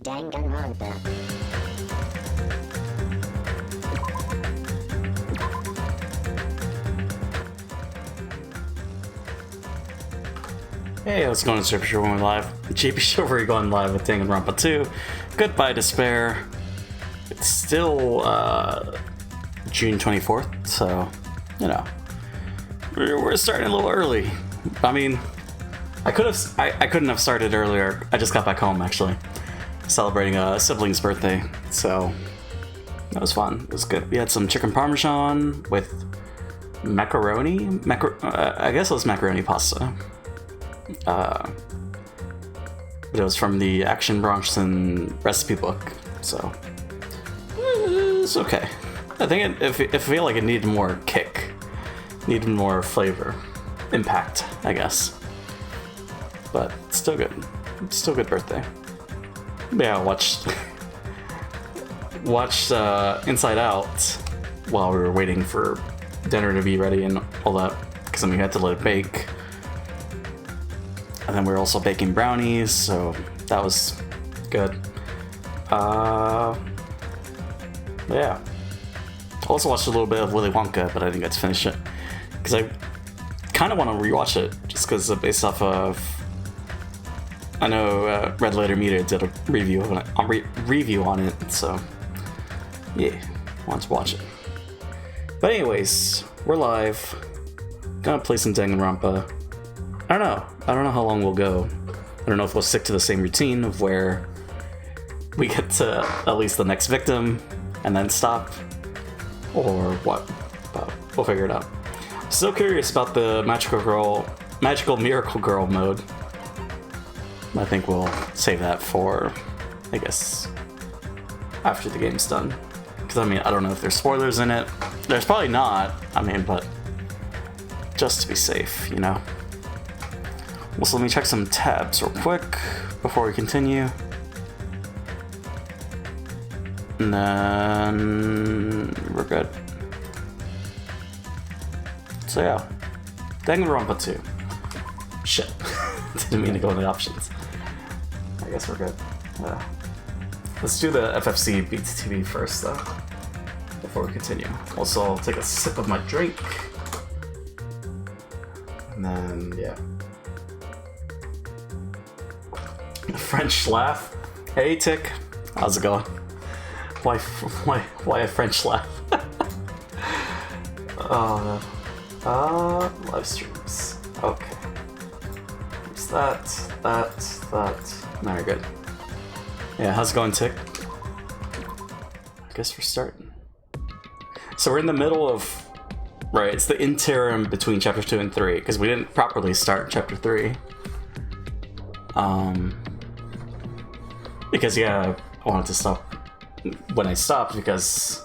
Danganronpa. Hey, how's it going? It's JPChivalry live. JPChivalry going live with Danganronpa 2. Goodbye, Despair. It's still June 24th, so you know we're starting a little early. I mean, I couldn't have started earlier. I just got back home actually, celebrating a sibling's birthday, so that was fun. It was good. We had some chicken parmesan with macaroni. I guess it was macaroni pasta. But it was from the Action Bronson recipe book, so it's okay. I think I feel like it needed more kick, needed more flavor, impact, I guess. But it's still good. It's still a good birthday. Yeah, I watched Inside Out while we were waiting for dinner to be ready and all that, because then we had to let it bake. And then we were also baking brownies, so that was good. Yeah. I also watched a little bit of Willy Wonka, but I didn't get to finish it. Because I kind of want to rewatch it, just because based off of... I know Red Letter Media did a review on it, so... yeah, I want to watch it. But anyways, we're live. Gonna play some Danganronpa. I don't know how long we'll go. I don't know if we'll stick to the same routine of where we get to at least the next victim and then stop, or what, but we'll figure it out. Still curious about the magical miracle girl mode. I think we'll save that for, I guess, after the game's done. Because I mean, I don't know if there's spoilers in it. There's probably not, I mean, but just to be safe, you know. Well, so let me check some tabs real quick before we continue. And then we're good. So yeah, Danganronpa 2. Shit, didn't mean to go in the options. I guess we're good. Let's do the FFC Beats TV first though, before we continue. Also, I'll take a sip of my drink. And then, yeah. French laugh. Hey Tick, how's it going? Why a French laugh? Oh no. Live streams. Okay. There's that. Now you're good. Yeah, how's it going, Tick? I guess we're starting. So we're in the middle of... Right, it's the interim between chapter 2 and 3, because we didn't properly start chapter 3. Because yeah, I wanted to stop when I stopped because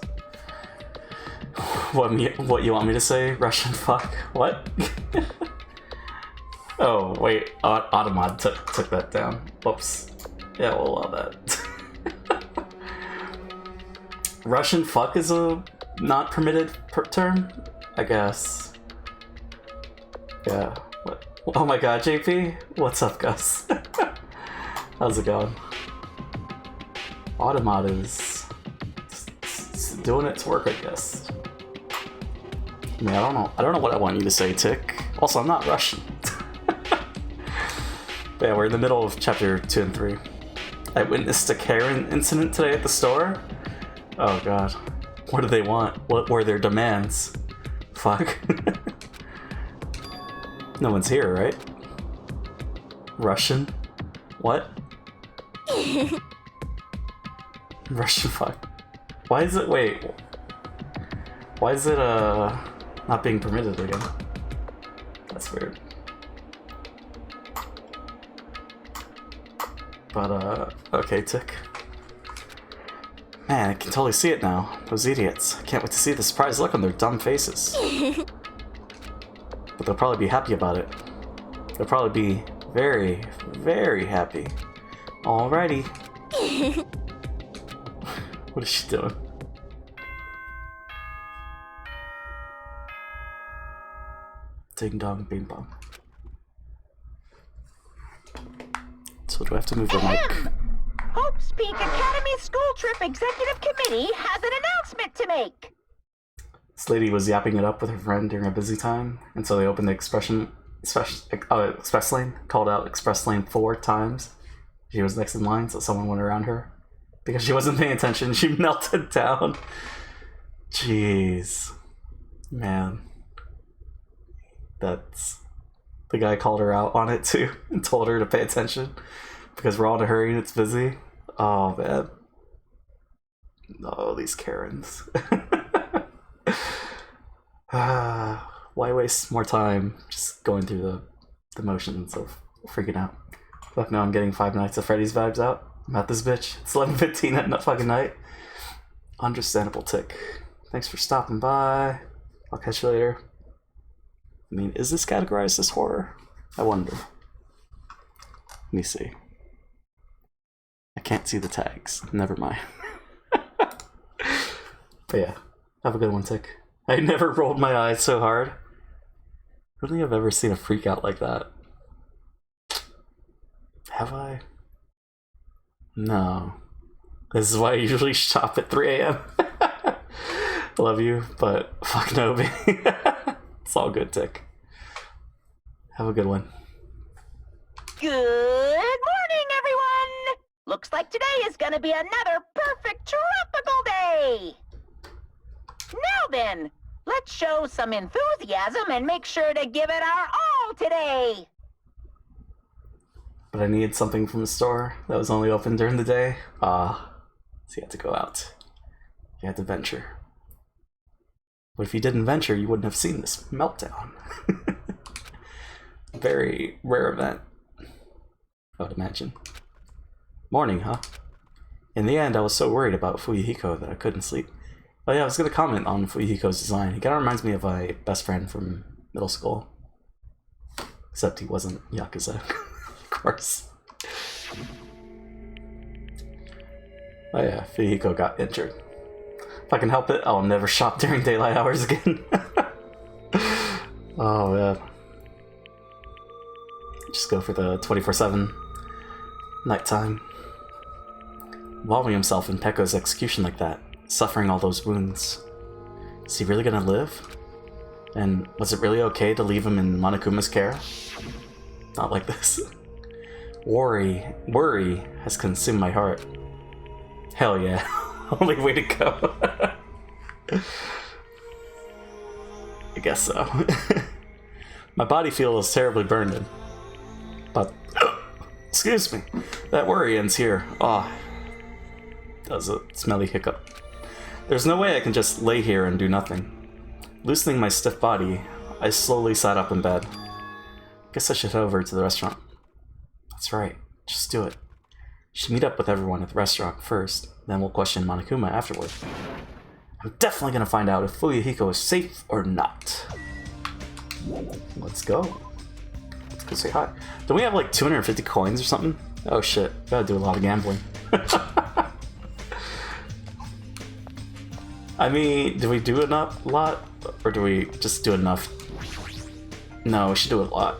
what you want me to say? Russian fuck? What? Oh wait, Automod took that down. Whoops. Yeah, we'll allow that. Russian fuck is a not permitted term, I guess. Yeah. What? Oh my god, JP, what's up, Gus? How's it going? Automod is doing its work, I guess. I mean, I don't know what I want you to say, Tick. Also, I'm not Russian. But yeah, we're in the middle of chapter 2 and 3. I witnessed a Karen incident today at the store. Oh god. What do they want? What were their demands? Fuck. No one's here, right? Russian? What? Russian fuck. Why is it, wait. Why is it, not being permitted again? That's weird. But, okay, Tick. Man, I can totally see it now. Those idiots. I can't wait to see the surprised look on their dumb faces. But they'll probably be happy about it. They'll probably be very, very happy. Alrighty. What is she doing? Ding dong, bing bong. So do I have to move the mic? Hope's Peak Academy School Trip Executive Committee has an announcement to make. This lady was yapping it up with her friend during a busy time, and so they opened the express lane, called out express lane 4 times. She was next in line, so someone went around her. Because she wasn't paying attention, she melted down. Jeez. Man. That's... The guy called her out on it too, and told her to pay attention. Because we're all in a hurry and it's busy. Oh, man. Oh, these Karens. Why waste more time just going through the motions of freaking out? Fuck no, I'm getting Five Nights at Freddy's vibes out. I'm at this bitch. It's 11:15 at fucking night. Understandable tick. Thanks for stopping by. I'll catch you later. I mean, is this categorized as horror? I wonder. Let me see. I can't see the tags. Never mind. But yeah, have a good one, Tick. I never rolled my eyes so hard. I don't think I've ever seen a freak out like that. Have I? No. This is why I usually shop at 3 a.m. Love you, but fuck no, baby. It's all good, Tick. Have a good one. Good morning, everyone! Looks like today is gonna be another perfect tropical day! Now then, let's show some enthusiasm and make sure to give it our all today! But I needed something from the store that was only open during the day. So you had to go out. You had to venture. But if you didn't venture, you wouldn't have seen this meltdown. Very rare event, I would imagine. Morning, huh? In the end, I was so worried about Fuyuhiko that I couldn't sleep. Oh yeah, I was going to comment on Fuyuhiko's design. He kind of reminds me of my best friend from middle school. Except he wasn't Yakuza, of course. Oh yeah, Fuyuhiko got injured. If I can help it, I'll never shop during daylight hours again. Oh man. Just go for the 24/7 nighttime. Involving himself in Pekko's execution like that, suffering all those wounds. Is he really gonna live? And was it really okay to leave him in Monokuma's care? Not like this. Worry has consumed my heart. Hell yeah. Only way to go. I guess so. My body feels terribly burned. But, excuse me, that worry ends here. Ah, does a smelly hiccup. There's no way I can just lay here and do nothing. Loosening my stiff body, I slowly sat up in bed. Guess I should head over to the restaurant. That's right, just do it. Should meet up with everyone at the restaurant first, then we'll question Monokuma afterward. I'm definitely gonna find out if Fuyuhiko is safe or not. Let's go. Let's go say hi. Don't we have like 250 coins or something? Oh shit, gotta do a lot of gambling. I mean, do we do a lot? Or do we just do enough? No, we should do a lot.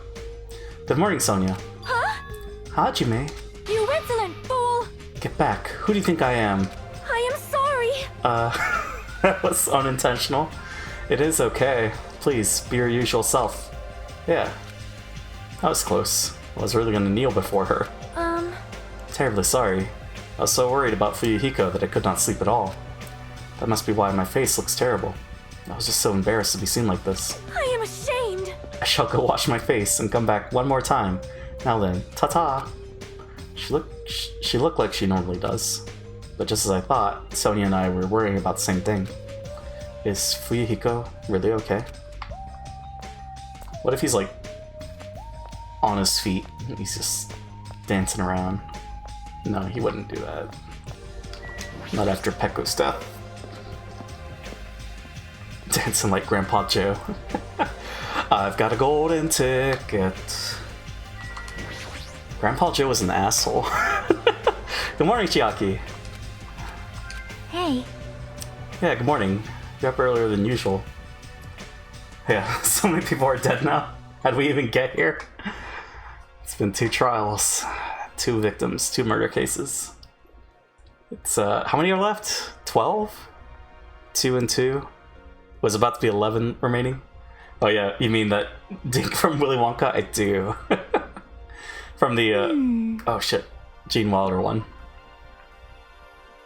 Good morning, Sonia. Huh? Hajime. You insolent fool! Get back. Who do you think I am? I am sorry! That was unintentional. It is okay. Please, be your usual self. Yeah. That was close. I was really gonna kneel before her. Terribly sorry. I was so worried about Fuyuhiko that I could not sleep at all. That must be why my face looks terrible. I was just so embarrassed to be seen like this. I am ashamed! I shall go wash my face and come back one more time. Now then, ta-ta! She looked like she normally does. But just as I thought, Sonia and I were worrying about the same thing. Is Fuyuhiko really okay? What if he's like on his feet and he's just dancing around? No, he wouldn't do that. Not after Pekko's death. Dancing like Grandpa Joe. I've got a golden ticket. Grandpa Joe was an asshole. Good morning, Chiaki. Hey. Yeah, good morning. You're up earlier than usual. Yeah, so many people are dead now. How'd we even get here? It's been 2 trials, 2 victims, 2 murder cases. It's, how many are left? 12? 2 and 2? Was about to be 11 remaining? Oh yeah, you mean that Dink from Willy Wonka? I do. From the, oh shit, Gene Wilder one.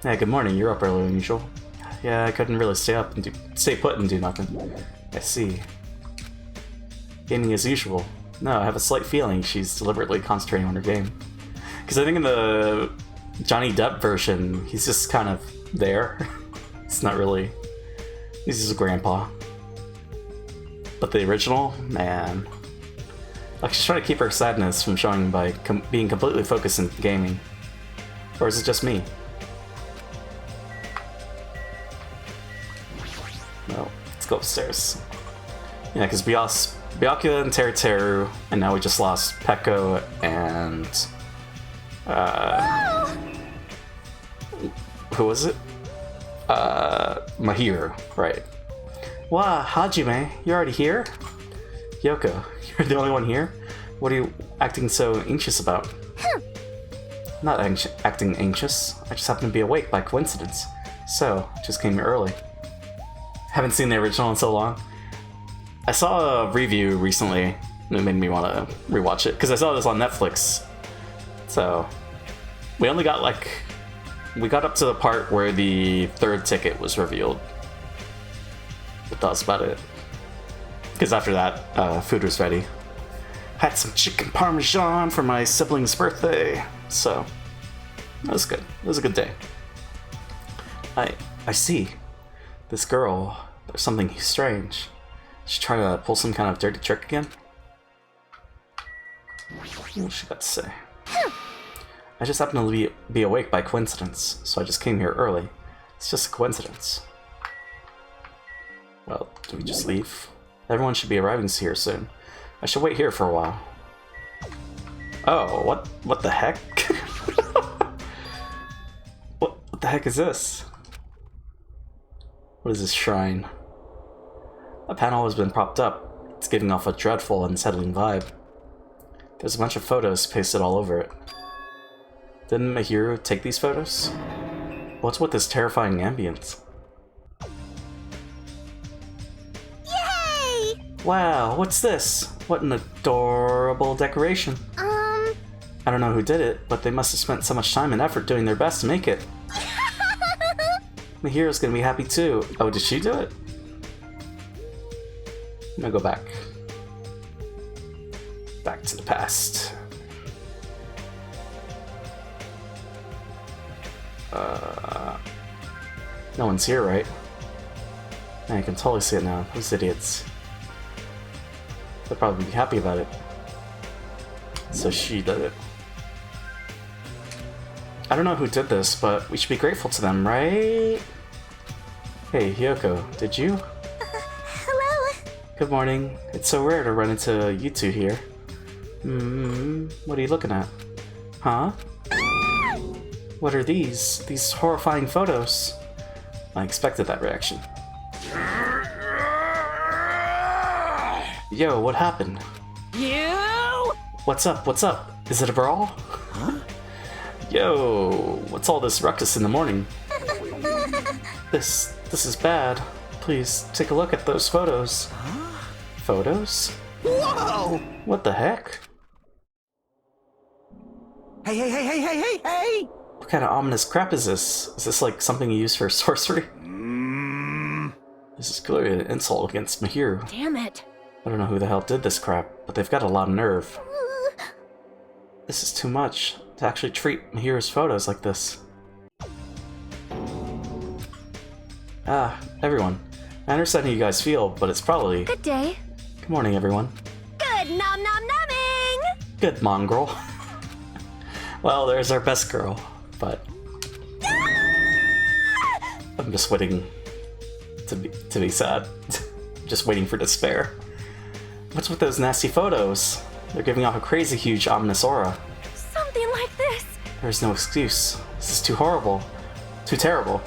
Yeah, good morning, you're up earlier than usual. Yeah, I couldn't really stay put and do nothing. I see. Gaming as usual. No, I have a slight feeling she's deliberately concentrating on her game. Because I think in the Johnny Depp version, he's just kind of there. It's not really... He's just a grandpa. But the original, man... Like, she's trying to keep her sadness from showing by being completely focused in gaming. Or is it just me? No, let's go upstairs. Yeah, because we lost Byakuya and Teru, and now we just lost Peko and... who was it? Mahiro, right. Wow, Hajime, you're already here? Yoko, you're the only one here? What are you acting so anxious about? Not acting anxious, I just happen to be awake by coincidence. So, just came here early. Haven't seen the original in so long. I saw a review recently that made me want to rewatch it, because I saw this on Netflix. So, we only got like... We got up to the part where the third ticket was revealed. But that was about it. Because after that, food was ready. Had some chicken parmesan for my sibling's birthday. So, that was good. It was a good day. I see. This girl, there's something strange. She's trying to pull some kind of dirty trick again? What's she got to say? I just happen to be awake by coincidence, so I just came here early. It's just a coincidence. Well, do we just leave? Everyone should be arriving here soon. I should wait here for a while. Oh, what the heck? What the heck is this? What is this shrine? A panel has been propped up. It's giving off a dreadful, unsettling vibe. There's a bunch of photos pasted all over it. Didn't Mahiro take these photos? What's with this terrifying ambience? Yay! Wow, what's this? What an adorable decoration. I don't know who did it, but they must have spent so much time and effort doing their best to make it. Mahiro's gonna be happy too. Oh, did she do it? I'm gonna go back. Back to the past. No one's here, right? Man, I can totally see it now. Those idiots. They'll probably be happy about it. So she did it. I don't know who did this, but we should be grateful to them, right? Hey, Hyoko, did you? Hello? Good morning. It's so rare to run into you two here. What are you looking at? Huh? What are these? These horrifying photos? I expected that reaction. Yo, what happened? You? What's up? What's up? Is it a brawl? Huh? Yo, what's all this ruckus in the morning? This is bad. Please, take a look at those photos. Huh? Photos? Whoa! What the heck? Hey! What kind of ominous crap is this? Is this like something you use for sorcery? This is clearly an insult against Mahiro. Damn it. I don't know who the hell did this crap, but they've got a lot of nerve. This is too much, to actually treat Mahiro's photos like this. Ah, everyone. I understand how you guys feel, but it's probably... Good day. Good morning, everyone. Good nom-nom-nomming! Good mongrel. Well, there's our best girl, but... I'm just waiting to be sad. Just waiting for despair. What's with those nasty photos? They're giving off a crazy huge ominous aura. Something like this. There's no excuse. This is too horrible. Too terrible.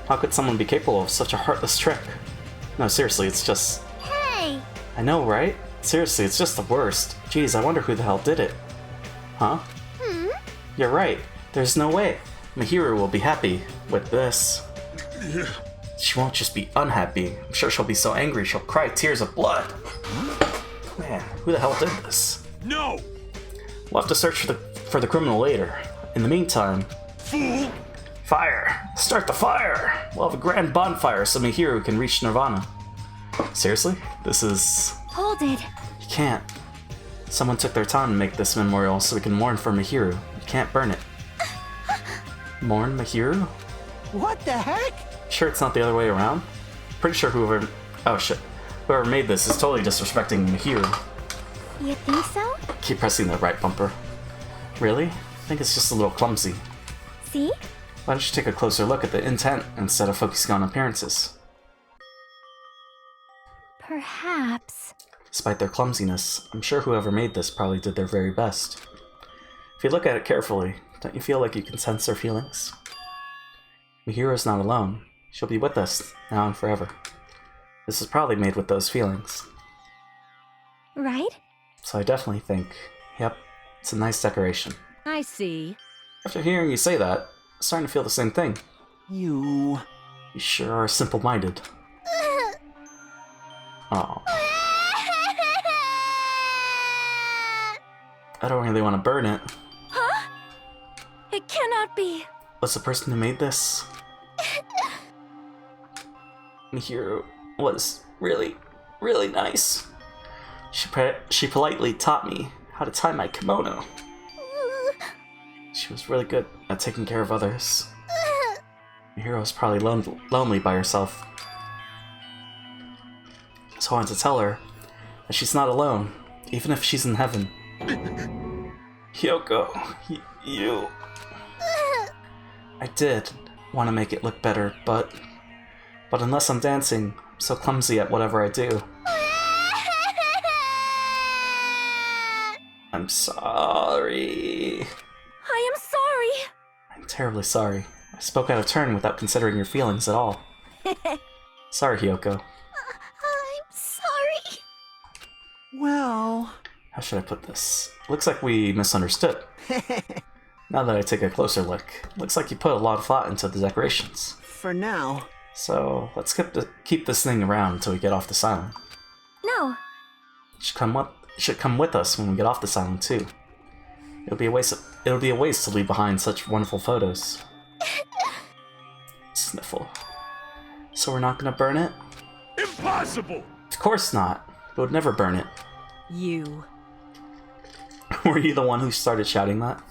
How could someone be capable of such a heartless trick? No, seriously, it's just... Hey! I know, right? Seriously, it's just the worst. Jeez, I wonder who the hell did it. Huh? You're right. There's no way. Mihiru will be happy with this. She won't just be unhappy. I'm sure she'll be so angry she'll cry tears of blood. Man, who the hell did this? No! We'll have to search for the criminal later. In the meantime... Fool! Fire! Start the fire! We'll have a grand bonfire so Mihiru can reach Nirvana. Seriously? This is... Hold it. You can't. Someone took their time to make this memorial so we can mourn for Mihiru. You can't burn it. Mourn Mihiru? What the heck? Sure it's not the other way around? Pretty sure whoever... Oh shit. Whoever made this is totally disrespecting Mihiru. You think so? Keep pressing the right bumper. Really? I think it's just a little clumsy. See? Why don't you take a closer look at the intent instead of focusing on appearances? Perhaps. Despite their clumsiness, I'm sure whoever made this probably did their very best. If you look at it carefully, don't you feel like you can sense their feelings? Mihiru's not alone. She'll be with us, now and forever. This is probably made with those feelings. Right? So I definitely think, yep, it's a nice decoration. I see. After hearing you say that, I'm starting to feel the same thing. You... You sure are simple-minded. Oh. I don't really want to burn it. Huh? It cannot be. Was the person who made this? Mihiru was really, really nice. She politely taught me how to tie my kimono. She was really good at taking care of others. Mihiru was probably lonely by herself. So I wanted to tell her that she's not alone, even if she's in heaven. Hyoko, you... I did want to make it look better, but unless I'm dancing, I'm so clumsy at whatever I do. I'm sorry. I am sorry. I'm terribly sorry. I spoke out of turn without considering your feelings at all. Sorry, Hyoko. I'm sorry. Well... How should I put this? Looks like we misunderstood. Now that I take a closer look, looks like you put a lot of thought into the decorations. For now. So let's keep this thing around until we get off this island. No. It should come with us when we get off this island too. It'll be a waste to leave behind such wonderful photos. Sniffle. So we're not gonna burn it? Impossible! Of course not. We would never burn it. You. Were you the one who started shouting that?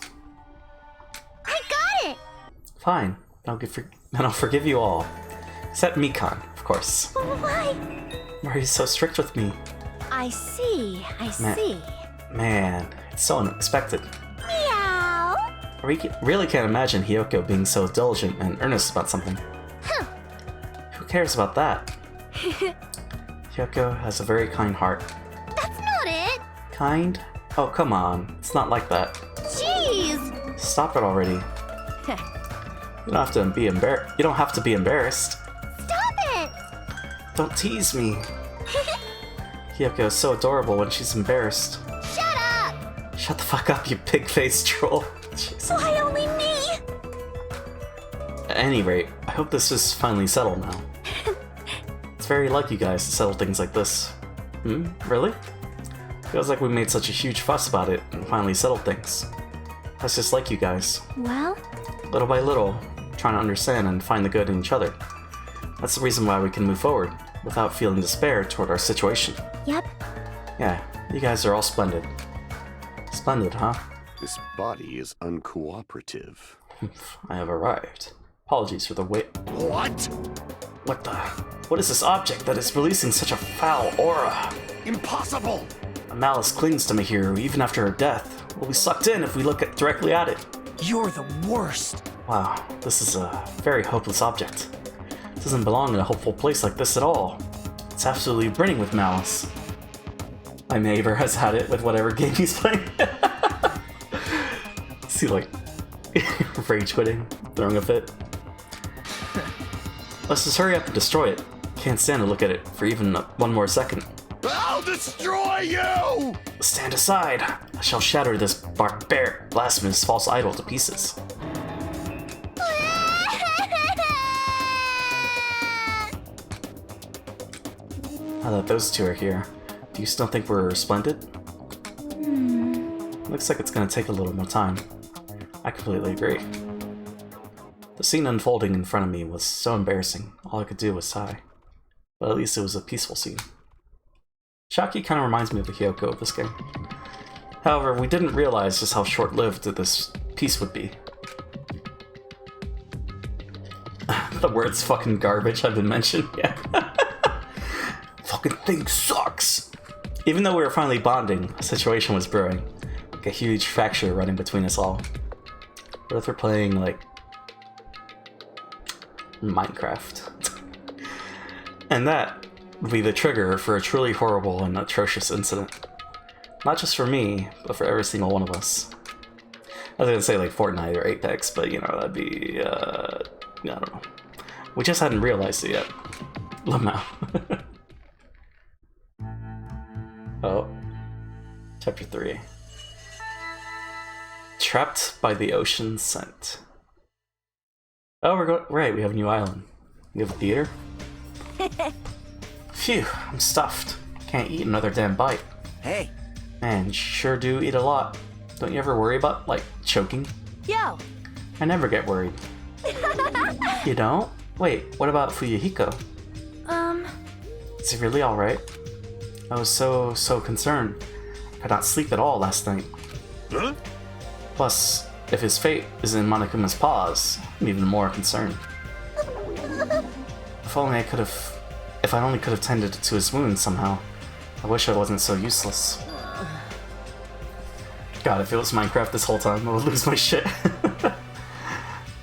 I got it. Fine. I'll forgive you all. Except Mikan, of course. Why? Why are you so strict with me? I see. I see. Man, it's so unexpected. Meow. I really can't imagine Hyoko being so diligent and earnest about something. Huh. Who cares about that? Hyoko has a very kind heart. That's not it. Kind? Oh, come on. It's not like that. Jeez. Stop it already. You don't have to be embarrassed. Stop it. Don't tease me. Hyoko is so adorable when she's embarrassed. Shut up. Shut the fuck up, you pig-faced troll. Jesus. Why only me? At any rate, I hope this is finally settled now. It's very like you guys to settle things like this. Really? Feels like we made such a huge fuss about it and finally settled things. That's just like you guys. Well, Little by little, trying to understand and find the good in each other. That's the reason why we can move forward, without feeling despair toward our situation. yep. Yeah, you guys are all splendid. Splendid, huh? This body is uncooperative. I have arrived. Apologies for the wait. What? What is this object that is releasing such a foul aura? Impossible! A malice clings to Mihiru even after her death. We'll be sucked in if we look directly at it. You're the worst. Wow, this is a very hopeless object. It doesn't belong in a hopeful place like this at all. It's absolutely brimming with malice. My neighbor has had it with whatever game he's playing. See, like, rage quitting, throwing a fit. Let's just hurry up and destroy it. Can't stand to look at it for even one more second. I'll destroy you! Stand aside! I shall shatter this barbaric, blasphemous, false idol to pieces. Now that those two are here, do you still think we're splendid? Looks like it's gonna take a little more time. I completely agree. The scene unfolding in front of me was so embarrassing, all I could do was sigh. But at least it was a peaceful scene. Shaki kind of reminds me of the Hyoko of this game. However, we didn't realize just how short-lived this piece would be. The words fucking garbage have been mentioned, yeah. Fucking thing sucks! Even though we were finally bonding, a situation was brewing. Like a huge fracture running between us all. What if we're playing, like, Minecraft? And that would be the trigger for a truly horrible and atrocious incident. Not just for me, but for every single one of us. I was gonna say like Fortnite or Apex, but you know, that'd be, I don't know. We just hadn't realized it yet. Lamau. Oh. Chapter 3. Trapped by the ocean scent. Oh, we're going. Right, we have a new island. We have a theater? Phew, I'm stuffed. Can't eat another damn bite. Hey, Man, you sure do eat a lot. Don't you ever worry about, like, choking? Yo. I never get worried. You don't? Wait, what about Fuyuhiko? Is he really alright? I was so concerned. I could not sleep at all last night. Huh? Plus, if his fate is in Monokuma's paws, I'm even more concerned. If only I could have tended to his wounds somehow. I wish I wasn't so useless. God, if it was Minecraft this whole time, I would lose my shit.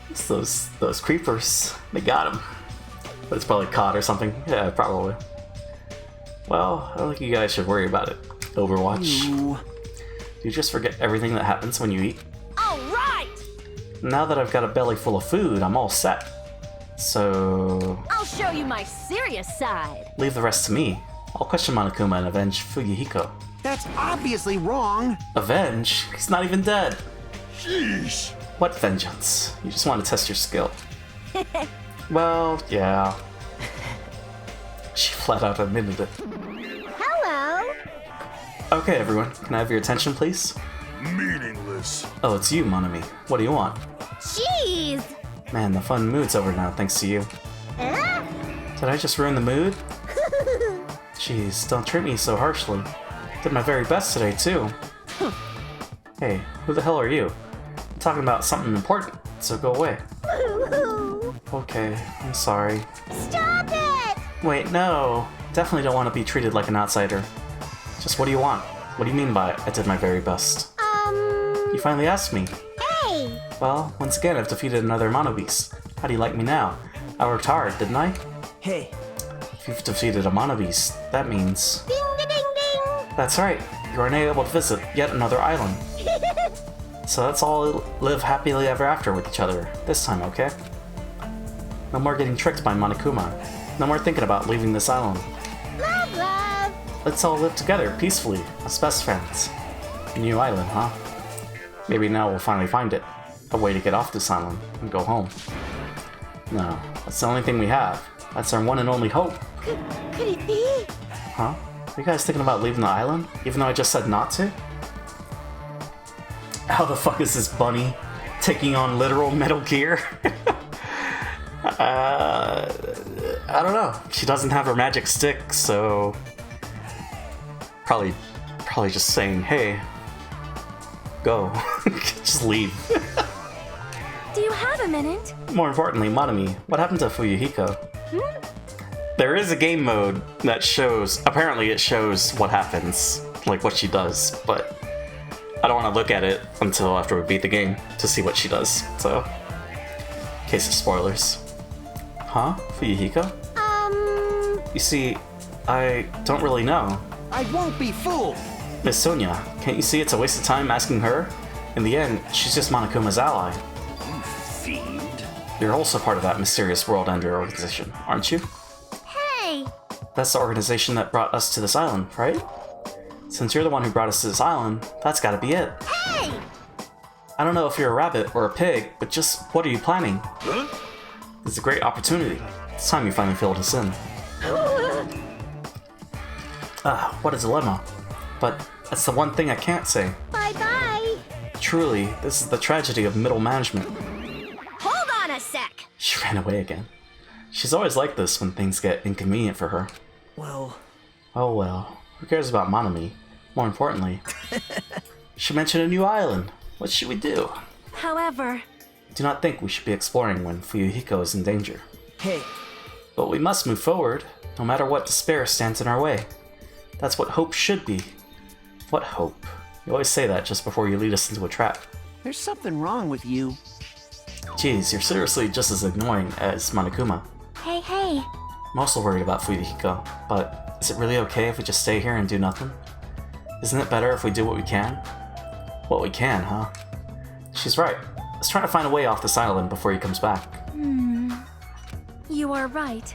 It's those creepers. They got him. But it's probably caught or something. Yeah, probably. Well, I don't think you guys should worry about it. Overwatch. you. Do you just forget everything that happens when you eat? All right. Now that I've got a belly full of food, I'm all set. So... I'll show you my serious side. leave the rest to me. I'll question Monokuma and avenge Fuyuhiko. That's obviously wrong. Avenge? He's not even dead. Sheesh. What vengeance? You just want to test your skill. Well, yeah. She flat out admitted it. Hello. Okay, everyone, can I have your attention, please? Meaningless. Oh, it's you, Monami. What do you want? Jeez. Man, the fun mood's over now, thanks to you. Huh? Did I just ruin the mood? Jeez, don't treat me so harshly. Did my very best today, too. Hey, who the hell are you? I'm talking about something important, so go away. Okay, I'm sorry. Stop it. Wait, no. Definitely don't want to be treated like an outsider. Just what do you want? What do you mean by I did my very best? You finally asked me. Hey. Well, once again, I've defeated another Mono Beast. How do you like me now? I worked hard, didn't I? Hey, If you've defeated a Mono Beast, that means... Ding ding ding. That's right, you are now able to visit yet another island. So let's all live happily ever after with each other, this time, okay? No more getting tricked by Monokuma. No more thinking about leaving this island. Love, love. Let's all live together, peacefully, as best friends. A new island, huh? Maybe now we'll finally find it. A way to get off this island and go home. No, that's the only thing we have. That's our one and only hope. Could it be? Huh? Are you guys thinking about leaving the island? Even though I just said not to? How the fuck is this bunny taking on literal Metal Gear? I don't know. She doesn't have her magic stick, so... Probably just saying, hey, go. Just leave. Do you have a minute? More importantly, Monami, what happened to Fuyuhiko? There is a game mode that shows, apparently it shows what happens, like what she does, but I don't want to look at it until after we beat the game to see what she does, so, in case of spoilers. Huh? Fuyuhiko? You see, I don't really know. I won't be fooled. Miss Sonia, can't you see it's a waste of time asking her? In the end, she's just Monokuma's ally. Fiend. You're also part of that mysterious World Ender organization, aren't you? Hey. That's the organization that brought us to this island, right? Since you're the one who brought us to this island, that's gotta be it. Hey. I don't know if you're a rabbit or a pig, but just what are you planning? Huh? It's a great opportunity. It's time you finally filled us in. Ah, what a dilemma. But that's the one thing I can't say. Bye-bye. Truly, this is the tragedy of middle management. Hold on a sec. She ran away again. She's always like this when things get inconvenient for her. Well, Oh well, who cares about Monami? More importantly, she mentioned a new island. What should we do? However, Do not think we should be exploring when Fuyuhiko is in danger. hey, But we must move forward, no matter what despair stands in our way. That's what hope should be. What hope? You always say that just before you lead us into a trap. there's something wrong with you. Geez, you're seriously just as annoying as Monokuma. hey. I'm also worried about Fuyuhiko, but is it really okay if we just stay here and do nothing? Isn't it better if we do what we can? What we can, huh? She's right. Let's try to find a way off this island before he comes back. You are right.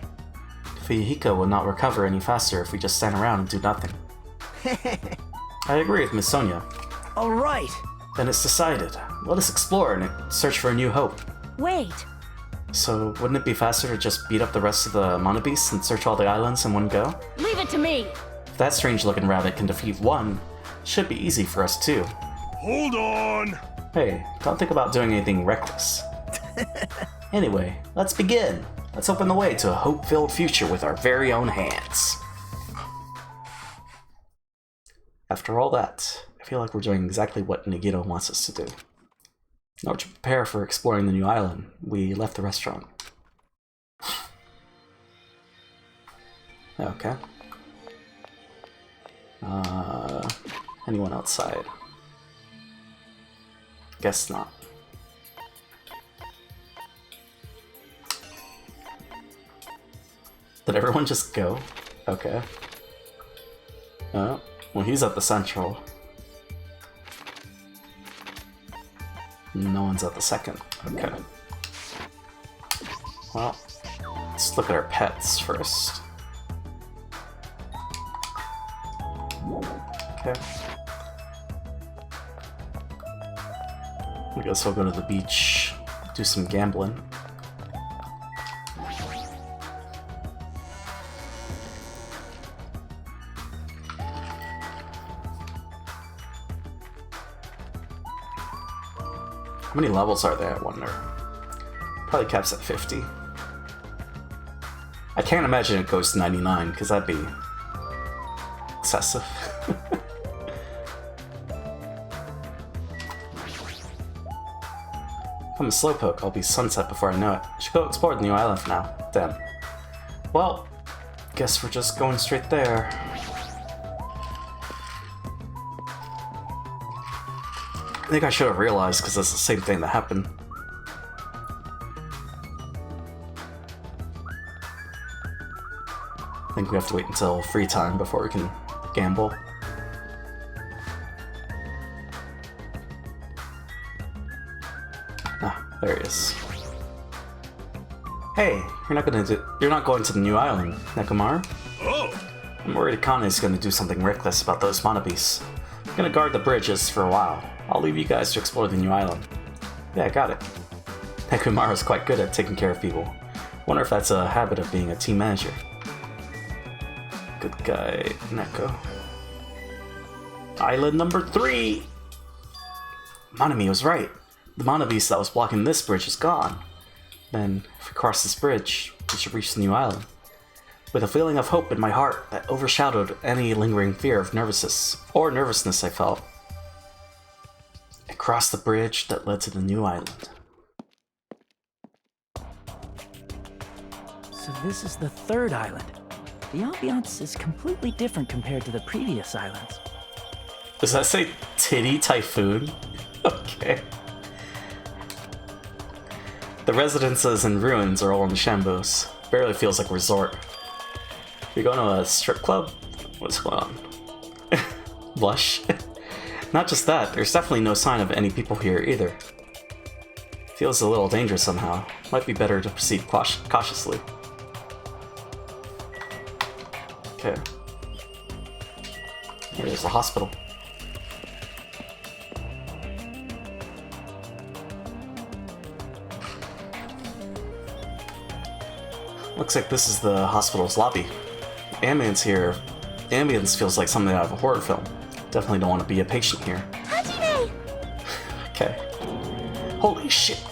Fuyuhiko will not recover any faster if we just stand around and do nothing. I agree with Miss Sonia. All right. Then it's decided. Let us explore and search for a new hope. Wait. So, wouldn't it be faster to just beat up the rest of the Monobeasts and search all the islands in one go? Leave it to me. If that strange-looking rabbit can defeat one, it should be easy for us too. Hold on! Hey, don't think about doing anything reckless. Anyway, let's begin. Let's open the way to a hope-filled future with our very own hands. After all that, I feel like we're doing exactly what Nagito wants us to do. In order to prepare for exploring the new island, we left the restaurant. Okay. Anyone outside? Guess not. Did everyone just go? Okay. Oh, well, he's at the central. No one's at the second. Okay. Well, let's look at our pets first. Okay. I guess we'll go to the beach, do some gambling. How many levels are there, I wonder? Probably caps at 50. I can't imagine it goes to 99, because that'd be excessive. If I'm a slowpoke, I'll be sunset before I know it. I should go explore the new island for now. Damn. Well, guess we're just going straight there. I think I should have realized, because that's the same thing that happened. I think we have to wait until free time before we can gamble. Ah, there he is. Hey, you're not going to the new island, Nekomaru? Oh! I'm worried Akane's gonna do something reckless about those monobeasts. I'm gonna guard the bridges for a while. I'll leave you guys to explore the new island. Yeah, I got it. Nekomaru's quite good at taking care of people. Wonder if that's a habit of being a team manager. Good guy, Neko. Island number 3! Monami was right. The monobeast that was blocking this bridge is gone. Then, if we cross this bridge, we should reach the new island. With a feeling of hope in my heart that overshadowed any lingering fear of nervousness I felt, I crossed the bridge that led to the new island. So this is the third island. The ambiance is completely different compared to the previous islands. Does that say Titty Typhoon? Okay. The residences and ruins are all in shambles. Barely feels like a resort. You going to a strip club? What's going on? Blush? Not just that, there's definitely no sign of any people here either. Feels a little dangerous somehow. Might be better to proceed cautiously. Okay. Here's the hospital. Looks like this is the hospital's lobby. Ambience here The ambience feels like something out of a horror film. Definitely don't want to be a patient here. Hajime! Okay. Holy shit!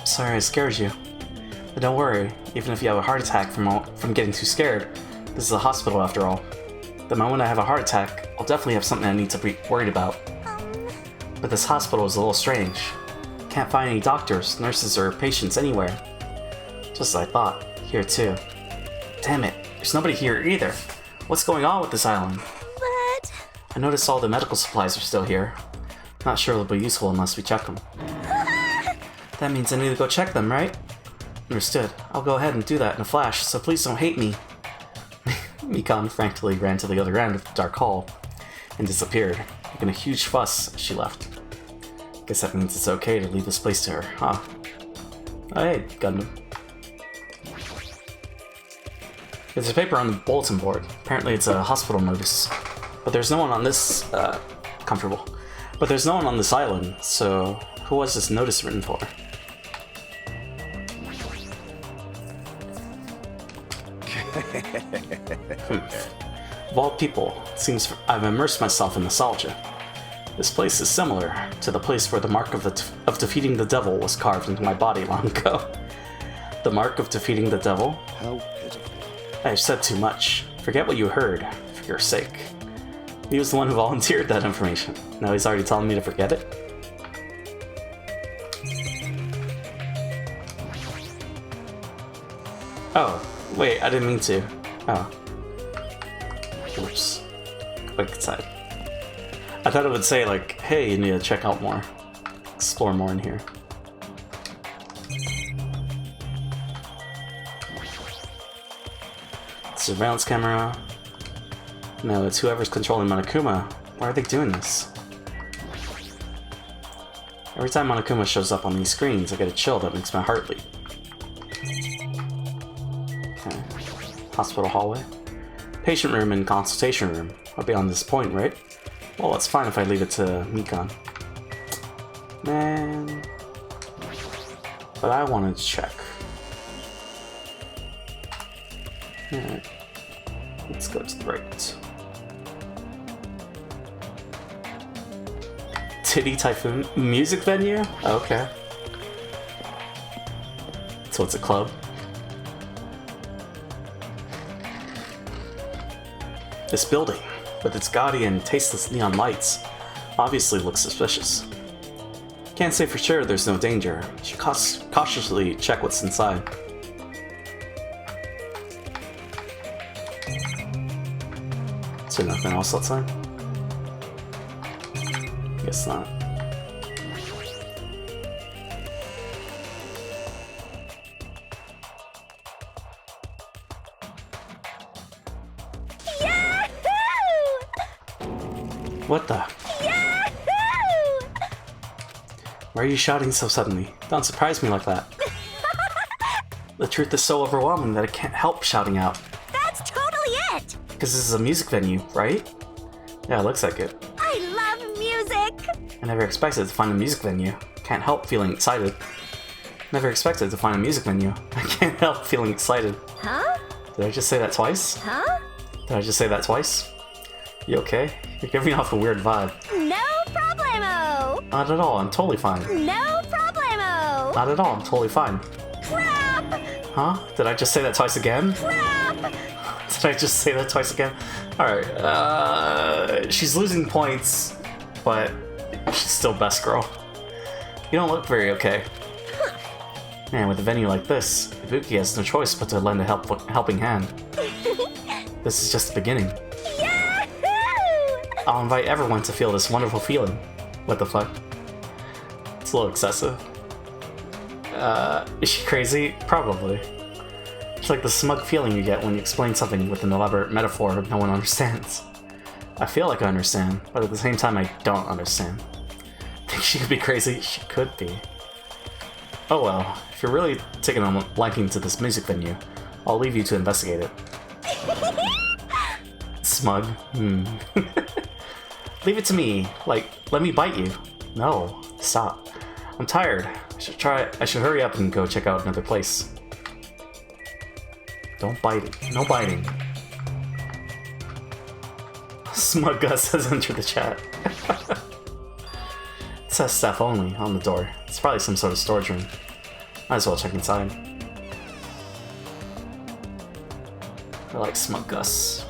Sorry I scared you. But don't worry, even if you have a heart attack from getting too scared, this is a hospital after all. The moment I have a heart attack, I'll definitely have something I need to be worried about. But this hospital is a little strange. Can't find any doctors, nurses, or patients anywhere. Just as I thought. Here too. Damn it, there's nobody here either. What's going on with this island? But... I noticed all the medical supplies are still here. Not sure it'll be useful unless we check them. That means I need to go check them, right? Understood. I'll go ahead and do that in a flash, so please don't hate me. Mikan frankly ran to the other end of the dark hall and disappeared, making a huge fuss as she left. Guess that means it's okay to leave this place to her, huh? Oh, hey, Gundam. There's a paper on the bulletin board. Apparently it's a hospital notice. But there's no one on this, comfortable. But there's no one on this island, so who was this notice written for? Of all people, it seems I've immersed myself in nostalgia. This place is similar to the place where the mark of defeating the devil was carved into my body long ago. The mark of defeating the devil? How pitiful. I have said too much. Forget what you heard, for your sake. He was the one who volunteered that information. Now he's already telling me to forget it? Oh, wait, I didn't mean to. Oh. Oops. Go back inside. I thought it would say, like, hey, you need to check out more. Explore more in here. Surveillance camera. No, it's whoever's controlling Monokuma. Why are they doing this? Every time Monokuma shows up on these screens, I get a chill that makes my heart leap. Okay. Hospital hallway. Patient room and consultation room. I'll be on this point, right? Well, it's fine if I leave it to Mikan. Man. But I wanted to check. Alright. Let's go to the right. Titty Typhoon music venue? Okay. So it's a club. This building, with its gaudy and tasteless neon lights, obviously looks suspicious. Can't say for sure there's no danger. Should cautiously check what's inside. Is there nothing else outside? Guess not. What the? Yahoo! Why are you shouting so suddenly? Don't surprise me like that. The truth is so overwhelming that I can't help shouting out. That's totally it! Because this is a music venue, right? Yeah, it looks like it. I love music! I never expected to find a music venue. Can't help feeling excited. Never expected to find a music venue. I can't help feeling excited. Huh? Did I just say that twice? Huh? Did I just say that twice? You okay? You're giving off a weird vibe. No problemo! Not at all, I'm totally fine. No problemo! Not at all, I'm totally fine. Crap! Huh? Did I just say that twice again? Crap! Did I just say that twice again? Alright, she's losing points, but she's still best girl. You don't look very okay. Man, with a venue like this, Ibuki has no choice but to lend a helping hand. This is just the beginning. I'll invite everyone to feel this wonderful feeling. What the fuck? It's a little excessive. Is she crazy? Probably. It's like the smug feeling you get when you explain something with an elaborate metaphor no one understands. I feel like I understand, but at the same time I don't understand. Think she could be crazy? She could be. Oh well, if you're really taking a liking to this music venue, I'll leave you to investigate it. Smug? Leave it to me. Like, let me bite you. No, stop. I'm tired. I should hurry up and go check out another place. Don't bite it. No biting. Smug Gus has entered the chat. It says staff only on the door. It's probably some sort of storage room. Might as well check inside. I like Smug Gus.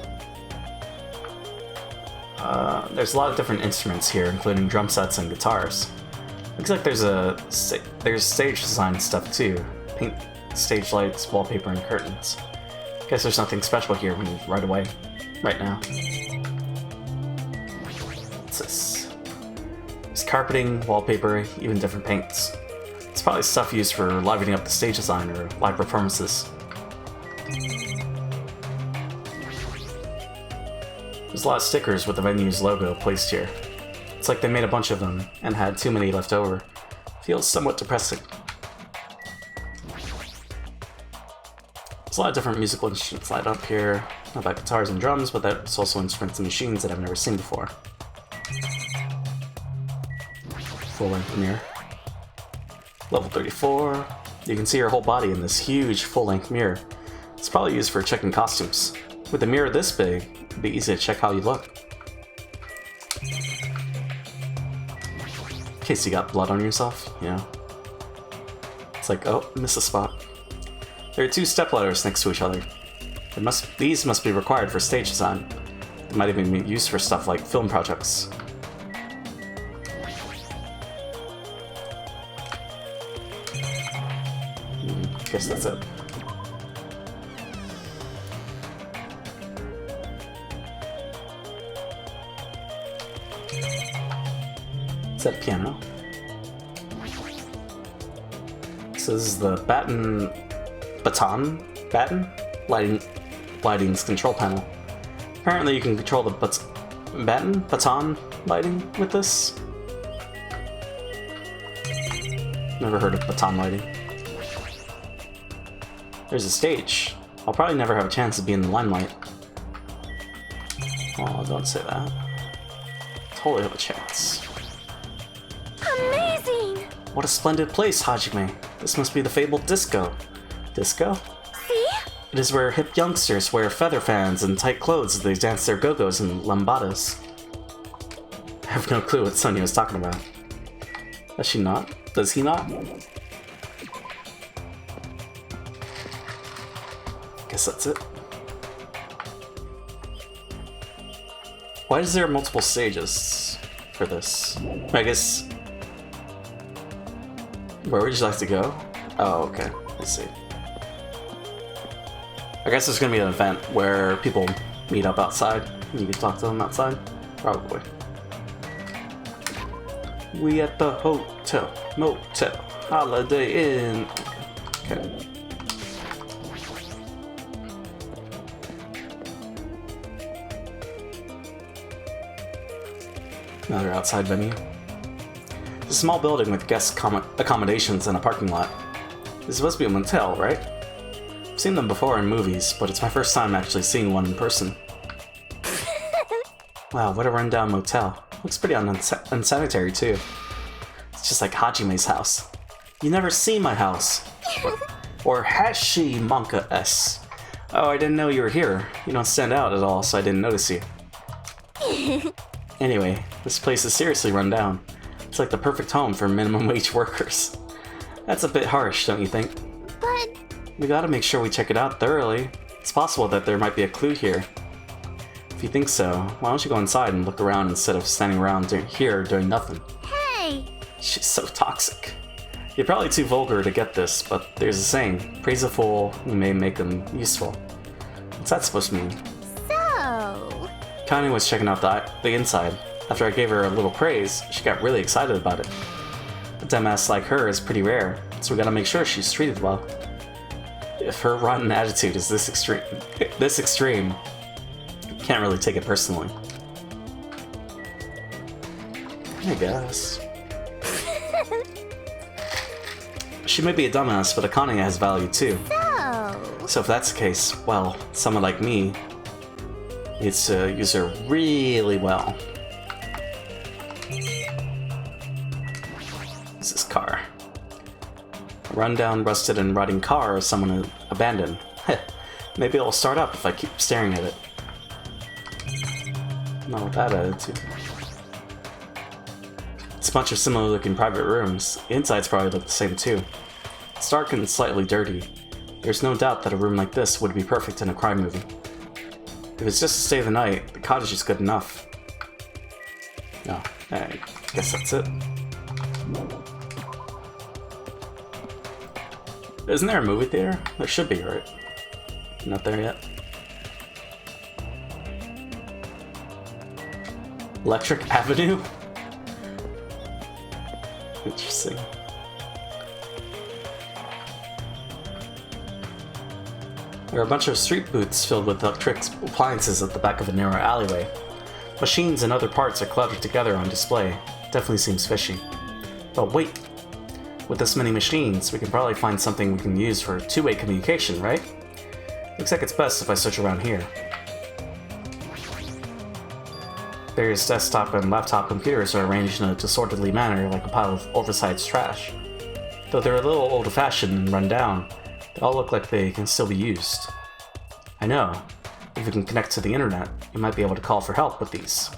There's a lot of different instruments here, including drum sets and guitars. Looks like there's stage design stuff too. Paint, stage lights, wallpaper, and curtains. Guess there's nothing special here right away. Right now. What's this? There's carpeting, wallpaper, even different paints. It's probably stuff used for livening up the stage design or live performances. There's a lot of stickers with the venue's logo placed here. It's like they made a bunch of them and had too many left over. Feels somewhat depressing. There's a lot of different musical instruments lined up here. Not about guitars and drums, but there's also instruments and machines that I've never seen before. Full-length mirror. Level 34. You can see your whole body in this huge full-length mirror. It's probably used for checking costumes. With a mirror this big, it'd be easy to check how you look. In case you got blood on yourself, you know. It's like, oh, miss a spot. There are two stepladders next to each other. These must be required for stage design. They might even be used for stuff like film projects. Guess that's it. Is that a piano? This is the baton lighting's control panel. Apparently you can control the baton lighting with this. Never heard of baton lighting. There's a stage. I'll probably never have a chance to be in the limelight. Oh, don't say that. Totally have a chance. Amazing! What a splendid place, Hajime. This must be the fabled disco. Disco? See? It is where hip youngsters wear feather fans and tight clothes as they dance their go-go's and lambadas. I have no clue what Sonia was talking about. Does she not? Does he not? Guess that's it. Why is there multiple stages for this? I guess... Where would you like to go? Oh, okay. Let's see. I guess there's gonna be an event where people meet up outside and you can talk to them outside. Probably. We at the hotel, motel, Holiday Inn. Okay. Another outside venue. It's a small building with guest accommodations and a parking lot. This is supposed to be a motel, right? I've seen them before in movies, but it's my first time actually seeing one in person. Wow, what a rundown motel. Looks pretty unsanitary too. It's just like Hajime's house. You never see my house. Or Hashi Monka S. Oh, I didn't know you were here. You don't stand out at all, so I didn't notice you. Anyway, this place is seriously run down. It's like the perfect home for minimum wage workers. That's a bit harsh, don't you think? But... We gotta make sure we check it out thoroughly. It's possible that there might be a clue here. If you think so, why don't you go inside and look around instead of standing around here doing nothing? Hey! She's so toxic. You're probably too vulgar to get this, but there's a saying, praise a fool, you may make them useful. What's that supposed to mean? So... Connie was checking out the inside. After I gave her a little praise, she got really excited about it. A dumbass like her is pretty rare, so we gotta make sure she's treated well. If her rotten attitude is this extreme, you can't really take it personally. I guess. She may be a dumbass, but Akane has value too. So if that's the case, well, someone like me needs to use her really well. What's this car? A rundown, rusted, and rotting car someone abandoned. Maybe it'll start up if I keep staring at it. Not with that attitude. It's a bunch of similar looking private rooms. The insides probably look the same too. It's dark and slightly dirty. There's no doubt that a room like this would be perfect in a crime movie. If it's just to stay the night, the cottage is good enough. No, I guess that's it. Isn't there a movie theater? There should be, right? Not there yet. Electric Avenue? Interesting. There are a bunch of street booths filled with electric appliances at the back of a narrow alleyway. Machines and other parts are cluttered together on display. Definitely seems fishy. But wait! With this many machines, we can probably find something we can use for two-way communication, right? Looks like it's best if I search around here. Various desktop and laptop computers are arranged in a disorderly manner like a pile of oversized trash. Though they're a little old-fashioned and run down, they all look like they can still be used. I know. If we can connect to the internet, you might be able to call for help with these.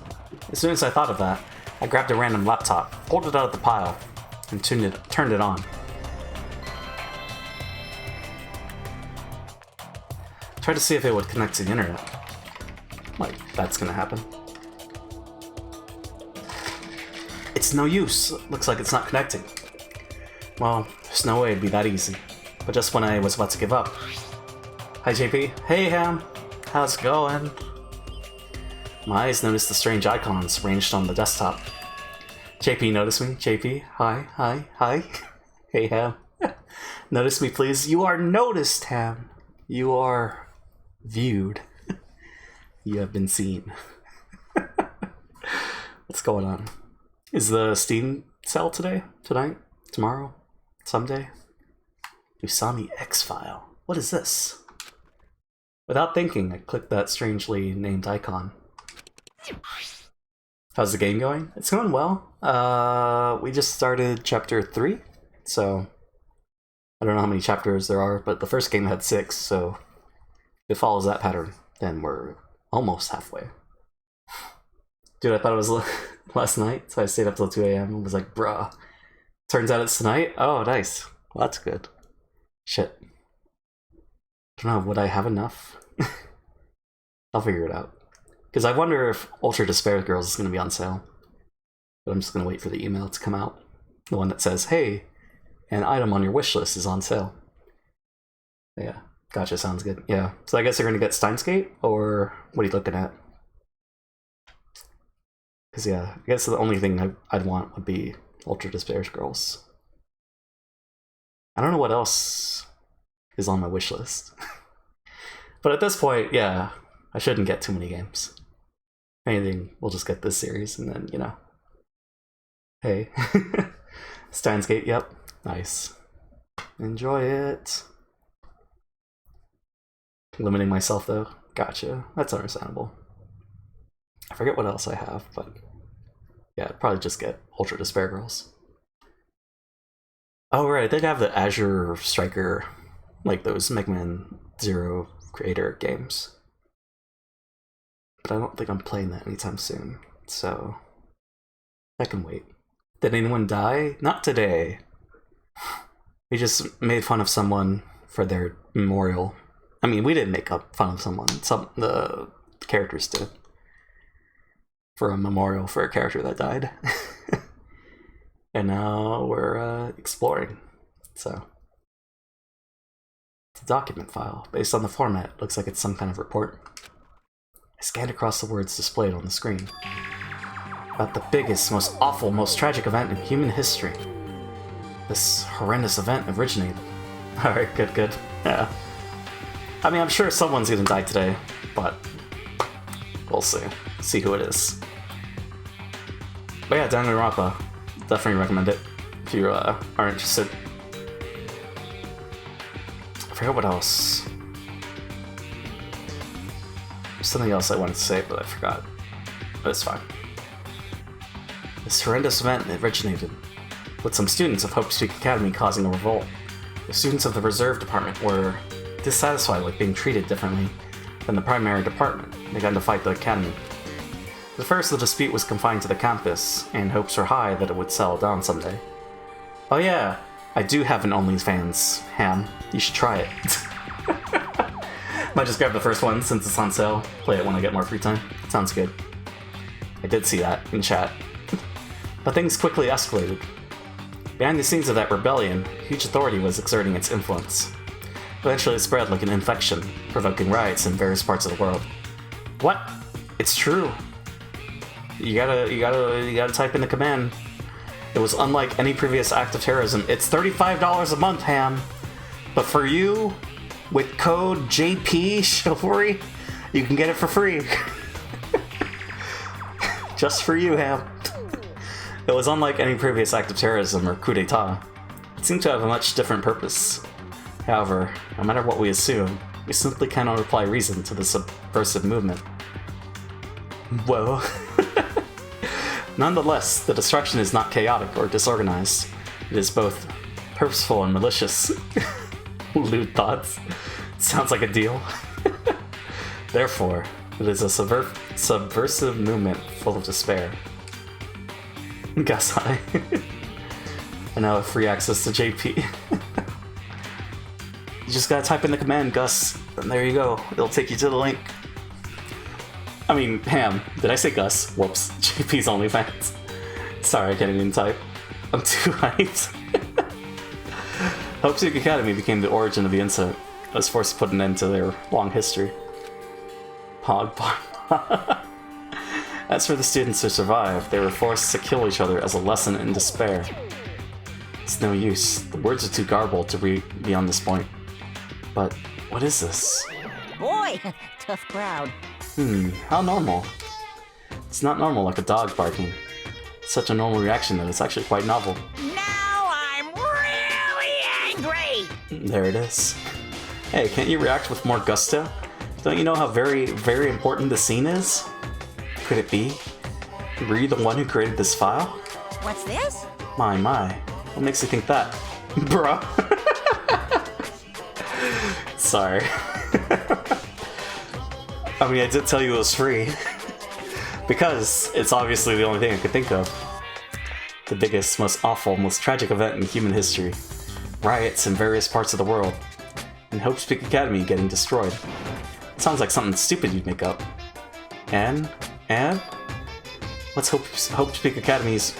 As soon as I thought of that, I grabbed a random laptop, pulled it out of the pile, and turned it on. Tried to see if it would connect to the internet. Like, that's gonna happen. It's no use. Looks like it's not connecting. Well, there's no way it'd be that easy. But just when I was about to give up. Hi JP. Hey Ham. How's it going? My eyes noticed the strange icons arranged on the desktop. JP noticed me. JP. Hi. Hey Ham. Notice me please. You are noticed, Ham. You are viewed. You have been seen. What's going on? Is the Steam sale today? Tonight? Tomorrow? Someday? Usami X-File. What is this? Without thinking, I clicked that strangely named icon. How's the game going? It's going well. We just started chapter 3, so I don't know how many chapters there are, but the first game had 6, so if it follows that pattern, then we're almost halfway. Dude, I thought it was last night, so I stayed up till 2 a.m. and was like, bruh. Turns out it's tonight? Oh, nice. Well, that's good. Shit. I don't know, would I have enough? I'll figure it out. Because I wonder if Ultra Despair Girls is going to be on sale. But I'm just going to wait for the email to come out. The one that says, hey, an item on your wish list is on sale. Yeah, gotcha, sounds good. Yeah, so I guess they're going to get Steins Gate, or what are you looking at? Because yeah, I guess the only thing I'd want would be Ultra Despair Girls. I don't know what else is on my wish list. But at this point, yeah, I shouldn't get too many games. If anything, we'll just get this series and then, you know. Hey. Steins Gate, yep. Nice. Enjoy it. Limiting myself though. Gotcha. That's understandable. I forget what else I have, but yeah, I'd probably just get Ultra Despair Girls. Oh right, they'd have the Azure Striker, like those Mega Man Zero creator games. But I don't think I'm playing that anytime soon, so I can wait. Did anyone die? Not today. We just made fun of someone for their memorial. I mean, we didn't make fun of someone. The characters did. For a memorial for a character that died. And now we're exploring. So it's a document file. Based on the format, looks like it's some kind of report. I scanned across the words displayed on the screen. About the biggest, most awful, most tragic event in human history. This horrendous event originated. Alright, good. Yeah. I mean, I'm sure someone's gonna die today, but we'll see. See who it is. But yeah, Danganronpa. Definitely recommend it if you are interested. I forgot what else. There's something else I wanted to say, but I forgot. But it's fine. This horrendous event originated with some students of Hope Street Academy causing a revolt. The students of the Reserve Department were dissatisfied with being treated differently than the primary department and began to fight the academy. At first, the dispute was confined to the campus, and hopes were high that it would settle down someday. Oh yeah, I do have an OnlyFans, Ham. You should try it. Might just grab the first one since it's on sale. Play it when I get more free time. Sounds good. I did see that in chat. But things quickly escalated. Behind the scenes of that rebellion, huge authority was exerting its influence. Eventually it spread like an infection, provoking riots in various parts of the world. What? It's true. You gotta type in the command. It was unlike any previous act of terrorism. It's $35 a month, Ham. But for you, with code JPChivalry, you can get it for free. Just for you, Ham. It was unlike any previous act of terrorism or coup d'etat. It seemed to have a much different purpose. However, no matter what we assume, we simply cannot apply reason to the subversive movement. Whoa. Nonetheless, the destruction is not chaotic or disorganized. It is both purposeful and malicious. Lewd thoughts. Sounds like a deal. Therefore, it is a subversive movement full of despair. Gus High. I now have free access to JP. You just gotta type in the command, Gus, and there you go. It'll take you to the link. I mean, Ham. Did I say Gus? Whoops. JP's OnlyFans. Sorry, I can't even type. I'm too hyped. Hope's Academy became the origin of the incident. I was forced to put an end to their long history. Pog. As for the students who survived, they were forced to kill each other as a lesson in despair. It's no use. The words are too garbled to read beyond this point. But what is this? Boy, tough crowd. How normal. It's not normal like a dog barking. It's such a normal reaction that it's actually quite novel. Now I'm really angry! There it is. Hey, can't you react with more gusto? Don't you know how very, very important this scene is? Could it be? Were you the one who created this file? What's this? My. What makes you think that? Bruh. Sorry. I mean, I did tell you it was free. Because it's obviously the only thing I could think of. The biggest, most awful, most tragic event in human history. Riots in various parts of the world. And Hope's Peak Academy getting destroyed. It sounds like something stupid you'd make up. And? What's Hope's Peak Academy's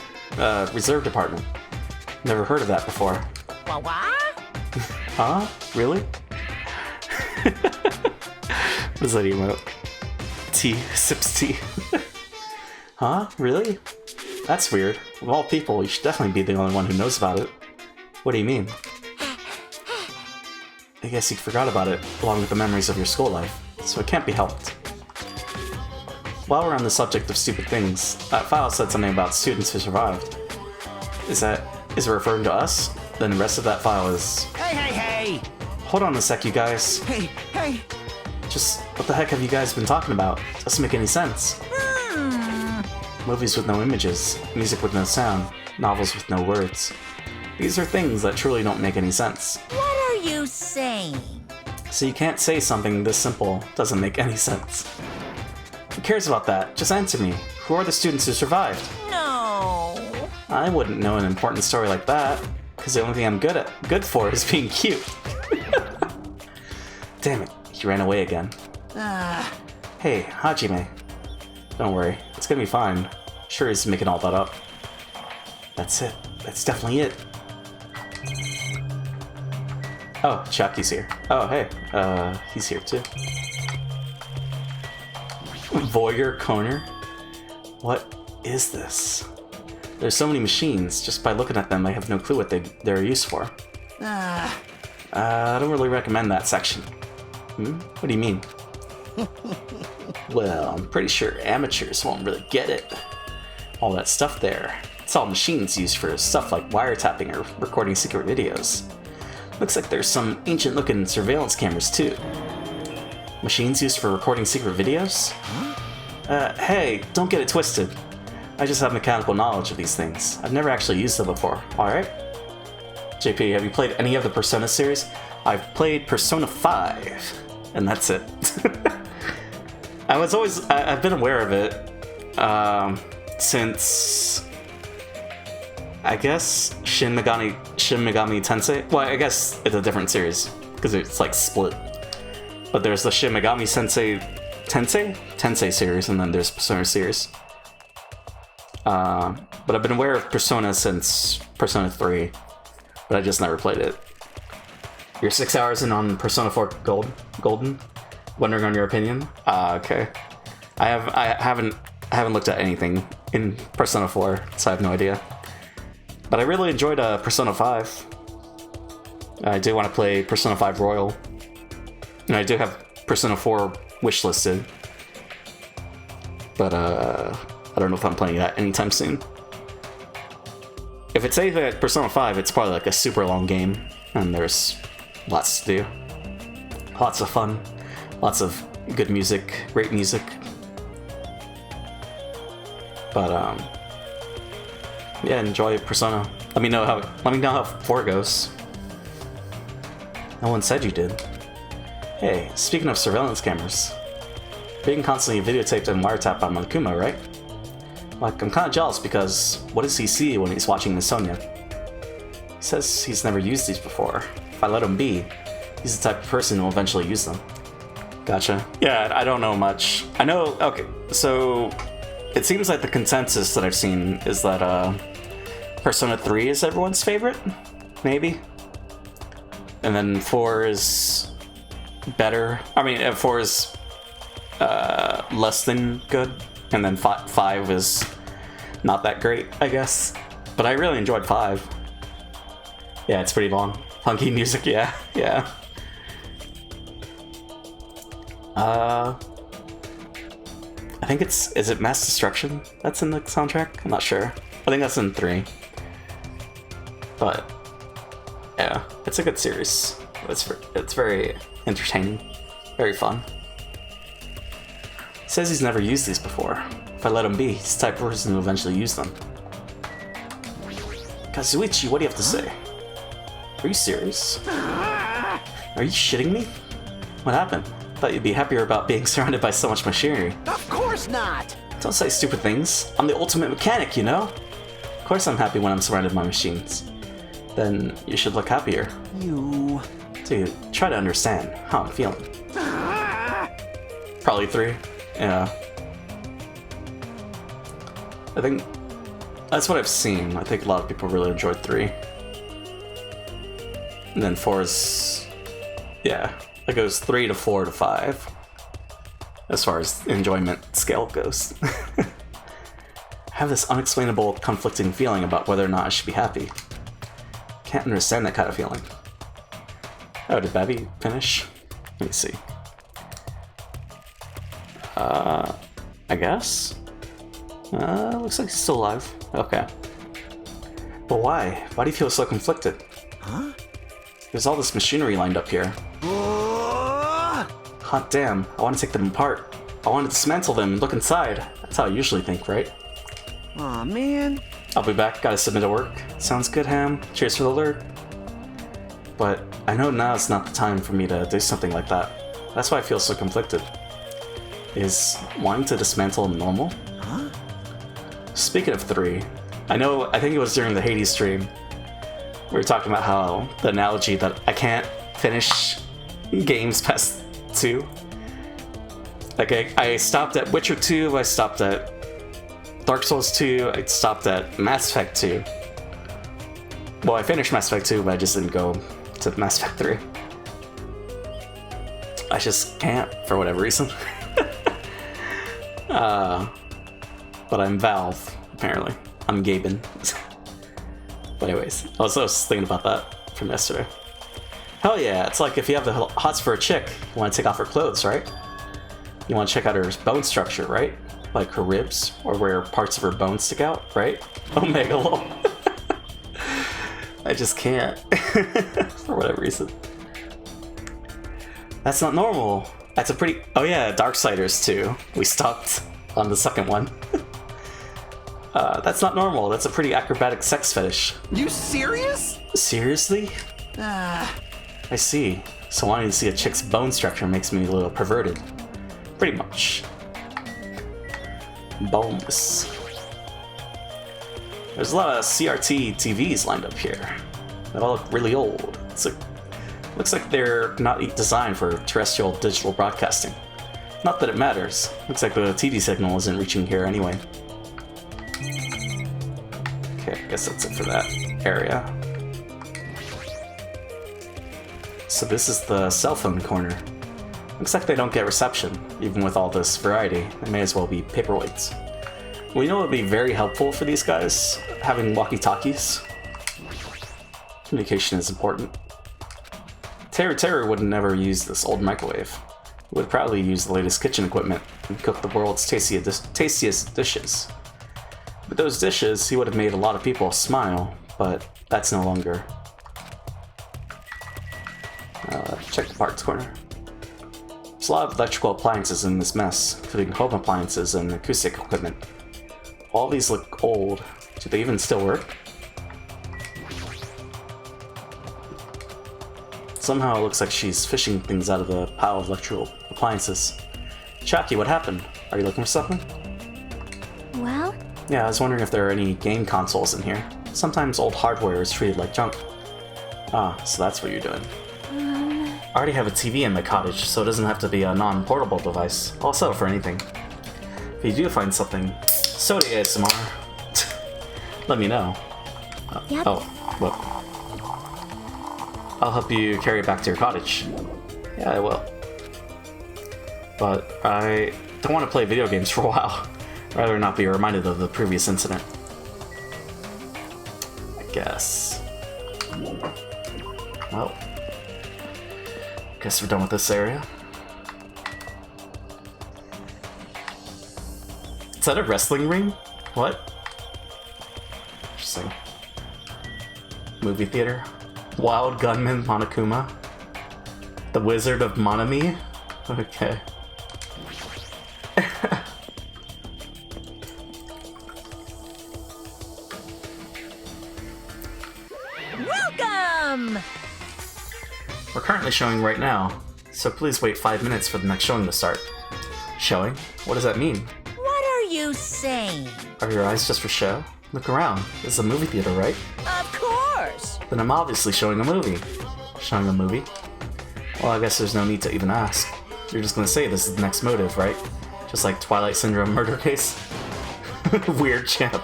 reserve department? Never heard of that before. What? Huh? Really? What is that emote? Tea. Sips tea. Huh? Really? That's weird. Of all people, you should definitely be the only one who knows about it. What do you mean? I guess you forgot about it, along with the memories of your school life, so it can't be helped. While we're on the subject of stupid things, that file said something about students who survived. Is it referring to us? Then the rest of that file is... Hey! Hold on a sec, you guys. Hey! Just, what the heck have you guys been talking about? Doesn't make any sense. Movies with no images, music with no sound, novels with no words. These are things that truly don't make any sense. What are you saying? So you can't say something this simple doesn't make any sense. Who cares about that? Just answer me. Who are the students who survived? No. I wouldn't know an important story like that, because the only thing I'm good for is being cute. Damn it, he ran away again. Hey, Hajime. Don't worry, it's gonna be fine. Sure he's making all that up. That's it. That's definitely it. Oh, Chapky's here. Oh, hey. He's here too. Voyeur Koner? What is this? There's so many machines. Just by looking at them, I have no clue what they're used for. I don't really recommend that section. What do you mean? Well, I'm pretty sure amateurs won't really get it. All that stuff there. It's all machines used for stuff like wiretapping or recording secret videos. Looks like there's some ancient-looking surveillance cameras, too. Machines used for recording secret videos? Hey, don't get it twisted. I just have mechanical knowledge of these things. I've never actually used them before, alright? JP, have you played any of the Persona series? I've played Persona 5, and that's it. I've been aware of it. since I guess Shin Megami Tensei. Well, I guess it's a different series because it's like split. But there's the Shin Megami Tensei series, and then there's Persona series. But I've been aware of Persona since Persona 3, but I just never played it. You're 6 hours in on Persona 4 Golden. Wondering on your opinion? Okay. I haven't looked at anything in Persona 4, so I have no idea. But I really enjoyed Persona 5. I do want to play Persona 5 Royal. And I do have Persona 4 wishlisted. But I don't know if I'm playing that anytime soon. If it's anything like Persona 5, it's probably like a super long game. And there's lots to do. Lots of fun. Lots of good music. Great music. But yeah, enjoy Persona. Let me know how 4 goes. No one said you did. Hey, speaking of surveillance cameras, being constantly videotaped and wiretapped by Monokuma, right? Like, I'm kind of jealous because what does he see when he's watching Miss Sonia? He says he's never used these before. If I let him be, he's the type of person who will eventually use them. Gotcha. Yeah, I don't know much. I know, okay, so it seems like the consensus that I've seen is that Persona 3 is everyone's favorite, maybe? And then 4 is better. I mean, 4 is less than good, and then 5 is not that great, I guess. But I really enjoyed 5. Yeah, it's pretty long. Funky music, yeah. I think is it Mass Destruction that's in the soundtrack? I'm not sure. I think that's in 3. But yeah, it's a good series. It's very entertaining, very fun. He says he's never used these before. If I let him be, he's the type of person who will eventually use them. Kazuichi, what do you have to say? Are you serious? Are you shitting me? What happened? Thought you'd be happier about being surrounded by so much machinery. Of course not! Don't say stupid things. I'm the ultimate mechanic, you know? Of course I'm happy when I'm surrounded by machines. Then you should look happier. You... Dude, try to understand how I'm feeling. Probably 3. Yeah. I think that's what I've seen. I think a lot of people really enjoyed 3. And then 4 is... yeah. It goes 3 to 4 to 5. As far as enjoyment scale goes. I have this unexplainable conflicting feeling about whether or not I should be happy. Can't understand that kind of feeling. Oh, did Babby finish? Let me see. I guess? Looks like he's still alive. Okay. But why? Why do you feel so conflicted? Huh? There's all this machinery lined up here. Hot damn, I want to take them apart. I want to dismantle them and look inside. That's how I usually think, right? Aw, man. I'll be back, gotta submit to work. Sounds good, Ham. Cheers for the alert. But I know now's not the time for me to do something like that. That's why I feel so conflicted. Is wanting to dismantle normal? Huh? Speaking of 3, I think it was during the Hades stream, we were talking about how the analogy that I can't finish games past 2. Like, I stopped at Witcher 2, I stopped at Dark Souls 2, I stopped at Mass Effect 2. Well, I finished Mass Effect 2, but I just didn't go to Mass Effect 3. I just can't, for whatever reason. But I'm Valve, apparently. I'm Gaben. But anyways, I was thinking about that from yesterday. Hell yeah, it's like if you have the hots for a chick, you want to take off her clothes, right? You want to check out her bone structure, right? Like her ribs, or where parts of her bones stick out, right? Omega lol. I just can't. For whatever reason. That's not normal. That's a pretty... oh yeah, Darksiders too. We stopped on the second one. That's not normal. That's a pretty acrobatic sex fetish. You serious? Seriously? I see. So wanting to see a chick's bone structure makes me a little perverted. Pretty much. Bonus. There's a lot of CRT TVs lined up here. They all look really old. Looks like they're not designed for terrestrial digital broadcasting. Not that it matters. Looks like the TV signal isn't reaching here anyway. Okay, I guess that's it for that area. So this is the cell phone corner. Looks like they don't get reception, even with all this variety. They may as well be paperweights. We know it would be very helpful for these guys, having walkie-talkies. Communication is important. Terry would never use this old microwave. He would probably use the latest kitchen equipment and cook the world's tastiest dishes. With those dishes, he would have made a lot of people smile, but that's no longer. Check the parts corner. There's a lot of electrical appliances in this mess, including home appliances and acoustic equipment. All these look old. Do they even still work? Somehow it looks like she's fishing things out of a pile of electrical appliances. Chucky, what happened? Are you looking for something? Well, Yeah, I was wondering if there are any game consoles in here. Sometimes old hardware is treated like junk. Ah, so that's what you're doing. I already have a TV in my cottage, so it doesn't have to be a non-portable device. I'll settle for anything. If you do find something, soda ASMR, let me know. Yep. Oh, well. I'll help you carry it back to your cottage. Yeah, I will. But I don't want to play video games for a while. I'd rather not be reminded of the previous incident. I guess. Well. Guess we're done with this area. Is that a wrestling ring? What? Interesting. Movie theater. Wild Gunman Monokuma. The Wizard of Monami? Okay. Welcome! We're currently showing right now, so please wait 5 minutes for the next showing to start. Showing? What does that mean? What are you saying? Are your eyes just for show? Look around. This is a movie theater, right? Of course! Then I'm obviously showing a movie. Showing a movie? Well, I guess there's no need to even ask. You're just gonna say this is the next motive, right? Just like Twilight Syndrome murder case? Weird champ.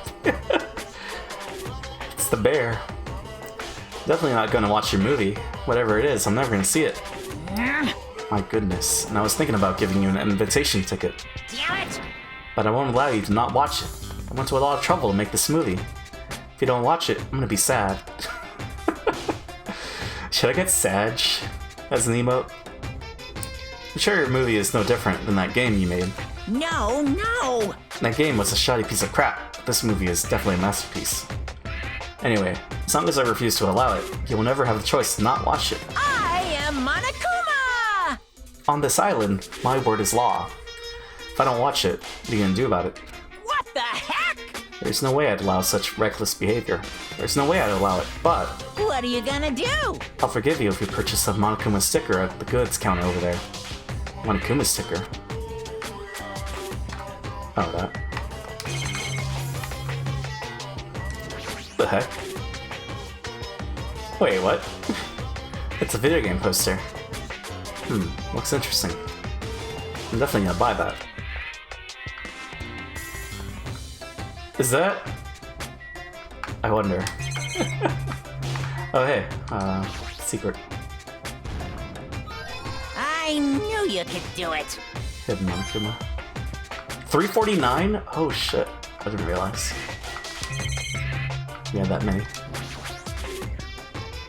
It's the bear. Definitely not gonna watch your movie. Whatever it is, I'm never gonna see it. My goodness. And I was thinking about giving you an invitation ticket. Damn it! But I won't allow you to not watch it. I went to a lot of trouble to make this movie. If you don't watch it, I'm gonna be sad. Should I get Sag as an emote? I'm sure your movie is no different than that game you made. No, no! That game was a shoddy piece of crap, but this movie is definitely a masterpiece. Anyway, as long as I refuse to allow it, you will never have the choice to not watch it. I am Monokuma! On this island, my word is law. If I don't watch it, what are you gonna do about it? What the heck? There's no way I'd allow such reckless behavior. There's no way I'd allow it, but What are you gonna do? I'll forgive you if you purchase a Monokuma sticker at the goods counter over there. Monokuma sticker? Oh, that. The heck? Wait, what? It's a video game poster. Looks interesting. I'm definitely gonna buy that. Is that? I wonder. Oh hey, secret. I knew you could do it. Hidden Monokuma. $3.49? Oh shit, I didn't realize. Yeah, that many.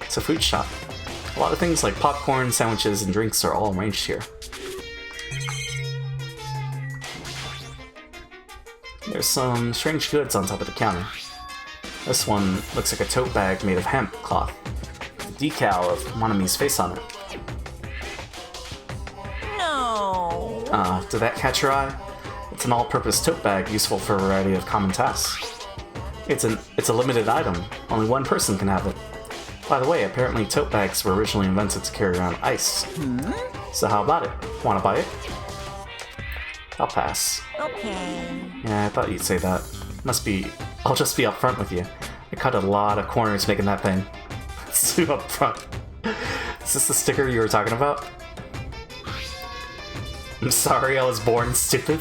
It's a food shop. A lot of things like popcorn, sandwiches, and drinks are all arranged here. There's some strange goods on top of the counter. This one looks like a tote bag made of hemp cloth, with a decal of Monami's face on it. No. Did that catch your eye? It's an all-purpose tote bag useful for a variety of common tasks. It's a limited item. Only one person can have it. By the way, apparently tote bags were originally invented to carry around ice. So how about it? Wanna buy it? I'll pass. Okay. Yeah, I thought you'd say that. I'll just be upfront with you. I cut a lot of corners making that thing. It's too upfront. Is this the sticker you were talking about? I'm sorry I was born stupid.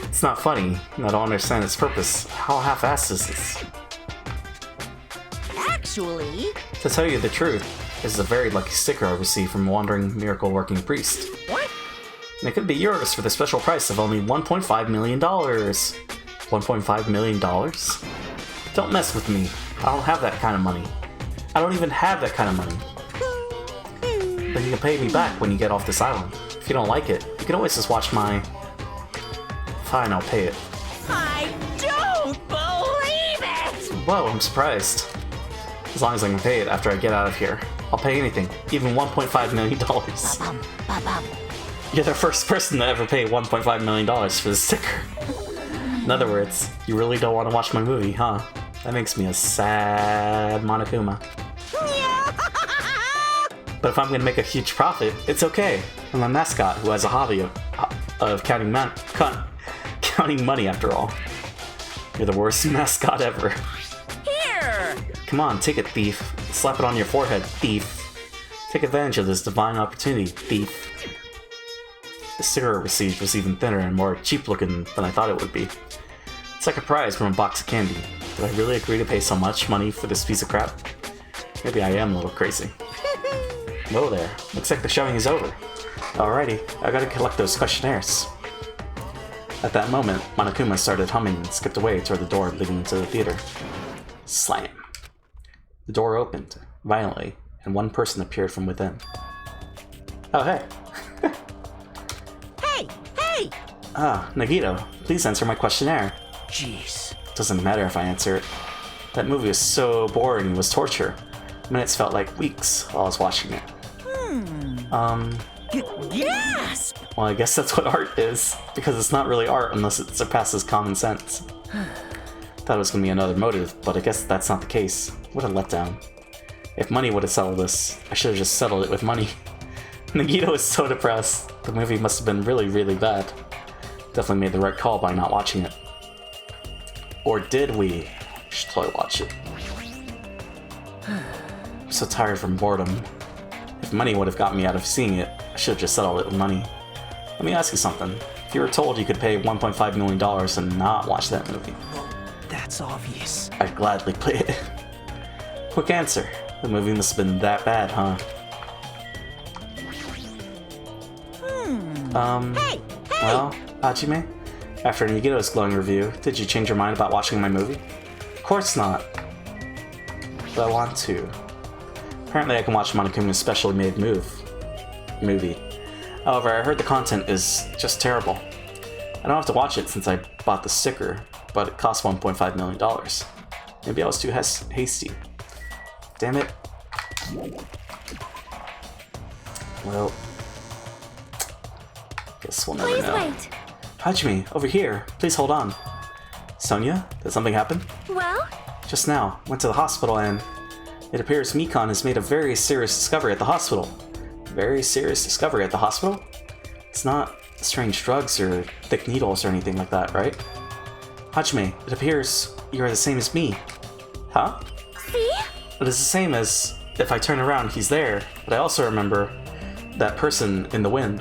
It's not funny, and I don't understand its purpose. How half-assed is this? Actually, To tell you the truth, this is a very lucky sticker I received from a wandering miracle-working priest. what? And it could be yours for the special price of only $1.5 million. $1.5 million? Don't mess with me. I don't have that kind of money. I don't even have that kind of money. But you can pay me back when you get off this island. If you don't like it, you can always just watch my... Fine, I'll pay it. I don't believe it! Whoa, I'm surprised. As long as I can pay it after I get out of here. I'll pay anything, even $1.5 million. Ba-bum. You're the first person to ever pay $1.5 million for this sticker. In other words, you really don't want to watch my movie, huh? That makes me a sad Monokuma. But if I'm gonna make a huge profit, it's okay. I'm a mascot who has a hobby of counting money after all. You're the worst mascot ever. Here! Come on, take it, thief. Slap it on your forehead, thief. Take advantage of this divine opportunity, thief. The sticker I received was even thinner and more cheap looking than I thought it would be. It's like a prize from a box of candy. Did I really agree to pay so much money for this piece of crap? Maybe I am a little crazy. Whoa there, looks like the showing is over. Alrighty, I gotta collect those questionnaires. At that moment, Monokuma started humming and skipped away toward the door leading into the theater. Slam. The door opened, violently, and one person appeared from within. Oh, hey. Hey! Ah, Nagito, please answer my questionnaire. Jeez. Doesn't matter if I answer it. That movie was so boring, it was torture. Minutes felt like weeks while I was watching it. Gasp! Well, I guess that's what art is, because it's not really art unless it surpasses common sense. Thought it was gonna be another motive, but I guess that's not the case. What a letdown. If money would have settled this, I should have just settled it with money. Nagito is so depressed. The movie must have been really, really bad. Definitely made the right call by not watching it. Or did we? Should totally watch it. I'm so tired from boredom. If money would have got me out of seeing it, I should have just settled it with money. Let me ask you something. If you were told you could pay $1.5 million and not watch that movie, That's obvious. I'd gladly play it. Quick answer. The movie must have been that bad, huh? Hey! Well, Hajime, after Nagito's glowing review, did you change your mind about watching my movie? Of course not. But I want to. Apparently I can watch Monokuma's specially made movie. However, I heard the content is just terrible. I don't have to watch it since I bought the sticker, but it cost $1.5 million. Maybe I was too hasty. Damn it. Well, guess we'll never Please know. wait. Hajime, over here. Please hold on. Sonia, did something happen? Well, Just now, went to the hospital and it appears Mikon has made a very serious discovery at the hospital. Very serious discovery at the hospital? It's not strange drugs or thick needles or anything like that, right? Hajime, it appears you are the same as me. Huh? see? It is the same as if I turn around, he's there, but I also remember that person in the wind.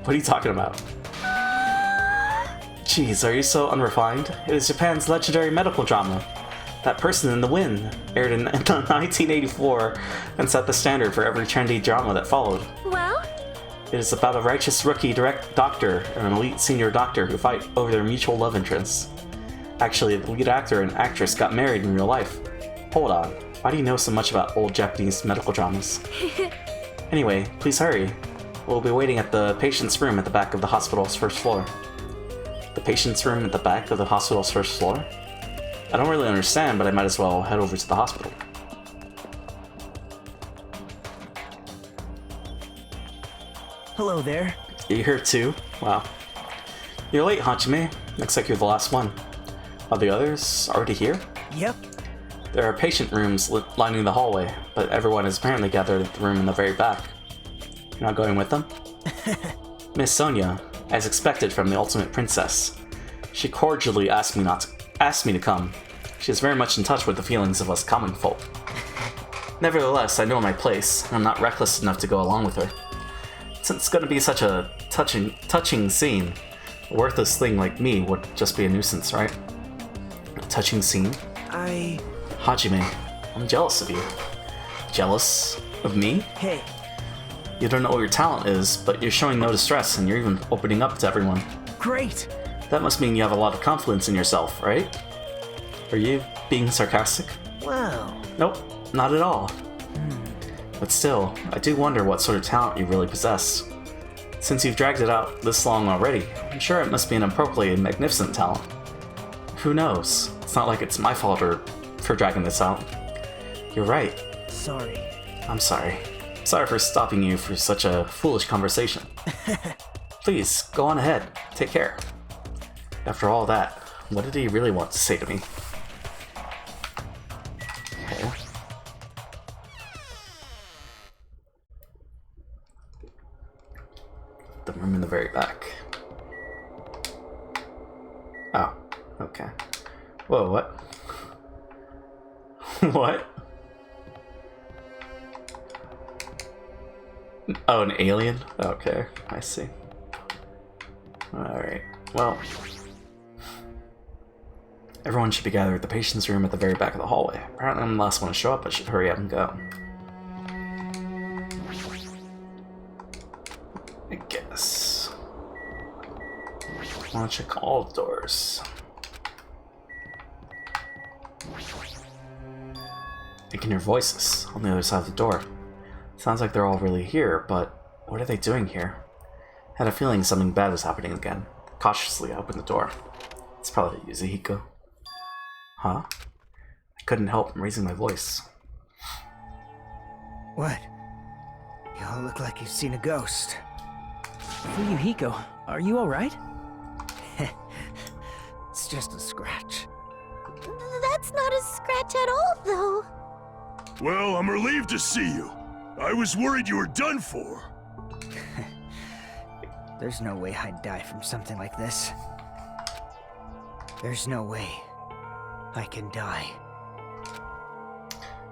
What are you talking about? Jeez, are you so unrefined? It is Japan's legendary medical drama. That Person in the Wind aired in 1984 and set the standard for every trendy drama that followed. Well, It is about a righteous rookie doctor and an elite senior doctor who fight over their mutual love interests. Actually, the lead actor and actress got married in real life. Hold on, why do you know so much about old Japanese medical dramas? Anyway, please hurry. We'll be waiting at the patient's room at the back of the hospital's first floor. The patient's room at the back of the hospital's first floor? I don't really understand, but I might as well head over to the hospital. Hello there. You're here too? Wow. You're late, Hajime. Looks like you're the last one. Are the others already here? Yep. There are patient rooms lining the hallway, but everyone is apparently gathered at the room in the very back. You're not going with them? Miss Sonia, as expected from the ultimate princess. She cordially asked me to come. She is very much in touch with the feelings of us common folk. Nevertheless, I know my place, and I'm not reckless enough to go along with her. Since it's going to be such a touching scene, a worthless thing like me would just be a nuisance, right? A touching scene? Hajime, I'm jealous of you. Jealous of me? Hey, You don't know what your talent is, but you're showing no distress and you're even opening up to everyone. great. That must mean you have a lot of confidence in yourself, right? Are you being sarcastic? Wow. Nope, not at all. But still, I do wonder what sort of talent you really possess. Since you've dragged it out this long already, I'm sure it must be an appropriately magnificent talent. Who knows? It's not like it's my fault for dragging this out. You're right. Sorry. I'm sorry. Sorry for stopping you for such a foolish conversation. Please, go on ahead. Take care. After all that, what did he really want to say to me? Okay. The room in the very back. Oh, okay. Whoa, what? What? Oh, an alien? Okay, I see. Alright, well. Everyone should be gathered at the patient's room at the very back of the hallway. Apparently I'm the last one to show up, I should hurry up and go. I guess. I want to check all the doors. I can hear voices on the other side of the door. Sounds like they're all really here, but what are they doing here? I had a feeling something bad was happening again. Cautiously, I opened the door. It's probably Yuzihiko. Huh? I couldn't help from raising my voice. What? Y'all look like you've seen a ghost. Fuyuhiko, are you alright? It's just a scratch. That's not a scratch at all, though. Well, I'm relieved to see you. I was worried you were done for. There's no way I'd die from something like this. There's no way I can die.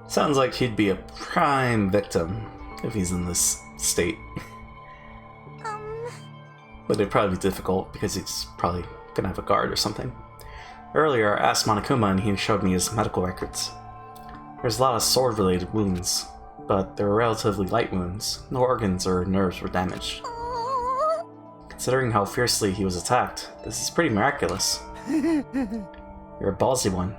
Sounds like he'd be a prime victim if he's in this state. But it'd probably be difficult because he's probably gonna have a guard or something. Earlier, I asked Monokuma and he showed me his medical records. There's a lot of sword-related wounds, but they were relatively light wounds. No organs or nerves were damaged. Considering how fiercely he was attacked, this is pretty miraculous. You're a ballsy one.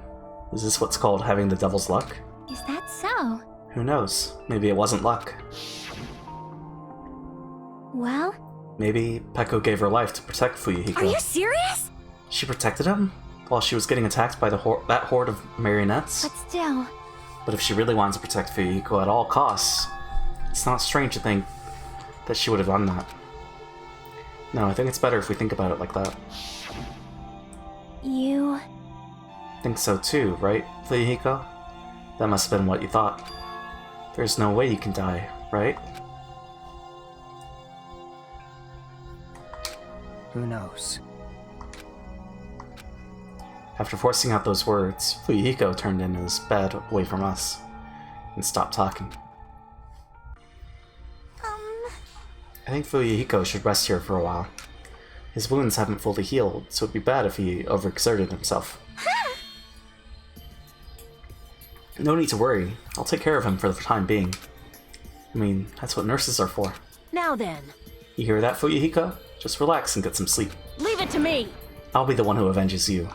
Is this what's called having the devil's luck? Is that so? Who knows? Maybe it wasn't luck. Well, Maybe Peko gave her life to protect Fuyuhiko. Are you serious? She protected him? While she was getting attacked by that horde of marionettes? but still. But if she really wanted to protect Fuyuhiko at all costs, it's not strange to think that she would have done that. No, I think it's better if we think about it like that. You... Think so too, right, Fuyuhiko? That must have been what you thought. There's no way you can die, right? Who knows? After forcing out those words, Fuyuhiko turned in his bed away from us and stopped talking. I think Fuyuhiko should rest here for a while. His wounds haven't fully healed, so it'd be bad if he overexerted himself. No need to worry. I'll take care of him for the time being. I mean, that's what nurses are for. Now then, You hear that, Fuyuhiko? Just relax and get some sleep. leave it to me. I'll be the one who avenges you.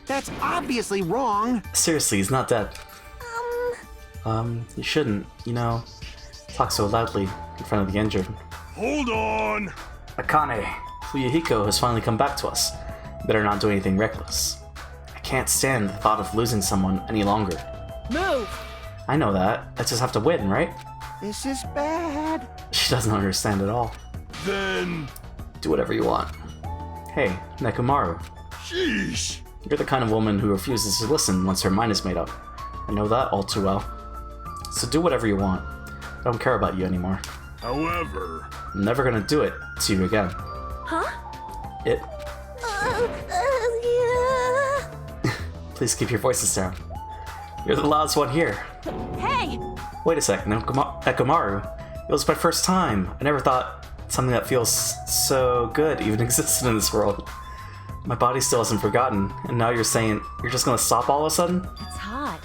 That's obviously wrong. Seriously, he's not dead. You shouldn't, talk so loudly in front of the injured. Hold on. Akane, Fuyuhiko has finally come back to us. Better not do anything reckless. I can't stand the thought of losing someone any longer. Move. I know that. I just have to win, right? This is bad. She doesn't understand at all. Then... Do whatever you want. Hey, Nekomaru. Sheesh. You're the kind of woman who refuses to listen once her mind is made up. I know that all too well. So do whatever you want. I don't care about you anymore. However... I'm never gonna do it to you again. Huh? It. Yeah. Please keep your voices down. You're the loudest one here. Hey! Wait a sec, no, Ekomaru. It was my first time. I never thought something that feels so good even existed in this world. My body still hasn't forgotten, and now you're saying you're just gonna stop all of a sudden? It's hot.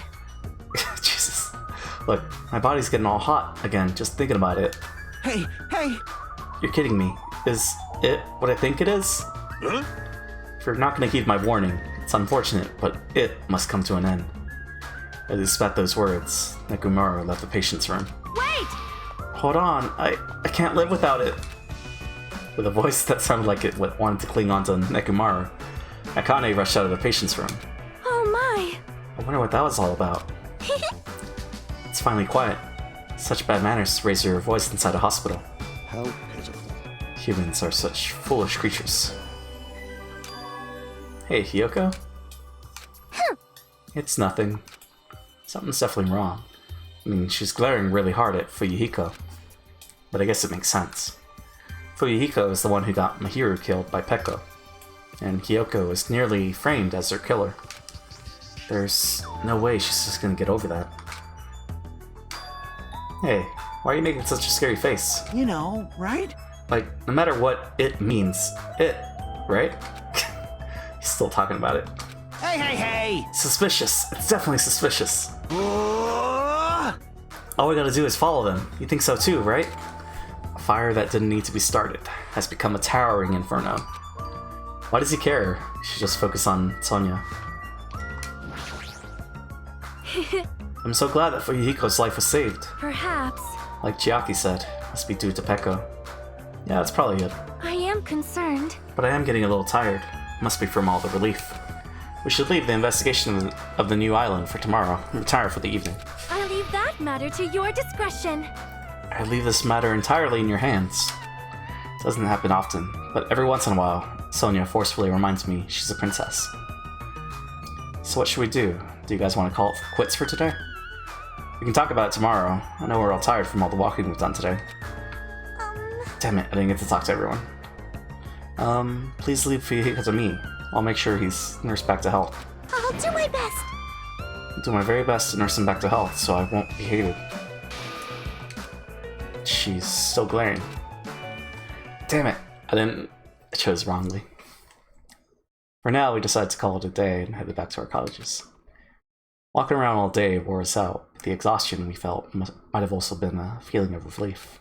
Jesus. Look, my body's getting all hot again, just thinking about it. Hey, hey! You're kidding me. Is it what I think it is? Huh? If you're not gonna heed my warning, it's unfortunate, but it must come to an end. As he spat those words, Nekomaru left the patient's room. Wait! Hold on, I can't live without it. With a voice that sounded like it wanted to cling on to Nekomaru, Akane rushed out of the patient's room. Oh my. I wonder what that was all about. It's finally quiet. Such bad manners to raise your voice inside a hospital. How pitiful. Humans are such foolish creatures. Hey, Hiyoko? It's nothing. Something's definitely wrong. I mean, she's glaring really hard at Fuyuhiko. But I guess it makes sense. Fuyuhiko is the one who got Mahiru killed by Peko, and Hiyoko is nearly framed as her killer. There's no way she's just gonna get over that. Hey, why are you making such a scary face? You know, right? Like, no matter what it means, it, right? He's still talking about it. Hey, hey, hey! Suspicious. It's definitely suspicious. Oh! All we gotta do is follow them. You think so too, right? A fire that didn't need to be started has become a towering inferno. Why does he care? He should just focus on Sonia. I'm so glad that Fuyuhiko's life was saved. Perhaps. Like Chiaki said, must be due to Peko. Yeah, that's probably it. I am concerned. But I am getting a little tired. Must be from all the relief. We should leave the investigation of the new island for tomorrow and retire for the evening. I leave that matter to your discretion. I leave this matter entirely in your hands. It doesn't happen often, but every once in a while, Sonia forcefully reminds me she's a princess. So what should we do? Do you guys want to call it quits for today? We can talk about it tomorrow. I know we're all tired from all the walking we've done today. Damn it, I didn't get to talk to everyone. Please leave Fuyuhiko to me. I'll make sure he's nursed back to health. I'll do my best. I'll do my very best to nurse him back to health, so I won't be hated. She's still glaring. Damn it, I chose wrongly. For now, we decided to call it a day and headed back to our cottages. Walking around all day wore us out. The exhaustion we felt might have also been a feeling of relief.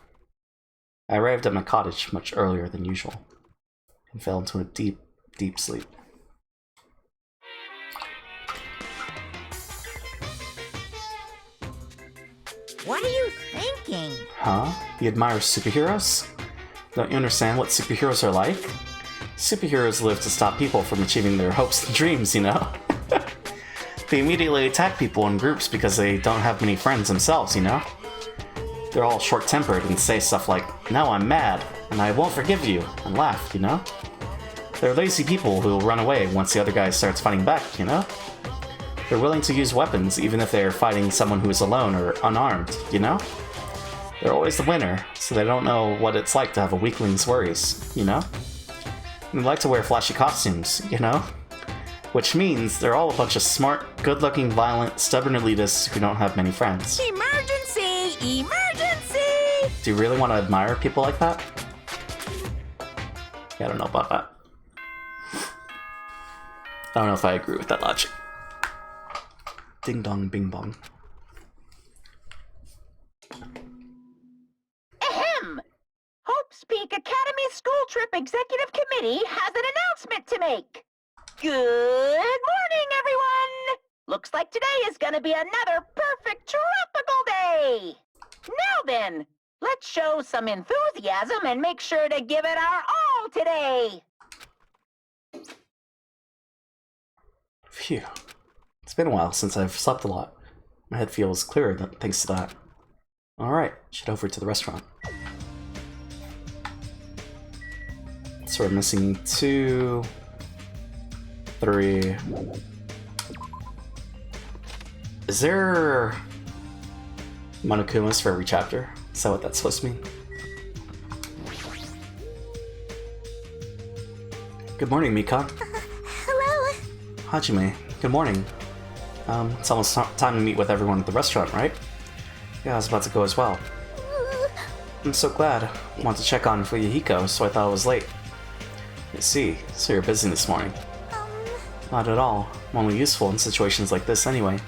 I arrived at my cottage much earlier than usual and fell into a deep, deep sleep. What are you thinking? Huh? You admire superheroes? Don't you understand what superheroes are like? Superheroes live to stop people from achieving their hopes and dreams, you know? They immediately attack people in groups because they don't have many friends themselves, you know? They're all short-tempered and say stuff like, "No, I'm mad, and I won't forgive you," and laugh, you know? They're lazy people who will run away once the other guy starts fighting back, you know? They're willing to use weapons even if they're fighting someone who is alone or unarmed, you know? They're always the winner, so they don't know what it's like to have a weakling's worries, you know? And they like to wear flashy costumes, you know? Which means they're all a bunch of smart, good-looking, violent, stubborn elitists who don't have many friends. Emergency! Emergency! Do you really want to admire people like that? Yeah, I don't know about that. I don't know if I agree with that logic. Ding dong, bing bong. Ahem! Hope's Peak Academy School Trip Executive Committee has an announcement to make. Good morning, everyone! Looks like today is gonna be another perfect tropical day! Now then, let's show some enthusiasm and make sure to give it our all today! Phew. It's been a while since I've slept a lot. My head feels clearer thanks to that. Alright, should over to the restaurant. So we're missing 2, 3. Is there Monokumas for every chapter? Is that what that's supposed to mean? Good morning, Mika. Hello? Hajime, good morning. It's almost time to meet with everyone at the restaurant, right? Yeah, I was about to go as well. I'm so glad. I wanted to check on Fuyuhiko, so I thought I was late. I see, so you're busy this morning. Not at all. I'm only useful in situations like this anyway.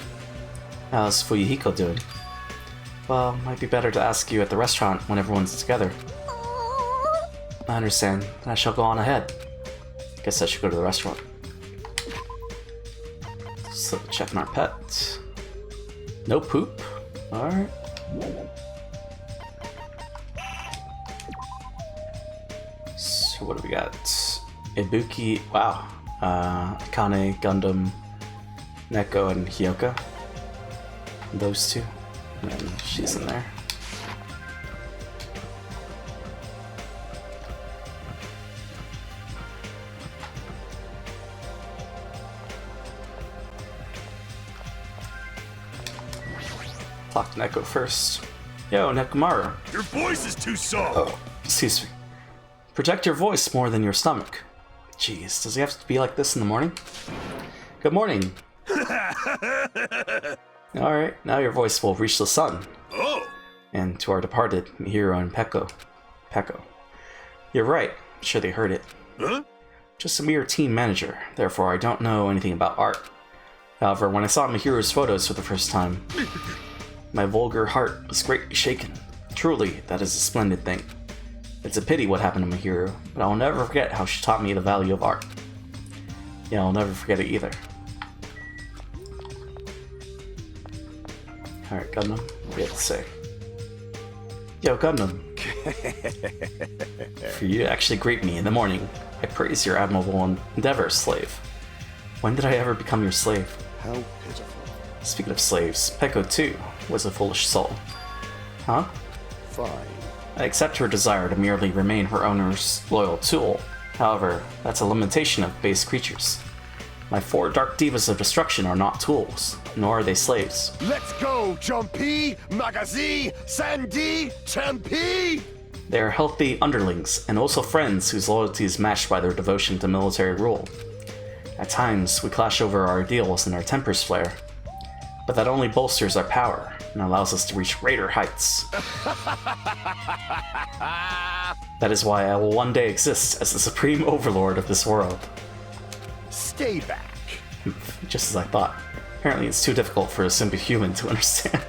How's Fuyuhiko doing? Well, might be better to ask you at the restaurant when everyone's together. I understand. I shall go on ahead. Guess I should go to the restaurant. So, checking our pet. No poop. Alright. So, what do we got? Ibuki. Wow. Akane, Gundam, Neko, and Hyoka. Those two. And she's in there. Talk to Neko first. Yo, Nekomaru. Your voice is too soft. Oh, excuse me. Project your voice more than your stomach. Jeez, does he have to be like this in the morning? Good morning. Alright, now your voice will reach the sun. Oh. And to our departed Mihiro and Peko. You're right, I'm sure they heard it. Huh? Just a mere team manager, therefore I don't know anything about art. However, when I saw Mihiro's photos for the first time, my vulgar heart was greatly shaken. Truly, that is a splendid thing. It's a pity what happened to Mihiro, but I will never forget how she taught me the value of art. Yeah, I'll never forget it either. Alright, Gundam, what do you have to say? Yo, Gundam. For you to actually greet me in the morning, I praise your admirable endeavor, slave. When did I ever become your slave? How pitiful. Speaking of slaves, Peko too was a foolish soul. Huh? Fine. I accept her desire to merely remain her owner's loyal tool. However, that's a limitation of base creatures. My 4 dark divas of destruction are not tools, nor are they slaves. Let's go, Jumpy, Magazi, Sandy, Champi! They are healthy underlings, and also friends whose loyalty is matched by their devotion to military rule. At times, we clash over our ideals and our tempers flare, but that only bolsters our power and allows us to reach greater heights. That is why I will one day exist as the supreme overlord of this world. Stay back. Just as I thought. Apparently it's too difficult for a simple human to understand.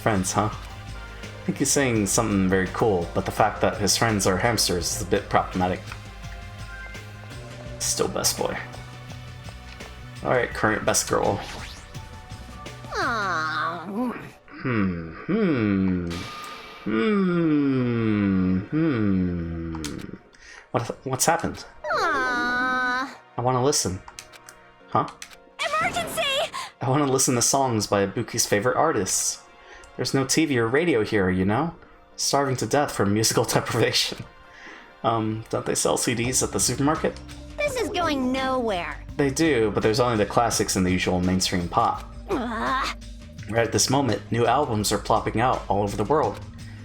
Friends, huh? I think he's saying something very cool, but the fact that his friends are hamsters is a bit problematic. Still best boy. Alright, current best girl. What's happened? I want to listen. Huh? Emergency! I want to listen to songs by Ibuki's favorite artists. There's no TV or radio here, you know? Starving to death from musical deprivation. Don't they sell CDs at the supermarket? This is going nowhere. They do, but there's only the classics in the usual mainstream pop. Right at this moment, new albums are plopping out all over the world.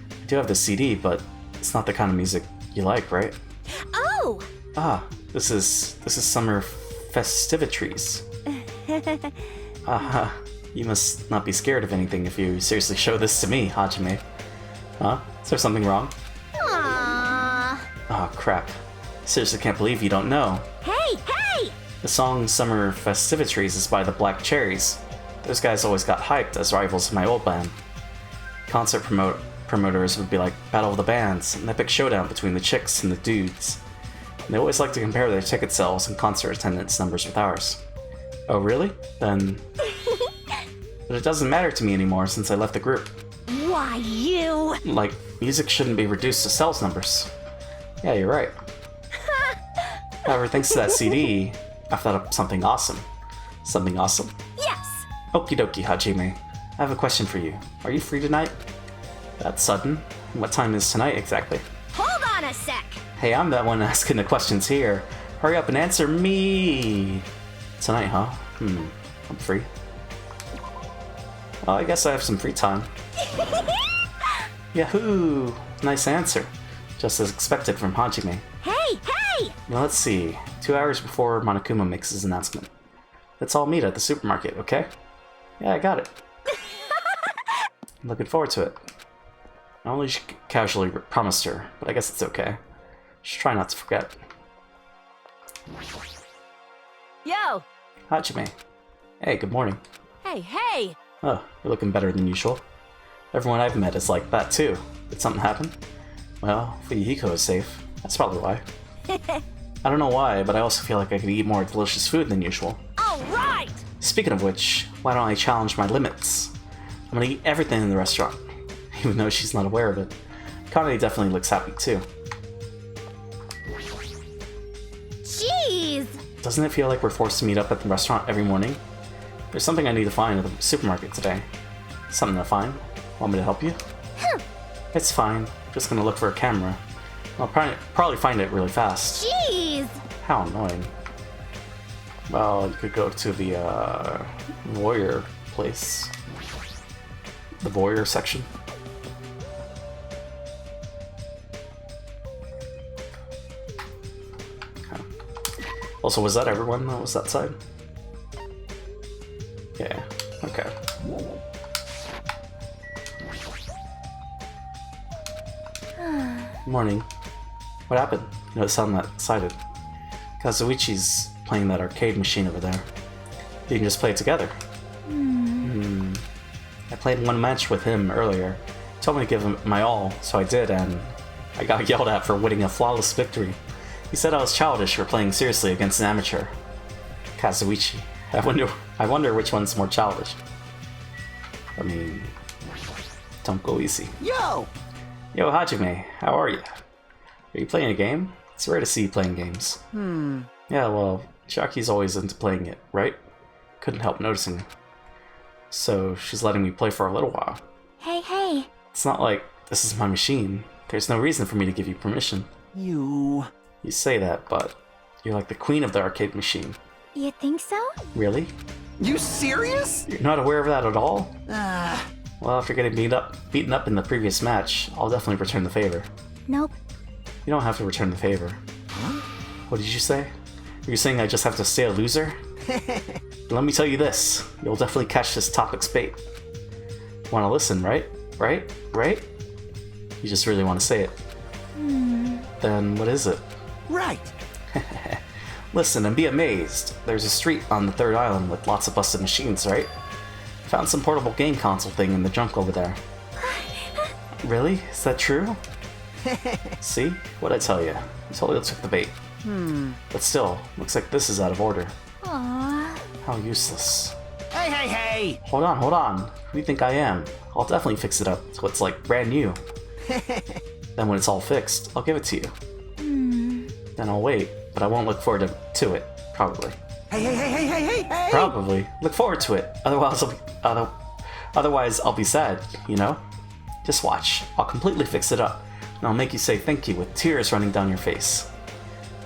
I do have the CD, but it's not the kind of music you like, right? Oh! Ah, this is summer festivities. You must not be scared of anything if you seriously show this to me, Hajime. Huh? Is there something wrong? Aww. Oh, crap. I seriously can't believe you don't know. Hey, hey! The song Summer Festivities is by the Black Cherries. Those guys always got hyped as rivals of my old band. Concert promoters would be like Battle of the Bands, an epic showdown between the chicks and the dudes. And they always like to compare their ticket sales and concert attendance numbers with ours. Oh, really? Then... But it doesn't matter to me anymore since I left the group. Why, you... Like, music shouldn't be reduced to sales numbers. Yeah, you're right. However, thanks to that CD, I've thought up something awesome. Something awesome? Yes! Okie dokie, Hajime. I have a question for you. Are you free tonight? That's sudden. What time is tonight exactly? Hold on a sec! Hey, I'm that one asking the questions here. Hurry up and answer me! Tonight, huh? I'm free. Well, I guess I have some free time. Yahoo! Nice answer. Just as expected from Hajime. Hey, hey! hey! Now let's see. 2 hours before Monokuma makes his announcement. Let's all meet at the supermarket, okay? Yeah, I got it. I'm looking forward to it. I only casually promised her, but I guess it's okay. Just try not to forget. Yo! Hajime. Hey, good morning. Hey, hey! Oh, you're looking better than usual. Everyone I've met is like that too. Did something happen? Well, Fuyuhiko is safe. That's probably why. I don't know why, but I also feel like I could eat more delicious food than usual. Alright! Speaking of which, why don't I challenge my limits? I'm gonna eat everything in the restaurant, even though she's not aware of it. Kane definitely looks happy too. Jeez! Doesn't it feel like we're forced to meet up at the restaurant every morning? There's something I need to find at the supermarket today. Something to find? Want me to help you? It's fine. Just gonna look for a camera. I'll probably find it really fast. Jeez! How annoying. Well, you could go to the warrior place. The warrior section. Okay. Also, was that everyone that was that side? Yeah, okay. Morning. What happened? You don't sound that excited. Kazuichi's playing that arcade machine over there. You can just play it together. I played one match with him earlier. He told me to give him my all, so I did, and I got yelled at for winning a flawless victory. He said I was childish for playing seriously against an amateur. Kazuichi. I wonder which one's more childish. I mean, don't go easy. Yo! Yo, Hajime, how are you? Are you playing a game? It's rare to see you playing games. Yeah, well, Chiaki's always into playing it, right? Couldn't help noticing. So, she's letting me play for a little while. Hey, hey. It's not like this is my machine. There's no reason for me to give you permission. You... You say that, but you're like the queen of the arcade machine. You think so? Really? You serious? You're not aware of that at all? Ah, Well, after getting beaten up in the previous match, I'll definitely return the favor. Nope. You don't have to return the favor. huh? What did you say? Were you saying I just have to stay a loser? Let me tell you this. You'll definitely catch this topic's bait. Want to listen, right? Right? Right? You just really want to say it. Then what is it? Right. Listen and be amazed. There's a street on the third island with lots of busted machines, right? Found some portable game console thing in the junk over there. Really? Is that true? See? What'd I tell you? I totally took the bait. But still, looks like this is out of order. Aww. How useless. Hey, hey, hey! Hold on, hold on. Who do you think I am? I'll definitely fix it up so it's like brand new. Then when it's all fixed, I'll give it to you. Then I'll wait, but I won't look forward to it, probably. Hey, hey, hey, hey, hey, hey, hey! Probably. Look forward to it. Otherwise I'll be sad, you know? Just watch. I'll completely fix it up, and I'll make you say thank you with tears running down your face.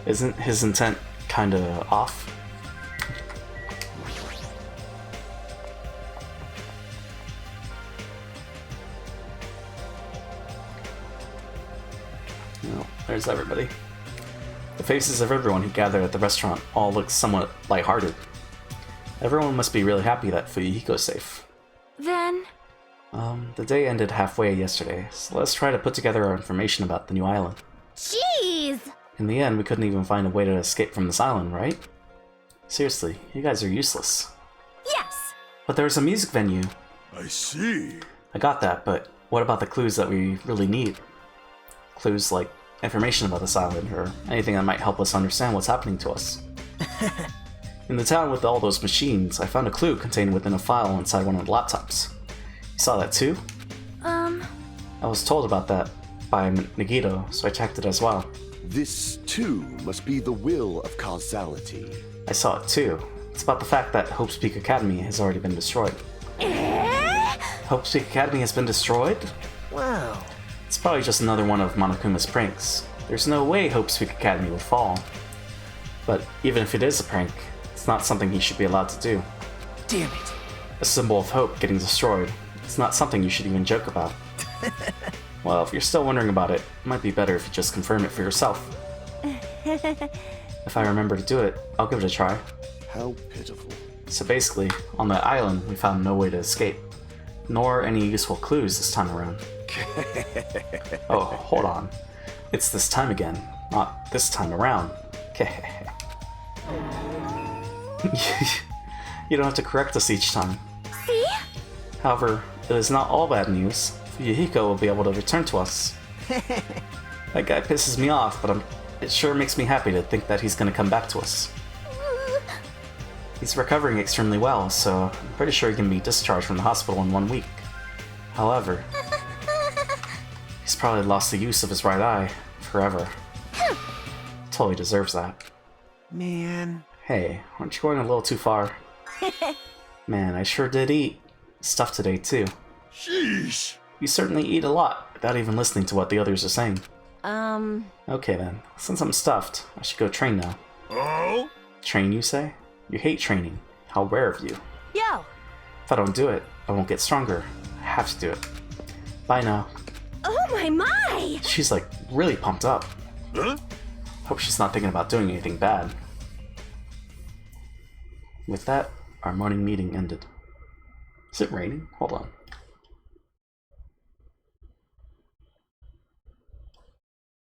Isn't his intent kinda off? No, there's everybody. The faces of everyone who gathered at the restaurant all look somewhat lighthearted. Everyone must be really happy that Fuyuhiko's safe. Then... The day ended halfway yesterday, so let's try to put together our information about the new island. Jeez! In the end, we couldn't even find a way to escape from this island, right? Seriously, you guys are useless. Yes! But there's a music venue. I see. I got that, but what about the clues that we really need? Clues like information about this island, or anything that might help us understand what's happening to us. In the town with all those machines, I found a clue contained within a file inside one of the laptops. You saw that too? I was told about that by Nagito, so I checked it as well. This, too, must be the will of causality. I saw it too. It's about the fact that Hope's Peak Academy has already been destroyed. Hope's Peak Academy has been destroyed? Wow. It's probably just another one of Monokuma's pranks. There's no way Hope's Peak Academy would fall. But even if it is a prank, it's not something he should be allowed to do. Damn it. A symbol of hope getting destroyed. It's not something you should even joke about. Well, if you're still wondering about it, it might be better if you just confirm it for yourself. If I remember to do it, I'll give it a try. How pitiful. So basically, on that island, we found no way to escape, nor any useful clues this time around. Oh, hold on. It's this time again, not this time around. You don't have to correct us each time. See? However, it is not all bad news. Yahiko will be able to return to us. That guy pisses me off, but it sure makes me happy to think that he's gonna come back to us. He's recovering extremely well, so I'm pretty sure he can be discharged from the hospital in 1 week. However, he's probably lost the use of his right eye forever. Totally deserves that. Man. Hey, aren't you going a little too far? Man, I sure did eat stuff today too. Sheesh. You certainly eat a lot without even listening to what the others are saying. Um, Okay then, since I'm stuffed, I should go train now. Oh? Train, you say? You hate training. How rare of you. yo! If I don't do it, I won't get stronger. I have to do it. Bye now. Oh my! She's like really pumped up. Huh? Hope she's not thinking about doing anything bad. With that, our morning meeting ended. Is it raining? Hold on.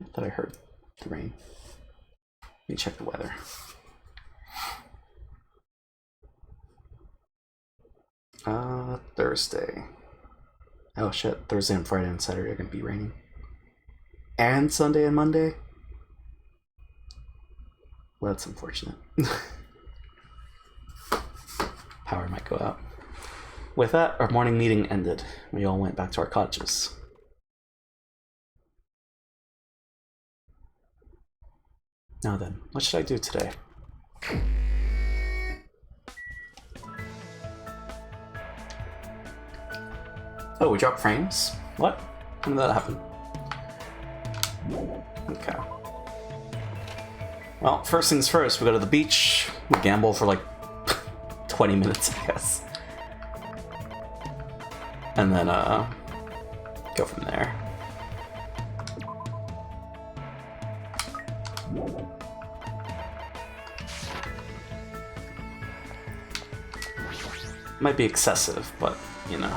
I thought I heard the rain. Let me check the weather. Thursday. Oh shit, Thursday and Friday and Saturday are gonna be raining. And Sunday and Monday? Well, that's unfortunate. Power might go out. With that, our morning meeting ended. We all went back to our cottages. Now then, what should I do today? Oh, we dropped frames? What? When did that happen? Okay. Well, first things first, we go to the beach, we gamble for like 20 minutes, I guess. And then, go from there. Might be excessive, but, you know.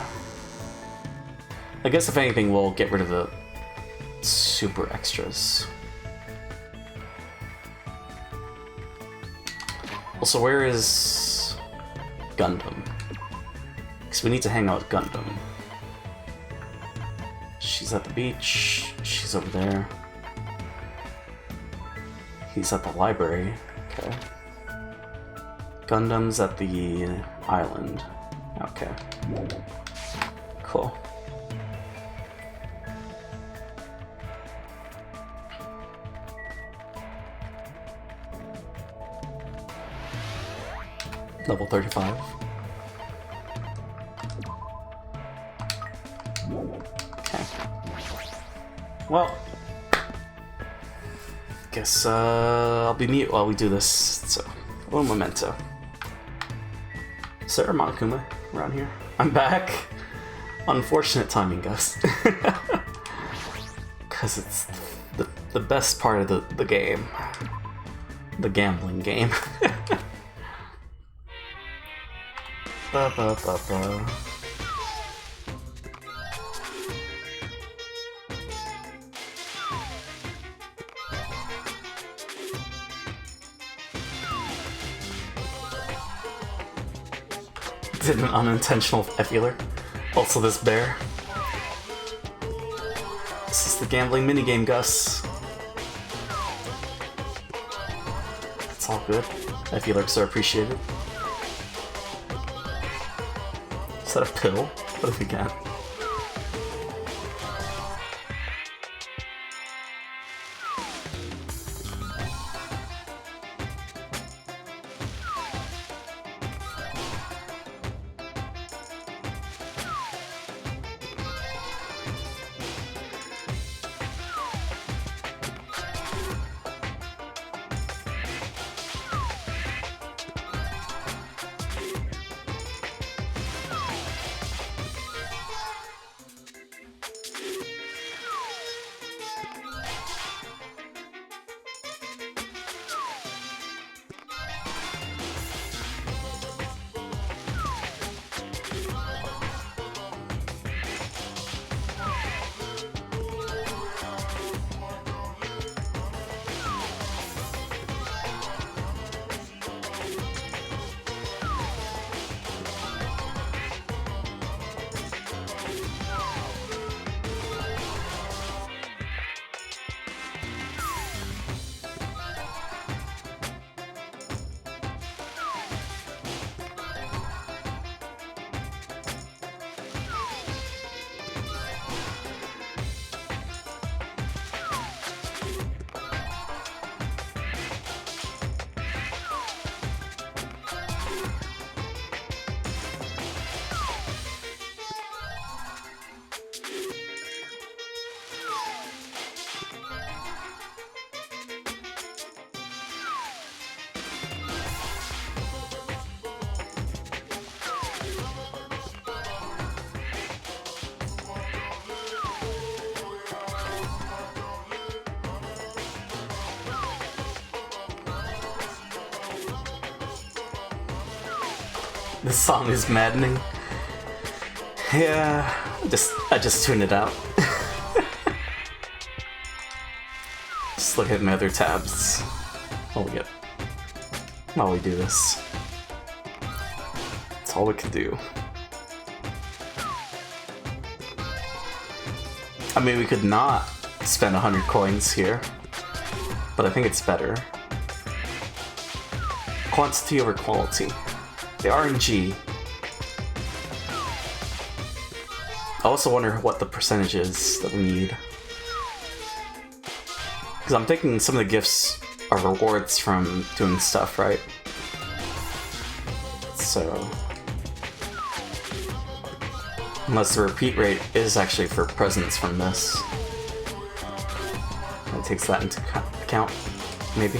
I guess if anything, we'll get rid of the super extras. Also, where is Gundam? Because we need to hang out with Gundam. She's at the beach. She's over there. He's at the library. Okay. Gundam's at the island. Okay. Cool. Level 35. Okay. Well, guess I'll be mute while we do this. So, a little memento. Is there a Monokuma around here? I'm back. Unfortunate timing, guys. Because it's the best part of the game. The gambling game. Ba, ba, ba, ba. Did an unintentional F-healer. Also this bear. This is the gambling minigame, Gus. It's all good. F-healers are appreciated. Is that a pill? What have we got? This song is maddening. Yeah, I just tuned it out. Just look at my other tabs. While we do this. That's all we can do. I mean, we could not spend 100 coins here, but I think it's better. Quantity over quality. The RNG. I also wonder what the percentage is that we need. Because I'm thinking some of the gifts are rewards from doing stuff, right? So... unless the repeat rate is actually for presents from this. That takes that into account, maybe.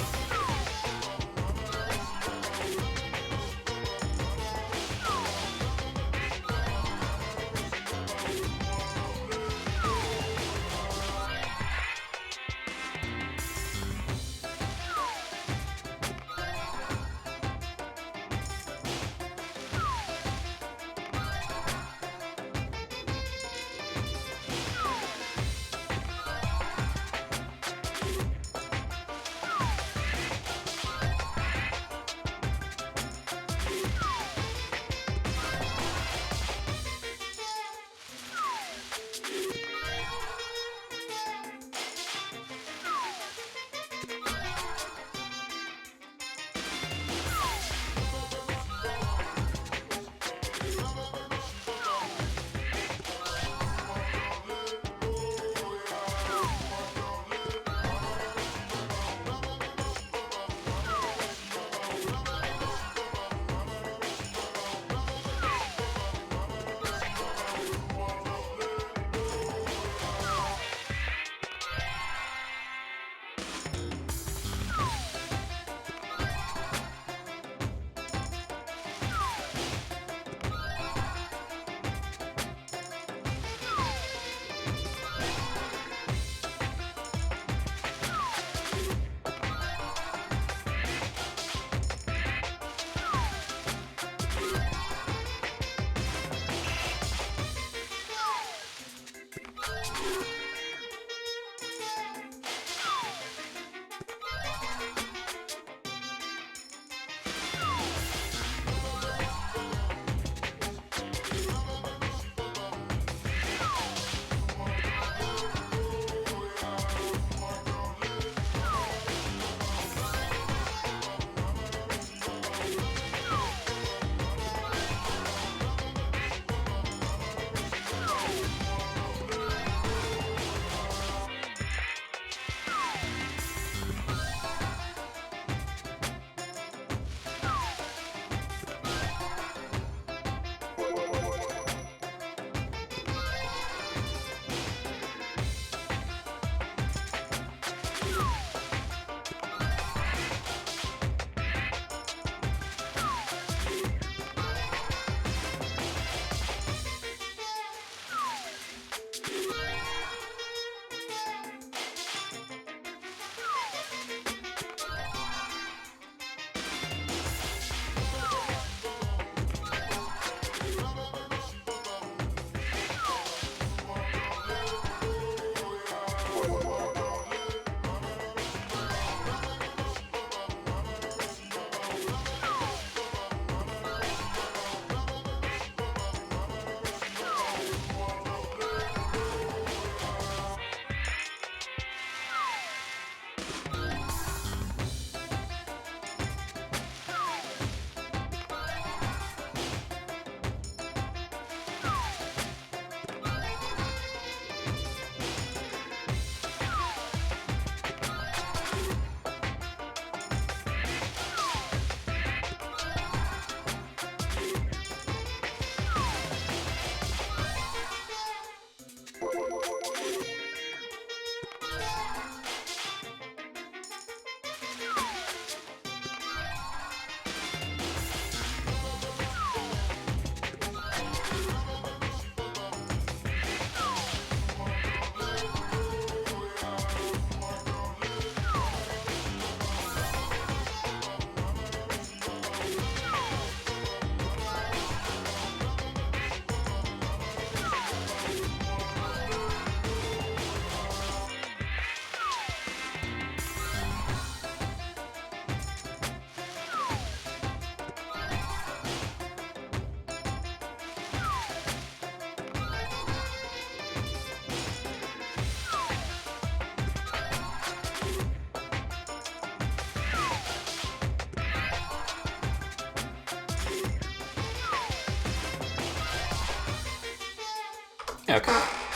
Okay,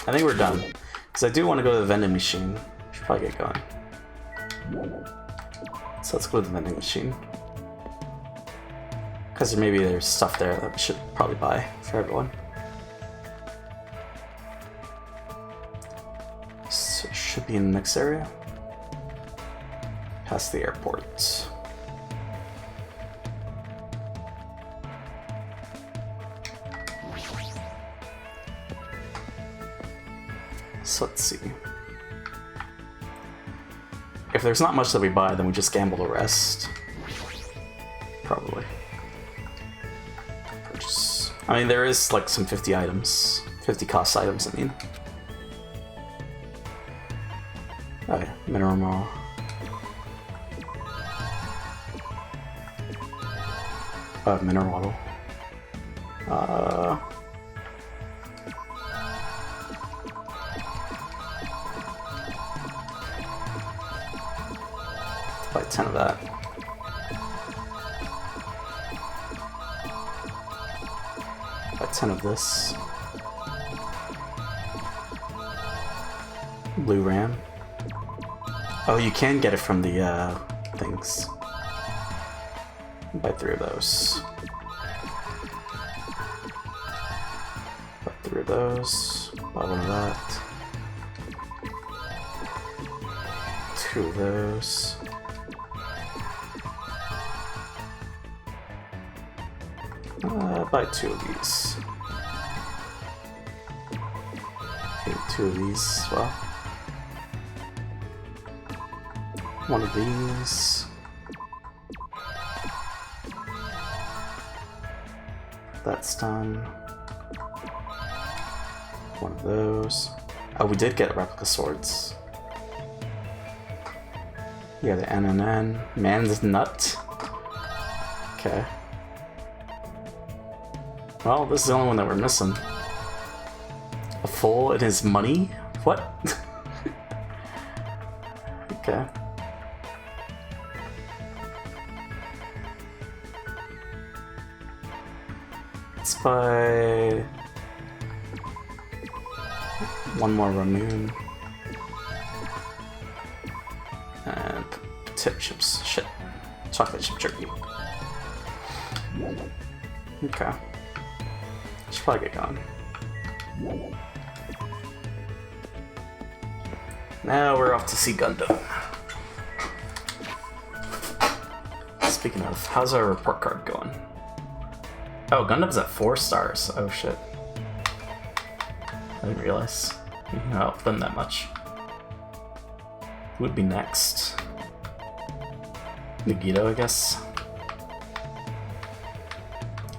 I think we're done. Because I do want to go to the vending machine. Should probably get going. So let's go to the vending machine. Because maybe there's stuff there that we should probably buy for everyone. So it should be in the next area. Past the airport. So let's see. If there's not much that we buy, then we just gamble the rest. Probably. Purchase. I mean, there is like some 50 items. 50 cost items, I mean. Oh yeah, mineral marl. Mineral water. Buy 10 of that. Buy 10 of this. Blue ram. Oh, you can get it from the things. Buy 3 of those. Buy 3 of those. Buy 1 of that. 2 of those. Buy 2 of these. Okay, 2 of these as well. 1 of these. That's done. 1 of those. Oh, we did get replica swords. Yeah, the N and N. Man's nut. Okay. Well, this is the only one that we're missing. A fool in his money? What? Okay. Let's buy 1 more Ramoon. And potato chips. Shit. Chocolate chip jerky. Okay. Should probably get going. Now we're off to see Gundam. Speaking of, how's our report card going? Oh, Gundam's at 4 stars. Oh shit. I didn't realize you can help them that much. Who would be next? Nagito, I guess.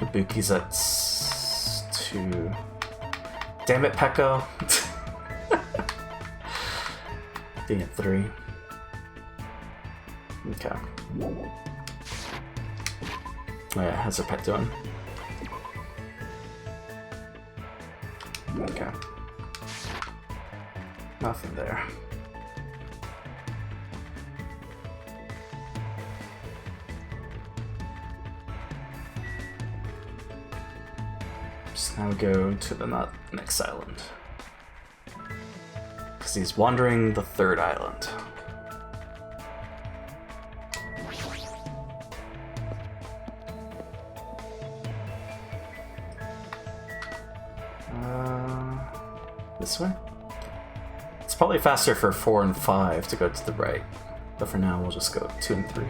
Ibuki's at 2. Damn it, Pekko. Being at 3. Okay. Oh yeah, how's her pet doing? Okay. Nothing there. So now we go to the next island. Because he's wandering the 3rd island. This way? It's probably faster for 4 and 5 to go to the right. But for now, we'll just go 2 and 3.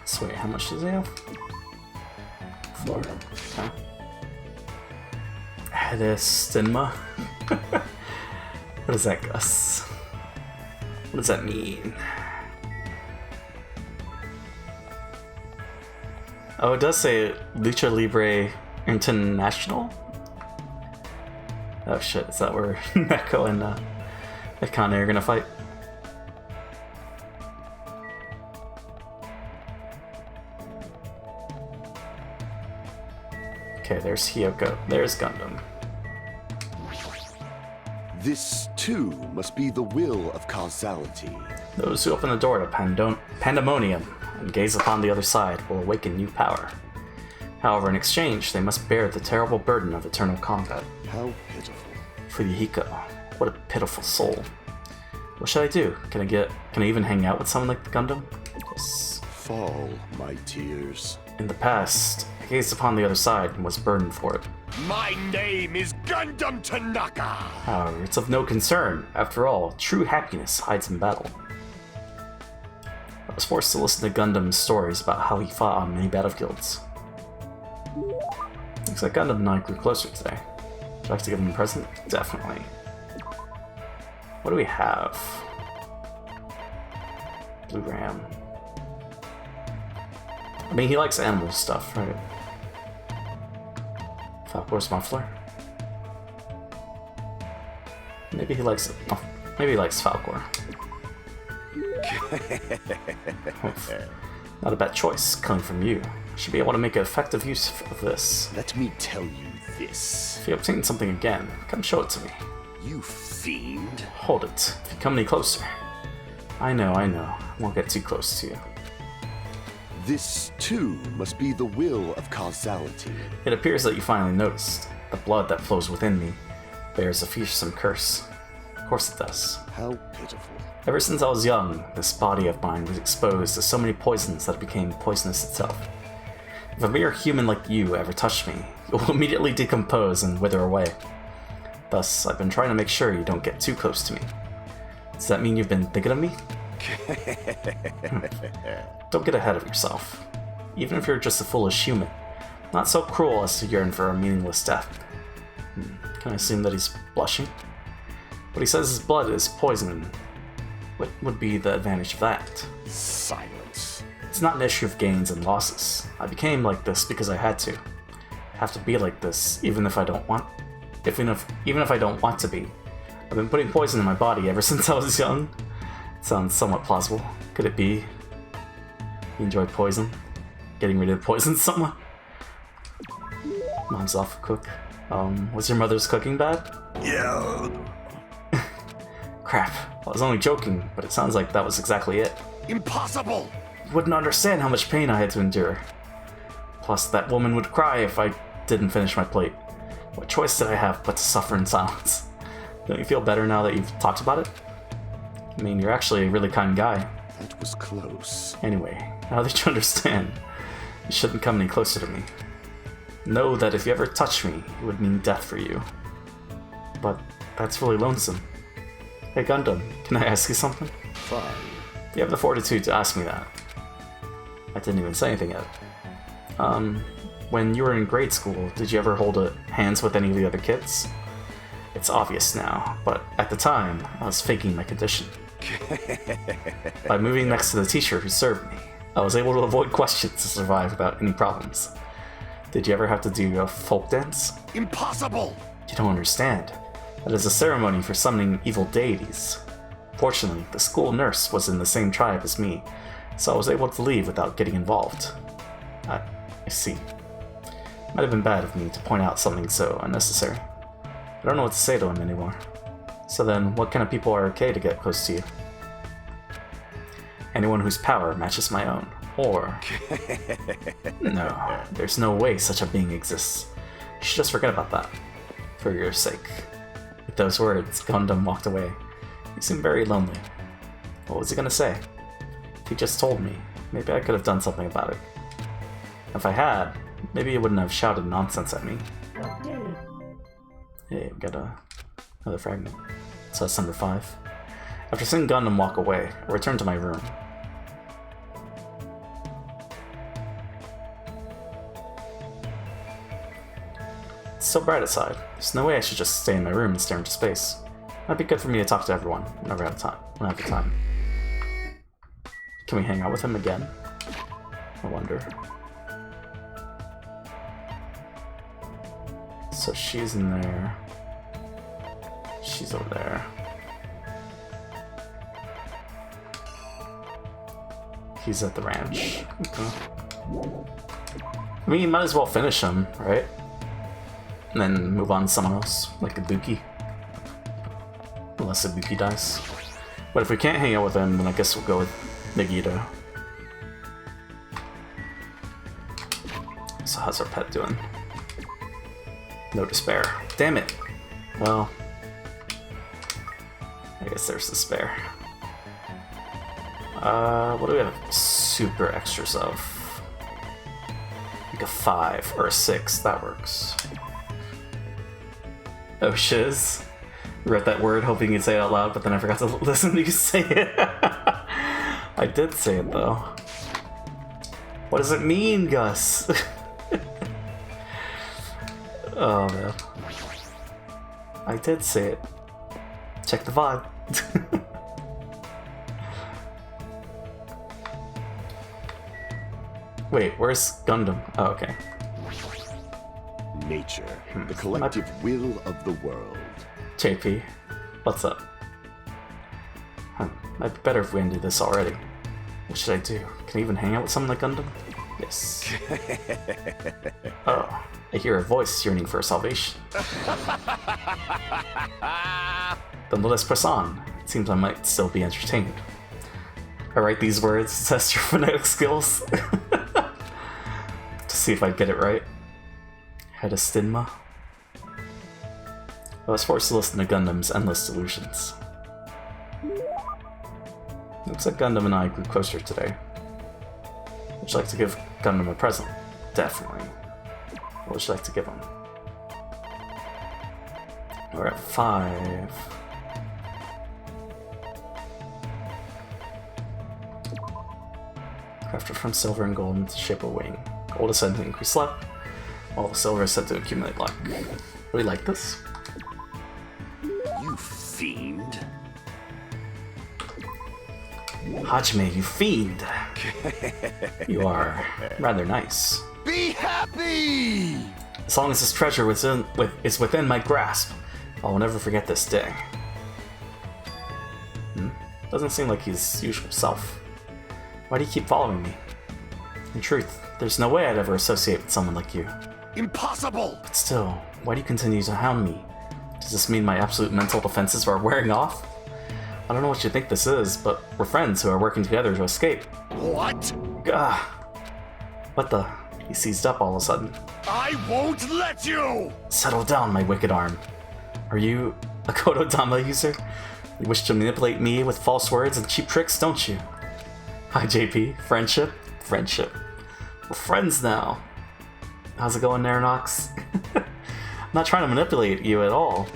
So wait, how much does he have? 4. Okay. Stigma. What does that, Gus? What does that mean? Oh, it does say Lucha Libre International? Oh shit, is that where Neko and Akane are gonna fight? Okay, there's Hyoko. There's Gundam. This, too, must be the will of causality. Those who open the door to pandemonium and gaze upon the other side will awaken new power. However, in exchange, they must bear the terrible burden of eternal combat. How pitiful. Fuyuhiko, what a pitiful soul. What should I do? Can I even hang out with someone like the Gundam? Yes. Fall, my tears. In the past, I gazed upon the other side and was burdened for it. My name is Gundam Tanaka! However, it's of no concern. After all, true happiness hides in battle. I was forced to listen to Gundam's stories about how he fought on many battlefields. Looks like Gundam and I grew closer today. Would you like to give him a present? Definitely. What do we have? Blue Ram. I mean, he likes animal stuff, right? Falcor's muffler. Maybe he likes it. Oh, maybe he likes Falcor. Not a bad choice coming from you. Should be able to make effective use of this. Let me tell you this. If you obtain something again, come show it to me. You fiend. Hold it. If you come any closer. I know. I won't get too close to you. This, too, must be the will of causality. It appears that you finally noticed. The blood that flows within me bears a fearsome curse. Of course it does. How pitiful. Ever since I was young, this body of mine was exposed to so many poisons that it became poisonous itself. If a mere human like you ever touched me, you will immediately decompose and wither away. Thus, I've been trying to make sure you don't get too close to me. Does that mean you've been thinking of me? Don't get ahead of yourself. Even if you're just a foolish human, not so cruel as to yearn for a meaningless death. Can I assume that he's blushing? But he says his blood is poison. What would be the advantage of that? Silence. It's not an issue of gains and losses. I became like this because I had to. I have to be like this, even if I don't want. Even if I don't want to be. I've been putting poison in my body ever since I was young. Sounds somewhat plausible. Could it be you enjoy poison? Getting rid of poison someone? Mom's awful cook. Was your mother's cooking bad? Yeah. Crap. I was only joking, but it sounds like that was exactly it. Impossible! You wouldn't understand how much pain I had to endure. Plus, that woman would cry if I didn't finish my plate. What choice did I have but to suffer in silence? Don't you feel better now that you've talked about it? I mean, you're actually a really kind guy. That was close. Anyway, now that you understand, you shouldn't come any closer to me. Know that if you ever touch me, it would mean death for you. But that's really lonesome. Hey Gundam, can I ask you something? Fine. You have the fortitude to ask me that. I didn't even say anything yet. When you were in grade school, did you ever hold hands with any of the other kids? It's obvious now, but at the time, I was faking my condition. By moving next to the teacher who served me, I was able to avoid questions to survive without any problems. Did you ever have to do a folk dance? Impossible! You don't understand. That is a ceremony for summoning evil deities. Fortunately, the school nurse was in the same tribe as me, so I was able to leave without getting involved. I see. Might have been bad of me to point out something so unnecessary. I don't know what to say to him anymore. So then, what kind of people are okay to get close to you? Anyone whose power matches my own. Or... No, there's no way such a being exists. You should just forget about that. For your sake. With those words, Gundam walked away. He seemed very lonely. What was he gonna say? If he just told me, maybe I could have done something about it. If I had, maybe he wouldn't have shouted nonsense at me. Hey, we got another fragment. So that's number 5. After seeing Gundam walk away, I returned to my room. It's so bright outside. There's no way I should just stay in my room and stare into space. Might be good for me to talk to everyone whenever I have time. Can we hang out with him again? I wonder. So she's in there. She's over there. He's at the ranch. Okay. I mean, you might as well finish him, right? and then move on to someone else, like Ibuki. Unless Ibuki dies. But if we can't hang out with him, then I guess we'll go with Nagito. So how's our pet doing? No despair. Damn it! Well, I guess there's despair. What do we have super extras of? Like a 5 or a 6, that works. Oh shiz. Wrote that word hoping you'd say it out loud, but then I forgot to listen to you say it. I did say it though. What does it mean, Gus? Oh man. I did say it. Check the vibe. Wait, where's Gundam? Oh, okay. Nature, the collective will of the world. JP, what's up? Might be better if we ended this already. What should I do? Can I even hang out with someone like Gundam? Yes. Oh, I hear a voice yearning for salvation. Then let us press on. It seems I might still be entertained. I write these words to test your phonetic skills. To see if I get it right. Had a stigma. I was forced to listen to Gundam's endless delusions. Looks like Gundam and I grew closer today. Would you like to give Gundam a present? Definitely. What would you like to give him? We're at 5. Crafted from silver and gold into the shape of a wing. Gold is said to increase luck, while the silver is said to accumulate luck. We like this. You fiend. Hajime, you fiend! You are rather nice. Be happy! As long as this treasure is within my grasp, I will never forget this day. Doesn't seem like his usual self. Why do you keep following me? In truth, there's no way I'd ever associate with someone like you. Impossible! But still, why do you continue to hound me? Does this mean my absolute mental defenses are wearing off? I don't know what you think this is, but we're friends who are working together to escape. What? Gah! What the? He seized up all of a sudden. I won't let you! Settle down, my wicked arm. Are you a Kododama user? You wish to manipulate me with false words and cheap tricks, don't you? Hi, JP. Friendship? Friendship. We're friends now. How's it going, Naranox? I'm not trying to manipulate you at all.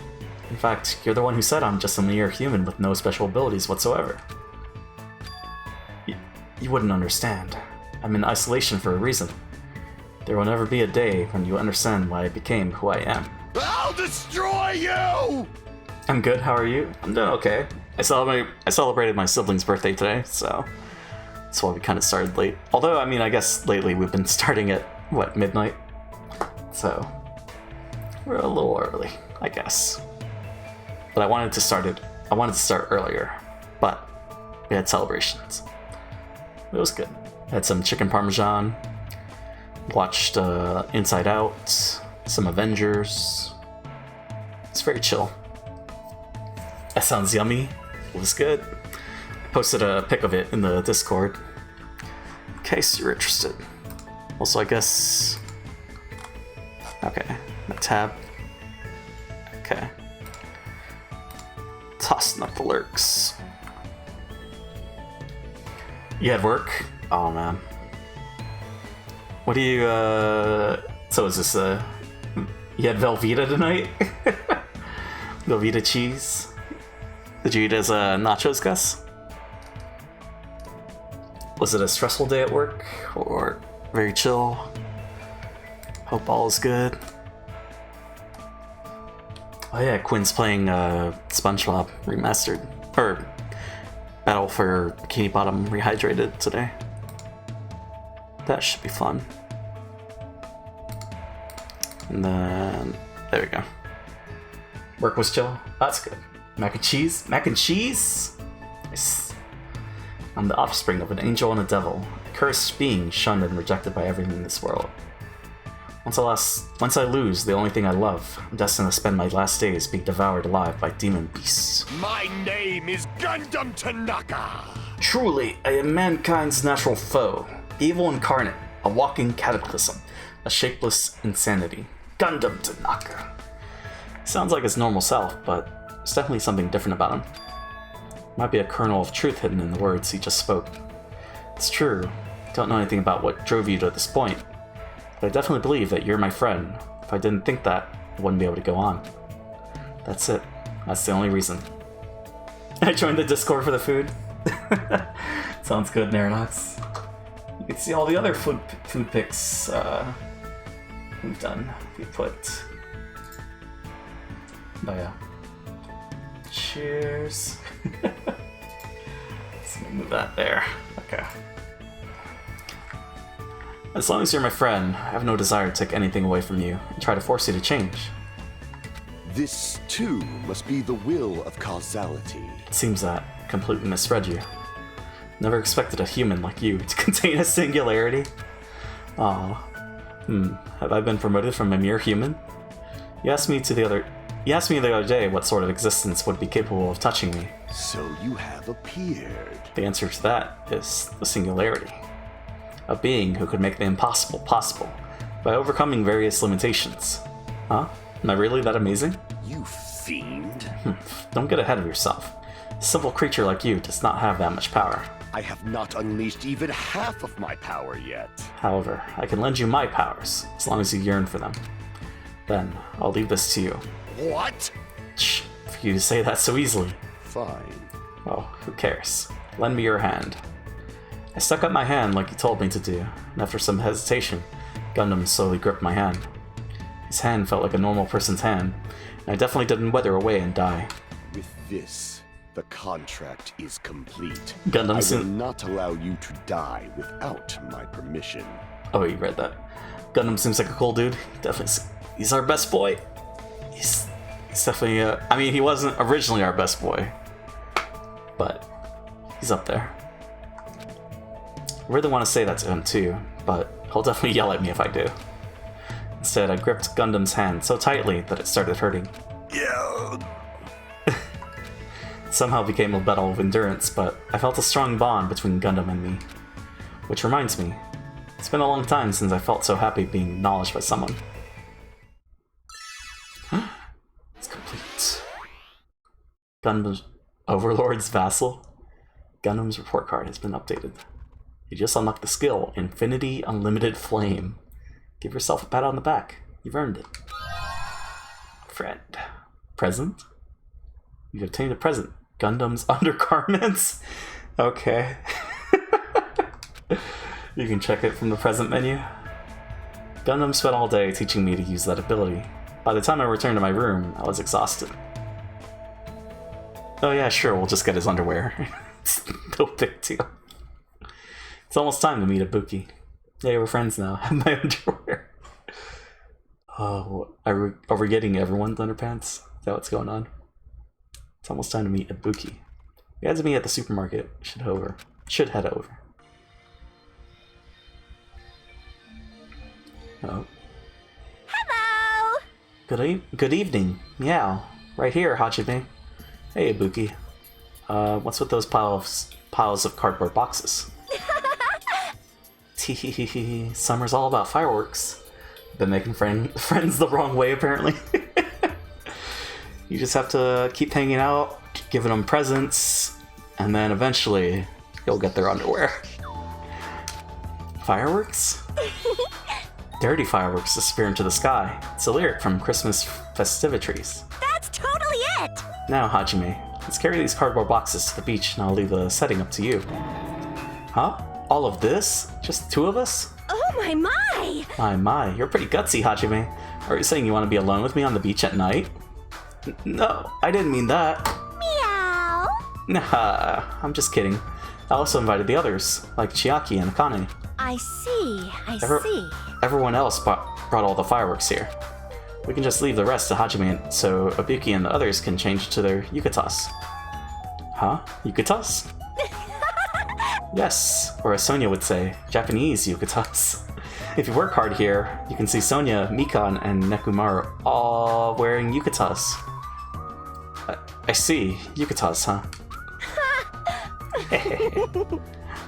In fact, you're the one who said I'm just a mere human with no special abilities whatsoever. You wouldn't understand. I'm in isolation for a reason. There will never be a day when you understand why I became who I am. I'll destroy you! I'm good, how are you? I'm doing okay. I celebrated my sibling's birthday today, so that's why we kind of started late. Although, I mean, I guess lately we've been starting at, what, midnight? So, we're a little early, I guess. But I wanted to start earlier, but we had celebrations. It was good. Had some chicken parmesan, watched Inside Out, some Avengers. It's very chill. That sounds yummy. It was good. I posted a pic of it in the Discord, in case you're interested. Also, I guess... Okay, my tab. Okay. Tossing up the lurks. You had work? Oh man. What do you, So is this, you had Velveeta tonight? Velveeta cheese? Did you eat as nachos, Gus? Was it a stressful day at work? Or very chill? Hope all is good. Oh yeah, Quinn's playing SpongeBob Remastered. Or Battle for Bikini Bottom Rehydrated today. That should be fun. And then, there we go. Work was chill. That's good. Mac and cheese? Mac and cheese? Nice. I'm the offspring of an angel and a devil, a cursed being shunned and rejected by everything in this world. Once I lose the only thing I love, I'm destined to spend my last days being devoured alive by demon beasts. My name is Gundam Tanaka. Truly, I am mankind's natural foe, evil incarnate, a walking cataclysm, a shapeless insanity. Gundam Tanaka. Sounds like his normal self, but there's definitely something different about him. Might be a kernel of truth hidden in the words he just spoke. It's true, don't know anything about what drove you to this point, but I definitely believe that you're my friend. If I didn't think that, I wouldn't be able to go on. That's it. That's the only reason. I joined the Discord for the food. Sounds good, Naranox. You can see all the other food pics we've done. We put... But yeah. Cheers. Let's move that there. Okay. As long as you're my friend, I have no desire to take anything away from you and try to force you to change. This, too, must be the will of causality. It seems that I completely misread you. Never expected a human like you to contain a singularity. Aw. Have I been promoted from a mere human? You asked me the other day what sort of existence would be capable of touching me. So you have appeared. The answer to that is the singularity. A being who could make the impossible possible by overcoming various limitations. Huh? Am I really that amazing? You fiend. Don't get ahead of yourself. A simple creature like you does not have that much power. I have not unleashed even half of my power yet. However, I can lend you my powers, as long as you yearn for them. Then, I'll leave this to you. What? Shh, for you to say that so easily. Fine. Oh, who cares? Lend me your hand. I stuck up my hand like he told me to do, and after some hesitation, Gundam slowly gripped my hand. His hand felt like a normal person's hand, and I definitely didn't wither away and die. With this, the contract is complete. Gundam I will soon... not allow you to die without my permission. Oh, you read that. Gundam seems like a cool dude. He's our best boy. He's definitely, I mean, he wasn't originally our best boy, but he's up there. I really want to say that to him too, but he'll definitely yell at me if I do. Instead, I gripped Gundam's hand so tightly that it started hurting. Yeah. It somehow became a battle of endurance, but I felt a strong bond between Gundam and me. Which reminds me, it's been a long time since I felt so happy being acknowledged by someone. It's complete. Gundam's Overlord's vassal? Gundam's report card has been updated. You just unlocked the skill, Infinity Unlimited Flame. Give yourself a pat on the back. You've earned it. Friend. Present? You've obtained a present. Gundam's undergarments? Okay. You can check it from the present menu. Gundam spent all day teaching me to use that ability. By the time I returned to my room, I was exhausted. Oh yeah, sure, we'll just get his underwear. It's no big deal. It's almost time to meet Ibuki. Yeah, we're friends now. I have my underwear. Oh, are we getting everyone's underpants? Is that what's going on? It's almost time to meet Ibuki. We had to meet at the supermarket. Should head over. Oh. Hello! Good evening. Meow. Right here, Hajime. Hey, Ibuki. What's with those piles of cardboard boxes? Teehee. Summer's all about fireworks. Been making friends the wrong way, apparently. You just have to keep hanging out, giving them presents, and then eventually you'll get their underwear. Fireworks? Dirty fireworks disappear into the sky. It's a lyric from Christmas festivities. That's totally it! Now, Hajime, let's carry these cardboard boxes to the beach and I'll leave the setting up to you. Huh? All of this? Just the two of us? Oh my! My, you're pretty gutsy, Hajime. Are you saying you want to be alone with me on the beach at night? No, I didn't mean that. Meow! Nah, I'm just kidding. I also invited the others, like Chiaki and Akane. I see. Everyone else brought all the fireworks here. We can just leave the rest to Hajime so Ibuki and the others can change to their yukatas. Huh? Yukatas? Yes, or as Sonia would say, Japanese yukatas. If you work hard here, you can see Sonia, Mikan, and Nekumaro all wearing yukatas. I see. Yukatas, huh?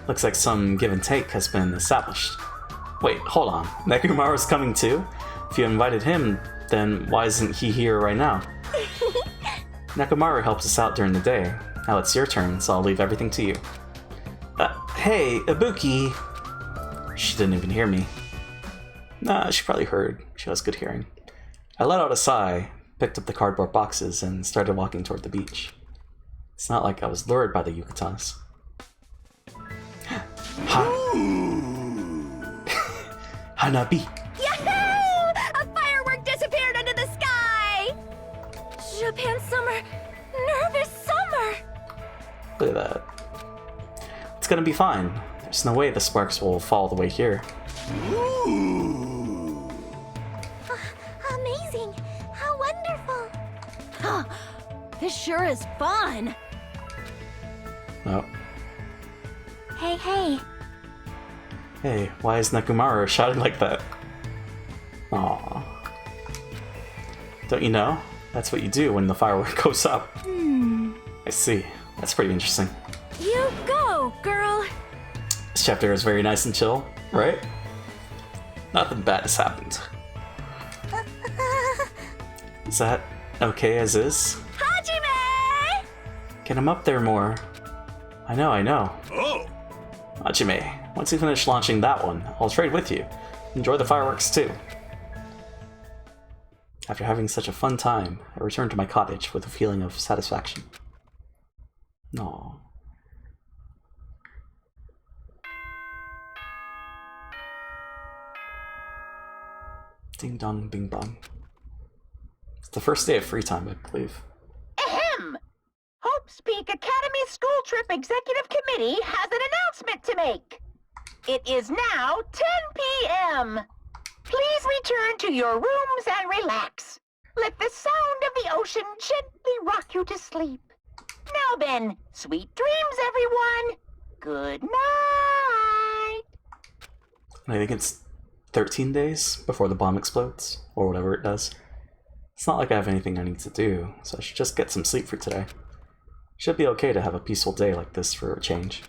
Looks like some give and take has been established. Wait, hold on. Nekumaro's coming too? If you invited him, then why isn't he here right now? Nekumaro helps us out during the day. Now it's your turn, so I'll leave everything to you. Hey, Ibuki! She didn't even hear me. Nah, she probably heard. She has good hearing. I let out a sigh, picked up the cardboard boxes, and started walking toward the beach. It's not like I was lured by the yukatas. Hanabi! Yahoo! A firework disappeared into the sky! Japan summer. Nervous summer! Look at that. It's gonna be fine. There's no way the sparks will fall the way here. Amazing! How wonderful! Huh. This sure is fun. Oh. Hey, hey. Hey, why is Nekumaro shouting like that? Aww. Don't you know? That's what you do when the firework goes up. I see. That's pretty interesting. You go, girl. This chapter is very nice and chill, right? Nothing bad has happened. Is that okay as is? Hajime! Get him up there more. I know. Oh! Hajime, once you finish launching that one, I'll trade with you. Enjoy the fireworks too. After having such a fun time, I returned to my cottage with a feeling of satisfaction. Aww. Ding dong, bing bong. It's the first day of free time, I believe. Ahem! Hope's Peak Academy School Trip Executive Committee has an announcement to make. It is now 10 p.m. Please return to your rooms and relax. Let the sound of the ocean gently rock you to sleep. Now then, sweet dreams, everyone. Good night. I think it's 13 days before the bomb explodes, or whatever it does. It's not like I have anything I need to do, so I should just get some sleep for today. Should be okay to have a peaceful day like this for a change.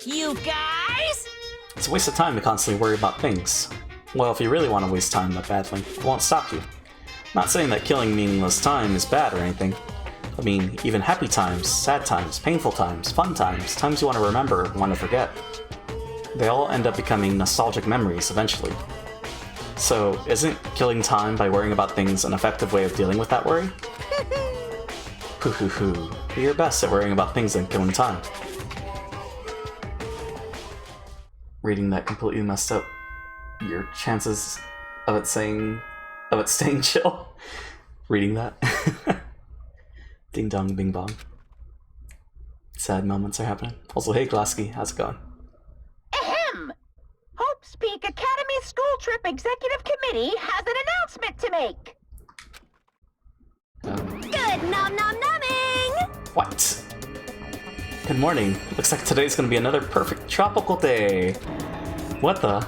You guys? It's a waste of time to constantly worry about things. Well, if you really want to waste time that badly, it won't stop you. Not saying that killing meaningless time is bad or anything. I mean, even happy times, sad times, painful times, fun times, times you want to remember and want to forget. They all end up becoming nostalgic memories eventually. So, isn't killing time by worrying about things an effective way of dealing with that worry? Hoo hoo hoo. Do your best at worrying about things and killing time. Reading that completely messed up your chances of it staying chill. Reading that. Ding dong bing bong. Sad moments are happening. Also, hey Glasky, how's it going? Ahem! Hope's Peak Academy School Trip Executive Committee has an announcement to make. Good nom nom nomming! What? Good morning. Looks like today's gonna be another perfect tropical day. What the?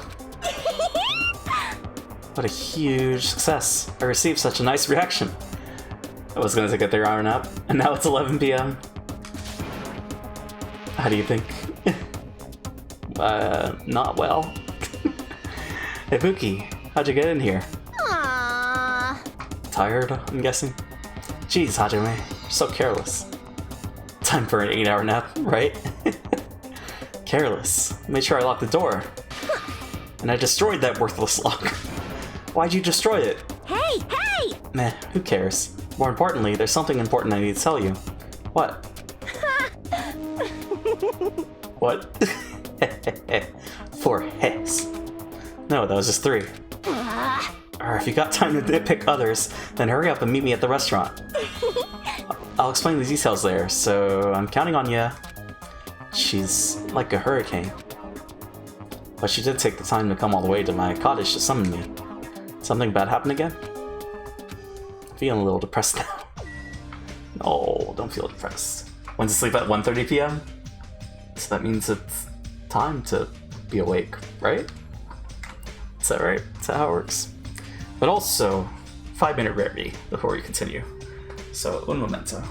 What a huge success. I received such a nice reaction. I was gonna take a 3-hour nap, and now it's 11 p.m. How do you think? Not well. Hey Buki, how'd you get in here? Aww. Tired, I'm guessing? Jeez, Hajime, you're so careless. Time for an 8-hour nap, right? Careless. Made sure I locked the door. And I destroyed that worthless lock. Why'd you destroy it? Hey, hey! Meh, who cares? More importantly, there's something important I need to tell you. What? What? 4 heads. No, that was just 3. Or if you got time to nitpick others, then hurry up and meet me at the restaurant. I'll explain the details there, so I'm counting on ya. She's like a hurricane. But she did take the time to come all the way to my cottage to summon me. Something bad happened again? I'm feeling a little depressed now. No, don't feel depressed. went to sleep at 1:30 p.m. So that means it's time to be awake, right? Is that right? Is that how it works? But also, 5-minute rarity before we continue. So, un momento.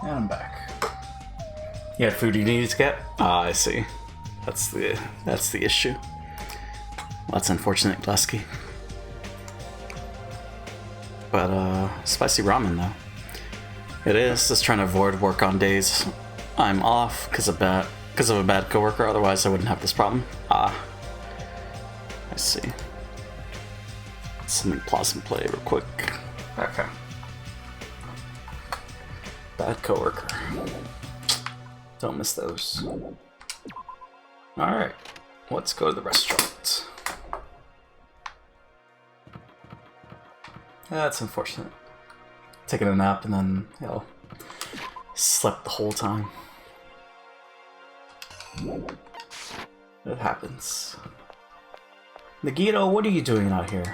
And I'm back. You had food you needed to get? Ah, I see. That's the issue. Well, that's unfortunate, Glasky. But spicy ramen though. It is, just trying to avoid work on days I'm off because of a bad coworker, otherwise I wouldn't have this problem. I see. Some plasma play real quick. Okay. Bad coworker. Don't miss those. Alright, let's go to the restaurant. That's unfortunate. Taking a nap and then, you know, slept the whole time. It happens. Nagito, what are you doing out here?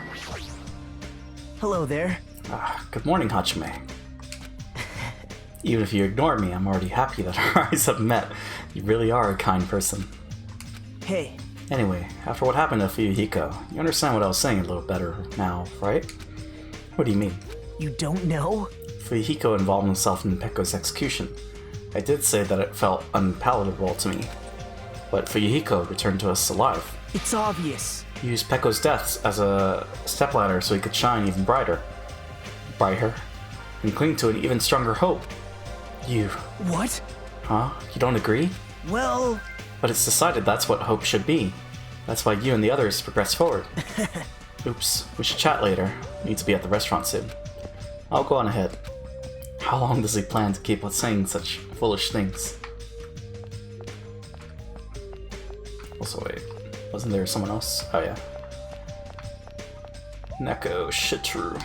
Hello there. Good morning, Hachime. Even if you ignore me, I'm already happy that our eyes have met. You really are a kind person. Hey. Anyway, after what happened to Fuyuhiko, you understand what I was saying a little better now, right? What do you mean? You don't know? Fuyuhiko involved himself in Pekko's execution. I did say that it felt unpalatable to me, but Fuyuhiko returned to us alive. It's obvious. He used Pekko's death as a stepladder so he could shine even brighter, and cling to an even stronger hope. You... What? Huh? You don't agree? Well... But it's decided that's what hope should be. That's why you and the others progress forward. Oops, we should chat later. Need to be at the restaurant soon. I'll go on ahead. How long does he plan to keep on saying such foolish things? Also, wait. Wasn't there someone else? Oh, yeah. Neko Shitru.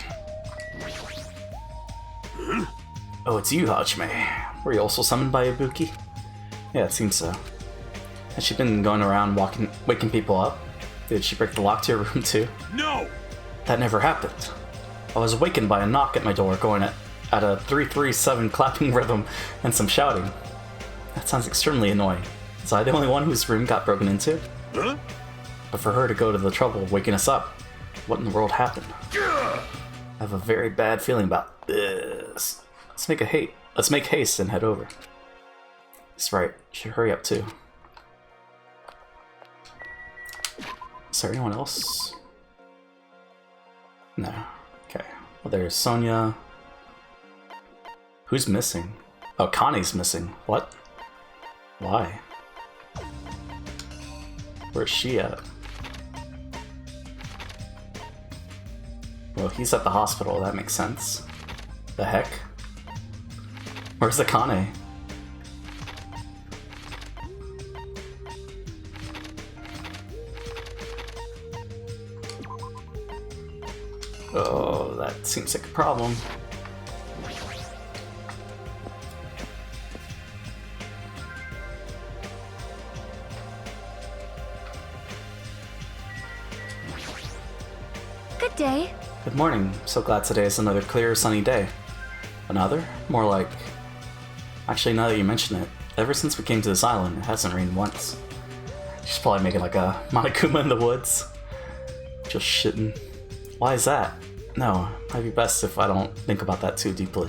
Oh, it's you, Hachime. Were you also summoned by Ibuki? Yeah, it seems so. Has she been going around waking people up? Did she break the lock to your room too? No! That never happened. I was awakened by a knock at my door going at a 3-3-7 clapping rhythm and some shouting. That sounds extremely annoying. Was I the only one whose room got broken into? Huh? But for her to go to the trouble of waking us up, what in the world happened? I have a very bad feeling about this. Let's make haste and head over. That's right. Should hurry up too. Is there anyone else? No. Okay. Well, there's Sonia. Who's missing? Oh, Connie's missing. What? Why? Where's she at? Well, he's at the hospital. That makes sense. The heck? Where's the Kane? Oh, that seems like a problem. Good day. Good morning. So glad today is another clear, sunny day. Another? More like... Actually, now that you mention it, ever since we came to this island, it hasn't rained once. She's probably making like a Monokuma in the woods. Just shitting. Why is that? No, might be best if I don't think about that too deeply.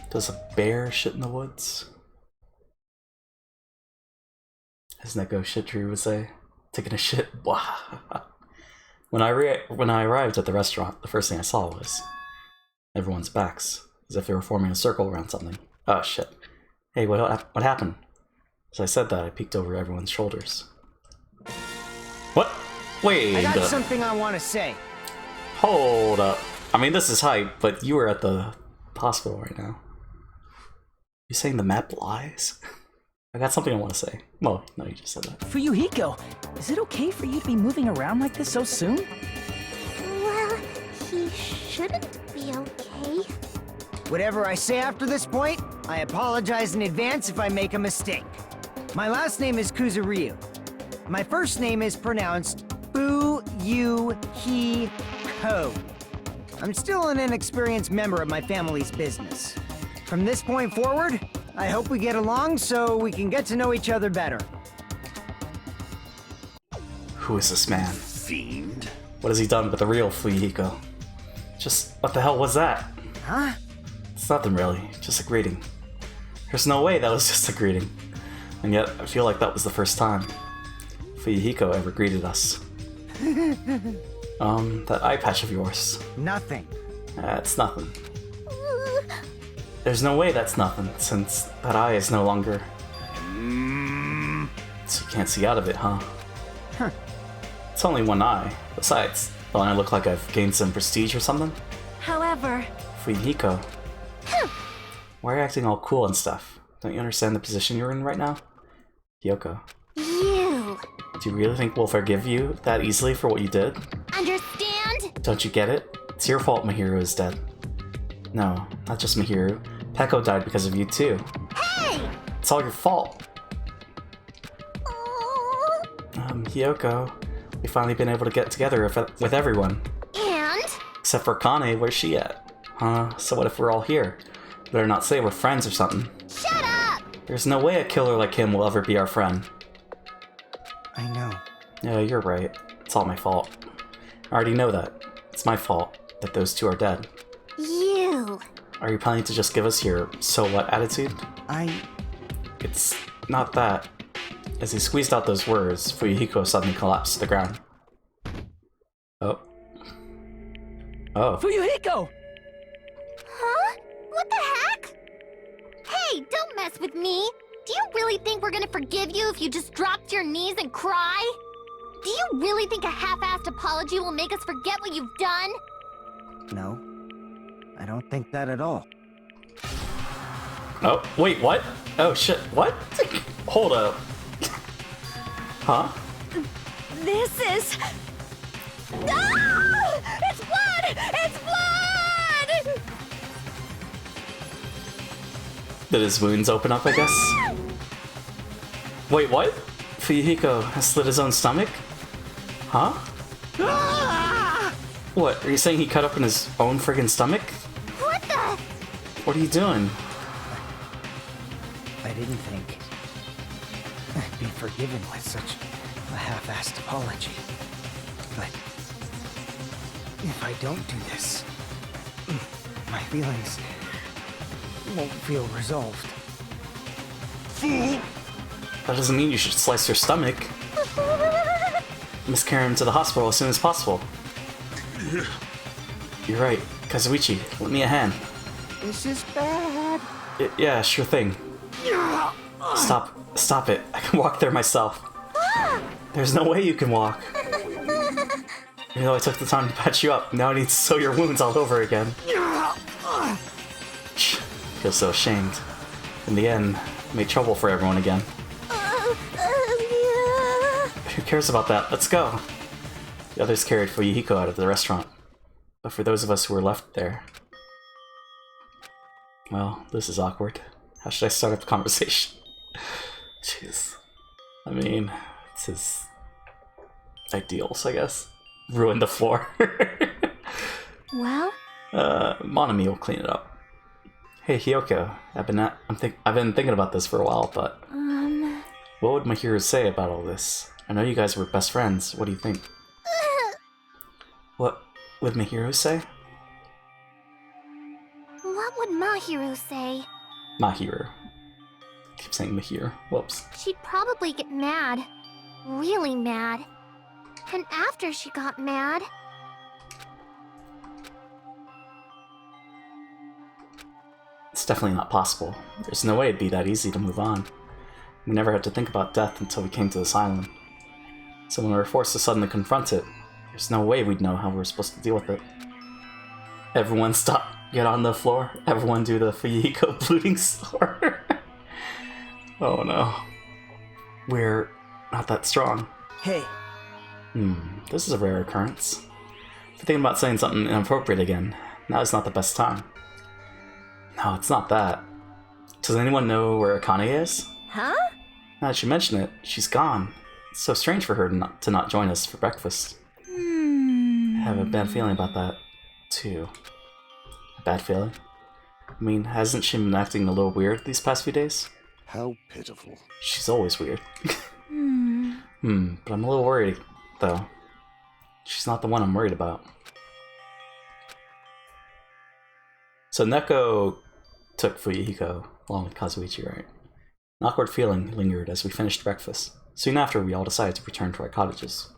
Does a bear shit in the woods? As Neko Shitru would say, taking a shit. Wow. When I arrived at the restaurant, the first thing I saw was everyone's backs, as if they were forming a circle around something. Oh shit. Hey, what happened? As I said that, I peeked over everyone's shoulders. What? Wait. I got something I want to say. Hold up. I mean, this is hype, but you were at the hospital right now. You saying the map lies? I got something I want to say. Well, no, you just said that. Fuyuhiko, is it okay for you to be moving around like this so soon? Well, he shouldn't be okay. Whatever I say after this point, I apologize in advance if I make a mistake. My last name is Kuzuryu. My first name is pronounced Fuyuhiko. I'm still an inexperienced member of my family's business. From this point forward, I hope we get along so we can get to know each other better. Who is this man? Fiend? What has he done with the real Fuyuhiko? Just, what the hell was that? Huh? It's nothing really, just a greeting. There's no way that was just a greeting. And yet, I feel like that was the first time Fuyuhiko ever greeted us. That eye patch of yours. Nothing. It's nothing. There's no way that's nothing, since that eye is no longer... So you can't see out of it, huh? Huh. It's only one eye. Besides, don't I look like I've gained some prestige or something? However, Fuyuhiko. Why are you acting all cool and stuff? Don't you understand the position you're in right now? Hyoko. You Do you really think we'll forgive you that easily for what you did? understand? Don't you get it? It's your fault Mihiru is dead. No, not just Mihiru. Peko died because of you too. Hey! It's all your fault. Oh. Hyoko, we've finally been able to get together with everyone. And? Except for Kane, where's she at? So what if we're all here? Better not say we're friends or something. Shut up! There's no way a killer like him will ever be our friend. I know. Yeah, you're right. It's all my fault. I already know that. It's my fault that those two are dead. You. Are you planning to just give us your so what attitude? It's not that. As he squeezed out those words, Fuyuhiko suddenly collapsed to the ground. Oh. Oh. Fuyuhiko! Huh? What the heck? Hey, don't mess with me. Do you really think we're gonna forgive you if you just drop to your knees and cry? Do you really think a half-assed apology will make us forget what you've done? No. I don't think that at all. Oh, wait, what? Oh shit, what? Hold up. Huh? this is... Ah! It's blood! It's blood! Did his wounds open up, I guess? Wait, what? Fuyuhiko has slit his own stomach? Huh? Ah! What, are you saying he cut open his own friggin' stomach? What the? What are you doing? I didn't think I'd be forgiven with such a half-assed apology. But if I don't do this, my feelings won't feel resolved. Fool! That doesn't mean you should slice your stomach. You must carry him to the hospital as soon as possible. You're right. Kazuichi, lend me a hand. This is bad. Yeah, sure thing. Stop it. I can walk there myself. There's no way you can walk. Even though I took the time to patch you up, now I need to sew your wounds all over again. Shh, feel so ashamed. In the end, I made trouble for everyone again. Yeah. Who cares about that? Let's go. The others carried Fuyuhiko out of the restaurant. But for those of us who were left there... Well, this is awkward. How should I start up the conversation? Jeez. I mean, it's his ideals, I guess. Ruin the floor. Well? Monami will clean it up. Hey, Hyoko. I've been thinking about this for a while, but... What would Mihiru say about all this? I know you guys were best friends. What do you think? What would Mihiru say? What would Mahiru say? Mahiru. I keep saying Mihiru. Whoops. She'd probably get mad. Really mad. And after she got mad... It's definitely not possible. There's no way it'd be that easy to move on. We never had to think about death until we came to this island. So when we were forced to suddenly confront it, there's no way we'd know how we were supposed to deal with it. Everyone stop. Get on the floor. Everyone do the Fuyuhiko bleeding sword. Oh no. We're not that strong. Hey, This is a rare occurrence. If you're thinking about saying something inappropriate again, now is not the best time. No, it's not that. Does anyone know where Akane is? Huh? Now that you mention it, she's gone. It's so strange for her to not join us for breakfast. I have a bad feeling about that, too. A bad feeling? I mean, hasn't she been acting a little weird these past few days? How pitiful. She's always weird. But I'm a little worried, though. She's not the one I'm worried about. So Neko took Fuyuhiko along with Kazuichi, right? An awkward feeling lingered as we finished breakfast. Soon after, we all decided to return to our cottages.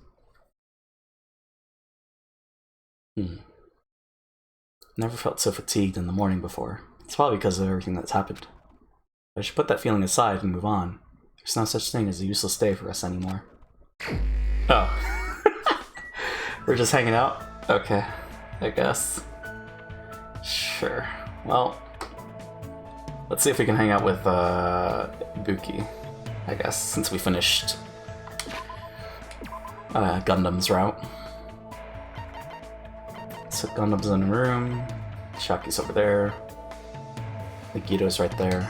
Never felt so fatigued in the morning before. It's probably because of everything that's happened. I should put that feeling aside and move on. There's no such thing as a useless day for us anymore. Oh. We're just hanging out? Okay, I guess. Sure. Well, let's see if we can hang out with Buki, I guess, since we finished Gundam's route. So Gundam's in the room, Shaki's over there, Megito's right there.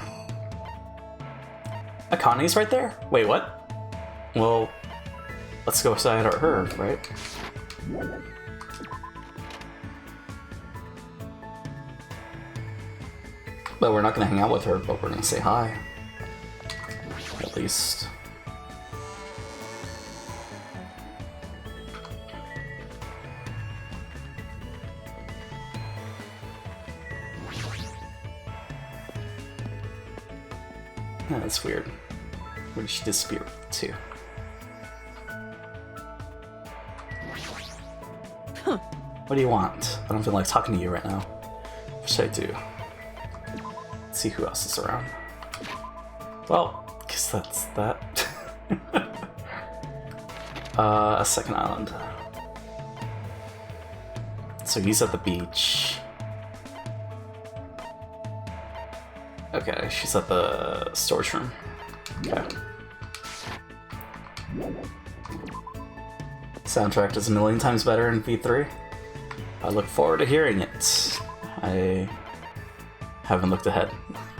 Akane's right there? Wait, what? Well, let's go side at her, right? But we're not gonna hang out with her, but we're gonna say hi. At least. Yeah, that's weird. Where did she disappear to? What do you want? I don't feel like talking to you right now. Wish I do. Let's see who else is around. Well, guess that's that. A second island. So he's at the beach. Okay, she's at the storage room. Okay. Soundtrack is a million times better in V3. I look forward to hearing it. I haven't looked ahead,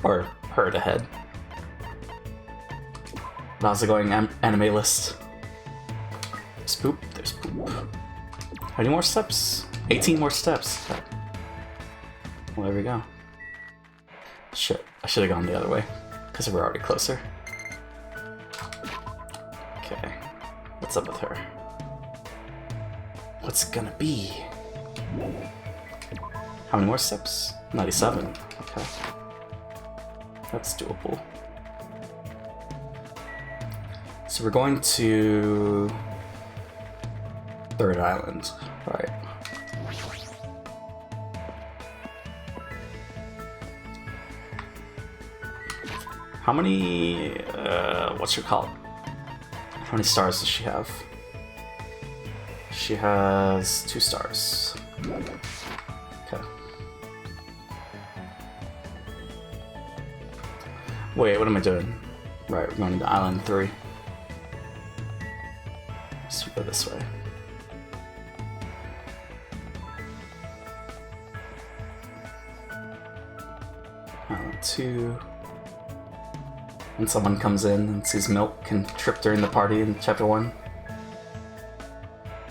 or heard ahead. How's it going, anime list? There's poop, there's poop. How many more steps? 18 more steps. Okay. Well, there we go. Shit, I should have gone the other way, because we're already closer. Okay, what's up with her? What's it gonna be? How many more steps? 97. Okay. That's doable. So we're going to Third Island, right? How many, what's your call? How many stars does she have? She has 2 stars. Okay. Wait, what am I doing? Right, we're going to Island 3. So we go this way. Island 2. When someone comes in and sees Milk and Trip during the party in Chapter 1.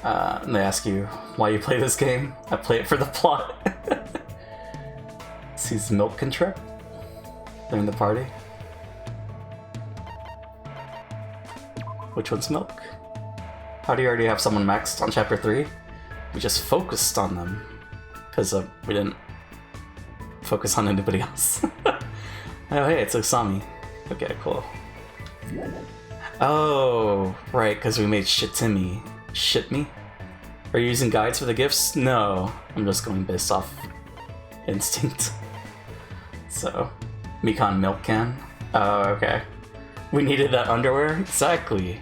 And they ask you why you play this game. I play it for the plot. Sees Milk and Trip during the party. Which one's Milk? How do you already have someone maxed on Chapter 3? We just focused on them. Because we didn't focus on anybody else. Oh hey, it's Osami. Okay, cool. Oh, right, because we made Shitimi. Shit me? Are you using guides for the gifts? No, I'm just going based off instinct. So, Mikan milk can. Oh, okay. We needed that underwear? Exactly.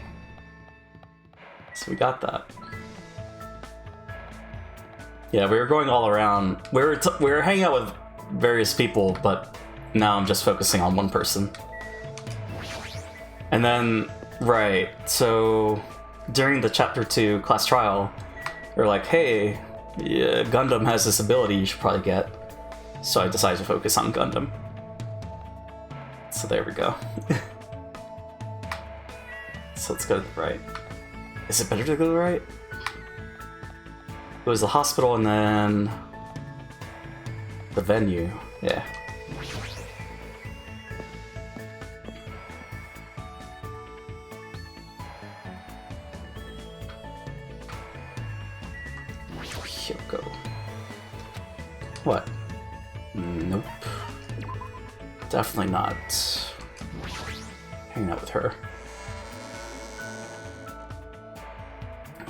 So we got that. Yeah, we were going all around. We were hanging out with various people, but now I'm just focusing on one person. And then, right, so during the Chapter 2 class trial, they're like, hey, yeah, Gundam has this ability you should probably get. So I decided to focus on Gundam. So there we go. So let's go to the right. Is it better to go to the right? It was the hospital and then the venue, yeah. Hyoko. What? Nope. Definitely not hanging out with her.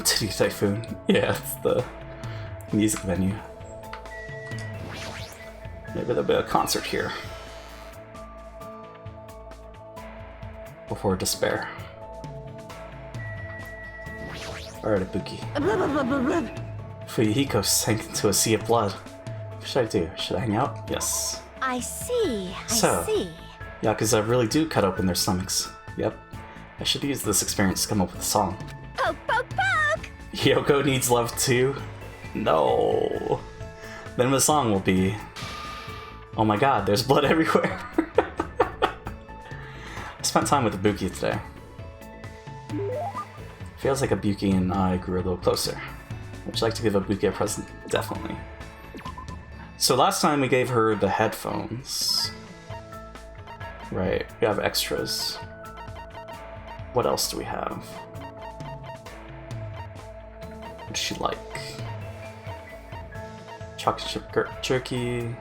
Titty Typhoon. Yeah, it's the music venue. Maybe there'll be a concert here. Before despair. Alright, Ibuki. Fuyuhiko sank into a sea of blood. What should I do? Should I hang out? Yes. I see. I So, see. Yakuza really do cut open their stomachs. Yep. I should use this experience to come up with a song. Poke, poke, poke! Yoko needs love too? No. Then the song will be... Oh my god, there's blood everywhere. I spent time with Ibuki today. Feels like Ibuki and I grew a little closer. Would you like to give Ibuki a present? Definitely. So last time we gave her the headphones. Right, we have extras. What else do we have? What does she like? Chocolate chip jerky,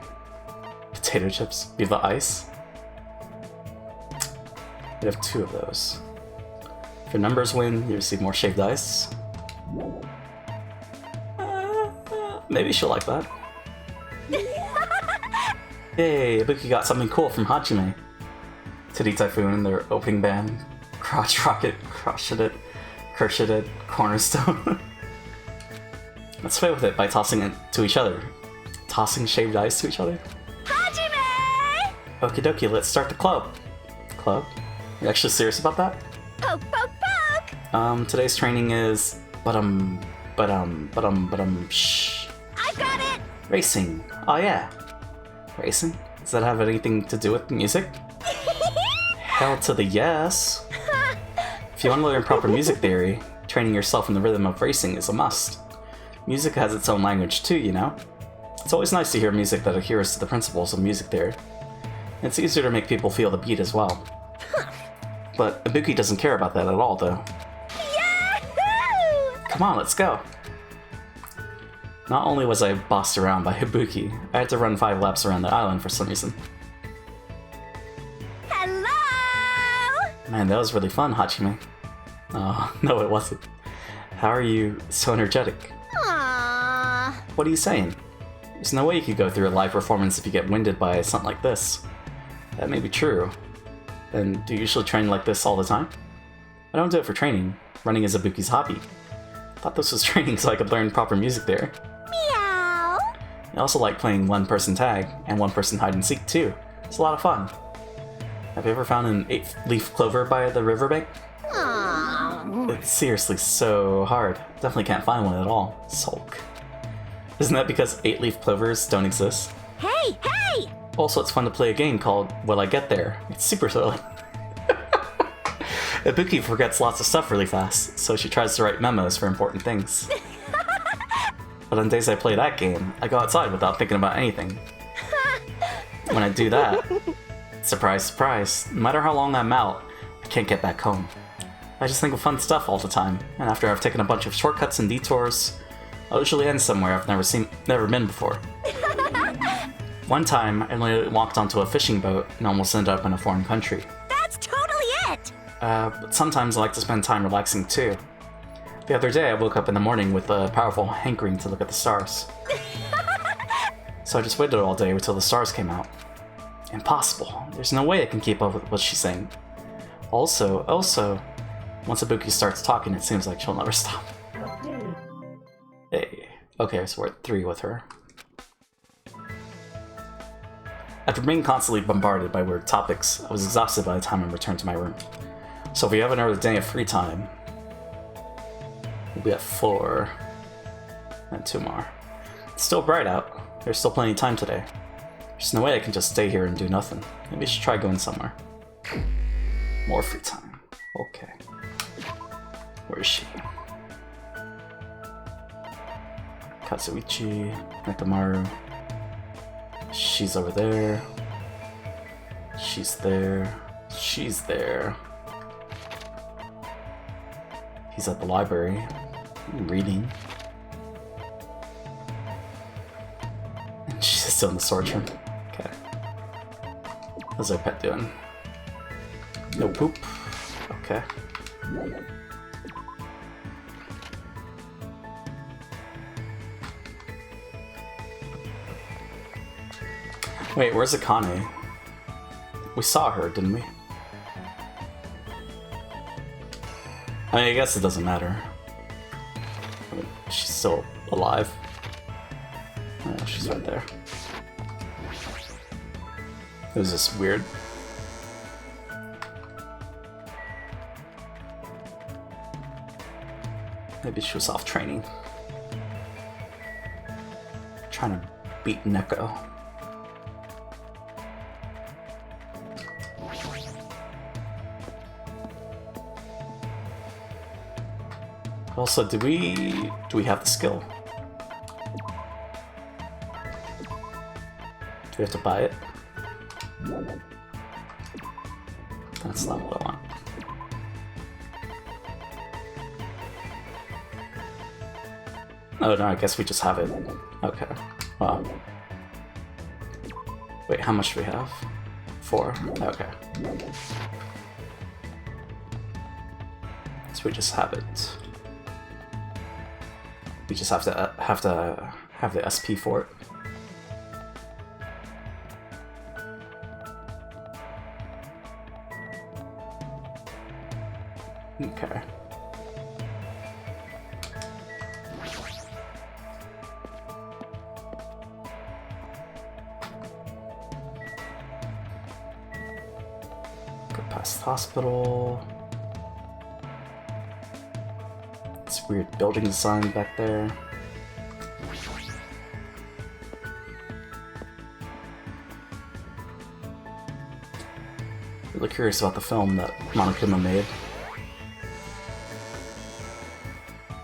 potato chips, Viva Ice. We have 2 of those. If your numbers win, you receive more shaved ice. Maybe she'll like that. Yay, Ibuki got something cool from Hajime. Titty Typhoon, their opening band, Crotch Rocket, Crush-It, Cornerstone. Let's play with it by tossing it to each other. Tossing shaved ice to each other? Hajime! Okie dokie, let's start the club. Club? You actually serious about that? Poke, poke, poke! Today's training is... shh. I got it! Racing. Oh yeah. Racing? Does that have anything to do with music? Hell to the yes. If you want to learn proper music theory, training yourself in the rhythm of racing is a must. Music has its own language too, you know? It's always nice to hear music that adheres to the principles of music theory. It's easier to make people feel the beat as well. But Ibuki doesn't care about that at all, though. Yahoo! Come on, let's go! Not only was I bossed around by Ibuki, I had to run 5 laps around the island for some reason. Hello! Man, that was really fun, Hachime. Oh, no it wasn't. How are you so energetic? Aww. What are you saying? There's no way you could go through a live performance if you get winded by something like this. That may be true. Then do you usually train like this all the time? I don't do it for training. Running is Ibuki's hobby. I thought this was training so I could learn proper music there. Meow. I also like playing one-person tag and one-person hide-and-seek too. It's a lot of fun. Have you ever found an 8-leaf clover by the riverbank? Aww. It's seriously so hard. Definitely can't find one at all. Sulk. Isn't that because 8-leaf clovers don't exist? Hey, hey! Also, it's fun to play a game called Will I Get There? It's super thrilling. Ibuki forgets lots of stuff really fast, so she tries to write memos for important things. But on days I play that game, I go outside without thinking about anything. When I do that, surprise, surprise, no matter how long I'm out, I can't get back home. I just think of fun stuff all the time, and after I've taken a bunch of shortcuts and detours, I'll usually end somewhere I've never been before. One time, I literally walked onto a fishing boat and almost ended up in a foreign country. That's totally it! But sometimes I like to spend time relaxing too. The other day I woke up in the morning with a powerful hankering to look at the stars. So I just waited all day until the stars came out. Impossible. There's no way I can keep up with what she's saying. Also, once Ibuki starts talking, it seems like she'll never stop. Hey. Okay, so we're at 3 with her. After being constantly bombarded by weird topics, I was exhausted by the time I returned to my room. So if we have another day of free time, we'll be at 4 and 2 more. It's still bright out. There's still plenty of time today. There's no way I can just stay here and do nothing. Maybe I should try going somewhere. More free time. Okay. Where is she? Katsuichi, Nekamaru. She's over there. She's there. She's there. He's at the library, reading. And she's still in the storage room. Okay. How's our pet doing? No poop. Okay. Wait, where's Akane? We saw her, didn't we? I mean, I guess it doesn't matter. I mean, she's still alive. Oh, she's right there. It was just weird. Maybe she was off training. Trying to beat Neko. Also, do we have the skill? Do we have to buy it? That's not what I want. Oh no, I guess we just have it. Okay. Wow. Wait, how much do we have? 4. Okay. So we just have it. We just have to have the SP for it. Okay. Go past the hospital. It's weird building design back there. Really curious about the film that Monokuma made.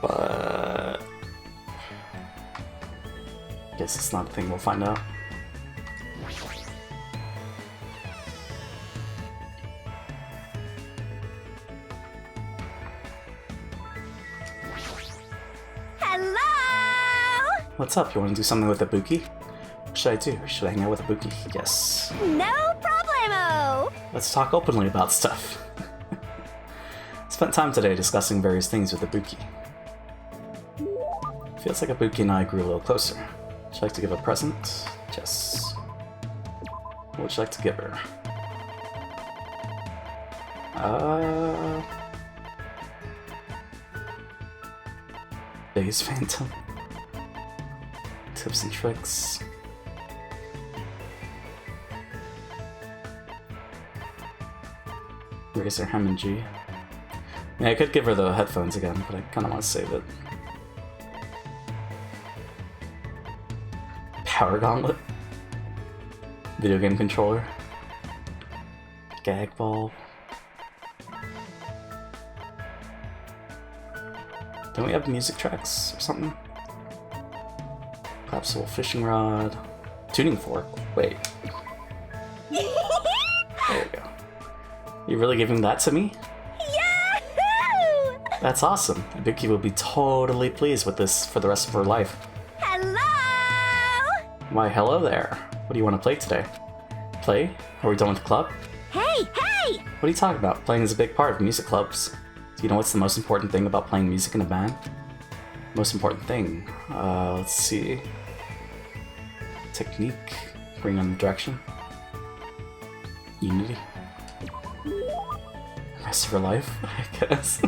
But I guess it's not a thing we'll find out. Hello? What's up? You want to do something with Ibuki? What should I do? Should I hang out with Ibuki? Yes. No problemo! Let's talk openly about stuff. Spent time today discussing various things with Ibuki. Feels like Ibuki and I grew a little closer. Would you like to give a present? Yes. What would you like to give her? Days Phantom. Tips and tricks. Razer Hammond G. Yeah, I could give her the headphones again, but I kind of want to save it. Power Gauntlet. Video game controller. Gag ball. Don't we have music tracks or something? Capsule fishing rod. Tuning fork. Wait. There you go. You really giving that to me? Yahoo! That's awesome. Ibuki will be totally pleased with this for the rest of her life. Hello? Why, hello there. What do you want to play today? Play? Are we done with the club? Hey, hey! What are you talking about? Playing is a big part of music clubs. Do you know what's the most important thing about playing music in a band? Most important thing? Let's see. Technique. Bring on the direction. Unity. Rest of her life, I guess.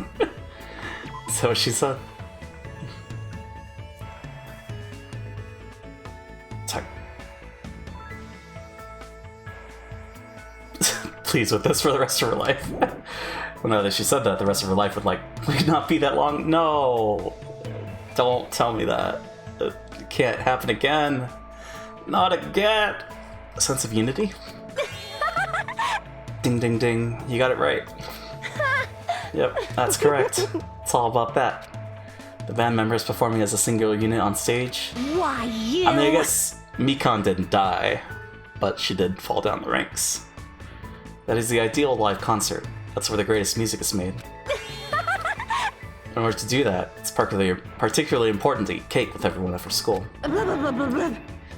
Is that what she said? Pleased with this for the rest of her life. Well, now that she said that, the rest of her life would not be that long. No! Don't tell me that. It can't happen again. Not again! A sense of unity? Ding ding ding. You got it right. Yep, that's correct. It's all about that. The band members performing as a singular unit on stage. Why, you? I mean, I guess Mikan didn't die, but she did fall down the ranks. That is the ideal live concert. That's where the greatest music is made. In order to do that, it's particularly important to eat cake with everyone after school.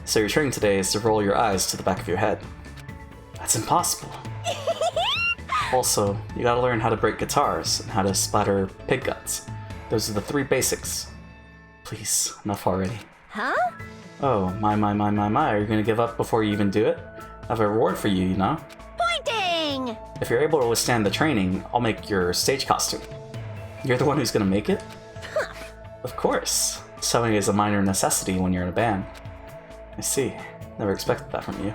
So your training today is to roll your eyes to the back of your head. That's impossible. Also, you gotta learn how to break guitars and how to splatter pig guts. Those are the 3 basics. Please, enough already. Huh? Oh, my, are you gonna give up before you even do it? I have a reward for you, you know? Pointing! If you're able to withstand the training, I'll make your stage costume. You're the one who's gonna make it? Of course. Sewing is a minor necessity when you're in a band. I see. Never expected that from you.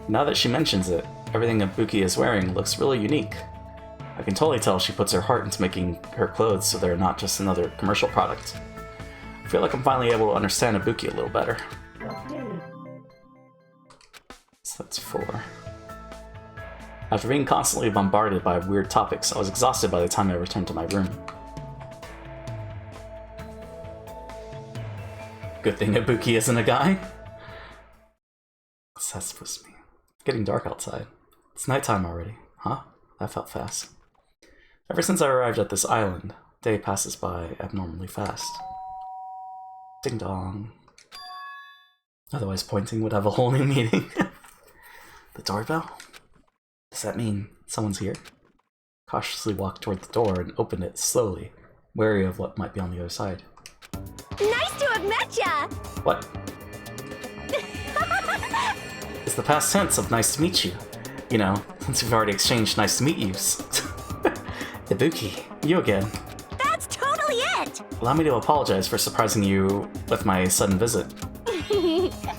Now that she mentions it, everything Ibuki is wearing looks really unique. I can totally tell she puts her heart into making her clothes so they're not just another commercial product. I feel like I'm finally able to understand Ibuki a little better. So that's 4. After being constantly bombarded by weird topics, I was exhausted by the time I returned to my room. Good thing Ibuki isn't a guy. What's that supposed to mean? It's getting dark outside. It's nighttime already. Huh? That felt fast. Ever since I arrived at this island, day passes by abnormally fast. Ding dong. Otherwise pointing would have a whole new meaning. The doorbell? Does that mean someone's here? Cautiously walked toward the door and opened it slowly, wary of what might be on the other side. Nice to have met ya! What? It's the past tense of nice to meet you. You know, since we've already exchanged nice to meet yous. Ibuki, you again. That's totally it! Allow me to apologize for surprising you with my sudden visit.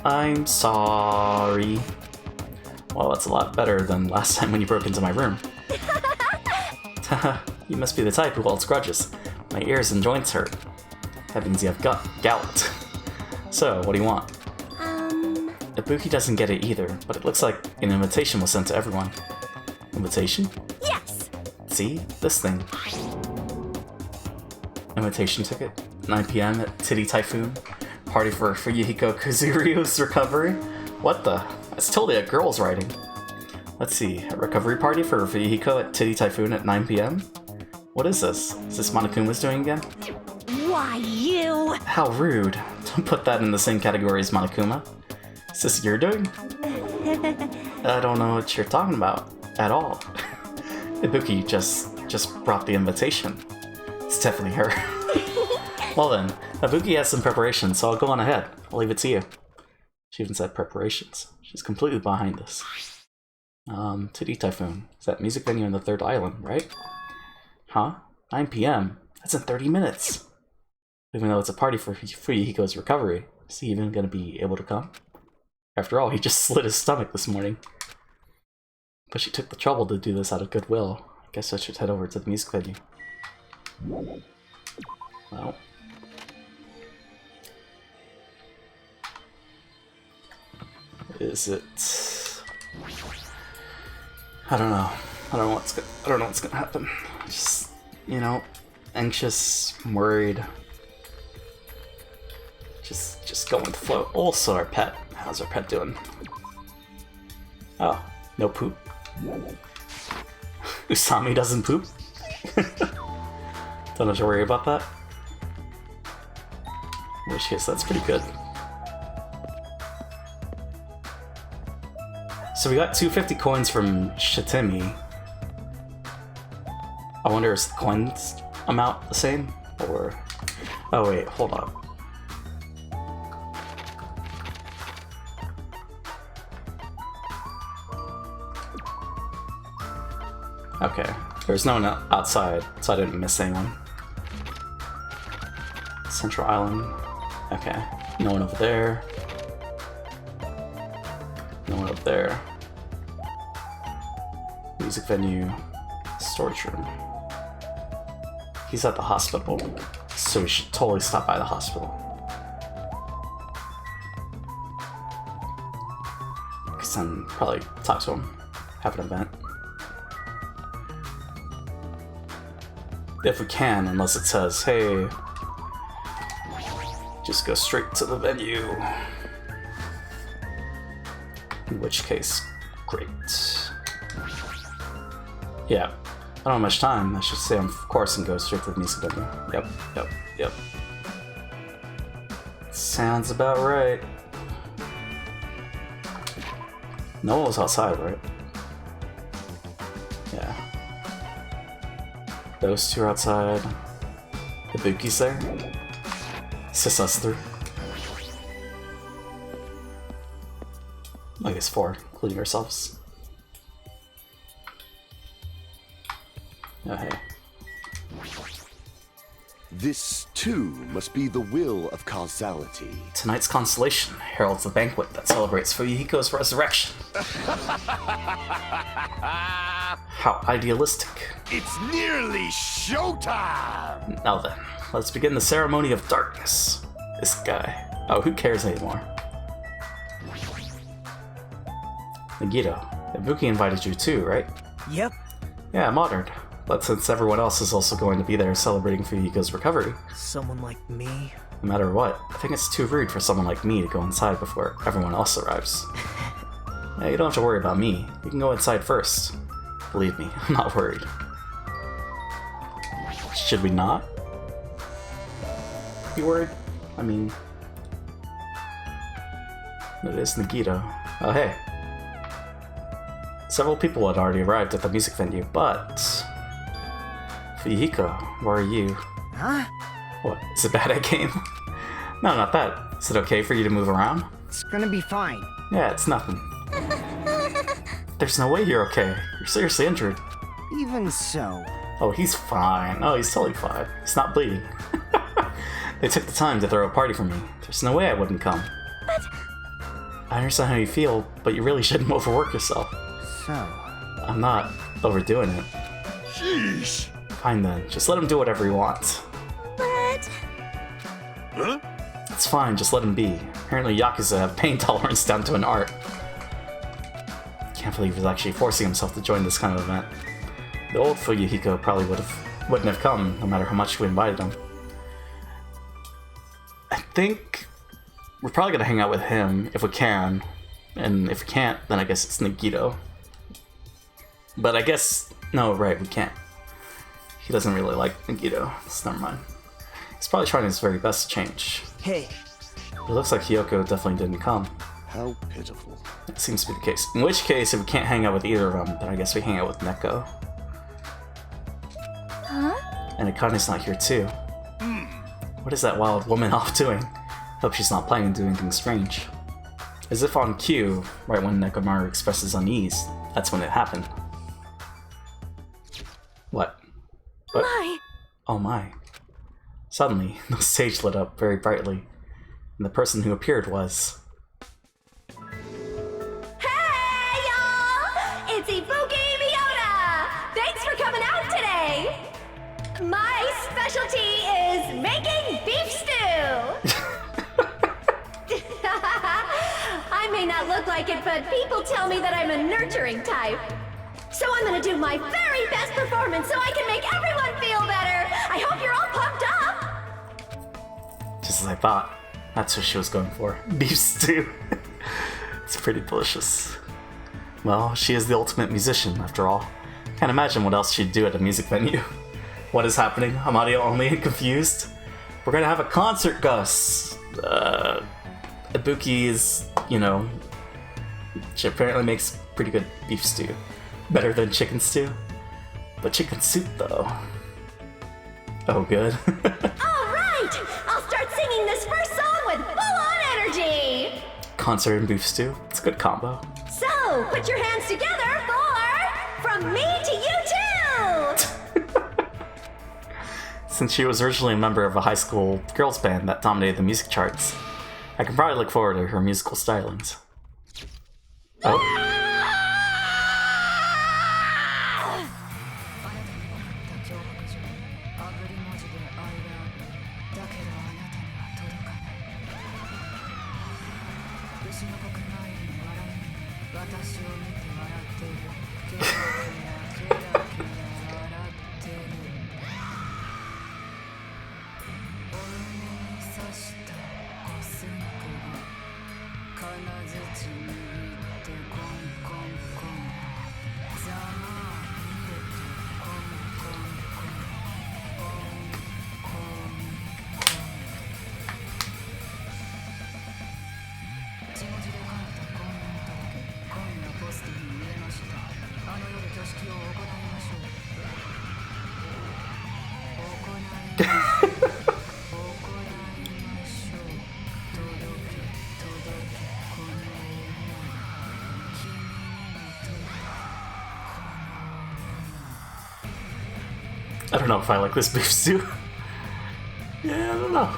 I'm sorry. Well, that's a lot better than last time when you broke into my room. You must be the type who holds grudges. My ears and joints hurt. That means you have gout. So, what do you want? Ibuki doesn't get it either, but it looks like an invitation was sent to everyone. Invitation? Yes! See? This thing. Invitation ticket. 9 p.m. at Titty Typhoon. Party for Fuyuhiko Kazuryu's recovery? What the? That's totally a girl's writing. Let's see. A recovery party for Fuyuhiko at Titty Typhoon at 9 p.m.? What is this? Is this Monokuma's doing again? Why, you... How rude. Don't put that in the same category as Monokuma. Is this your doing? I don't know what you're talking about at all. Ibuki just brought the invitation. It's definitely her. Well then, Ibuki has some preparations, so I'll go on ahead. I'll leave it to you. She even said preparations. She's completely behind this. Titty Typhoon. Is that music venue on the 3rd island, right? Huh? 9 p.m.? That's in 30 minutes! Even though it's a party for Fuyuhiko's recovery, is he even gonna be able to come? After all, he just slit his stomach this morning. But she took the trouble to do this out of goodwill. I guess I should head over to the music venue. Well. Is it... I don't know. I don't know what's gonna happen. Just, you know, anxious, worried. Just going with the flow. Also our pet. How's our pet doing? Oh, no poop. Usami doesn't poop? Don't have to worry about that. In which case, that's pretty good. So we got 250 coins from Shitemi. I wonder is the coins amount the same? Or... Oh wait, hold on. Okay, there's no one outside, so I didn't miss anyone. Central Island. Okay, no one over there. No one over there. Music venue. Storage room. He's at the hospital, so we should totally stop by the hospital. Because then probably talk to him, have an event. If we can, unless it says, hey, just go straight to the venue. In which case, great. Yeah, I don't have much time. I should stay on course and go straight to the music venue. Yep. Sounds about right. No one was outside, right? Yeah. Those two are outside. Ibuki's there. It's just us three. I guess 4, including ourselves. Oh, hey. This, too, must be the will of causality. Tonight's constellation heralds the banquet that celebrates Fuyuhiko's resurrection. How idealistic. It's nearly showtime! Now then, let's begin the ceremony of darkness. This guy. Oh, who cares anymore? Nagito, Ibuki invited you too, right? Yep. Yeah, I'm honored. But since everyone else is also going to be there celebrating Fuyuhiko's recovery, Someone like me? no matter what, I think it's too rude for someone like me to go inside before everyone else arrives. Yeah, you don't have to worry about me. You can go inside first. Believe me, I'm not worried. Should we not be worried? I mean, it is Nagito. Oh, hey. Several people had already arrived at the music venue, but Fuyuhiko, where are you? Huh? What, is it bad at game? No, not that. Is it okay for you to move around? It's gonna be fine. Yeah, it's nothing. There's no way you're okay. You're seriously injured. Even so. Oh, he's fine. Oh, he's totally fine. He's not bleeding. They took the time to throw a party for me. There's no way I wouldn't come. But I understand how you feel, but you really shouldn't overwork yourself. So. I'm not overdoing it. Sheesh! Fine then, just let him do whatever he wants. but Huh? It's fine, just let him be. Apparently Yakuza have pain tolerance down to an art. Can't believe he's actually forcing himself to join this kind of event. The old Fuyuhiko probably wouldn't have come, no matter how much we invited him. I think we're probably gonna hang out with him if we can, and if we can't, then I guess it's Nagito. But I guess no, right? We can't. He doesn't really like Nagito, so never mind. He's probably trying his very best to change. Hey. It looks like Hiyoko definitely didn't come. How pitiful. It seems to be the case. In which case, if we can't hang out with either of them, then I guess we hang out with Neko. huh? And Akane's not here too. What is that wild woman off doing? Hope she's not planning to do anything strange. As if on cue, right when Nekomaru expresses unease, that's when it happened. What? What? My. Oh my. Suddenly, the stage lit up very brightly, and the person who appeared was... Hey, y'all! It's Ibuki Miyota! Thanks for coming out today! My specialty is making beef stew! I may not look like it, but people tell me that I'm a nurturing type. So I'm gonna do my very best performance so I can make everyone feel better! I hope you're all pumped up! Just as I thought. That's what she was going for. Beef stew. It's pretty delicious. Well, she is the ultimate musician, after all. Can't imagine what else she'd do at a music venue. What is happening? I'm audio only and confused. We're gonna have a concert, Gus. Ibuki is, you know, she apparently makes pretty good beef stew. Better than chicken stew. But chicken soup, though. Oh, good. Alright! I'll start singing this first song with full-on energy! Concert and beef stew. It's a good combo. So, put your hands together for From Me to You Too! Since she was originally a member of a high school girls band that dominated the music charts, I can probably look forward to her musical stylings. Oh. I don't know if I like this beef stew. Yeah, I don't know.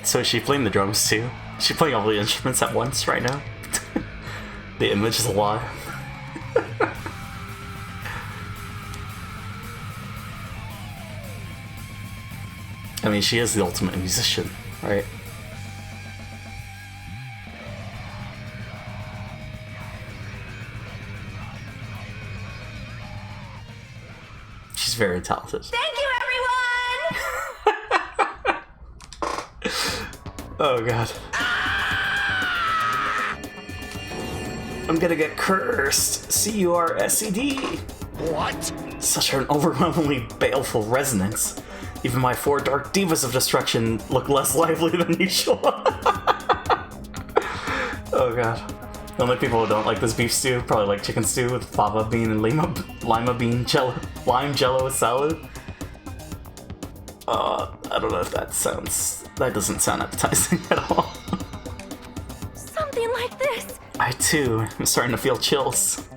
So is she playing the drums too? Is she playing all the instruments at once right now? The image is a lie. I mean, she is the ultimate musician, right? She's very talented. Thank you, everyone! Oh god. I'm gonna get cursed. C-U-R-S-E-D. What? Such an overwhelmingly baleful resonance. Even my 4 dark divas of destruction look less lively than usual. Oh god. The only people who don't like this beef stew probably like chicken stew with fava bean and lima bean lime jello with salad. I don't know if that doesn't sound appetizing at all. Something like this. I too am starting to feel chills.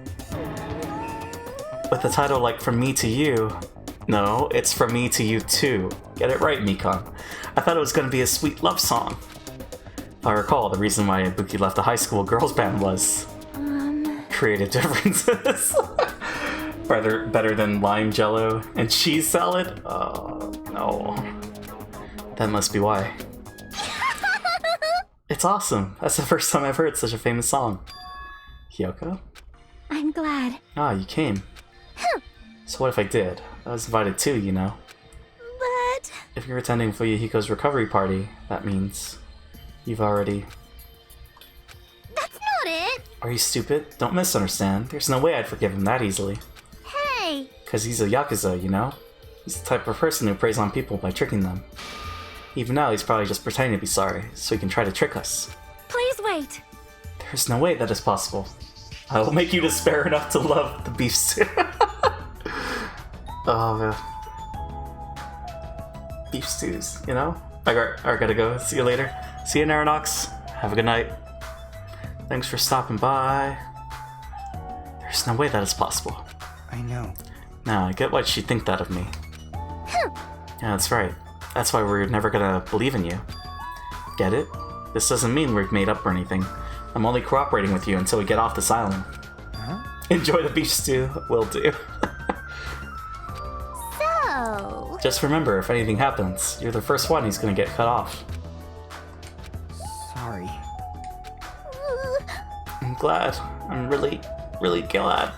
With a title like From Me to You. No, it's From Me to You Too. Get it right, Mikon. I thought it was going to be a sweet love song. If I recall, the reason why Ibuki left the high school girls band was... creative differences. Better than lime jello and cheese salad? Oh, no. That must be why. It's awesome. That's the first time I've heard such a famous song. Hyoko? I'm glad. Ah, you came. So what if I did? I was invited too, you know. But... If you're attending Fuyuhiko's recovery party, that means you've already... That's not it! Are you stupid? Don't misunderstand. There's no way I'd forgive him that easily. Hey! Cause he's a Yakuza, you know? He's the type of person who preys on people by tricking them. Even now, he's probably just pretending to be sorry, so he can try to trick us. Please wait! There's no way that is possible. I will make you despair enough to love the beef stew. Oh, man. Beef stews, you know? I gotta go. See you later. See you, Naranox. Have a good night. Thanks for stopping by. There's no way that is possible. I know. Now, I get why she'd think that of me. Yeah, that's right. That's why we're never gonna believe in you. Get it? This doesn't mean we've made up or anything. I'm only cooperating with you until we get off this island. Huh? Enjoy the beef stew. Will do. So... Just remember, if anything happens, you're the first one who's gonna get cut off. Sorry. I'm glad. I'm really glad.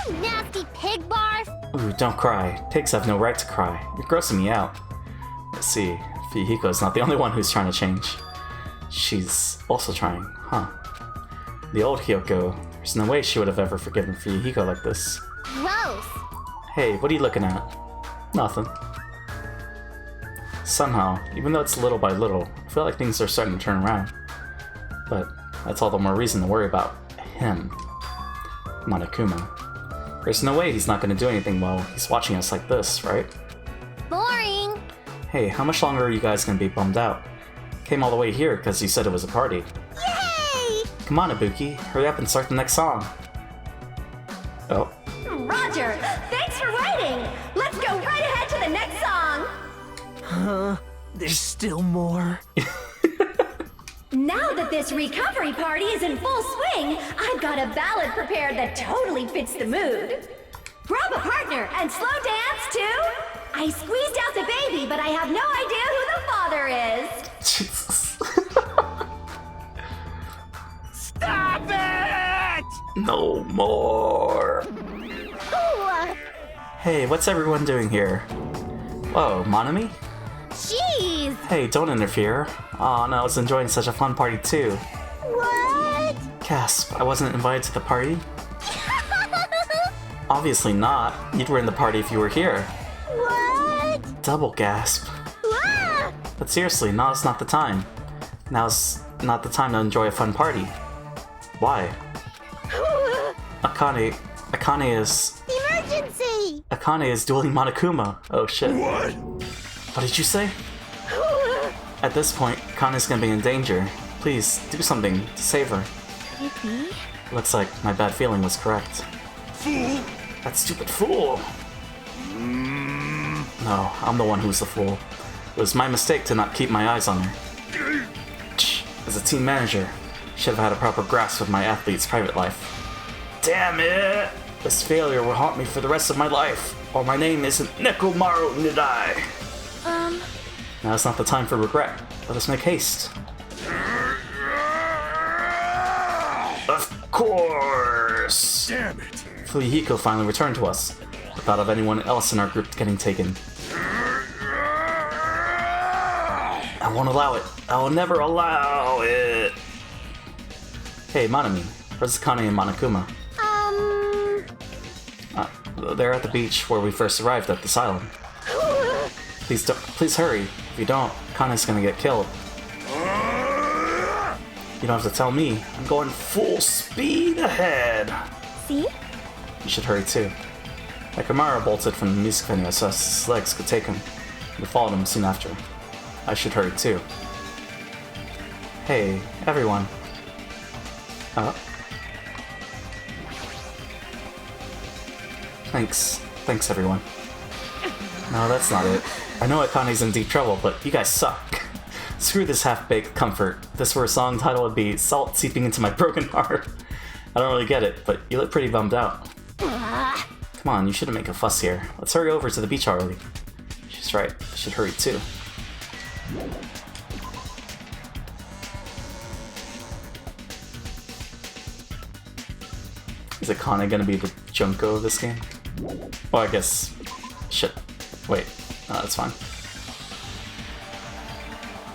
You nasty pig barf! Ooh, don't cry. Pigs have no right to cry. You're grossing me out. Let's see. Fuyuhiko's not the only one who's trying to change. She's also trying, huh? The old Hyoko, there's no way she would have ever forgiven Fuyuhiko like this. Gross! Hey, what are you looking at? Nothing. Somehow, even though it's little by little, I feel like things are starting to turn around. But that's all the more reason to worry about him. Monokuma. There's no way he's not going to do anything while he's watching us like this, right? Boring! Hey, how much longer are you guys going to be bummed out? Came all the way here because you said it was a party. Yay! Come on, Ibuki. Hurry up and start the next song. Oh. Roger! Thanks for waiting! Let's go right ahead to the next song! Huh? There's still more? Now that this recovery party is in full swing, I've got a ballad prepared that totally fits the mood. Grab a partner and slow dance to... I squeezed out the baby, but I have no idea who the father is. Jesus. Stop it! No more. Ooh! Hey, what's everyone doing here? Whoa, Monami? Jeez! Hey, don't interfere. Aw, no, I was enjoying such a fun party too. What? Gasp, I wasn't invited to the party? Obviously not. You'd win the party if you were here. What? Double gasp. Ah! But seriously, now's not the time. Now's not the time to enjoy a fun party. Why? Akane is... Emergency! Akane is dueling Monokuma. Oh shit. What? What did you say? At this point, Akane's gonna be in danger. Please, do something to save her. Could it be? Looks like my bad feeling was correct. Fool! That stupid fool! No, I'm the one who's the fool. It was my mistake to not keep my eyes on her. As a team manager, I should have had a proper grasp of my athlete's private life. Damn it! This failure will haunt me for the rest of my life, or my name isn't Nekomaru Nidai. Now's not the time for regret. Let us make haste. Of course! Damn it! Fuyuhiko finally returned to us, without of anyone else in our group getting taken. I won't allow it. I will never allow it. Hey, Manami. Where's Akane and Monokuma? They're at the beach where we first arrived at this island. Please hurry. If you don't, Akane's gonna get killed. You don't have to tell me. I'm going full speed ahead. See? You should hurry too. Nekomaru bolted from the music venue so his legs could take him. We followed him soon after. I should hurry too. Hey, everyone. Thanks everyone. No, that's not it. I know Akane's in deep trouble, but you guys suck. Screw this half-baked comfort. If this were a song title, would be Salt Seeping Into My Broken Heart. I don't really get it, but you look pretty bummed out. Come on, you shouldn't make a fuss here. Let's hurry over to the beach already. She's right, I should hurry too. Is Akane gonna be the Junko of this game? Well, I guess... Shit. Wait. No, that's fine.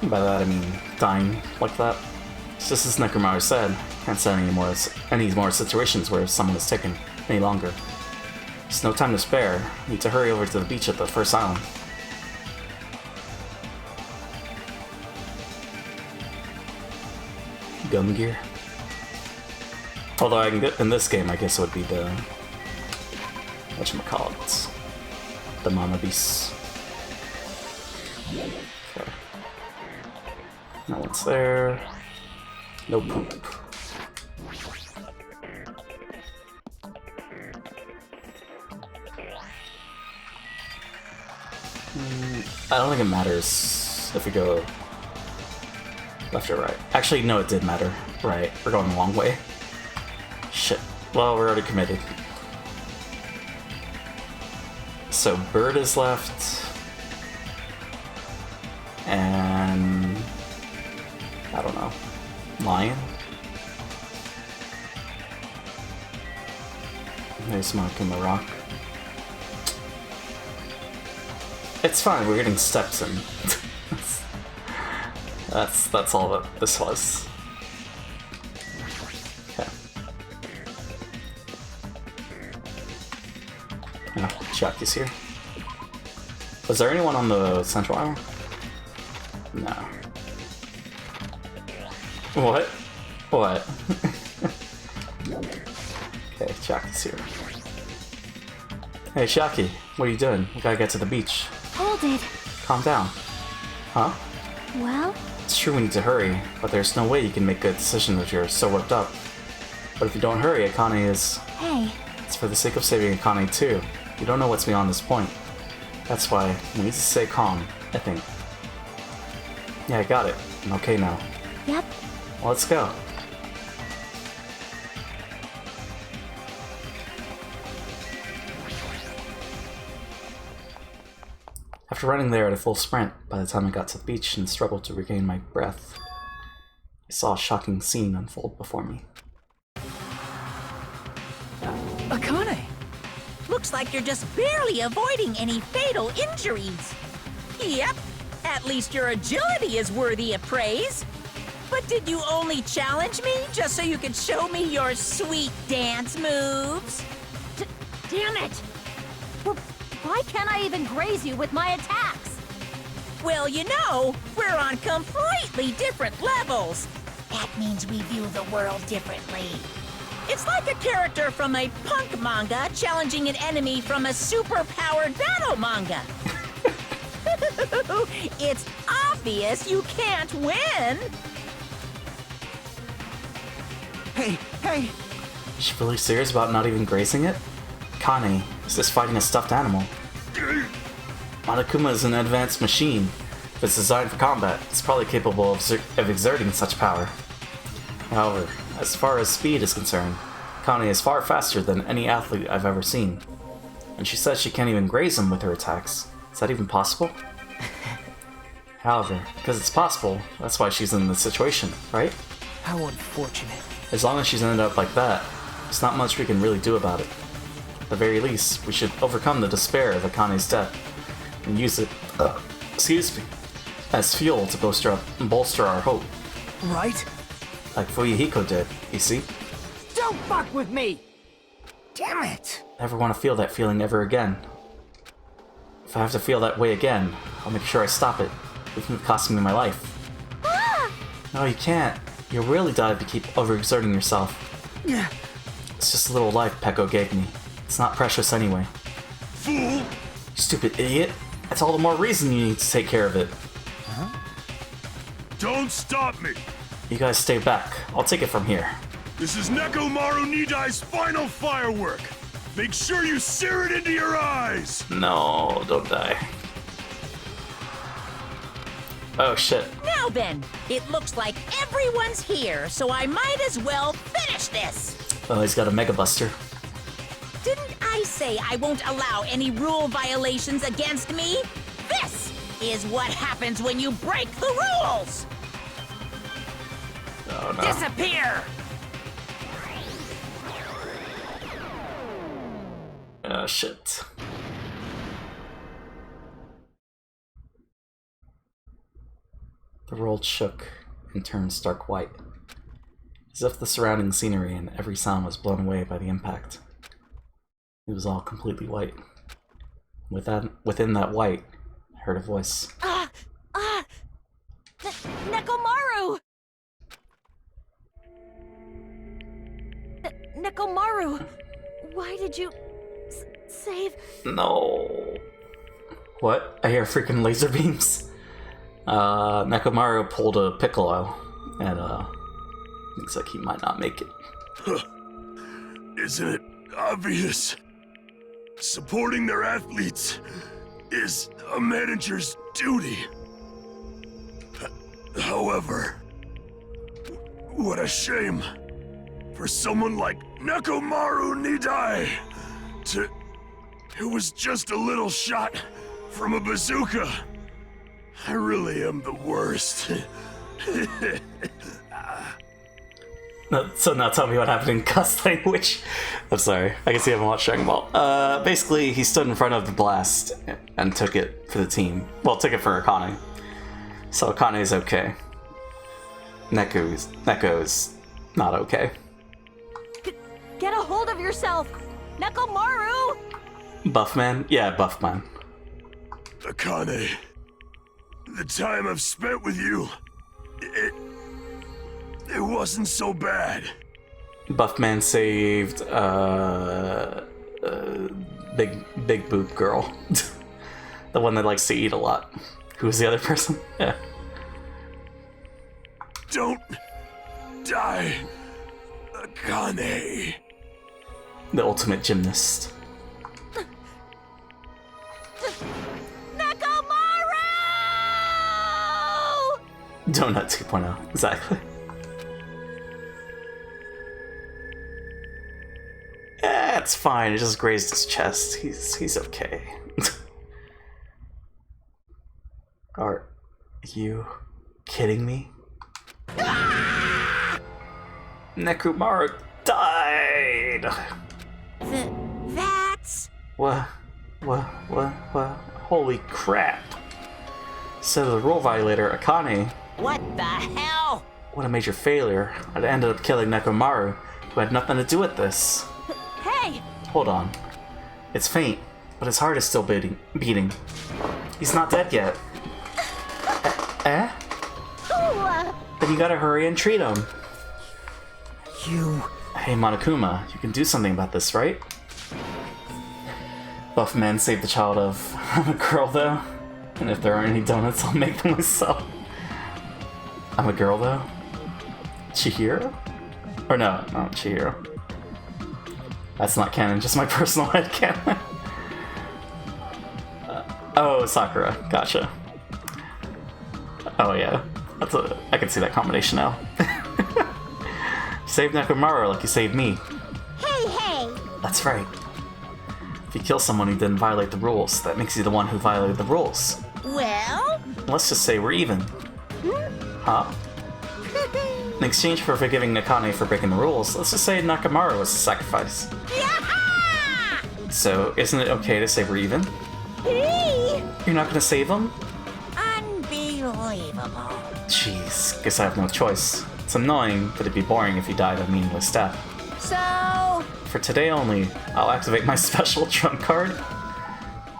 By that I mean dying like that. It's just as Nekomaru said, can't say any more situations where someone is taken any longer. There's no time to spare. Need to hurry over to the beach at the first island. Gun gear. Although I can get in this game, I guess it would be the whatchamacallit, the Mama Beast. Okay. No one's there. No poop. I don't think it matters if we go left or right. Actually, no, it did matter. Right, we're going the wrong way. Shit. Well, we're already committed. So, Bird is left. And... I don't know. Lion? There's Monokuma Rock. It's fine, we're getting steps in. That's all that this was. Okay. Oh, Jackie's here. Was there anyone on the central island? No. What? What? Okay, Jackie's here. Hey, Shaki, what are you doing? We gotta get to the beach. Hold it. Calm down. Huh? Well? It's true we need to hurry, but there's no way you can make good decisions if you're so worked up. But if you don't hurry, Akane is... Hey. It's for the sake of saving Akane too. You don't know what's beyond this point. That's why we need to stay calm, I think. Yeah, I got it. I'm okay now. Yep. Well, let's go. After running there at a full sprint, by the time I got to the beach and struggled to regain my breath, I saw a shocking scene unfold before me. Akane! Looks like you're just barely avoiding any fatal injuries. Yep, at least your agility is worthy of praise. But did you only challenge me just so you could show me your sweet dance moves? Damn it! Why can't I even graze you with my attacks? Well, you know, we're on completely different levels. That means we view the world differently. It's like a character from a punk manga challenging an enemy from a super-powered battle manga. It's obvious you can't win. Hey! Is she really serious about not even grazing it? Kane is just fighting a stuffed animal. Monokuma is an advanced machine. If it's designed for combat, it's probably capable of exerting such power. However, as far as speed is concerned, Kane is far faster than any athlete I've ever seen. And she says she can't even graze him with her attacks. Is that even possible? However, because it's possible, that's why she's in this situation, right? How unfortunate. As long as she's ended up like that, there's not much we can really do about it. At the very least, we should overcome the despair of Akane's death and use it, as fuel to bolster our hope. Right? Like Fuyuhiko did, you see? Don't fuck with me! Damn it! Never want to feel that feeling ever again. If I have to feel that way again, I'll make sure I stop it, even if it costs me my life. No, you can't. You'll really die if you keep overexerting yourself. Yeah. It's just a little life Peko gave me. It's not precious anyway. Fool! You stupid idiot. That's all the more reason you need to take care of it. Don't stop me! You guys stay back. I'll take it from here. This is Nekomaru Nidai's final firework! Make sure you sear it into your eyes! No, don't die. Oh shit. Now then, it looks like everyone's here, so I might as well finish this. Oh, he's got a Mega Buster. Didn't I say I won't allow any rule violations against me? This is what happens when you break the rules! Oh no. Disappear! Oh shit. The world shook and turned stark white, as if the surrounding scenery and every sound was blown away by the impact. It was all completely white. Within that white, I heard a voice. Nekomaru! Nekomaru! Why did you save... No. What? I hear freaking laser beams. Nekomaru pulled a Piccolo, and looks like he might not make it. Isn't it obvious? Supporting their athletes is a manager's duty. However, what a shame for someone like Nekomaru Nidai it was just a little shot from a bazooka. I really am the worst. So now tell me what happened in cuss language. I'm sorry, I guess you haven't watched Dragon Ball. Basically, he stood in front of the blast and took it for the team. Well, took it for Akane. So Akane is okay. Neko is not okay. Get a hold of yourself! Nekomaru! Buffman? Yeah, Buffman. Akane, the time I've spent with you, it wasn't so bad. Buffman saved big boob girl. The one that likes to eat a lot. Who's the other person? Yeah. Don't die, Akane. The ultimate gymnast. Nekomaru! Donut 2.0, exactly. It's fine, it just grazed his chest. He's okay. Are you kidding me? Nekomaru died! That's... What? Holy crap. Instead of the rule violator, Akane, What the hell? what a major failure. I'd ended up killing Nekomaru, who had nothing to do with this. Hey! Hold on. It's faint, but his heart is still beating. He's not dead yet. Then you gotta hurry and treat him. You Hey Monokuma, you can do something about this, right? Buff man saved the child of... I'm a girl though. And if there aren't any donuts, I'll make them myself. I'm a girl though? Chihiro? Or no, not Chihiro. That's not canon, just my personal headcanon. Oh, Sakura, gotcha. Oh yeah, I can see that combination now. Save Nekomaru like you saved me. Hey! That's right. If you kill someone who didn't violate the rules, that makes you the one who violated the rules. Well? Let's just say we're even. Huh? In exchange for forgiving Nakane for breaking the rules, let's just say Nekomaru was a sacrifice. Yaha! So, isn't it okay to say we're even? You're not gonna save him? Unbelievable. Jeez, guess I have no choice. It's annoying, but it'd be boring if he died a meaningless death. So... For today only, I'll activate my special trump card.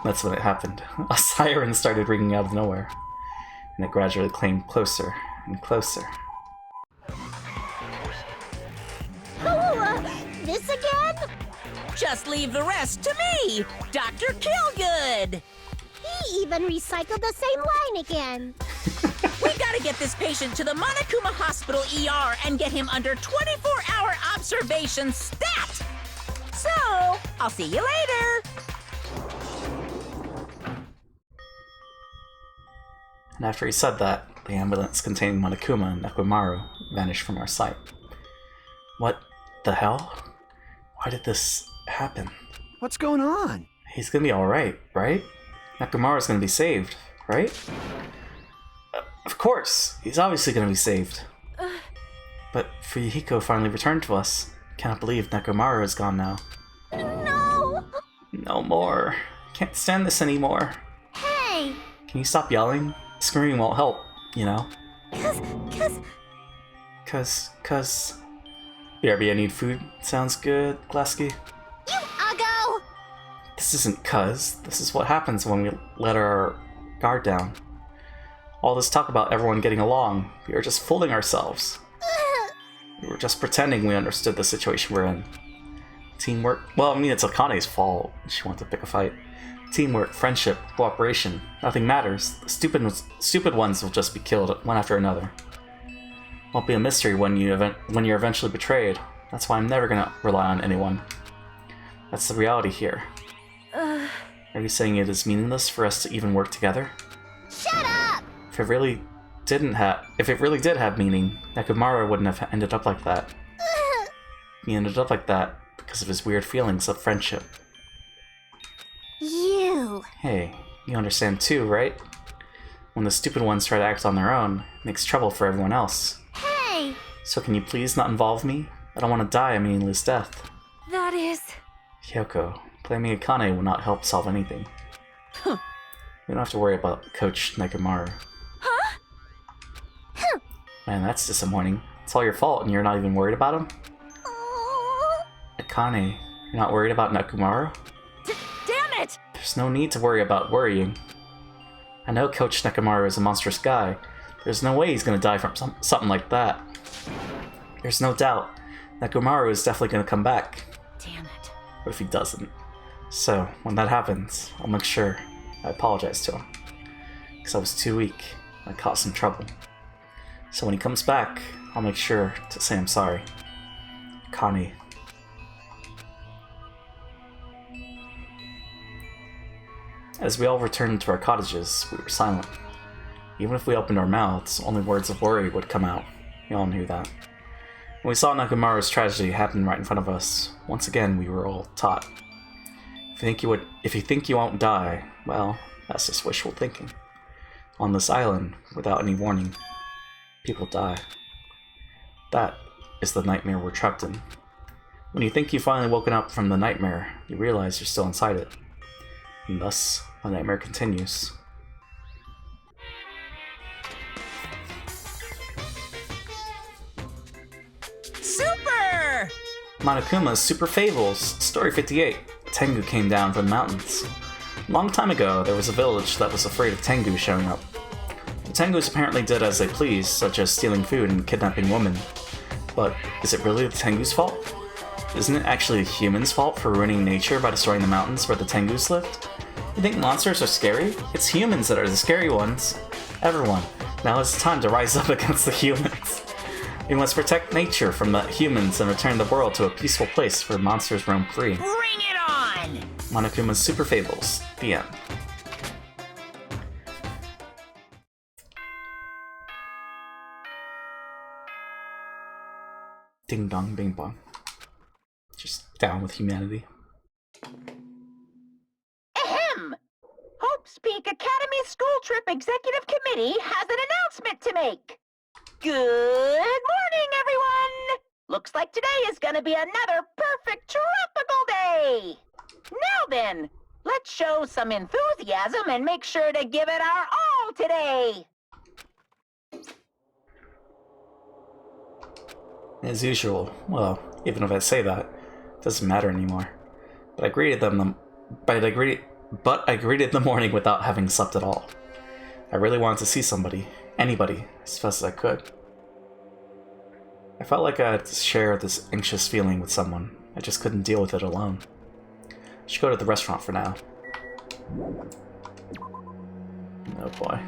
That's when it happened. A siren started ringing out of nowhere, and it gradually came closer and closer. This again? Just leave the rest to me, Dr. Killgood. He even recycled the same line again. We gotta get this patient to the Monokuma Hospital ER and get him under 24-hour observation stat! So, I'll see you later! And after he said that, the ambulance containing Monokuma and Nekomaru vanished from our sight. What the hell? Why did this happen? What's going on? He's gonna be alright, right? Nekomaru's gonna be saved, right? Of course! He's obviously gonna be saved. But Fuyuhiko finally returned to us. Cannot believe Nekomaru is gone now. No! No more. Can't stand this anymore. Hey! Can you stop yelling? Screaming won't help, you know? Cause... BRB, I need food. Sounds good, Glasky. You uggo! This isn't cuz. This is what happens when we let our guard down. All this talk about everyone getting along, we are just fooling ourselves. We were just pretending we understood the situation we're in. Teamwork? Well, I mean, it's Akane's fault. She wanted to pick a fight. Teamwork, friendship, cooperation. Nothing matters. The stupid ones will just be killed one after another. Won't be a mystery when you're eventually betrayed. That's why I'm never gonna rely on anyone. That's the reality here. Are you saying it is meaningless for us to even work together? Shut up! If it really did have meaning, Nekomaru wouldn't have ended up like that. He ended up like that because of his weird feelings of friendship. You... Hey, you understand too, right? When the stupid ones try to act on their own, it makes trouble for everyone else. Hey! So can you please not involve me? I don't want to die a meaningless death. That is... Kyoko, blaming Akane will not help solve anything. Huh. We don't have to worry about Coach Nekomaru. Huh? Man, that's disappointing. It's all your fault and you're not even worried about him? Oh. Akane, you're not worried about Nekomaru? Damn it! There's no need to worry about worrying. I know Coach Nekomaru is a monstrous guy. There's no way he's gonna die from something like that. There's no doubt. Nekomaru is definitely gonna come back. Damn it. What if he doesn't? So, when that happens, I'll make sure I apologize to him. Because I was too weak. I caused some trouble. So when he comes back, I'll make sure to say I'm sorry. Connie. As we all returned to our cottages, we were silent. Even if we opened our mouths, only words of worry would come out. We all knew that. When we saw Nekomaru's tragedy happen right in front of us, once again we were all taught. If you think you won't die, well, that's just wishful thinking. On this island, without any warning, people die. That is the nightmare we're trapped in. When you think you've finally woken up from the nightmare, you realize you're still inside it. And thus, the nightmare continues. Super! Monokuma's Super Fables, Story 58. Tengu came down from the mountains. A long time ago, there was a village that was afraid of Tengu showing up. The Tengus apparently did as they pleased, such as stealing food and kidnapping women. But is it really the Tengu's fault? Isn't it actually humans' fault for ruining nature by destroying the mountains where the Tengus lived? You think monsters are scary? It's humans that are the scary ones. Everyone, now is the time to rise up against the humans. We must protect nature from the humans and return the world to a peaceful place where monsters roam free. Bring it on! Monokuma's Super Fables. The end. Ding dong, bing bong. Just down with humanity. Ahem! Hope's Peak Academy School Trip Executive Committee has an announcement to make. Good morning, everyone! Looks like today is gonna be another perfect tropical day! Now then, let's show some enthusiasm and make sure to give it our all today! As usual, well, even if I say that, it doesn't matter anymore. But I greeted them I greeted the morning without having slept at all. I really wanted to see somebody, anybody, as fast as I could. I felt like I had to share this anxious feeling with someone. I just couldn't deal with it alone. I should go to the restaurant for now. Oh boy.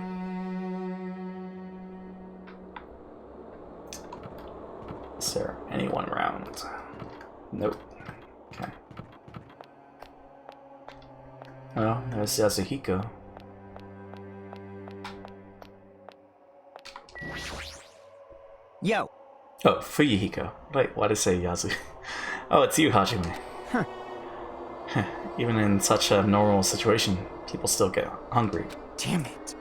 Is there anyone around? Nope. Okay. Oh, there's Yasuhiko. Yo. Oh, Fuyuhiko. Wait, why did I say Yasu? Oh, it's you, Hajime. Huh. Even in such a normal situation, people still get hungry. Damn it.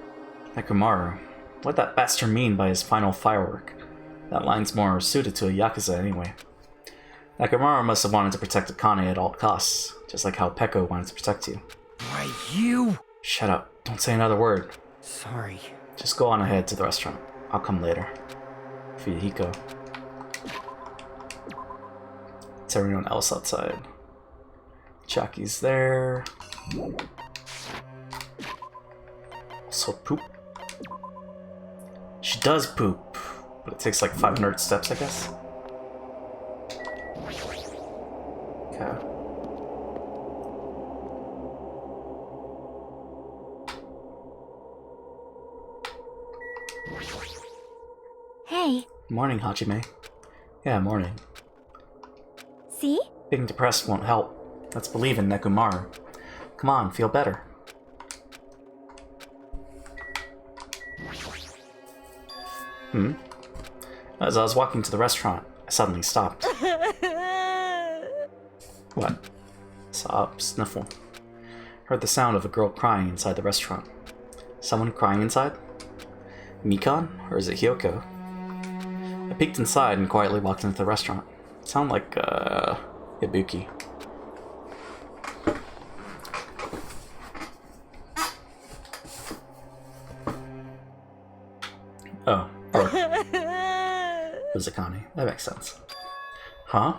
Nekomaru. What'd that bastard mean by his final firework? That line's more suited to a Yakuza anyway. Nekomaru must have wanted to protect Akane at all costs, just like how Peko wanted to protect you. Why, you? Shut up. Don't say another word. Sorry. Just go on ahead to the restaurant. I'll come later. Fuyuhiko. Is everyone else outside? Chaki's there. Also poop. She does poop, but it takes like 500 steps, I guess. Okay. Hey, Morning, Hajime. Yeah, morning. see? Being depressed won't help. Let's believe in Nekomaru. Come on, feel better. As I was walking to the restaurant, I suddenly stopped. What? Sob, sniffle. Heard the sound of a girl crying inside the restaurant. Someone crying inside? Mikan? Or is it Hyoko? I peeked inside and quietly walked into the restaurant. It sounded like, Ibuki. Oh, or it was Akane. That makes sense. Huh?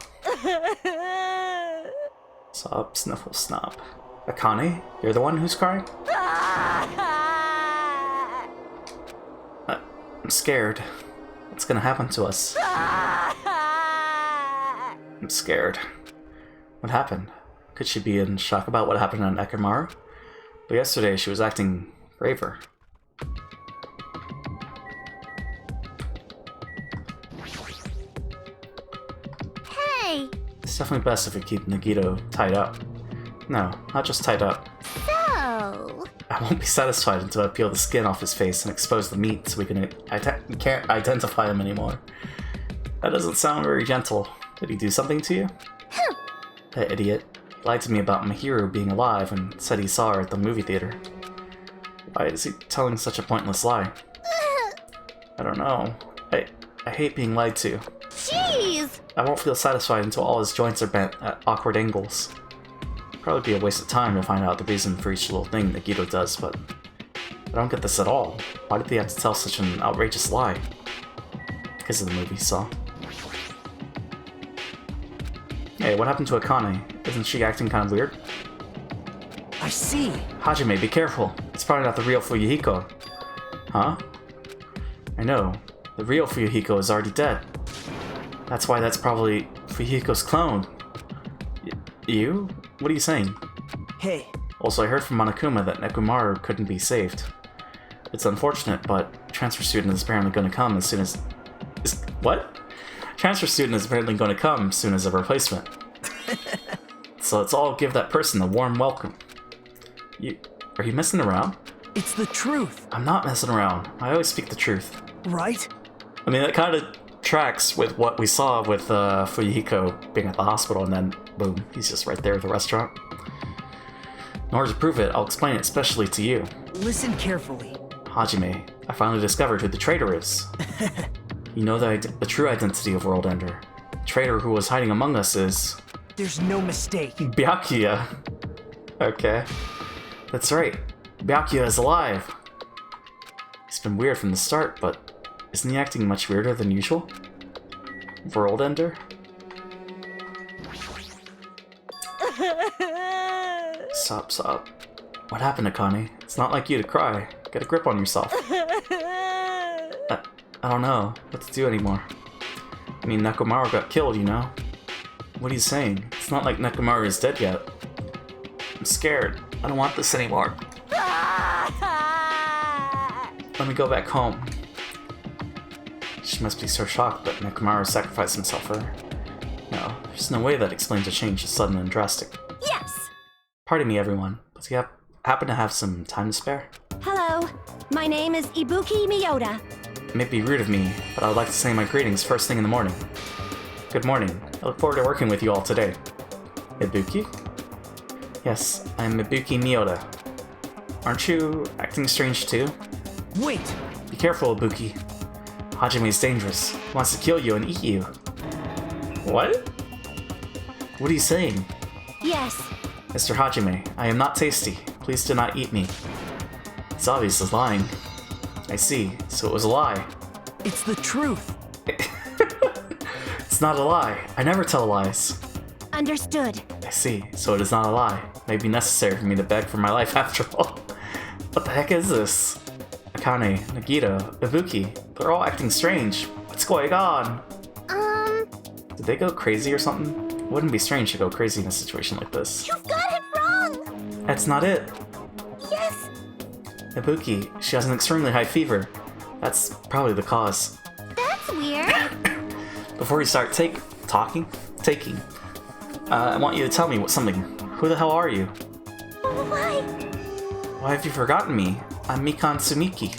Sob, sniffle, snop. Akane? You're the one who's crying? I'm scared. What's gonna happen to us? I'm scared. What happened? Could she be in shock about what happened on Nekomaru? But yesterday she was acting braver. Hey, It's definitely best if we keep Nagito tied up. No, not just tied up. so... I won't be satisfied until I peel the skin off his face and expose the meat so we can't identify him anymore. That doesn't sound very gentle. Did he do something to you? That idiot. He lied to me about Mahiru being alive and said he saw her at the movie theater. Why is he telling such a pointless lie? I don't know. I hate being lied to. Jeez! I won't feel satisfied until all his joints are bent at awkward angles. Probably be a waste of time to find out the reason for each little thing Nagito does, but I don't get this at all. Why did they have to tell such an outrageous lie? Because of the movie he saw. Hey, what happened to Akane? Isn't she acting kind of weird? I see. Hajime, be careful. It's probably not the real Fuyuhiko. Huh? I know. The real Fuyuhiko is already dead. That's why that's probably Fuyuhiko's clone. You? What are you saying? Hey, Also, I heard from Monokuma that Nekomaru couldn't be saved. It's unfortunate, but transfer student is apparently going to come as soon as... What? Transfer student is apparently going to come as soon as a replacement. So let's all give that person a warm welcome. Are you messing around? it's the truth, I'm not messing around. I always speak the truth. right? I mean, that kind of tracks with what we saw with Fuyuhiko being at the hospital, and then boom, he's just right there at the restaurant. In order to prove it, I'll explain it especially to you. Listen carefully. Hajime, I finally discovered who the traitor is. You know the true identity of World Ender. The traitor who was hiding among us is... There's no mistake. Byakuya. Okay. That's right. Byakuya is alive. He's been weird from the start, but isn't he acting much weirder than usual? World Ender? Stop. What happened, Akane? It's not like you to cry. Get a grip on yourself. I don't know what to do anymore. I mean, Nekomaru got killed, you know? What are you saying? It's not like Nekomaru is dead yet. I'm scared. I don't want this anymore. Let me go back home. She must be so shocked that Nekomaru sacrificed himself for her. No, there's no way that explains a change as sudden and drastic. Yes! Pardon me, everyone, but do you happen to have some time to spare? Hello, my name is Ibuki Miyota. It may be rude of me, but I would like to say my greetings first thing in the morning. Good morning. I look forward to working with you all today. Ibuki? Yes, I'm Ibuki Miyota. Aren't you acting strange too? Wait! Be careful, Ibuki. Hajime is dangerous. He wants to kill you and eat you. What? What are you saying? Yes, Mr. Hajime, I am not tasty. Please do not eat me. It's obvious he's lying. I see, so it was a lie. It's the truth. It's not a lie. I never tell lies. understood. I see, so it is not a lie. It may be necessary for me to beg for my life after all. What the heck is this? Akane, Nagito, Ibuki, they're all acting strange. What's going on? Did they go crazy or something? It wouldn't be strange to go crazy in a situation like this. You've got it wrong! That's not it. Yes, Ibuki, she has an extremely high fever. That's probably the cause. that's weird. Before we start taking, I want you to tell me something. Who the hell are you? Why? Why have you forgotten me? I'm Mikan Sumiki.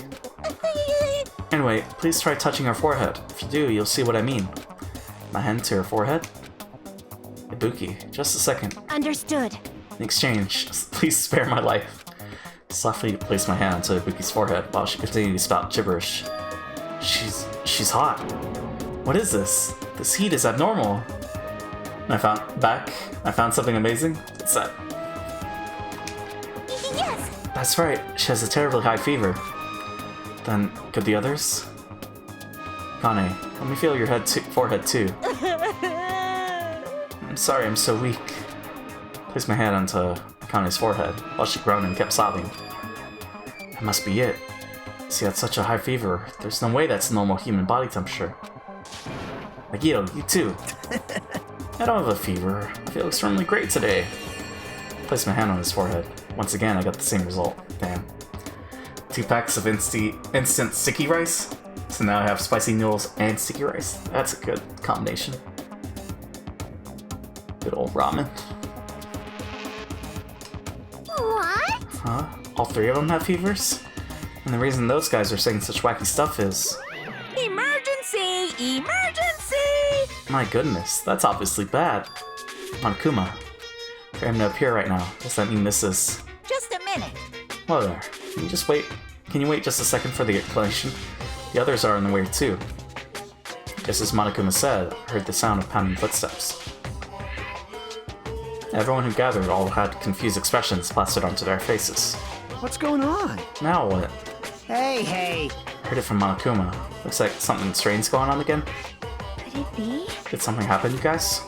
Anyway, please try touching her forehead. If you do, you'll see what I mean. My hand to her forehead? Ibuki, just a second. Understood. In exchange, please spare my life. Softly place my hand to Ibuki's forehead while she continued to spout gibberish. She's hot. What is this? This heat is abnormal. I found something amazing. What's that? Yes, That's right, she has a terribly high fever. Then, could the others? Kane, let me feel your forehead too. I'm sorry, I'm so weak. Placed my hand onto Kane's forehead while she groaned and kept sobbing. That must be it. She had such a high fever. There's no way that's normal human body temperature. Nagito, you too. I don't have a fever. I feel extremely great today. Placed my hand on his forehead. Once again, I got the same result. Damn. 2 packs of instant sticky rice. So now I have spicy noodles and sticky rice. That's a good combination. Good old ramen. what? Huh? All 3 of them have fevers? And the reason those guys are saying such wacky stuff is... Emergency! Emergency! My goodness, that's obviously bad. Monokuma, for him to appear right now, does that mean this is... Just a minute. Whoa there. Can you just wait? Can you wait just a second for the explanation? The others are on the way too. Just as Monokuma said, I heard the sound of pounding footsteps. Everyone who gathered all had confused expressions plastered onto their faces. What's going on? Now what? Hey! Heard it from Monokuma. Looks like something strange going on again. Could it be? Did something happen, you guys?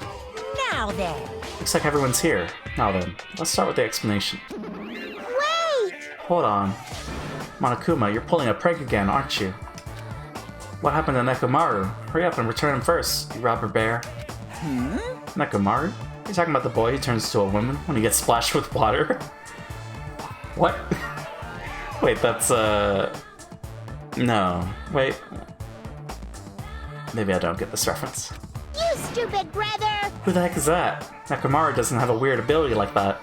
Now then. Looks like everyone's here. Now then, let's start with the explanation. Wait! Hold on. Monokuma, you're pulling a prank again, aren't you? What happened to Nekomaru? Hurry up and return him first, you robber bear. Nekomaru? You talking about the boy who turns to a woman when he gets splashed with water? What? Wait, that's no. Wait. Maybe I don't get this reference. You stupid brother! Who the heck is that? Nakamura doesn't have a weird ability like that.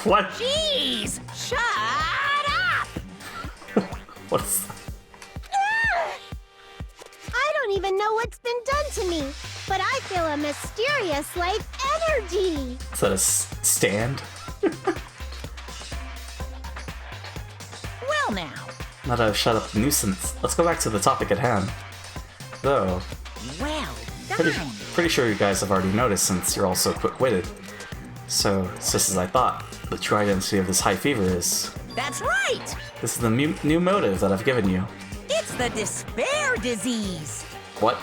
What? Jeez! Shut up! What is that? I don't even know what's been done to me, but I feel a mysterious life energy. Is that a stand? Well now. Now that I've shut up the nuisance, let's go back to the topic at hand. Though, Well pretty, done. pretty sure you guys have already noticed since you're all so quick-witted. So, it's just as I thought. The true identity of this high fever is... That's right! This is the new motive that I've given you. It's the despair disease! What?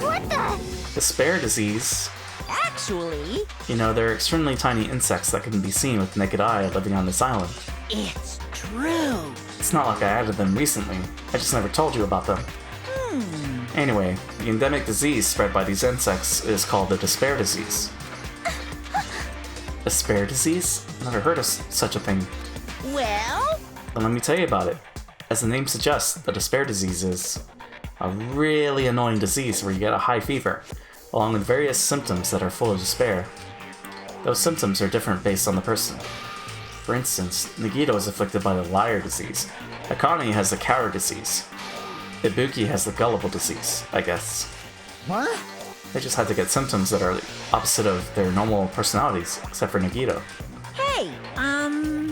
What the? Despair disease? Actually, You know, they're extremely tiny insects that can be seen with the naked eye living on this island. it's true. It's not like I added them recently. I just never told you about them. Anyway, the endemic disease spread by these insects is called the despair disease. Despair disease? Never heard of such a thing. Well, Then let me tell you about it. As the name suggests, the despair disease is a really annoying disease where you get a high fever, along with various symptoms that are full of despair. Those symptoms are different based on the person. For instance, Nagito is afflicted by the liar disease. Akane has the coward disease. Ibuki has the gullible disease, I guess. What? They just had to get symptoms that are the opposite of their normal personalities, except for Nagito. hey,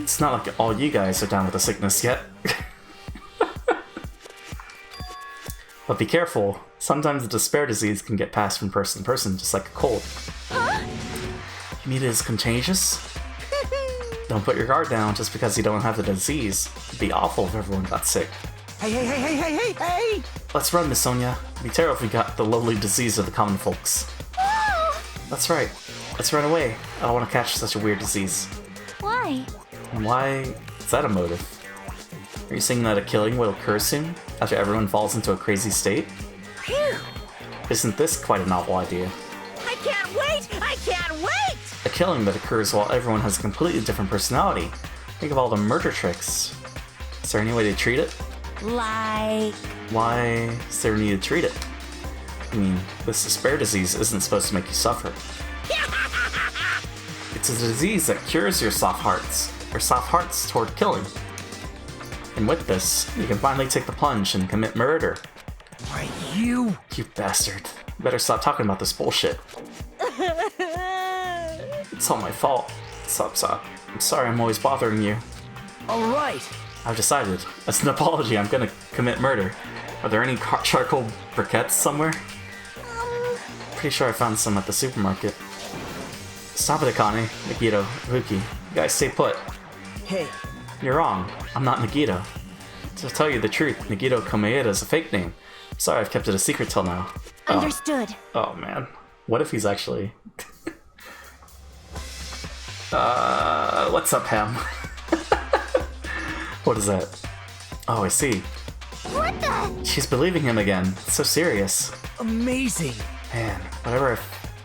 It's not like all you guys are down with the sickness yet. But be careful, sometimes the despair disease can get passed from person to person, just like a cold. You mean it is contagious? Don't put your guard down just because you don't have the disease. It'd be awful if everyone got sick. Hey! Let's run, Miss Sonia. It'd be terrible if we got the lowly disease of the common folks. That's right. Let's run away. I don't want to catch such a weird disease. Why? And why is that a motive? Are you saying that a killing will occur soon, after everyone falls into a crazy state? phew, Isn't this quite a novel idea? I can't wait! I can't wait! A killing that occurs while everyone has a completely different personality. Think of all the murder tricks. Is there any way to treat it? Like, Why is there a need to treat it? I mean, this despair disease isn't supposed to make you suffer. It's a disease that cures your soft hearts toward killing. And with this, you can finally take the plunge and commit murder. Why, you... You bastard. You better stop talking about this bullshit. It's all my fault. Stop. I'm sorry I'm always bothering you. Alright. I've decided, as an apology, I'm gonna commit murder. Are there any charcoal briquettes somewhere? Pretty sure I found some at the supermarket. Stop it, Akane, Nagito, Ibuki. You guys stay put. Hey, You're wrong. I'm not Nagito. To tell you the truth, Nagito Komeeda is a fake name. I'm sorry I've kept it a secret till now. Understood. Oh man. What if he's actually... what's up, Ham? What is that? Oh, I see. What the? She's believing him again. It's so serious. amazing. Man,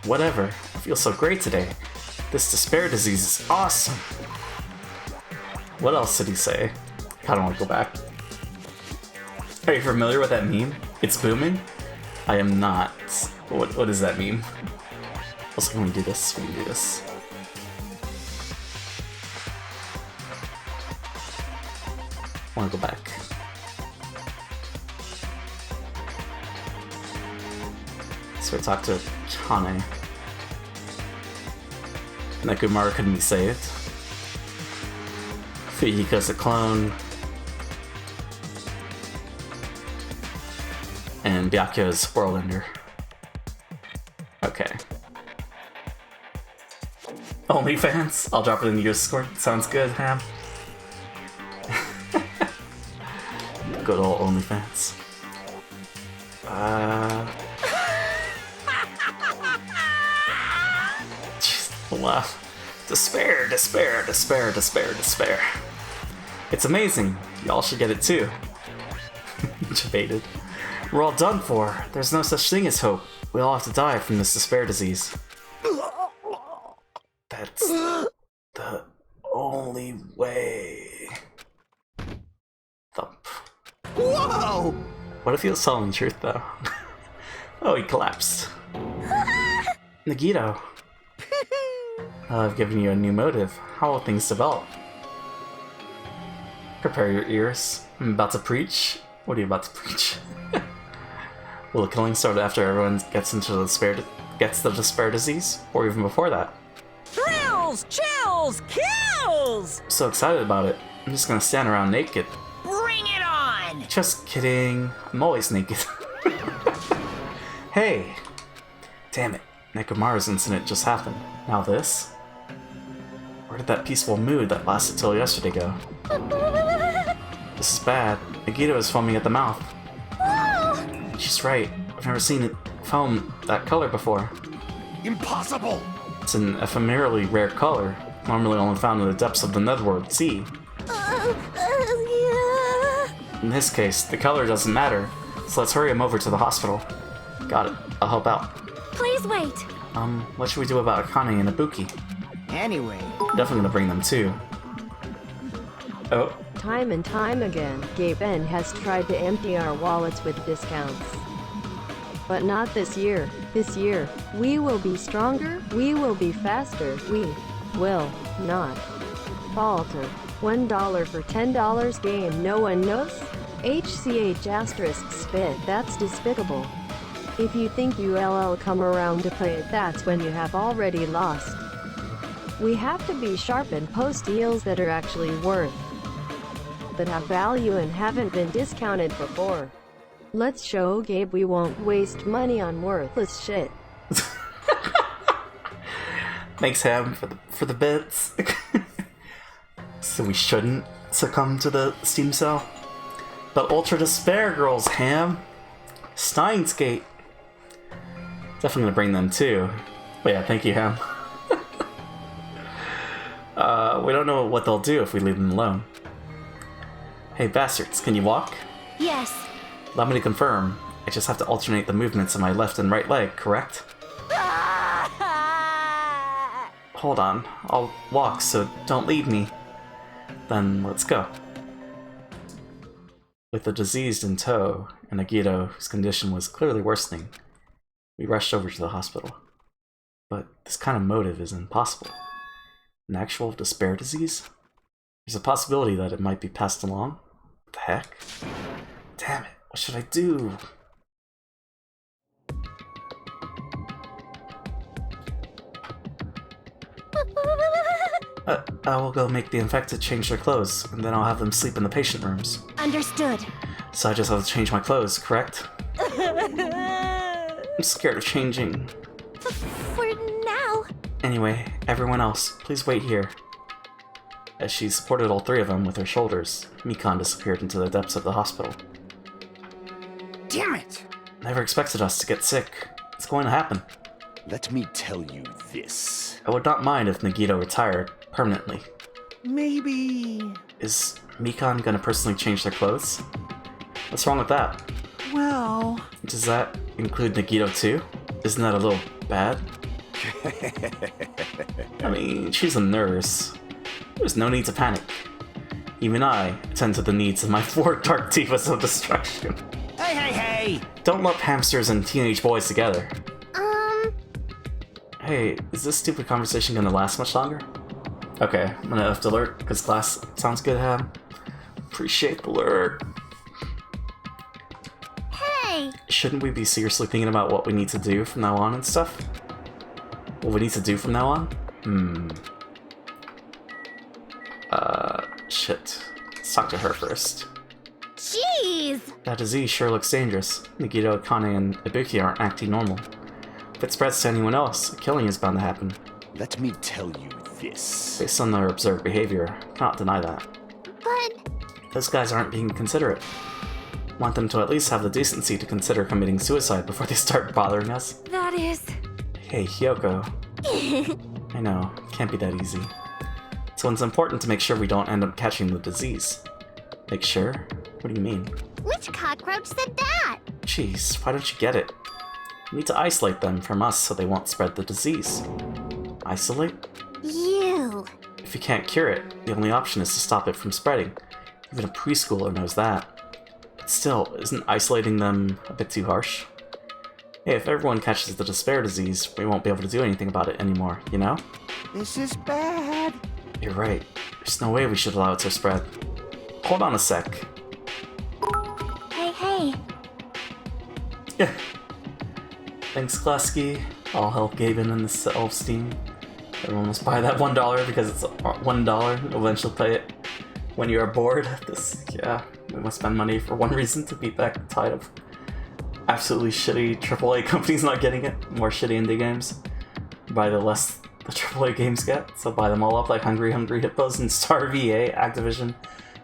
whatever. I feel so great today. This despair disease is awesome. What else did he say? I don't want to go back. Are you familiar with that meme? It's booming? I am not. What does that mean? Also, can we do this? We can do this. I want to go back. So I talked to Kane. Nekomaru couldn't be saved. Fuyuhiko's a clone. And Byakyo's Whirlwinder. Okay. OnlyFans? I'll drop it in the Discord. Sounds good, Ham. Good old OnlyFans. Just laugh. Despair. It's amazing. Y'all should get it too. Debated. We're all done for. There's no such thing as hope. We all have to die from this despair disease. That's the only way. Thump. Whoa! What if he was telling the truth, though? Oh, he collapsed. Nagito. I've given you a new motive. How will things develop? Prepare your ears. I'm about to preach. What are you about to preach? Will the killing start after everyone gets the despair disease, or even before that? Thrills, chills, kills! I'm so excited about it. I'm just gonna stand around naked. Bring it on! Just kidding. I'm always naked. Hey! Damn it. Nekomaru's incident just happened. Now this? Where did that peaceful mood that lasted till yesterday go? This is bad. Nagito is foaming at the mouth. She's right. I've never seen it foam that color before. Impossible! It's an ephemerally rare color, normally only found in the depths of the netherworld sea. In this case, the color doesn't matter, so let's hurry him over to the hospital. Got it. I'll help out. Please wait. What should we do about Akane and Ibuki? Anyway, Definitely gonna bring them too. Oh, Time and time again, Gaben has tried to empty our wallets with discounts. But not this year. This year, we will be stronger, we will be faster, we will not falter. $1 for $10 game, no one knows? HCH asterisk spit, that's despicable. If you think you'll come around to play it, that's when you have already lost. We have to be sharp and post deals that are actually worth, that have value and haven't been discounted before. Let's show Gabe we won't waste money on worthless shit. thanks Ham for the bits. So we shouldn't succumb to the Steam sale. But Ultra Despair Girls, Ham. Steins Gate. Definitely gonna bring them too. But yeah, thank you, Ham. We don't know what they'll do if we leave them alone. Hey bastards, can you walk? Yes. Allow me to confirm. I just have to alternate the movements of my left and right leg, correct? Hold on, I'll walk, so don't leave me. Then let's go. With the diseased in tow, and Nagito, whose condition was clearly worsening, we rushed over to the hospital. But this kind of motive is impossible. An actual despair disease? There's a possibility that it might be passed along. What the heck? Damn it, what should I do? I will go make the infected change their clothes, and then I'll have them sleep in the patient rooms. Understood. So I just have to change my clothes, correct? I'm scared of changing. For now. Anyway, everyone else, please wait here. As she supported all three of them with her shoulders, Mikan disappeared into the depths of the hospital. damn it! Never expected us to get sick. It's going to happen. Let me tell you this. I would not mind if Nagito retired permanently. Maybe... Is Mikan gonna personally change their clothes? What's wrong with that? well... Does that include Nagito too? Isn't that a little bad? I mean, she's a nurse. There's no need to panic. Even I attend to the needs of my 4 Dark Divas of Destruction. Hey, hey, hey! Don't lump hamsters and teenage boys together. Hey, is this stupid conversation gonna last much longer? Okay, I'm gonna have to alert, because class sounds good, Ham. Appreciate the alert. Hey! Shouldn't we be seriously thinking about what we need to do from now on and stuff? What we need to do from now on? Shit. Let's talk to her first. Jeez! That disease sure looks dangerous. Nagito, Akane, and Ibuki aren't acting normal. If it spreads to anyone else, killing is bound to happen. Let me tell you this. Based on their observed behavior, I cannot deny that. But... Those guys aren't being considerate. Want them to at least have the decency to consider committing suicide before they start bothering us. that is... Hey, Hyoko. I know, it can't be that easy. So it's important to make sure we don't end up catching the disease. Make sure? What do you mean? Which cockroach said that? Jeez, why don't you get it? We need to isolate them from us so they won't spread the disease. Isolate? You. If you can't cure it, the only option is to stop it from spreading. Even a preschooler knows that. But still, isn't isolating them a bit too harsh? Hey, if everyone catches the despair disease, we won't be able to do anything about it anymore, you know? This is bad. You're right. There's no way we should allow it to spread. Hold on a sec. Hey. Thanks, Klasky. I'll help Gaben and the self-esteem. Everyone must buy that $1 because it's $1. You'll eventually pay it when you are bored. We must spend money for one reason, to beat back the tide of absolutely shitty AAA companies not getting it. More shitty indie games. Buy the less the AAA games get, so buy them all up like Hungry Hippos and Starve, EA, Activision,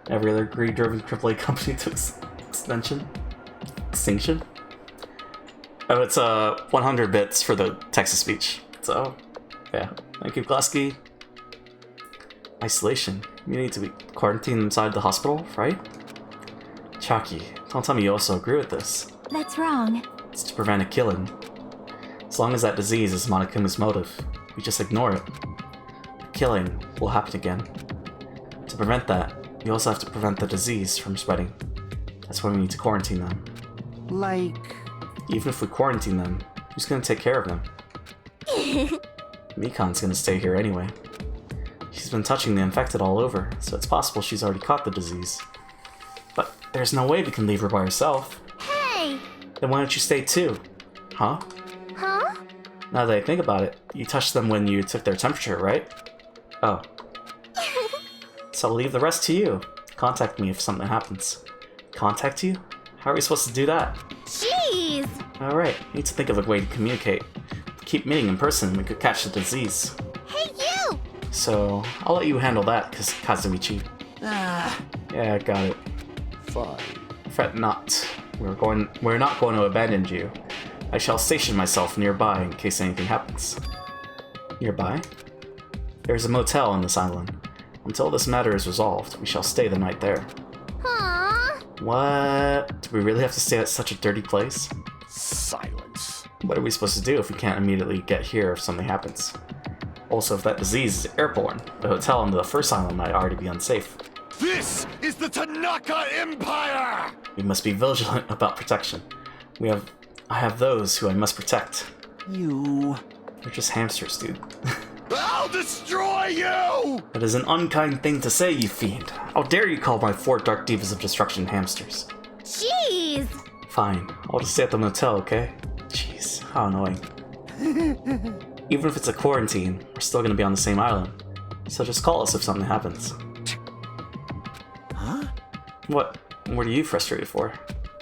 every other greed-driven AAA company to extinction. Oh, it's 100 bits for the text-to-speech. So, yeah. Thank you, Klasky. Isolation. You need to be quarantined inside the hospital, right? Chaki, don't tell me you also agree with this. That's wrong. It's to prevent a killing. As long as that disease is Monokuma's motive, we just ignore it. The killing will happen again. To prevent that, you also have to prevent the disease from spreading. That's why we need to quarantine them. Like... Even if we quarantine them, who's gonna take care of them? Mikan's gonna stay here anyway. She's been touching the infected all over, so it's possible she's already caught the disease. But there's no way we can leave her by herself. Hey! Then why don't you stay too? Huh? Huh? Now that I think about it, you touched them when you took their temperature, right? Oh. So I'll leave the rest to you. Contact me if something happens. Contact you? How are we supposed to do that? Jeez! Alright, need to think of a way to communicate. If we keep meeting in person, we could catch the disease. Hey, you! So, I'll let you handle that, Kazuichi. Yeah, I got it. Fine. Fret not. We're not going to abandon you. I shall station myself nearby in case anything happens. Nearby? There's a motel on this island. Until this matter is resolved, we shall stay the night there. Aww. What? Do we really have to stay at such a dirty place? Silence. What are we supposed to do if we can't immediately get here if something happens? Also, if that disease is airborne, the hotel on the first island might already be unsafe. This is the Tanaka Empire! We must be vigilant about protection. I have those who I must protect. You... They're just hamsters, dude. I'll destroy you! That is an unkind thing to say, you fiend. How dare you call my 4 Dark Divas of Destruction hamsters? Jeez! Fine, I'll just stay at the motel, okay? Jeez, how annoying. Even if it's a quarantine, we're still gonna be on the same island. So just call us if something happens. Huh? What are you frustrated for?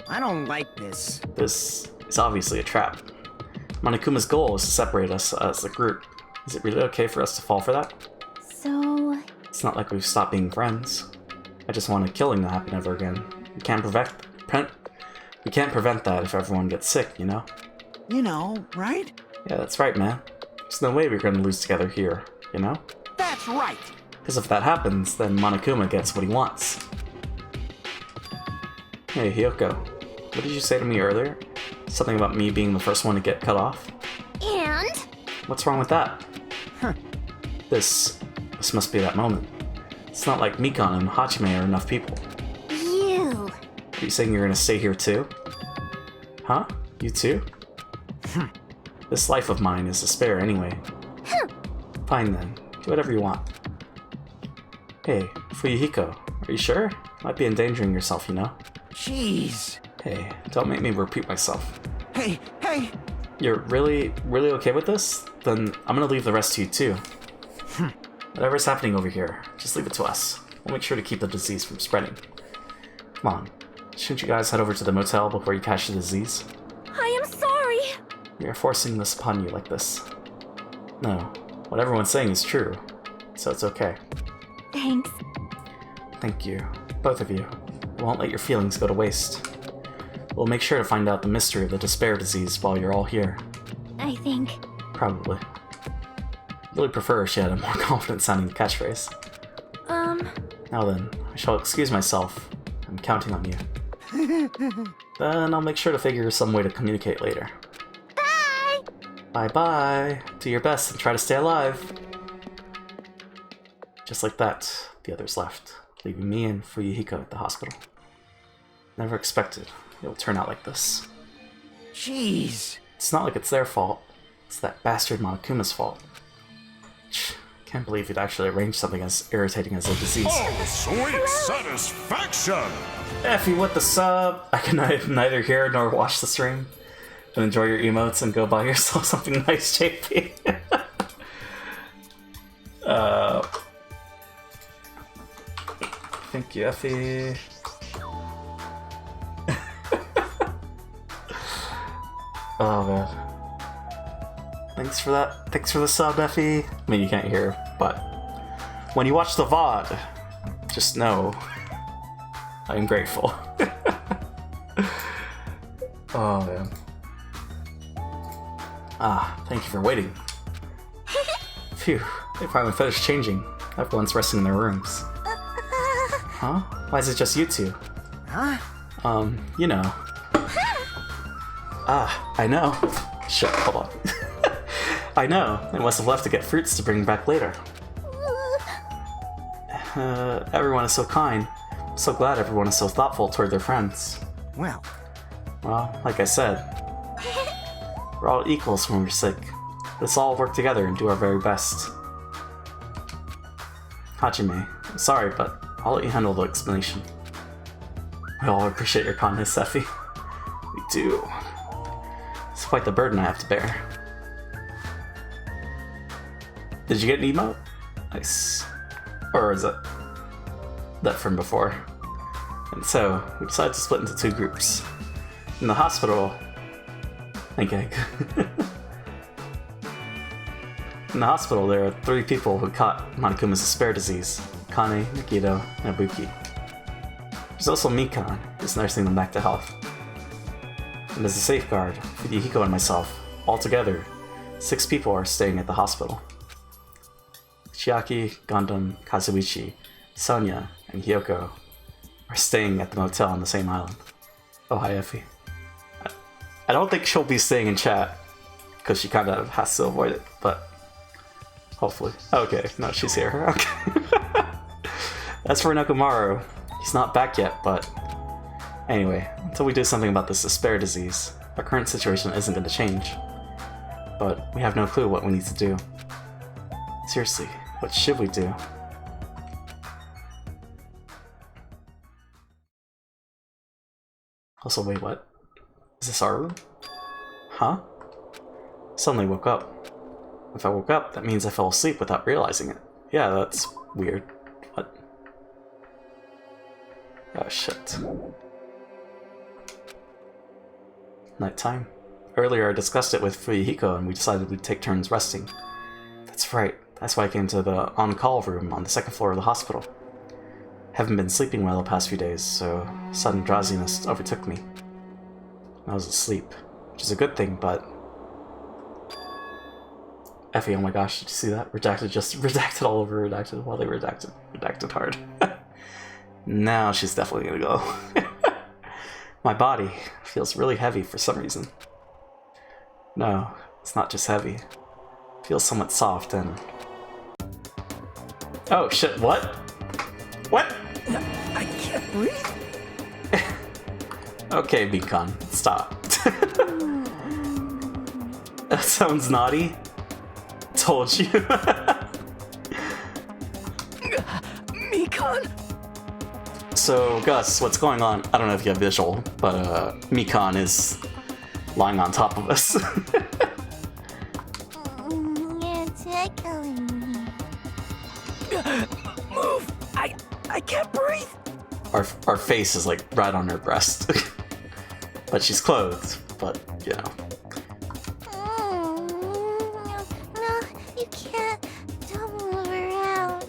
I don't like this. This is obviously a trap. Monokuma's goal is to separate us as a group. Is it really okay for us to fall for that? So... It's not like we've stopped being friends. I just want a killing to happen ever again. We can't prevent that if everyone gets sick, you know? You know, right? Yeah, that's right, man. There's no way we're gonna lose together here, you know? That's right! Because if that happens, then Monokuma gets what he wants. Hey, Hyoko. What did you say to me earlier? Something about me being the first one to get cut off? And? What's wrong with that? Huh. This must be that moment. It's not like Mikan and Hachime are enough people. You... Are you saying you're gonna stay here too? Huh? You too? This life of mine is to spare anyway. Fine then. Do whatever you want. Hey, Fuyuhiko, are you sure? Might be endangering yourself, you know? Jeez. Hey, don't make me repeat myself. Hey! You're really okay with this? Then I'm gonna leave the rest to you too. Whatever's happening over here, just leave it to us. We'll make sure to keep the disease from spreading. Come on. Shouldn't you guys head over to the motel before you catch the disease? I am sorry! We are forcing this upon you like this. No, what everyone's saying is true, so it's okay. Thanks. Thank you, both of you. We won't let your feelings go to waste. We'll make sure to find out the mystery of the despair disease while you're all here. I think... Probably. Really prefer if she had a more confident-sounding catchphrase. Now then, I shall excuse myself. I'm counting on you. Then I'll make sure to figure some way to communicate later. Bye-bye. Do your best and try to stay alive. Just like that, the others left, leaving me and Fuyuhiko at the hospital. Never expected it would turn out like this. Jeez. It's not like it's their fault. It's that bastard Monokuma's fault. Can't believe you'd actually arrange something as irritating as a disease. Oh, sweet satisfaction! Effie, what the sub? I can neither hear nor watch the stream. But enjoy your emotes and go buy yourself something nice, JP. Thank you, Effie. Oh man. Thanks for that. Thanks for the sub, Effie. I mean, you can't hear, but when you watch the VOD, just know I'm grateful. Oh man. Ah, thank you for waiting. Phew, they finally finished changing. Everyone's resting in their rooms. Huh? Why is it just you two? Huh? You know. Ah, I know. Shit, hold on. I know. They must have left to get fruits to bring back later. Everyone is so kind. I'm so glad everyone is so thoughtful toward their friends. Well, like I said, we're all equals when we're sick. Let's all work together and do our very best. Hajime, I'm sorry, but I'll let you handle the explanation. We all appreciate your kindness, Effie. We do. It's quite the burden I have to bear. Did you get an emote? Nice. Or is it that from before? And so, we decided to split into two groups. In the hospital... Okay. In the hospital, there are 3 people who caught Monokuma's despair disease. Kane, Nikito, and Ibuki. There's also Mikan, who's nursing them back to health. And as a safeguard, Fuyuhiko and myself, all together, 6 people are staying at the hospital. Chiaki, Gundam, Kazuichi, Sonia, and Hyoko are staying at the motel on the same island. Oh, hi, Effie. I don't think she'll be staying in chat, because she kind of has to avoid it, but hopefully. Okay, no, she's here. Okay. As for Nekomaru, he's not back yet, but anyway, until we do something about this despair disease, our current situation isn't going to change. But we have no clue what we need to do. Seriously, what should we do? Also, wait, what? Is this our room? Huh? Suddenly woke up. If I woke up, that means I fell asleep without realizing it. Yeah, that's weird. What? Oh shit. Nighttime. Earlier I discussed it with Fuyuhiko and we decided we'd take turns resting. That's right. That's why I came to the on-call room on the 2nd floor of the hospital. Haven't been sleeping well the past few days, so sudden drowsiness overtook me. I was asleep, which is a good thing, but... Effie, oh my gosh, did you see that? Redacted, just redacted all over redacted while they redacted. Redacted hard. Now she's definitely gonna go. My body feels really heavy for some reason. No, it's not just heavy. It feels somewhat soft and... Oh shit, what? What? I can't breathe. Okay, Mikan, stop. That sounds naughty. Told you. Mikan! So, Gus, what's going on? I don't know if you have visual, but Mikan is lying on top of us. It's echoing me. Move! I can't breathe! Our face is like right on her breast. But she's clothed, but you know. No, you can't. Don't move around.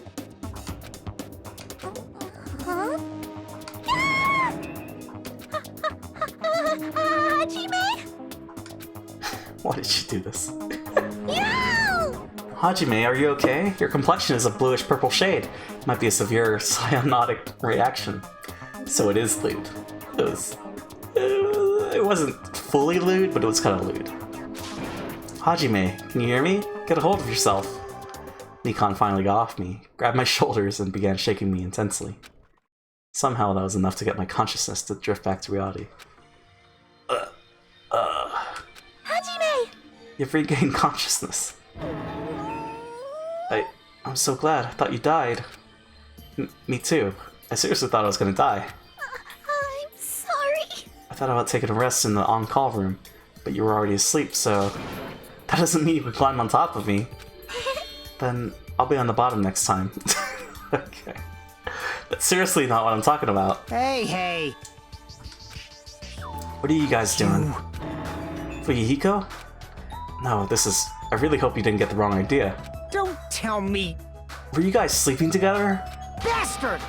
Huh? Hajime? Why did she do this? No! Hajime, are you okay? Your complexion is a bluish purple shade. Might be a severe cyanotic reaction. So it is lewd. It wasn't fully lewd, but it was kind of lewd. Hajime, can you hear me? Get a hold of yourself. Mikan finally got off me, grabbed my shoulders, and began shaking me intensely. Somehow that was enough to get my consciousness to drift back to reality. Hajime! You've regained consciousness. I'm so glad. I thought you died. Me too. I seriously thought I was gonna die. I'm sorry. I thought about taking a rest in the on-call room, but you were already asleep, so... That doesn't mean you could climb on top of me. Then I'll be on the bottom next time. Okay. That's seriously not what I'm talking about. Hey! What are you guys doing? Fuyuhiko? No, this is... I really hope you didn't get the wrong idea. Don't tell me... Were you guys sleeping together? Bastard!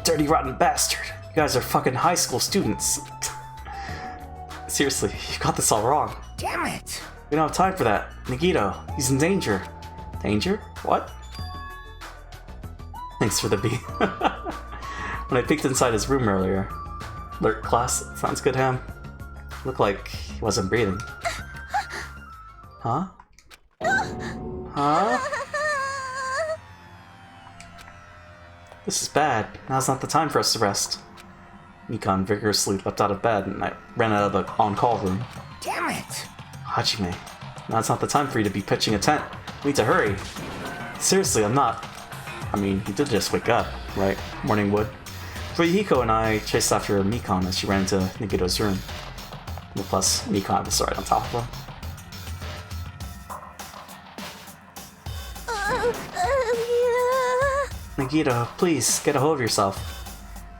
Dirty rotten bastard. You guys are fucking high school students. Seriously, you got this all wrong. Damn it! We don't have time for that. Nagito, he's in danger. Danger? What? Thanks for the B. When I peeked inside his room earlier. Alert class, sounds good, Ham. Looked like he wasn't breathing. Huh? Huh? This is bad. Now's not the time for us to rest. Mikan vigorously leapt out of bed and I ran out of the on-call room. Damn it! Hajime, now's not the time for you to be pitching a tent. We need to hurry. Seriously, I'm not. I mean, he did just wake up, right? Morning wood. Fuyuhiko and I chased after Mikan as she ran into Nagito's room. And plus, Mikan was right on top of him. Nagito, please, get a hold of yourself.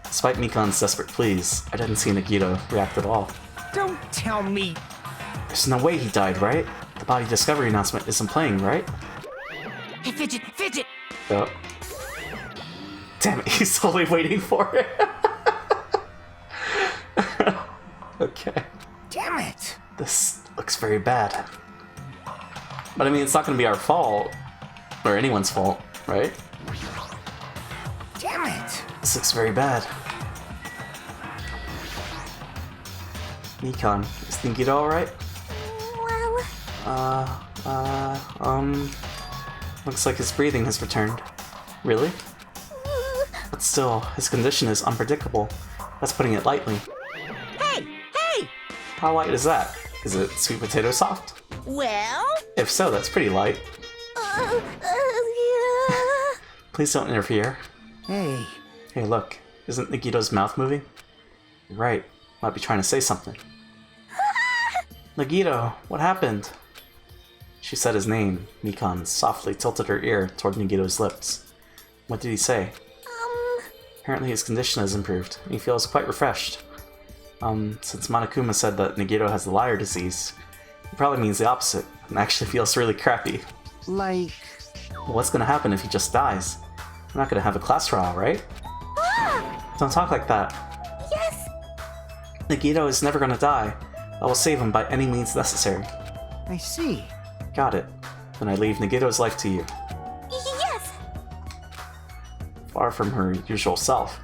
Despite Mikan's desperate pleas, I didn't see Nagito react at all. Don't tell me... There's no way he died, right? The body discovery announcement isn't playing, right? Hey, Fidget! Oh. Damn it, he's totally waiting for it. Okay. Damn it! This looks very bad. But I mean, it's not gonna be our fault. Or anyone's fault, right? Damn it! This looks very bad. Mikan, is Nagito alright? Looks like his breathing has returned. Really? But still, his condition is unpredictable. That's putting it lightly. Hey! How light is that? Is it sweet potato soft? Well? If so, that's pretty light. Yeah. Please don't interfere. Hey. Hey, look. Isn't Nagito's mouth moving? You're right. Might be trying to say something. Nagito, what happened? She said his name. Mikan softly tilted her ear toward Nagito's lips. What did he say? Apparently his condition has improved, and he feels quite refreshed. Since Monokuma said that Nagito has the liar disease, he probably means the opposite, and actually feels really crappy. Like... Well, what's gonna happen if he just dies? We're not gonna have a class trial, right? Don't talk like that. Yes! Nagito is never gonna die. I will save him by any means necessary. I see. Got it. Then I leave Nagito's life to you. Yes! Far from her usual self,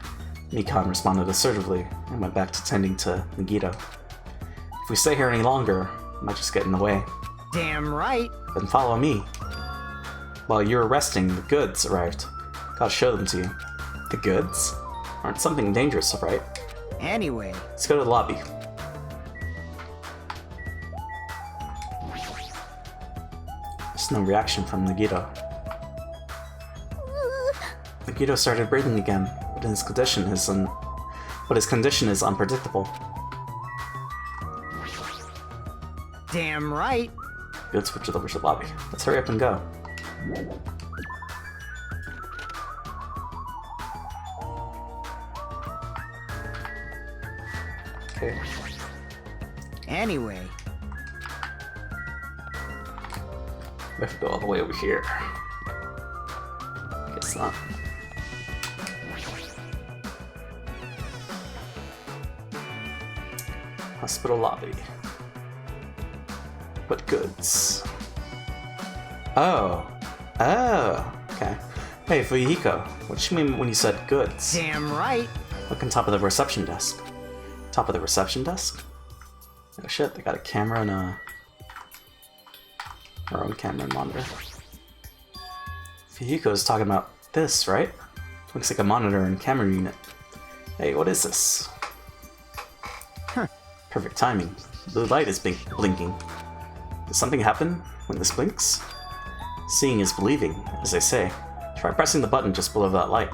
Mikan responded assertively and went back to tending to Nagito. If we stay here any longer, I might just get in the way. Damn right. Then follow me. While you were resting, the goods arrived. Gotta show them to you. The goods? Aren't something dangerous, right? Anyway. Let's go to the lobby. There's no reaction from Nagito. Nagito started breathing again, but his condition is unpredictable. Damn right. Good, switch it over to the lobby. Let's hurry up and go. Okay. Anyway. We have to go all the way over here. Guess not. Hospital lobby. What goods? Oh. Oh. Okay. Hey, Fuyuhiko, what did you mean when you said goods? Damn right. Look on top of the reception desk. Top of the reception desk? Oh shit, they got a camera and a... Our own camera and monitor. Fuyuko's talking about this, right? Looks like a monitor and camera unit. Hey, what is this? Huh. Perfect timing. Blue light is blinking. Does something happen when this blinks? Seeing is believing, as they say. Try pressing the button just below that light.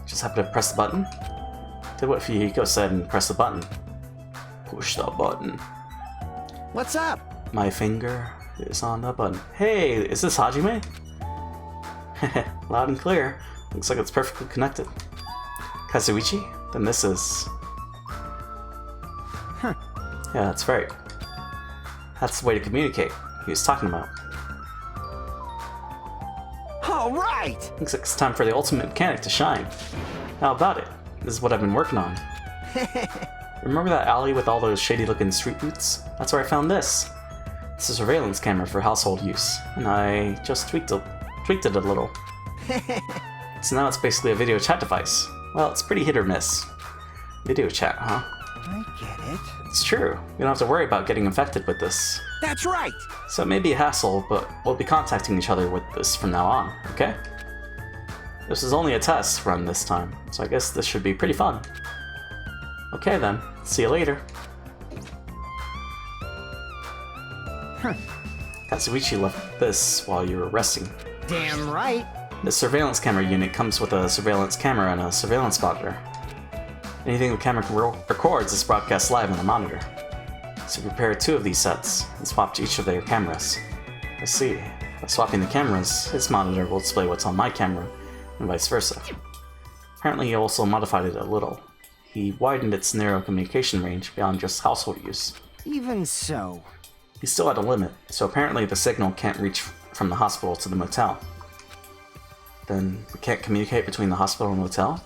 Just happen to press the button? Did what Fuyuko said and press the button. Push the button. What's up? My finger is on the button. Hey, is this Hajime? Loud and clear. Looks like it's perfectly connected. Kazuichi? Then this is... Huh. Yeah, that's right. That's the way to communicate. He was talking about. All right! Looks like it's time for the ultimate mechanic to shine. How about it? This is what I've been working on. Remember that alley with all those shady-looking street boots? That's where I found this. It's a surveillance camera for household use, and I just tweaked it a little. So now it's basically a video chat device. Well, it's pretty hit or miss. Video chat, huh? I get it. It's true. We don't have to worry about getting infected with this. That's right! So it may be a hassle, but we'll be contacting each other with this from now on, okay? This is only a test run this time, so I guess this should be pretty fun. Okay then, see you later. Huh. Kazuichi left this while you were resting. Damn right! The surveillance camera unit comes with a surveillance camera and a surveillance monitor. Anything the camera records is broadcast live on the monitor. So prepare 2 of these sets and swap to each of their cameras. I see. By swapping the cameras, his monitor will display what's on my camera, and vice versa. Apparently he also modified it a little. He widened its narrow communication range beyond just household use. Even so. He's still at a limit, so apparently the signal can't reach from the hospital to the motel. Then we can't communicate between the hospital and motel?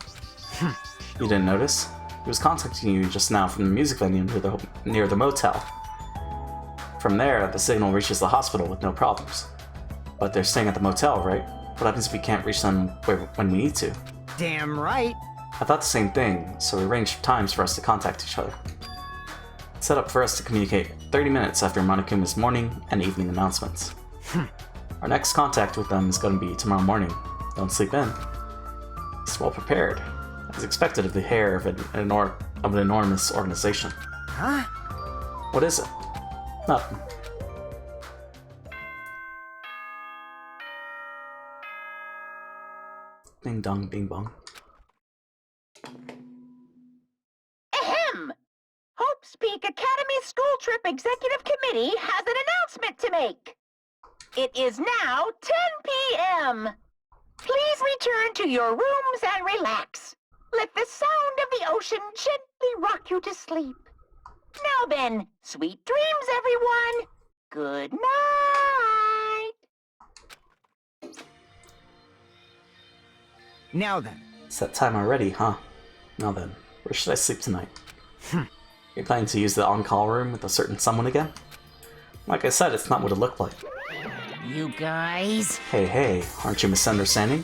You didn't notice? He was contacting you just now from the music venue near the motel. From there, the signal reaches the hospital with no problems. But they're staying at the motel, right? What happens if we can't reach them when we need to? Damn right! I thought the same thing, so we arranged times for us to contact each other. It's set up for us to communicate 30 minutes after Monokuma's morning and evening announcements. Our next contact with them is going to be tomorrow morning. Don't sleep in. It's well prepared, as expected of the heir of an enormous organization. Huh? What is it? Nothing. Ding dong, bing bong. Ahem! Hope's Peak Academy School Trip Executive Committee has an announcement to make. It is now 10 p.m. Please return to your rooms and relax. Let the sound of the ocean gently rock you to sleep. Now then, sweet dreams, everyone. Good night. Now then. It's that time already, huh? Now then, where should I sleep tonight? You're planning to use the on-call room with a certain someone again? Like I said, it's not what it looked like. You guys? Hey, aren't you misunderstanding?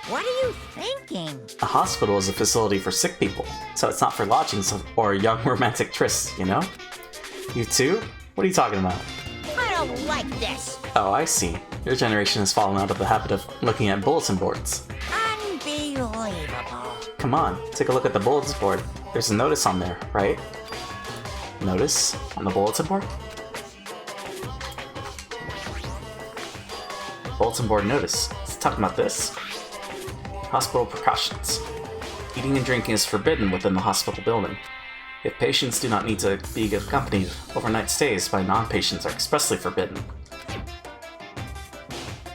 What are you thinking? A hospital is a facility for sick people, so it's not for lodgings or young romantic trysts, you know? You too? What are you talking about? I don't like this. Oh, I see. Your generation has fallen out of the habit of looking at bulletin boards. Unbelievable. Come on, take a look at the bulletin board. There's a notice on there, right? Notice on the bulletin board? Bulletin board notice. It's talking about this. Hospital precautions. Eating and drinking is forbidden within the hospital building. If patients do not need to be accompanied, overnight stays by non-patients are expressly forbidden.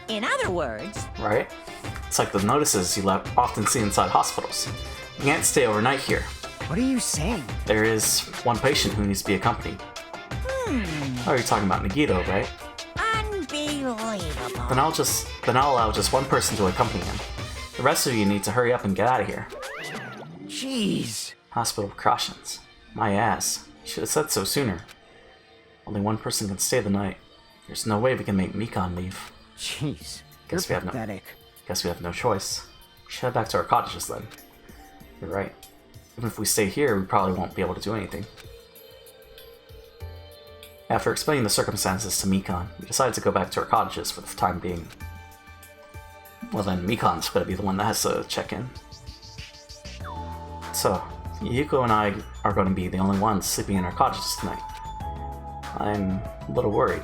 In other words... Right? It's like the notices you often see inside hospitals. You can't stay overnight here. What are you saying? There is one patient who needs to be accompanied. Oh, you're talking about Nagito, right? Unbelievable. Then I'll allow just one person to accompany him. The rest of you need to hurry up and get out of here. Jeez. Hospital precautions. My ass. You should have said so sooner. Only one person can stay the night. There's no way we can make Mikan leave. Jeez. Guess You're pathetic. Guess we have no choice. We should head back to our cottages then. You're right. Even if we stay here, we probably won't be able to do anything. After explaining the circumstances to Mikan, we decided to go back to our cottages for the time being. Well then, Mikan's gonna be the one that has to check in. So, Yuko and I are going to be the only ones sleeping in our cottages tonight. I'm a little worried.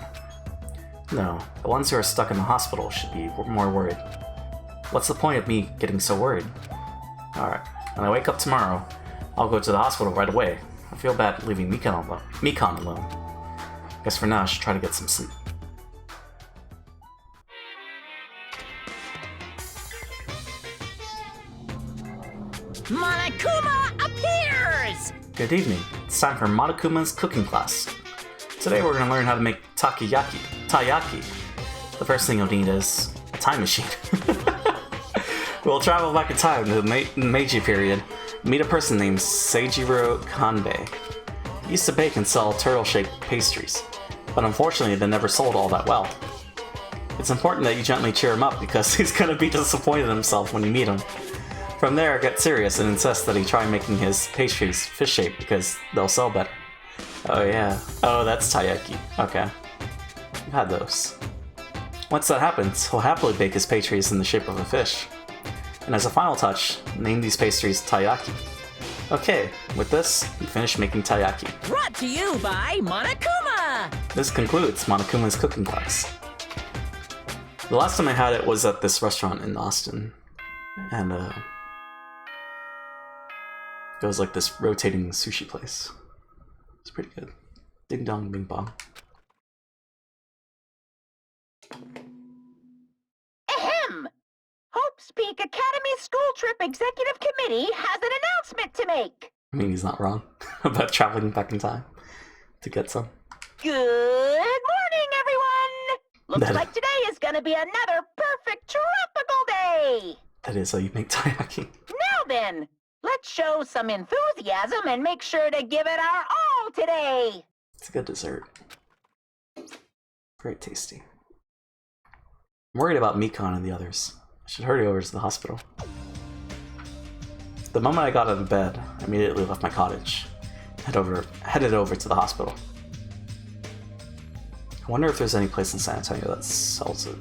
No, the ones who are stuck in the hospital should be more worried. What's the point of me getting so worried? Alright, when I wake up tomorrow, I'll go to the hospital right away. I feel bad leaving Mikan alone. Guess for now I should try to get some sleep. Monokuma appears! Good evening. It's time for Monokuma's cooking class. Today we're going to learn how to make taiyaki. The first thing you'll need is a time machine. We'll travel back in time to the Meiji period and meet a person named Seijiro Kanbei. He used to bake and sell turtle-shaped pastries, but unfortunately they never sold all that well. It's important that you gently cheer him up because he's going to be disappointed in himself when you meet him. From there, get serious and insist that he try making his pastries fish-shaped because they'll sell better. Oh yeah. Oh, that's taiyaki. Okay. I've had those. Once that happens, he'll happily bake his pastries in the shape of a fish. And as a final touch, name these pastries taiyaki. Okay, with this, we finish making taiyaki. Brought to you by Monokuma! This concludes Monokuma's cooking class. The last time I had it was at this restaurant in Austin. And, it was like this rotating sushi place. It's pretty good. Ding dong, bing bong. Ahem! Hope's Peak Academy School Trip Executive Committee has an announcement to make. I mean, he's not wrong about traveling back in time to get some. Good morning, everyone! Looks like today is gonna be another perfect tropical day! That is how you make taiyaki. Now then, let's show some enthusiasm and make sure to give it our all today! It's a good dessert. Very tasty. I'm worried about Mikan and the others. I should hurry over to the hospital. The moment I got out of bed, I immediately left my cottage. Headed over to the hospital. I wonder if there's any place in San Antonio that sells it.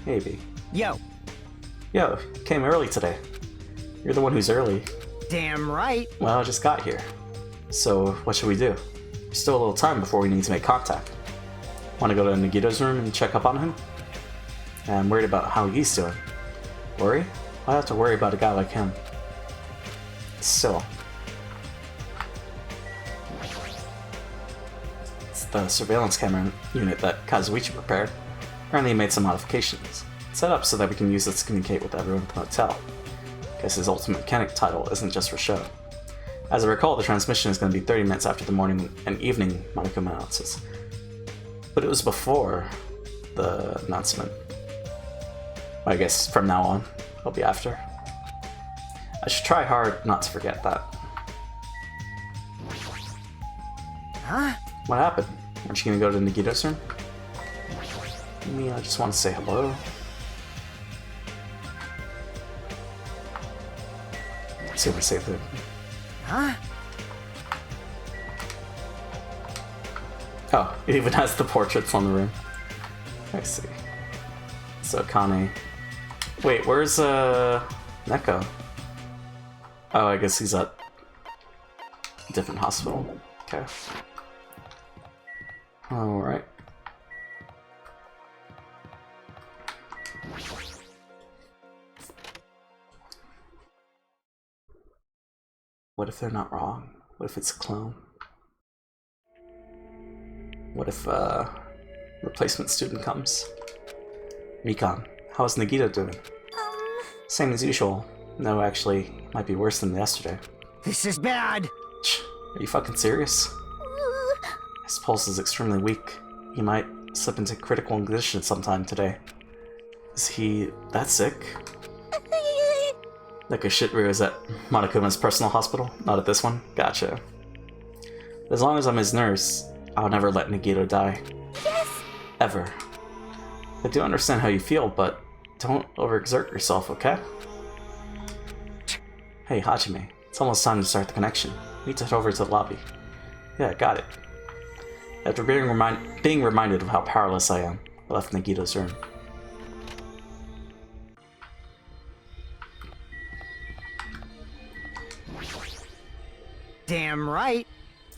Maybe. Yo. Yo, you came early today. You're the one who's early. Damn right. Well, I just got here. So, what should we do? There's still a little time before we need to make contact. Want to go to Nagito's room and check up on him? I'm worried about how he's doing. Worry? Why have to worry about a guy like him? Still. It's the surveillance camera unit that Kazuichi prepared. Apparently he made some modifications. It's set up so that we can use it to communicate with everyone at the hotel. Guess his ultimate mechanic title isn't just for show. As I recall, the transmission is going to be 30 minutes after the morning and evening Monokuma announces. But it was before the announcement. I guess from now on, it'll be after. I should try hard not to forget that. Huh? What happened? Aren't you gonna go to Nagito's room? I mean, I just want to say hello. Let's see what we say there. Huh? Oh, it even has the portraits on the room. I see. So Kane. Wait, where's Neko? Oh, I guess he's at a different hospital. Okay. Alright. What if they're not wrong? What if it's a clone? What if replacement student comes? Mikan, how's Nagito doing? Same as usual. No, actually, might be worse than yesterday. This is bad. Are you fucking serious? His pulse is extremely weak. He might slip into critical condition sometime today. Is he that sick? Like a Shitru is at Monokuma's personal hospital, not at this one? Gotcha. As long as I'm his nurse, I'll never let Nagito die. Yes! Ever. I do understand how you feel, but don't overexert yourself, okay? Hey, Hajime. It's almost time to start the connection. We need to head over to the lobby. Yeah, got it. After being reminded of how powerless I am, I left Nagito's room. Damn right.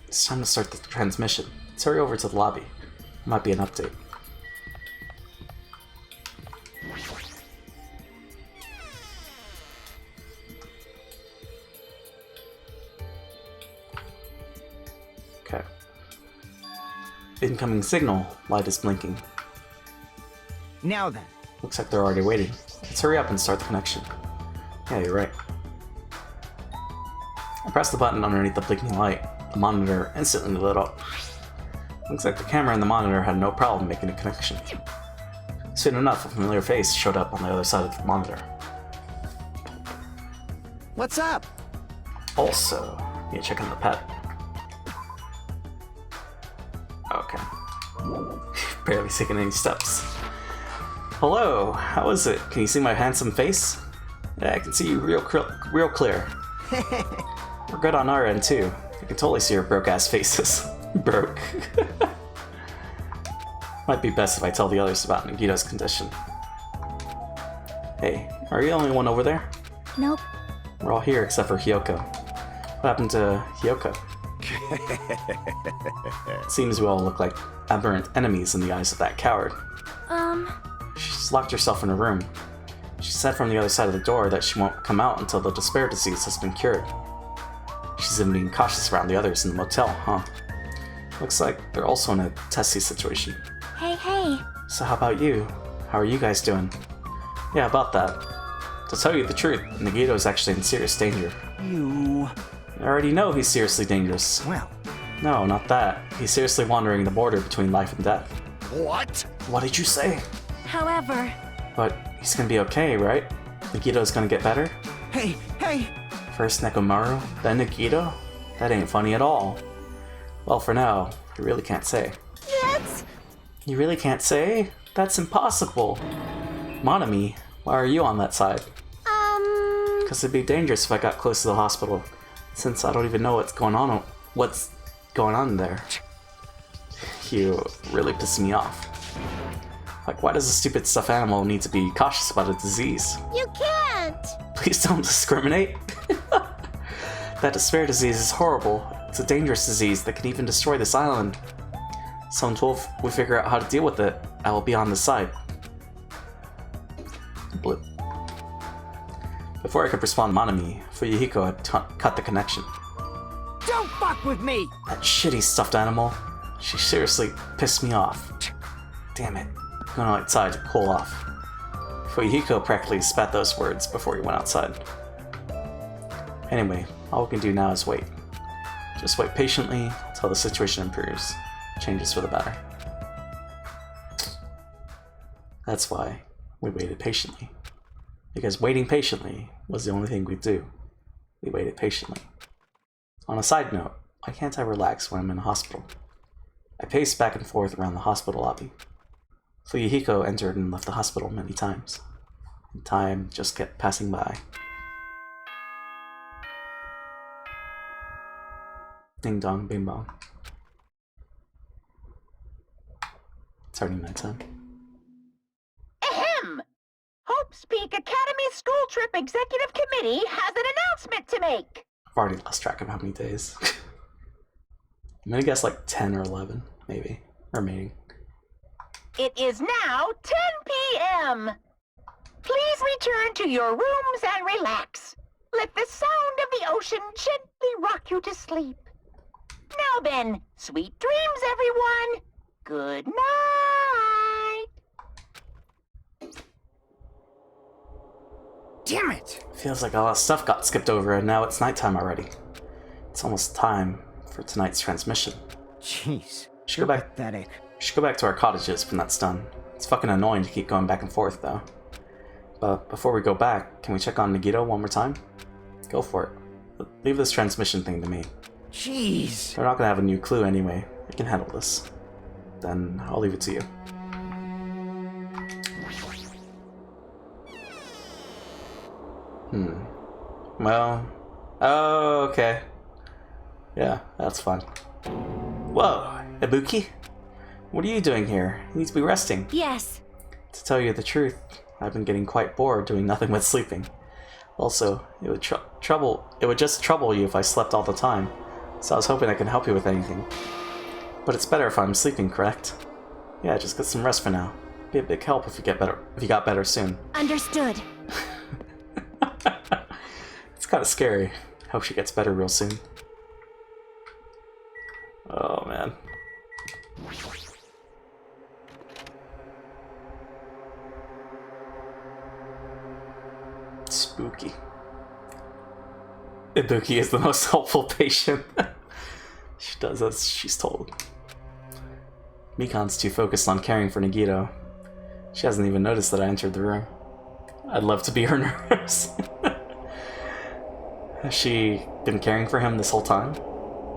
It's time to start the transmission. Let's hurry over to the lobby. Might be an update. Okay. Incoming signal. Light is blinking. Now then. Looks like they're already waiting. Let's hurry up and start the connection. Yeah, you're right. I pressed the button underneath the blinking light. The monitor instantly lit up. Looks like the camera and the monitor had no problem making a connection. Soon enough, a familiar face showed up on the other side of the monitor. What's up? Also, you check on the pet. Okay. Barely taking any steps. Hello, how is it? Can you see my handsome face? Yeah, I can see you real clear. We're good on our end too. I can totally see your broke-ass faces. Broke. Might be best if I tell the others about Nagito's condition. Hey, are you the only one over there? Nope. We're all here except for Hyoko. What happened to Hyoko? Seems we all look like aberrant enemies in the eyes of that coward. She's locked herself in her room. She said from the other side of the door that she won't come out until the despair disease has been cured. She's even being cautious around the others in the motel, huh? Looks like they're also in a testy situation. Hey. So how about you? How are you guys doing? Yeah, about that. To tell you the truth, Nagito is actually in serious danger. You... I already know he's seriously dangerous. Well... No, not that. He's seriously wandering the border between life and death. What? What did you say? However... But he's gonna be okay, right? Nagito's gonna get better? Hey! First Nekomaru, then Nagito? That ain't funny at all. Well, for now, you really can't say. Yes! You really can't say? That's impossible. Monami, why are you on that side? Because it'd be dangerous if I got close to the hospital, since I don't even know what's going on there. You really piss me off. Like, why does a stupid stuffed animal need to be cautious about a disease? You can't! Please don't discriminate. That despair disease is horrible. It's a dangerous disease that can even destroy this island. So until we figure out how to deal with it, I will be on this side. Blip. Before I could respond Monami, Fuyuhiko had cut the connection. Don't fuck with me! That shitty stuffed animal. She seriously pissed me off. Damn it. I'm going outside to cool off. Fuyuhiko practically spat those words before he went outside. Anyway, all we can do now is wait. Just wait patiently until the situation improves. Changes for the better. That's why we waited patiently. Because waiting patiently was the only thing we'd do. We waited patiently. On a side note, why can't I relax when I'm in a hospital? I paced back and forth around the hospital lobby. Fuyuhiko entered and left the hospital many times. And time just kept passing by. Ding dong, bing bong. It's already nighttime. Ahem! Hope's Peak Academy School Trip Executive Committee has an announcement to make. I've already lost track of how many days. I'm gonna guess like 10 or 11, maybe, remaining. It is now 10 p.m. Please return to your rooms and relax. Let the sound of the ocean gently rock you to sleep. Now then, sweet dreams, everyone. Good night. Damn it! Feels like a lot of stuff got skipped over and now it's nighttime already. It's almost time for tonight's transmission. Jeez. Should go back. Pathetic. Should go back to our cottages when that's done. It's fucking annoying to keep going back and forth though. But before we go back, can we check on Nagito one more time? Go for it. Leave this transmission thing to me. Jeez. They're not gonna have a new clue anyway. I can handle this. Then I'll leave it to you. Well... Oh, okay. Yeah, that's fun. Whoa! Ibuki? What are you doing here? You need to be resting. Yes. To tell you the truth, I've been getting quite bored doing nothing but sleeping. Also, it would just trouble you if I slept all the time, so I was hoping I could help you with anything. But it's better if I'm sleeping, correct? Yeah, just get some rest for now. Be a big help if you got better soon. Understood. It's kind of scary. Hope she gets better real soon. Oh man. Spooky. Ibuki is the most helpful patient. She does as she's told. Mikan's too focused on caring for Nagito. She hasn't even noticed that I entered the room. I'd love to be her nurse. Has she been caring for him this whole time?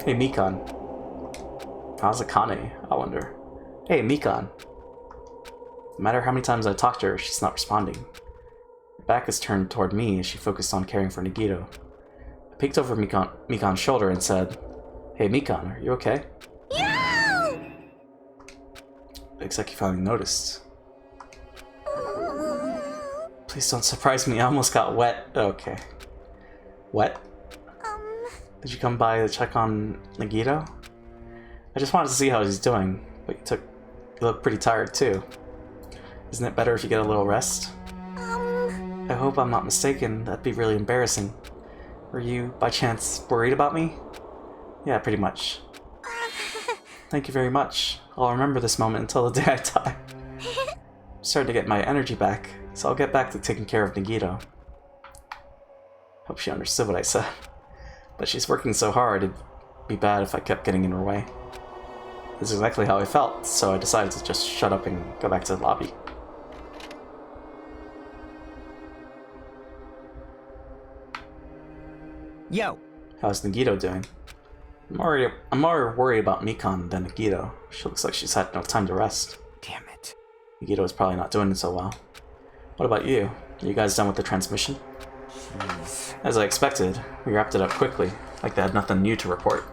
Hey, Mikan. How's Akane, I wonder? Hey, Mikan. No matter how many times I talk to her, she's not responding. Her back is turned toward me as she focused on caring for Nagito. I peeked over Mikan's shoulder and said, Hey, Mikan, are you okay? No! Looks like you finally noticed. Please don't surprise me, I almost got wet. Okay. Wet? Did you come by to check on Nagito? I just wanted to see how he's doing, but you look pretty tired too. Isn't it better if you get a little rest? I hope I'm not mistaken, that'd be really embarrassing. Were you, by chance, worried about me? Yeah, pretty much. Thank you very much. I'll remember this moment until the day I die. I'm starting to get my energy back, so I'll get back to taking care of Nagito. Hope she understood what I said. But she's working so hard, it'd be bad if I kept getting in her way. This is exactly how I felt, so I decided to just shut up and go back to the lobby. Yo! How's Nagito doing? I'm more worried about Mikan than Nagito. She looks like she's had no time to rest. Damn it. Nagito is probably not doing so well. What about you? Are you guys done with the transmission? Jeez. As I expected, we wrapped it up quickly, like they had nothing new to report.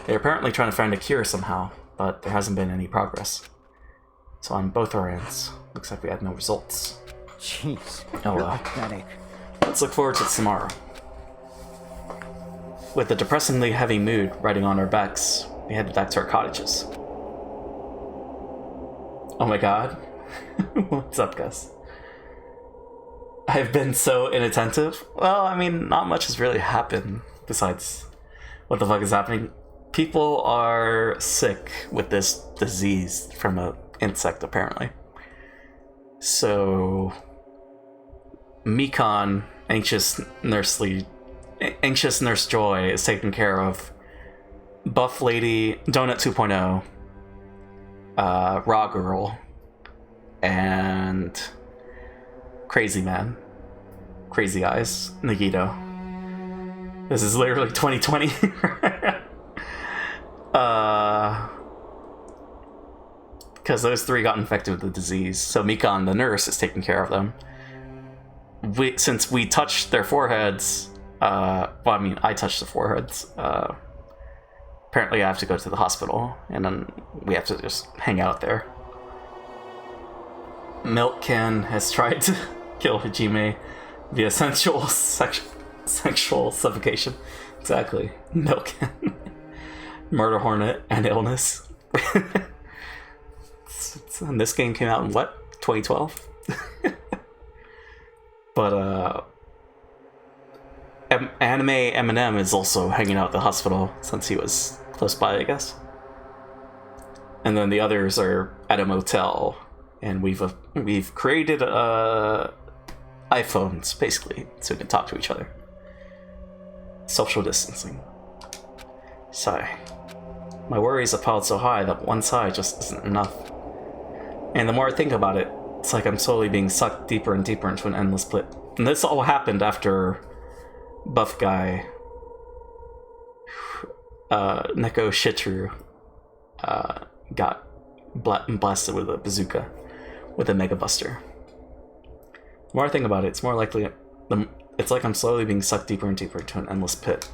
They're apparently trying to find a cure somehow, but there hasn't been any progress. So on both our ends, looks like we had no results. Jeez. Oh well. Pathetic. Let's look forward to tomorrow. With a depressingly heavy mood riding on our backs, we headed back to our cottages. Oh my god. What's up, Gus? I've been so inattentive. Well, I mean, not much has really happened besides what the fuck is happening. People are sick with this disease from an insect, apparently. So, Mikan, anxious Nurse Joy, is taken care of. Buff Lady, Donut 2.0, Raw Girl, and Crazy Man, Crazy Eyes, Nagito. This is literally 2020. Because those three got infected with the disease. So Mikan, the nurse, is taking care of them. Since we touched their foreheads, well, I mean, I touched the foreheads. Apparently I have to go to the hospital, and then we have to just hang out there. Milk Can has tried to kill Hajime via sexual suffocation. Exactly. Milk Can. Murder Hornet and Illness. And this game came out in what? 2012? But Anime Eminem is also hanging out at the hospital since he was close by, I guess. And then the others are at a motel, and we've created iPhones basically so we can talk to each other. Social distancing. Sigh. My worries have piled so high that one side just isn't enough. And the more I think about it, it's like I'm slowly being sucked deeper and deeper into an endless pit. And this all happened after Buff Guy, Neko Shitru, got blasted with a bazooka, with a Mega Buster. The more I think about it, it's more likely it's like I'm slowly being sucked deeper and deeper into an endless pit.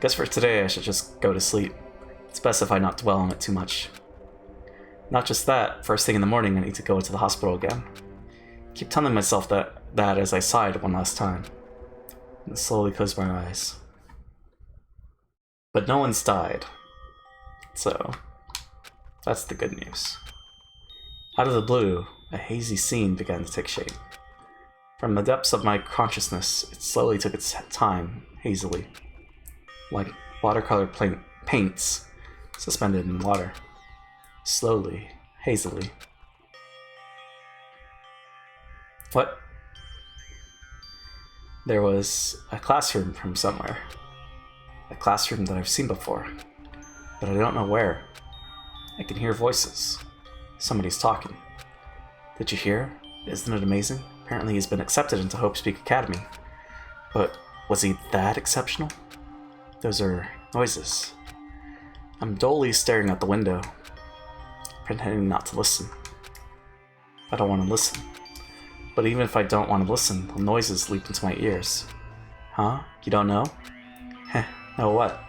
Guess for today I should just go to sleep. It's best if I not dwell on it too much. Not just that, first thing in the morning I need to go to the hospital again. Keep telling myself that as I sighed one last time. And slowly close my eyes. But no one's died. So, that's the good news. Out of the blue, a hazy scene began to take shape. From the depths of my consciousness, it slowly took its time, hazily. Like watercolor paints suspended in water. Slowly, hazily. What? There was a classroom from somewhere. A classroom that I've seen before, but I don't know where. I can hear voices. Somebody's talking. Did you hear? Isn't it amazing? Apparently he's been accepted into Hope Speak Academy. But was he that exceptional? Those are noises. I'm dully staring out the window, pretending not to listen. I don't want to listen. But even if I don't want to listen, the noises leap into my ears. Huh? You don't know? Heh, know what?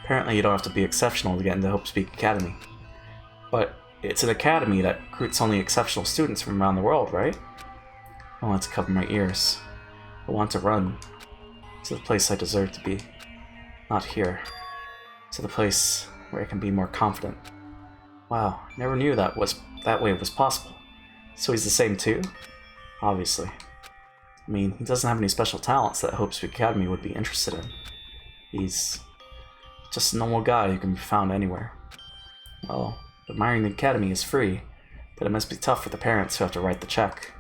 Apparently you don't have to be exceptional to get into Hope Speak Academy. But it's an academy that recruits only exceptional students from around the world, right? I want to cover my ears. I want to run. To the place I deserve to be. Not here. To the place where I can be more confident. Wow, never knew that way was possible. So he's the same too? Obviously. I mean, he doesn't have any special talents that Hope Speak Academy would be interested in. He's just a normal guy who can be found anywhere. Well, admiring the academy is free, but it must be tough for the parents who have to write the check.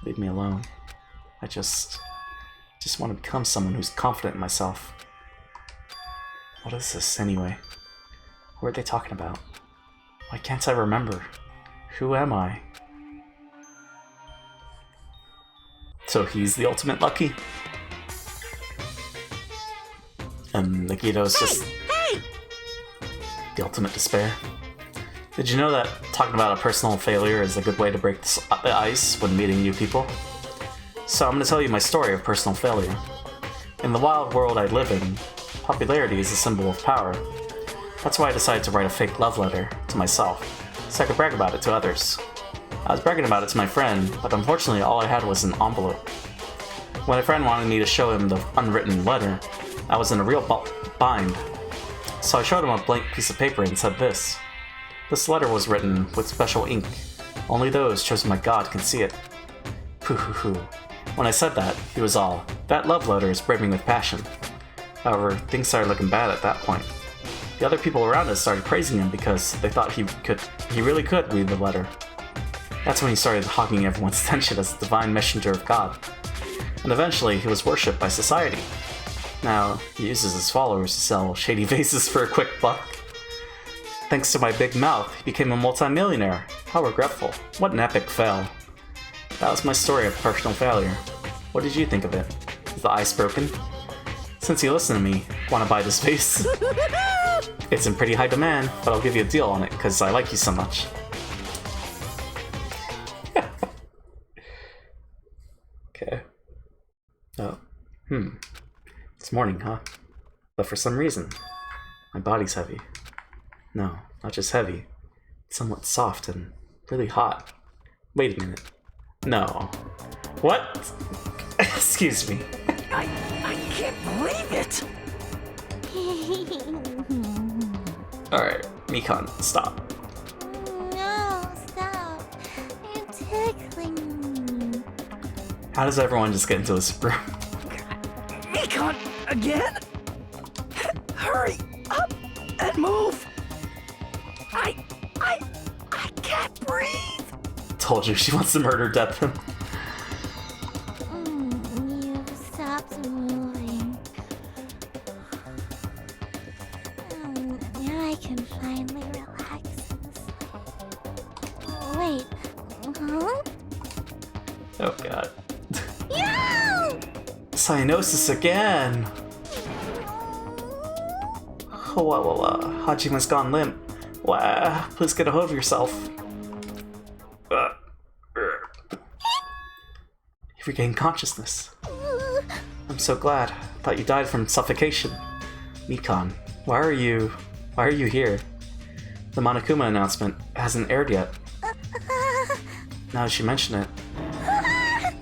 Leave me alone. I just want to become someone who's confident in myself. What is this, anyway? Who are they talking about? Why can't I remember? Who am I? So he's the ultimate lucky? And Nikito's just the ultimate despair? Did you know that talking about a personal failure is a good way to break the ice when meeting new people? So I'm going to tell you my story of personal failure. In the wild world I live in, popularity is a symbol of power. That's why I decided to write a fake love letter to myself, so I could brag about it to others. I was bragging about it to my friend, but unfortunately all I had was an envelope. When a friend wanted me to show him the unwritten letter, I was in a real bind. So I showed him a blank piece of paper and said this. This letter was written with special ink. Only those chosen by God can see it. Pooh-hoo-hoo. When I said that, he was all, that love letter is brimming with passion. However, things started looking bad at that point. The other people around us started praising him because they thought he really could read the letter. That's when he started hogging everyone's attention as the divine messenger of God. And eventually, he was worshipped by society. Now, he uses his followers to sell shady vases for a quick buck. Thanks to my big mouth, he became a multi-millionaire. How regretful. What an epic fail. That was my story of personal failure. What did you think of it? Is the ice broken? Since you listen to me, want to buy this vase? It's in pretty high demand, but I'll give you a deal on it because I like you so much. Okay. Oh. It's morning, huh? But for some reason, my body's heavy. No, not just heavy. It's somewhat soft and really hot. Wait a minute. No. What? Excuse me. I can't believe it! Alright, Mikan, stop. No, stop. You're tickling me. How does everyone just get into this room? Nikon, again? Hurry up and move! I can't breathe! Told you she wants to murder Death. You've stopped moving. Now I can finally relax and sleep. Wait, huh? Oh god. No! Cyanosis again! Hajima's gone limp. Wow, please get a hold of yourself. You regained consciousness. I'm so glad. I thought you died from suffocation. Mikan, Why are you here? The Monokuma announcement hasn't aired yet. Now that you mention it. I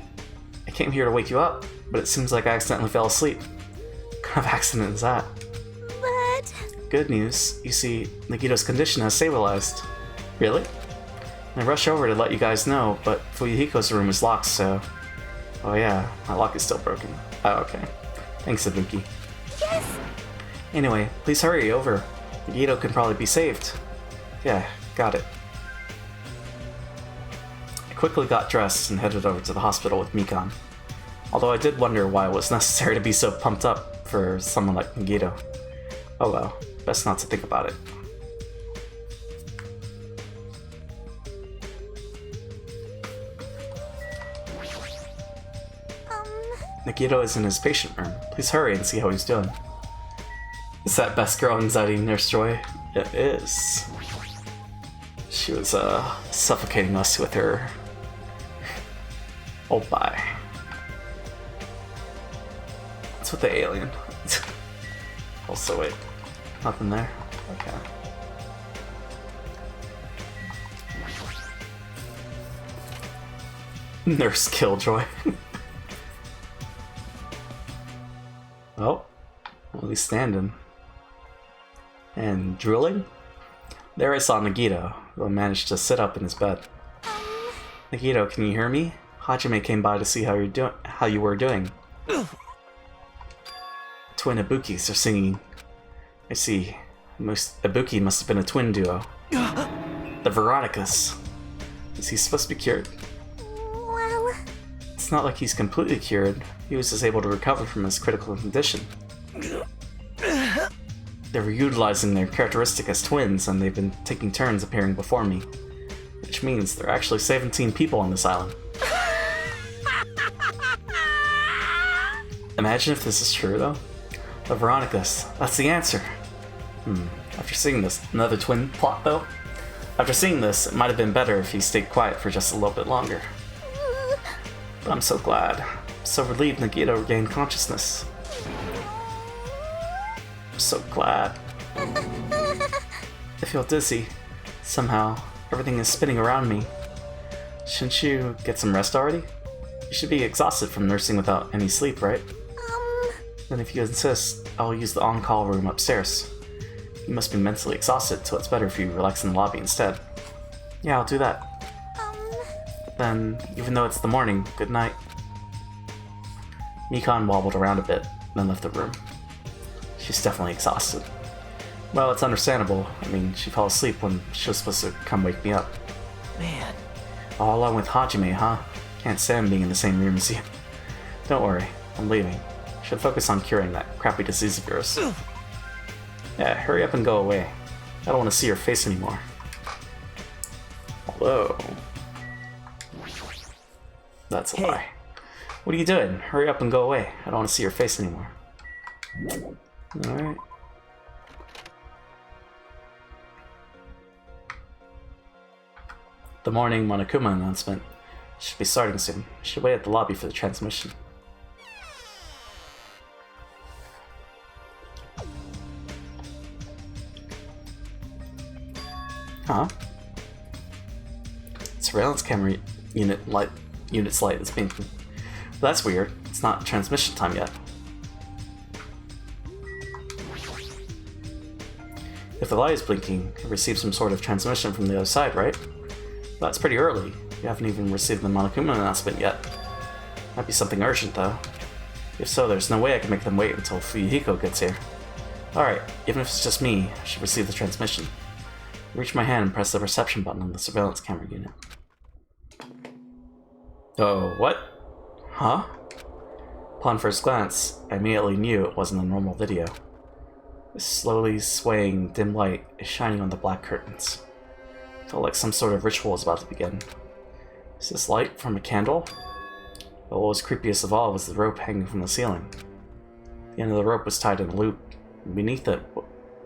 came here to wake you up, but it seems like I accidentally fell asleep. What kind of accident is that? But... Good news. You see, Nagito's condition has stabilized. Really? I rushed over to let you guys know, but Fuyuhiko's room is locked, so... Oh yeah, my lock is still broken. Oh, okay. Thanks, Ibuki. Yes! Anyway, please hurry over. Nagito can probably be saved. Yeah, got it. I quickly got dressed and headed over to the hospital with Mikan. Although I did wonder why it was necessary to be so pumped up for someone like Nagito. Oh well, best not to think about it. Nagito is in his patient room. Please hurry and see how he's doing. Is that best girl anxiety Nurse Joy? It is. She was, suffocating us with her... Oh, bye. What's with the alien? Also, wait. Nothing there? Okay. Nurse Killjoy. Oh, well, he's standing. And drooling? There I saw Nagito, who managed to sit up in his bed. Nagito, can you hear me? Hajime came by to see how you were doing. Twin Ibukis are singing. I see. Ibuki must have been a twin duo. The Veronicas. Is he supposed to be cured? Well... It's not like he's completely cured. He was just able to recover from his critical condition. They were utilizing their characteristic as twins, and they've been taking turns appearing before me. Which means there are actually 17 people on this island. Imagine if this is true, though. The Veronicas. That's the answer. After seeing this, another twin plot, though? After seeing this, it might have been better if he stayed quiet for just a little bit longer. But I'm so glad. I'm so relieved Nagito regained consciousness. I'm so glad. I feel dizzy. Somehow, everything is spinning around me. Shouldn't you get some rest already? You should be exhausted from nursing without any sleep, right? Then if you insist, I'll use the on-call room upstairs. You must be mentally exhausted, so it's better if you relax in the lobby instead. Yeah, I'll do that. Then, even though it's the morning, good night. Mikan wobbled around a bit, then left the room. She's definitely exhausted. Well, it's understandable. I mean, she fell asleep when she was supposed to come wake me up. Man. All along with Hajime, huh? Can't stand being in the same room as you. Don't worry, I'm leaving. Should focus on curing that crappy disease of yours. Yeah, hurry up and go away. I don't want to see your face anymore. Hello. That's a lie. What are you doing? Hurry up and go away. I don't want to see your face anymore. Alright. The morning Monokuma announcement should be starting soon. Should wait at the lobby for the transmission. Huh? Surveillance camera unit's light is blinking. Well, that's weird. It's not transmission time yet. If the light is blinking, it receives some sort of transmission from the other side, right? Well, that's pretty early. You haven't even received the Monokuma announcement yet. Might be something urgent, though. If so, there's no way I can make them wait until Fuyuhiko gets here. Alright, even if it's just me, I should receive the transmission. Reach my hand and press the reception button on the surveillance camera unit. Oh, what? Huh? Upon first glance, I immediately knew it wasn't a normal video. This slowly swaying dim light is shining on the black curtains. It felt like some sort of ritual was about to begin. Is this light from a candle? But what was creepiest of all was the rope hanging from the ceiling. The end of the rope was tied in a loop, and beneath it,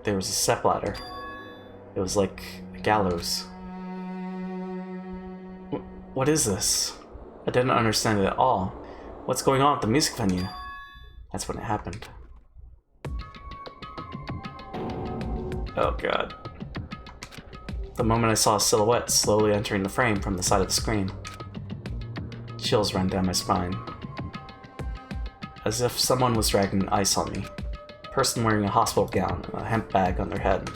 there was a stepladder. It was like a gallows. What is this? I didn't understand it at all. What's going on at the music venue? That's when it happened. Oh god. The moment I saw a silhouette slowly entering the frame from the side of the screen, chills ran down my spine. As if someone was dragging ice on me. A person wearing a hospital gown and a hemp bag on their head.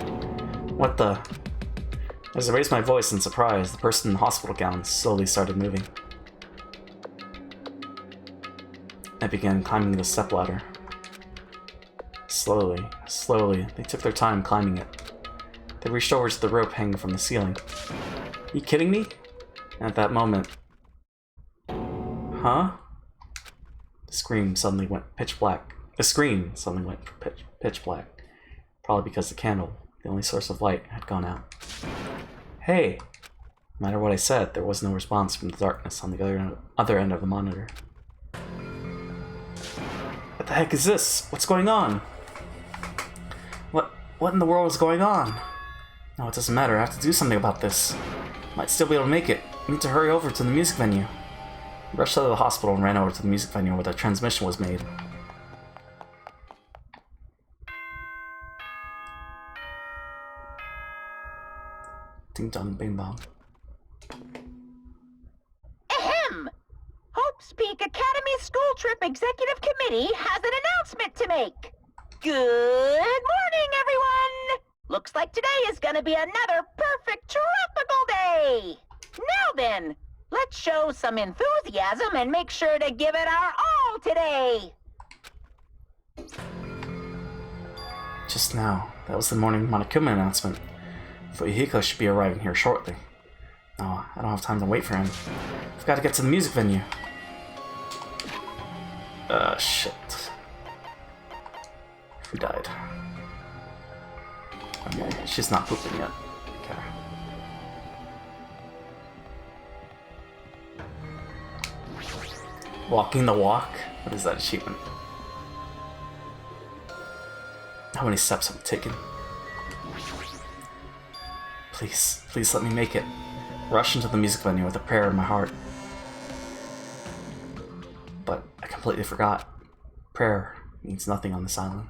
What the? As I raised my voice in surprise, the person in the hospital gown slowly started moving. I began climbing the stepladder. Slowly, slowly, they took their time climbing it. They reached over to the rope hanging from the ceiling. Are you kidding me? And at that moment... Huh? The screen suddenly went pitch black. The screen suddenly went pitch black. Probably because the candle, the only source of light, had gone out. Hey! No matter what I said, there was no response from the darkness on the other end of the monitor. What the heck is this? What's going on? What in the world is going on? No, it doesn't matter. I have to do something about this. Might still be able to make it. I need to hurry over to the music venue. I rushed out of the hospital and ran over to the music venue where the transmission was made. Ding dong, bing bong. Ahem! Hope's Peak Academy School Trip Executive Committee has an announcement to make. Good morning, everyone! Looks like today is gonna be another perfect tropical day! Now then, let's show some enthusiasm and make sure to give it our all today! Just now, that was the morning Monokuma announcement. Fuyuhiko should be arriving here shortly. No, I don't have time to wait for him. I've got to get to the music venue. Shit. Who died? Okay, she's not pooping yet. Okay. Walking the walk? What is that achievement? How many steps have we taken? Please, please let me make it. Rush into the music venue with a prayer in my heart. But I completely forgot. Prayer means nothing on this island.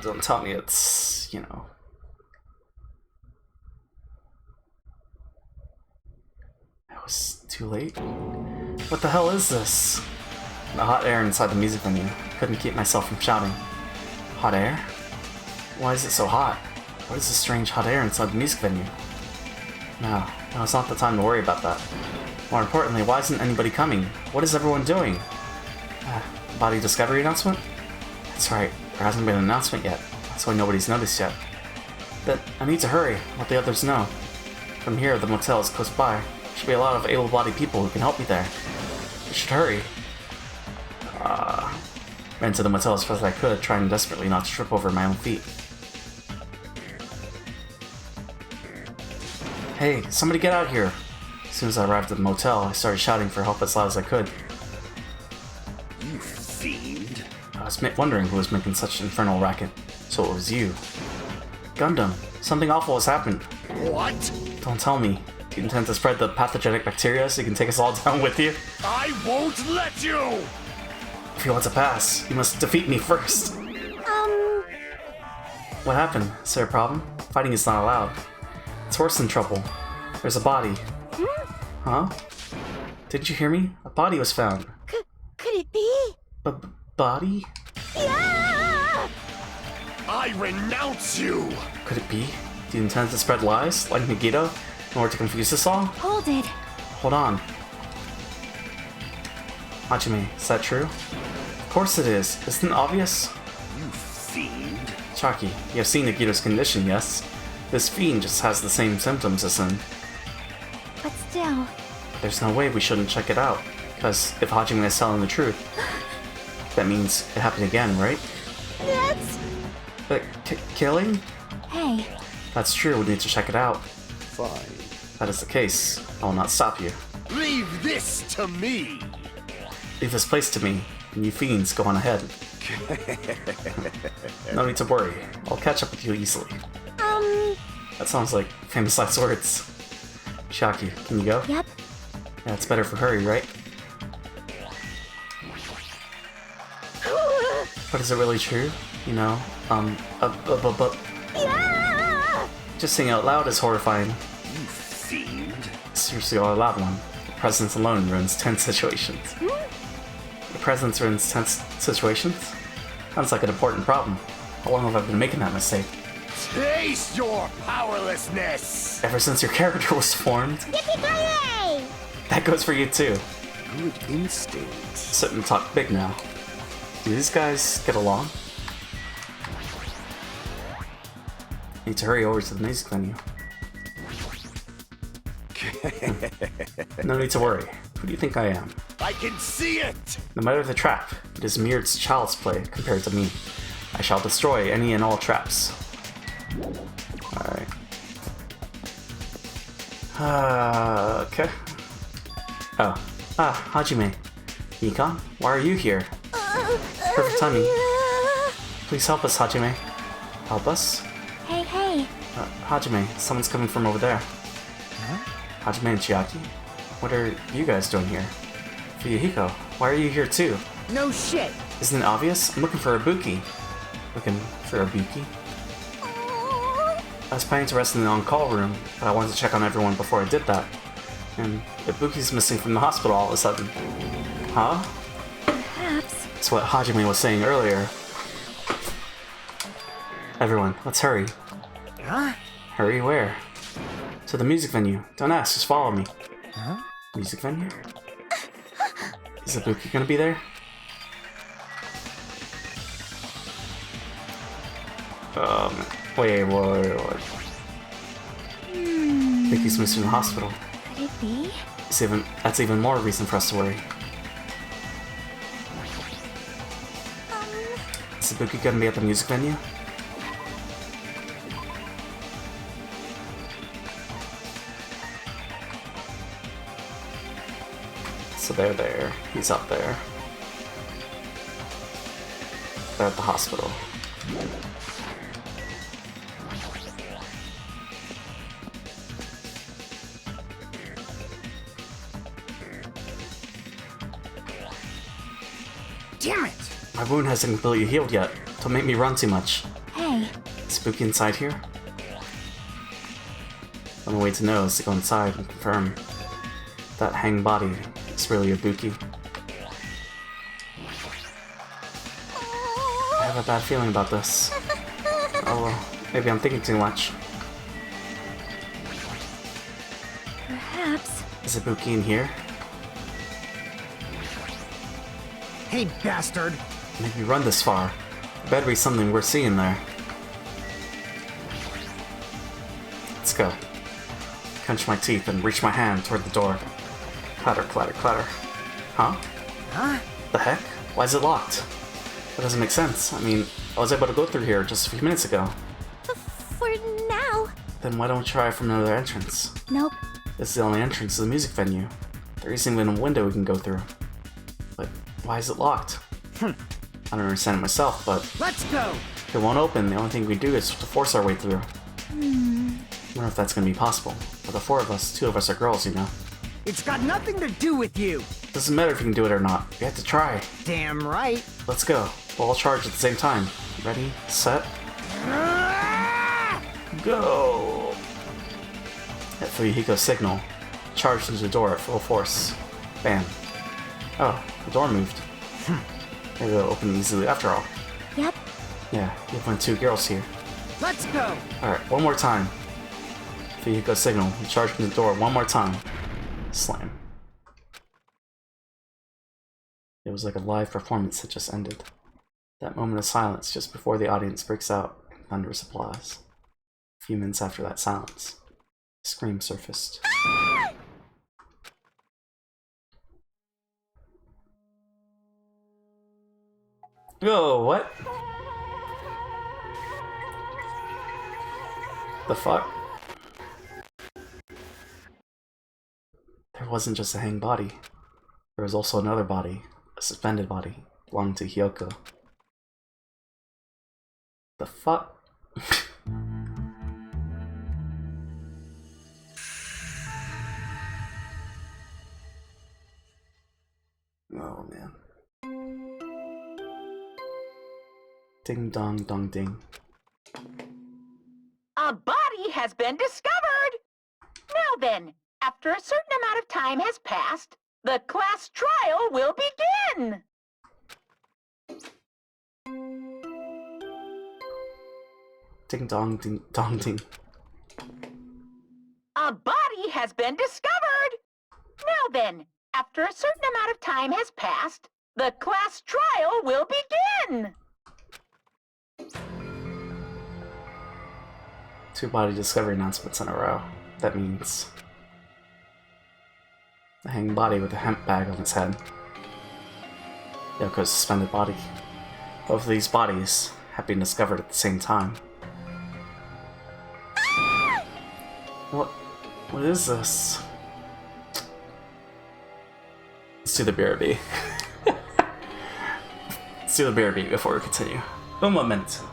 Don't tell me it's, you know... It was too late? What the hell is this? The hot air inside the music venue. Couldn't keep myself from shouting. Hot air? Why is it so hot? What is this strange hot air inside the music venue? No, it's not the time to worry about that. More importantly, why isn't anybody coming? What is everyone doing? Body discovery announcement? That's right, there hasn't been an announcement yet. That's why nobody's noticed yet. But I need to hurry, let the others know. From here, the motel is close by. There should be a lot of able-bodied people who can help me there. I should hurry. Ran to the motel as fast as I could, trying desperately not to trip over my own feet. Hey, somebody get out here! As soon as I arrived at the motel, I started shouting for help as loud as I could. You fiend. I was wondering who was making such an infernal racket. So it was you. Gundam, something awful has happened. What? Don't tell me. Do you intend to spread the pathogenic bacteria so you can take us all down with you? I won't let you! If you want to pass, you must defeat me first. What happened? Is there a problem? Fighting is not allowed. It's worse than trouble. There's a body. Huh? Didn't you hear me? A body was found. Could it be? Body? Yeah! I renounce you! Could it be? Do you intend to spread lies, like Megiddo, in order to confuse us all? Hold it. Hold on. Hajime, is that true? Of course it is. Isn't it obvious? You fiend. Chaki, you have seen Megiddo's condition, yes? This fiend just has the same symptoms as him. But still... There's no way we shouldn't check it out. Because if Hajime is telling the truth, that means it happened again, right? That's... But killing? Hey. That's true, we need to check it out. Fine. If that is the case, I will not stop you. Leave this to me! Leave this place to me, and you fiends go on ahead. No need to worry, I'll catch up with you easily. That sounds like famous last words. Shaki, can you go? Yep. Yeah, it's better for Hurry, right? But is it really true? You know, Yeah! just saying out loud is horrifying. You fiend. Seriously, all loud one. The presence alone ruins tense situations. The presence ruins tense situations? Sounds like an important problem. How long have I been making that mistake? Taste your powerlessness! Ever since your character was formed? Yippee-ki-yay! That goes for you too. Good instinct. Sit and talk big now. Do these guys get along? Need to hurry over to the music venue. No need to worry. Who do you think I am? I can see it! No matter the trap, it is mere child's play compared to me. I shall destroy any and all traps. Alright. Okay. Oh. Hajime. Mikan? Why are you here? Perfect timing. Please help us, Hajime. Help us? Hey. Hajime, someone's coming from over there. Hajime and Chiaki? What are you guys doing here? Fuyuhiko, why are you here too? No shit! Isn't it obvious? I'm looking for Ibuki. Looking for Ibuki? I was planning to rest in the on-call room, but I wanted to check on everyone before I did that. And Ibuki's missing from the hospital all of a sudden. Huh? Perhaps. That's what Hajime was saying earlier. Everyone, let's hurry. Huh? Hurry where? To the music venue. Don't ask, just follow me. Huh? Music venue? Is Ibuki gonna be there? Wait. Ibuki's missing in the hospital. Could it be? That's even more reason for us to worry. Is Ibuki gonna be at the music venue? So they're there. He's up there. They're at the hospital. Damn it! My wound hasn't completely healed yet. Don't make me run too much. Hey. Is Ibuki inside here? The only way to know is to go inside and confirm that hanged body is really Ibuki. I have a bad feeling about this. Oh well, maybe I'm thinking too much. Perhaps. Is Ibuki in here? Hey, bastard! Made me run this far. Better be something worth seeing there. Let's go. Clench my teeth and reach my hand toward the door. Clatter, clatter, clatter. Huh? Huh? The heck? Why is it locked? That doesn't make sense. I mean, I was able to go through here just a few minutes ago. For now. Then why don't we try from another entrance? Nope. This is the only entrance to the music venue. There isn't even a window we can go through. But why is it locked? I don't understand it myself, but Let's go! if it won't open, the only thing we do is to force our way through. I wonder if that's gonna be possible. For the four of us, two of us are girls, you know. It's got nothing to do with you! Doesn't matter if you can do it or not. You have to try. Damn right! Let's go. We'll all charge at the same time. Ready, set, go! At Fuyuhiko's signal, charged into the door at full force. Bam. Oh, the door moved. Maybe it'll open easily after all. Yep. Yeah, you have 2 girls here. Let's go! Alright, one more time. Fuyuhiko's signal, we charge into the door one more time. Slam. It was like a live performance that just ended. That moment of silence just before the audience breaks out in thunderous applause. A few minutes after that silence, a scream surfaced. Oh, what? The fuck? There wasn't just a hanged body. There was also another body, a suspended body, belonging to Hyoko. The fuck? Ding dong dong ding. A body has been discovered! Now then, after a certain amount of time has passed, the class trial will begin! Ding dong ding dong ding. A body has been discovered! Now then, after a certain amount of time has passed, the class trial will begin! 2 body discovery announcements in a row. That means a hanging body with a hemp bag on its head. Yoko's suspended body. Both of these bodies have been discovered at the same time. What is this? Let's do the BRB. Let's do the BRB before we continue. Un momento.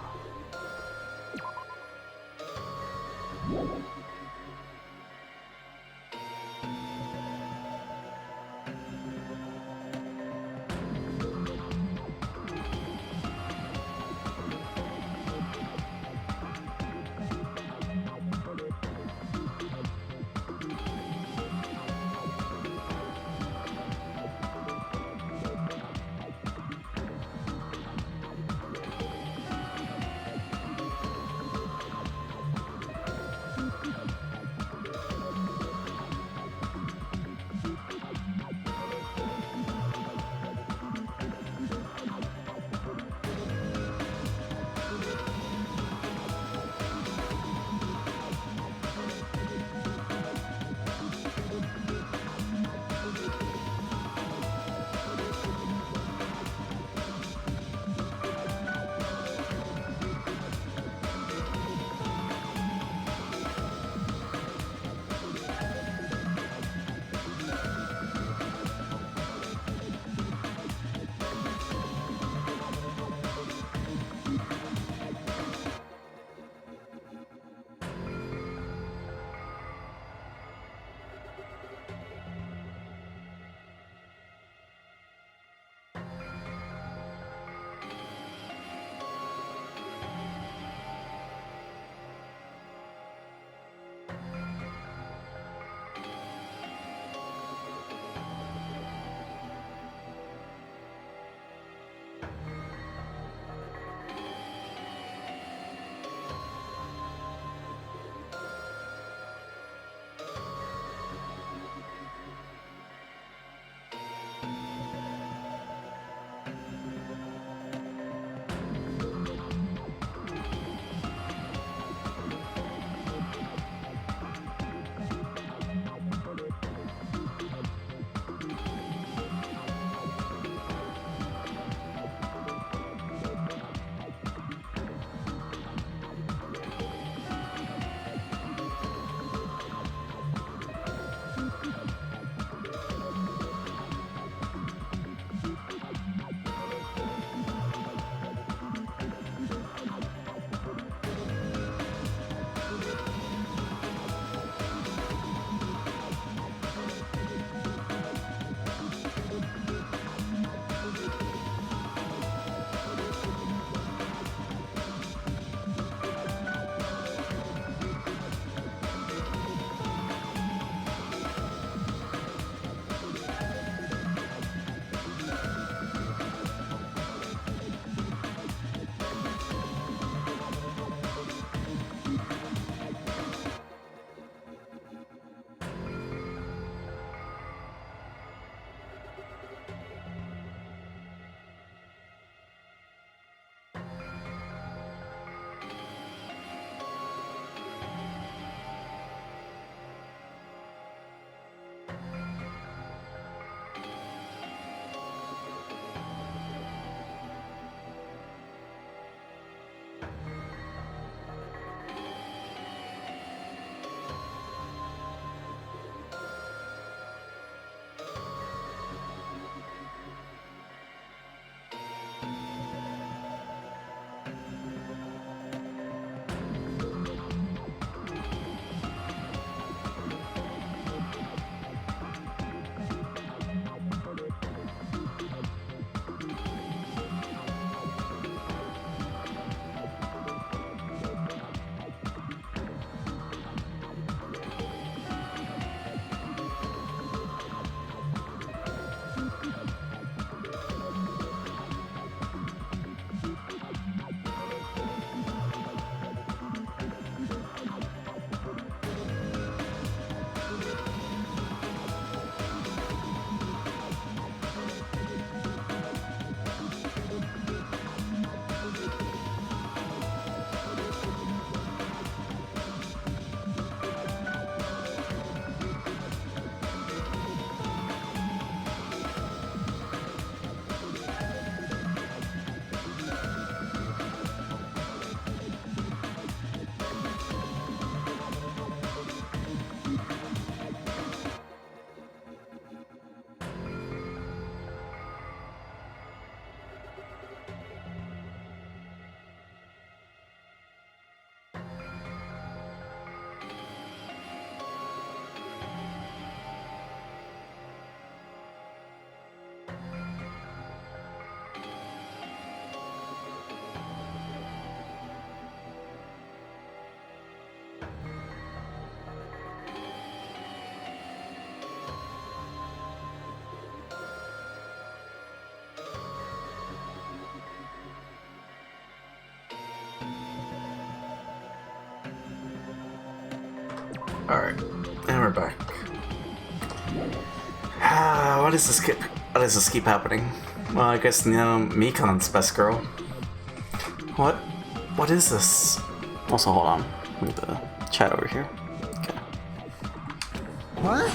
Alright, and we're back. Why does this keep happening? Well, I guess, you know, Mikan's best girl. What is this? Also, hold on. Move the chat over here. Okay. What?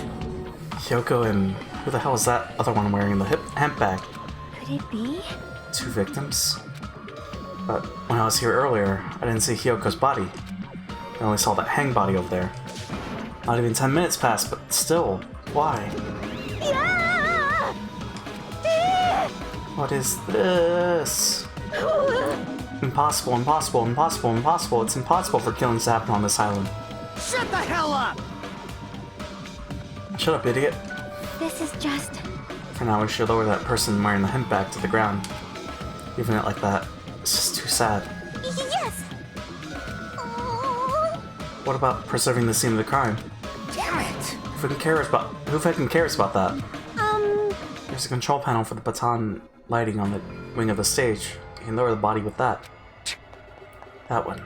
Hyoko and who the hell is that other one wearing the hemp bag? Could it be? 2 victims? But when I was here earlier, I didn't see Hyoko's body. I only saw that hang body over there. Not even 10 minutes passed, but still, why? Yeah! What is this? Impossible, impossible, impossible, impossible. It's impossible for killings to happen on this island. Shut the hell up! Shut up, idiot. This is just... For now, we should lower that person wearing the hemp bag to the ground. Leaving it like that, it's just too sad. Yes! Oh. What about preserving the scene of the crime? Damn it! Who fucking cares about that? There's a control panel for the baton lighting on the wing of the stage. You can lower the body with that. That one.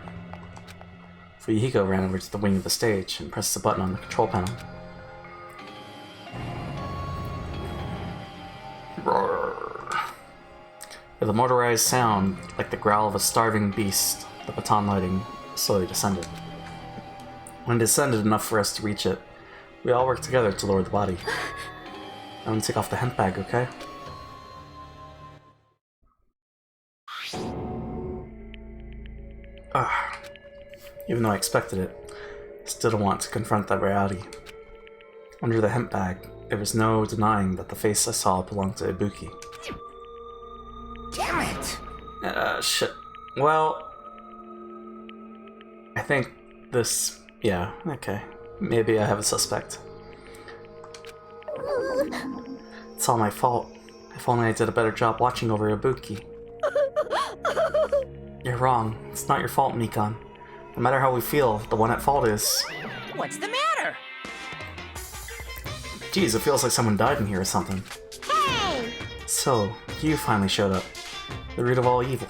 Fuyuhiko ran over to the wing of the stage and pressed the button on the control panel. Roar. With a motorized sound, like the growl of a starving beast, the baton lighting slowly descended. When it descended enough for us to reach it, we all worked together to lower the body. I'm gonna take off the hemp bag, okay? Even though I expected it, I still don't want to confront that reality. Under the hemp bag, there was no denying that the face I saw belonged to Ibuki. Damn it! Shit. Well, I think this... Yeah, okay. Maybe I have a suspect. It's all my fault. If only I did a better job watching over Ibuki. You're wrong. It's not your fault, Mikan. No matter how we feel, the one at fault is... What's the matter? Geez, it feels like someone died in here or something. Hey! So, you finally showed up. The root of all evil.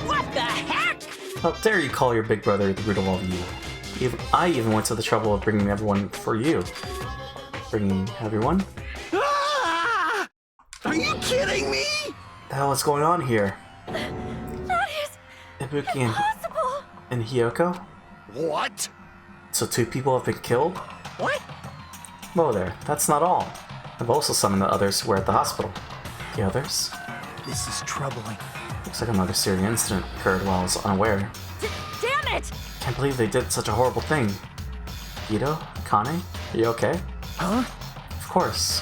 What the heck? How dare you call your big brother the root of all evil? I even went to the trouble of bringing everyone for you. Bringing everyone? Ah! Are you kidding me? The hell is going on here? That is Ibuki impossible! and Hyoko? What? So 2 people have been killed? What? Whoa there, that's not all. I've also summoned the others who were at the hospital. The others? This is troubling. Looks like another serious incident occurred while I was unaware. Damn it! Can't believe they did such a horrible thing. Guido? Kane? Are you okay? Huh? Of course.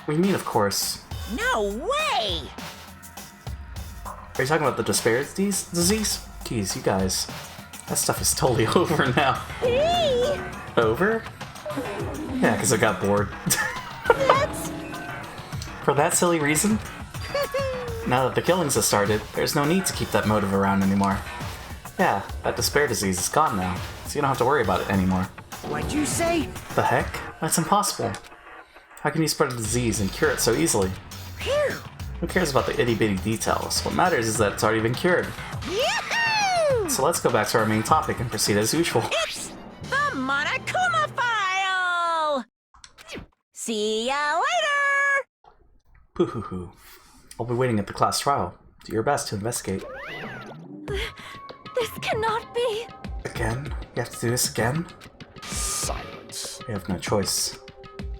What do you mean, of course? No way! Are you talking about the despair disease? Geez, you guys. That stuff is totally over now. Over? Yeah, because I got bored. For that silly reason? Now that the killings have started, there's no need to keep that motive around anymore. Yeah, that despair disease is gone now, so you don't have to worry about it anymore. What'd you say? The heck? That's impossible. How can you spread a disease and cure it so easily? Phew! Who cares about the itty-bitty details? What matters is that it's already been cured. Yahoo! So let's go back to our main topic and proceed as usual. It's the Monokuma File! See ya later! Poo-hoo-hoo. I'll be waiting at the class trial. Do your best to investigate. This cannot be. Again? You have to do this again? Silence. We have no choice.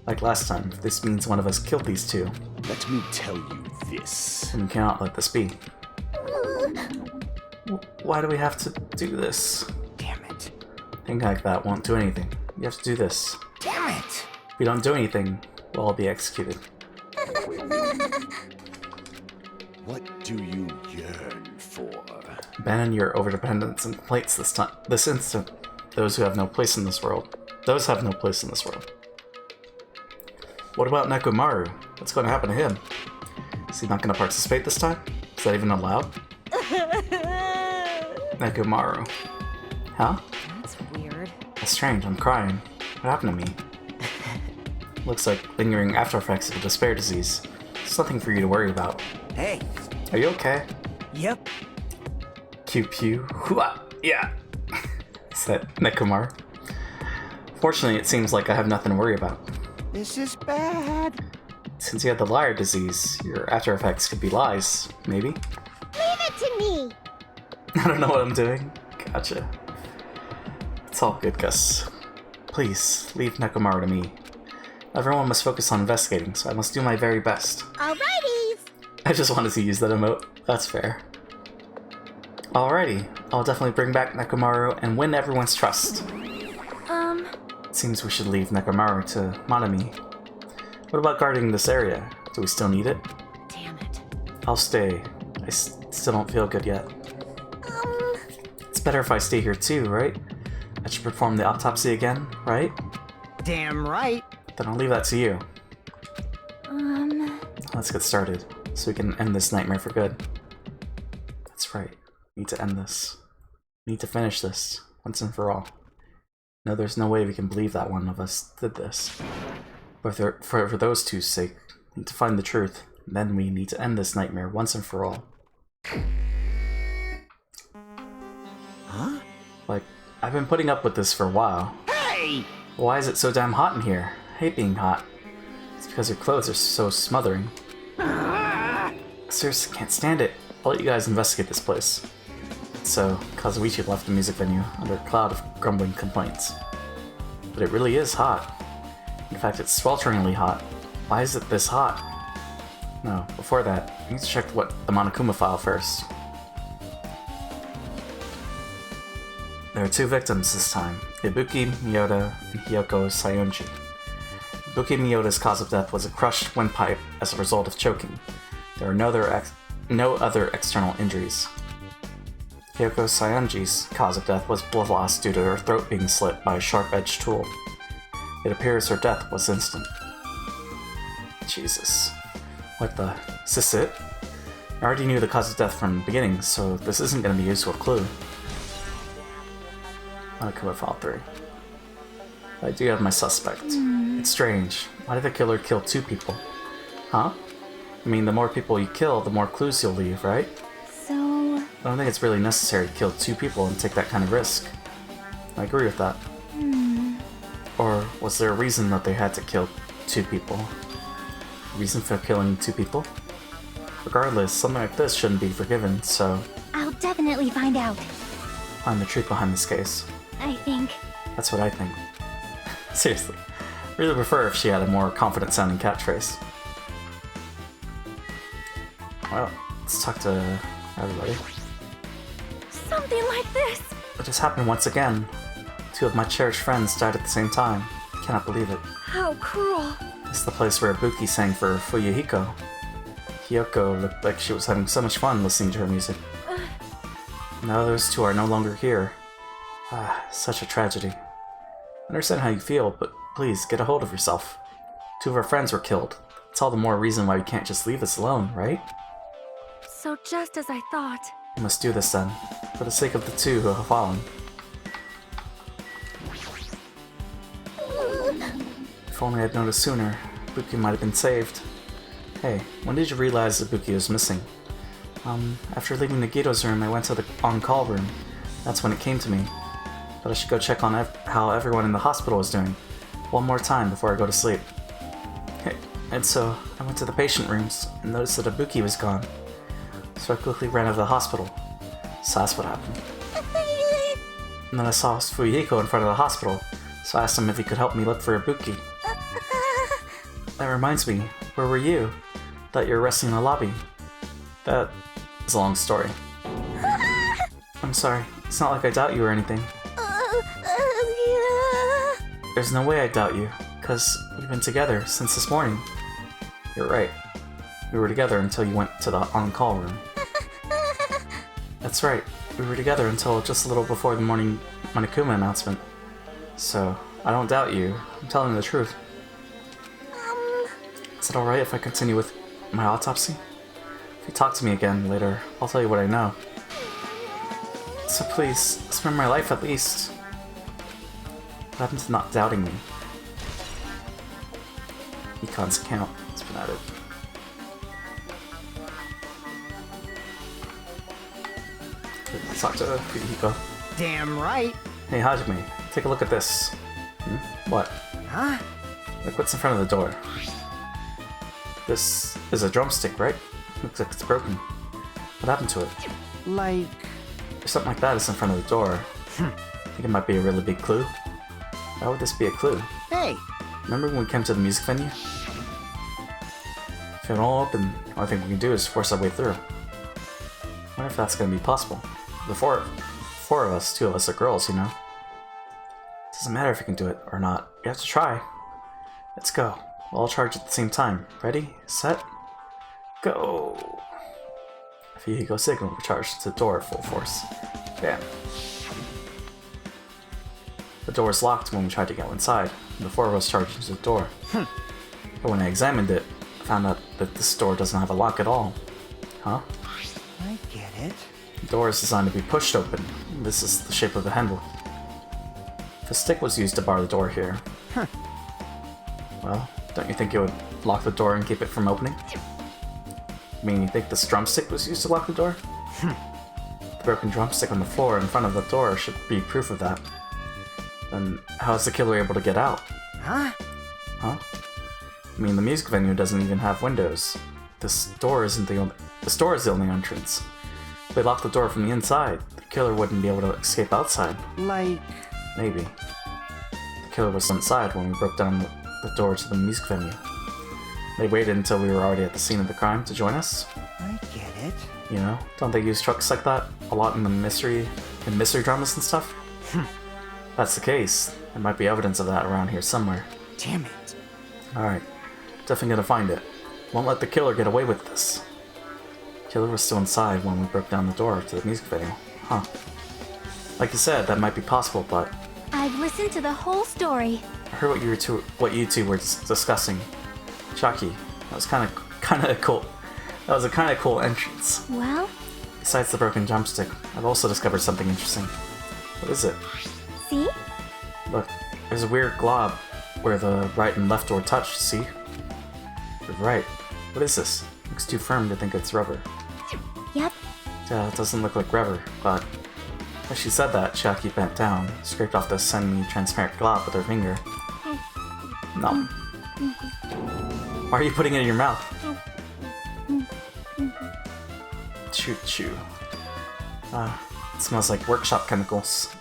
Like last time, if this means one of us killed these 2, Let me tell you this. then we cannot let this be. Why do we have to do this? Damn it. Thinking like that won't do anything. You have to do this. Damn it! If we don't do anything, we'll all be executed. What do you yearn for? Abandon your overdependence and complaints this instant. Those who have no place in this world. Those have no place in this world. What about Nekomaru? What's going to happen to him? Is he not going to participate this time? Is that even allowed? Nekomaru. Huh? That's weird. That's strange, I'm crying. What happened to me? Looks like lingering after effects of a despair disease. It's nothing for you to worry about. Hey. Are you okay? Yep. Pew pew. Hooah! Yeah! Is that Nekomaru? Fortunately, it seems like I have nothing to worry about. This is bad. Since you had the liar disease, your after effects could be lies, maybe? Leave it to me! I don't know what I'm doing. Gotcha. It's all good, Gus. Please, leave Nekomaru to me. Everyone must focus on investigating, so I must do my very best. Alrighties! I just wanted to use that emote. That's fair. Alrighty, I'll definitely bring back Nekomaru and win everyone's trust. It seems we should leave Nekomaru to Manami. What about guarding this area? Do we still need it? Damn it. I'll stay. I still don't feel good yet. It's better if I stay here too, right? I should perform the autopsy again, right? Damn right. Then I'll leave that to you. Let's get started, so we can end this nightmare for good. That's right. We need to end this. We need to finish this, once and for all. No, there's no way we can believe that one of us did this. But for those two's sake, we need to find the truth. And then we need to end this nightmare once and for all. Huh? Like, I've been putting up with this for a while. Hey! Why is it so damn hot in here? I hate being hot. It's because your clothes are so smothering. I seriously can't stand it. I'll let you guys investigate this place. So, Kazuichi left the music venue under a cloud of grumbling complaints. But it really is hot. In fact, it's swelteringly hot. Why is it this hot? No, before that, I need to check the Monokuma file first. There are two victims this time, Ibuki Miyoda and Hiyoko Sayonji. Ibuki Miyoda's cause of death was a crushed windpipe as a result of choking. There are no other external injuries. Hiyoko Sayonji's cause of death was blood loss due to her throat being slit by a sharp-edged tool. It appears her death was instant. Jesus. What the? Is this it? I already knew the cause of death from the beginning, so this isn't going to be a useful clue. Monokuma File 3. I do have my suspect. It's strange. Why did the killer kill two people? Huh? I mean, the more people you kill, the more clues you'll leave, right? So... I don't think it's really necessary to kill two people and take that kind of risk. I agree with that. Or was there a reason that they had to kill two people? A reason for killing two people? Regardless, something like this shouldn't be forgiven, so... I'll definitely find out. Find the truth behind this case. I think. That's what I think. Seriously. Really prefer if she had a more confident-sounding catchphrase. Well, let's talk to everybody. something like this. It just happened once again. Two of my cherished friends died at the same time. I cannot believe it. How cruel. It's the place where Ibuki sang for Fuyuhiko. Hiyoko looked like she was having so much fun listening to her music. Now those two are no longer here. Ah, such a tragedy. I understand how you feel, but please, get a hold of yourself. Two of our friends were killed. It's all the more reason why we can't just leave this alone, right? So just as I thought. We must do this then, for the sake of the two who have fallen. If only I'd noticed sooner, Ibuki might have been saved. Hey, when did you realize Ibuki was missing? After leaving Nagito's room, I went to the on-call room. That's when it came to me. But I should go check on how everyone in the hospital is doing. One more time before I go to sleep. Hey, and so, I went to the patient rooms and noticed that Ibuki was gone. So I quickly ran out of the hospital. So that's what happened. And then I saw Fuyuhiko in front of the hospital, so I asked him if he could help me look for Ibuki. That reminds me, where were you? Thought you were resting in the lobby. That is a long story. I'm sorry, it's not like I doubt you or anything. There's no way I doubt you, because we've been together since this morning. You're right. We were together until you went to the on-call room. That's right. We were together until just a little before the morning Monokuma announcement. So, I don't doubt you. I'm telling the truth. Is it alright if I continue with my autopsy? If you talk to me again later, I'll tell you what I know. So please, spare my life at least. What happened to not doubting me? Econ's account has been added. Let's talk to Fuyuhiko. Damn right. Hey Hajime, take a look at this. What? Huh? Look what's in front of the door. This is a drumstick, right? Looks like it's broken. What happened to it? Like... If something like that is in front of the door, I think it might be a really big clue. Why would this be a clue? Hey! Remember when we came to the music venue? If it won't open, the only thing we can do is force our way through. I wonder if that's gonna be possible. The four of us, 2 of us are girls, you know? Doesn't matter if we can do it or not. You have to try. Let's go. We'll all charge at the same time. Ready? Set? Go! If you go signal, we charge to the door at full force. Bam. The door is locked when we tried to go inside, and the 4 of us charged into the door. But when I examined it, I found out that this door doesn't have a lock at all. Huh? I get it. The door is designed to be pushed open. This is the shape of the handle. If a stick was used to bar the door here, well, don't you think it would lock the door and keep it from opening? I mean, you think this drumstick was used to lock the door? The broken drumstick on the floor in front of the door should be proof of that. Then how is the killer able to get out? Huh? Huh? I mean, the music venue doesn't even have windows. This door isn't the only... This door is the only entrance. If they locked the door from the inside, the killer wouldn't be able to escape outside. Like... Maybe. The killer was inside when we broke down the door to the music venue. They waited until we were already at the scene of the crime to join us. I get it. You know, don't they use trucks like that a lot in the mystery dramas and stuff? If that's the case, there might be evidence of that around here somewhere. Damn it. Alright, definitely gonna find it. Won't let the killer get away with this. Killer was still inside when we broke down the door to the music venue. Huh. Like you said, that might be possible, but I've listened to the whole story. I heard what you two were discussing. Chucky, that was kind of cool. That was a kind of cool entrance. Well? Besides the broken drumstick, I've also discovered something interesting. What is it? See? Look, there's a weird glob where the right and left door touch, see? You're right. What is this? Looks too firm to think it's rubber. Yep. Yeah, it doesn't look like rubber, but as she said that, Chucky bent down, scraped off the semi-transparent glob with her finger. Nom. Why are you putting it in your mouth? Choo choo. It smells like workshop chemicals.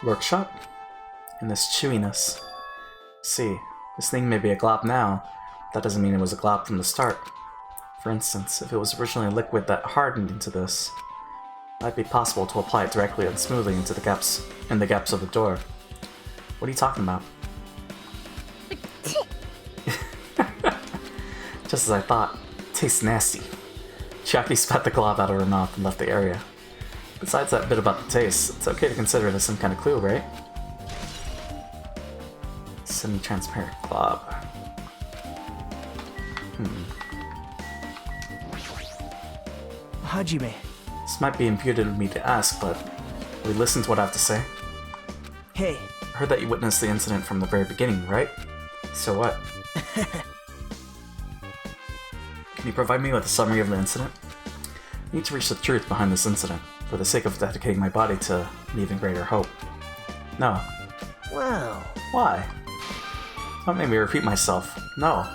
Workshop? And this chewiness. See, this thing may be a glob now, but that doesn't mean it was a glob from the start. For instance, if it was originally a liquid that hardened into this, it might be possible to apply it directly and smoothly into the gaps of the door. What are you talking about? Just as I thought. It tastes nasty. Chucky spat the glob out of her mouth and left the area. Besides that bit about the taste, it's okay to consider it as some kind of clue, right? Semi-transparent glob. Hajime. This might be imputed of me to ask, but will you listen to what I have to say? Hey. I heard that you witnessed the incident from the very beginning, right? So what? Can you provide me with a summary of the incident? I need to reach the truth behind this incident, for the sake of dedicating my body to an even greater hope. No. Well... Why? Don't make me repeat myself. No.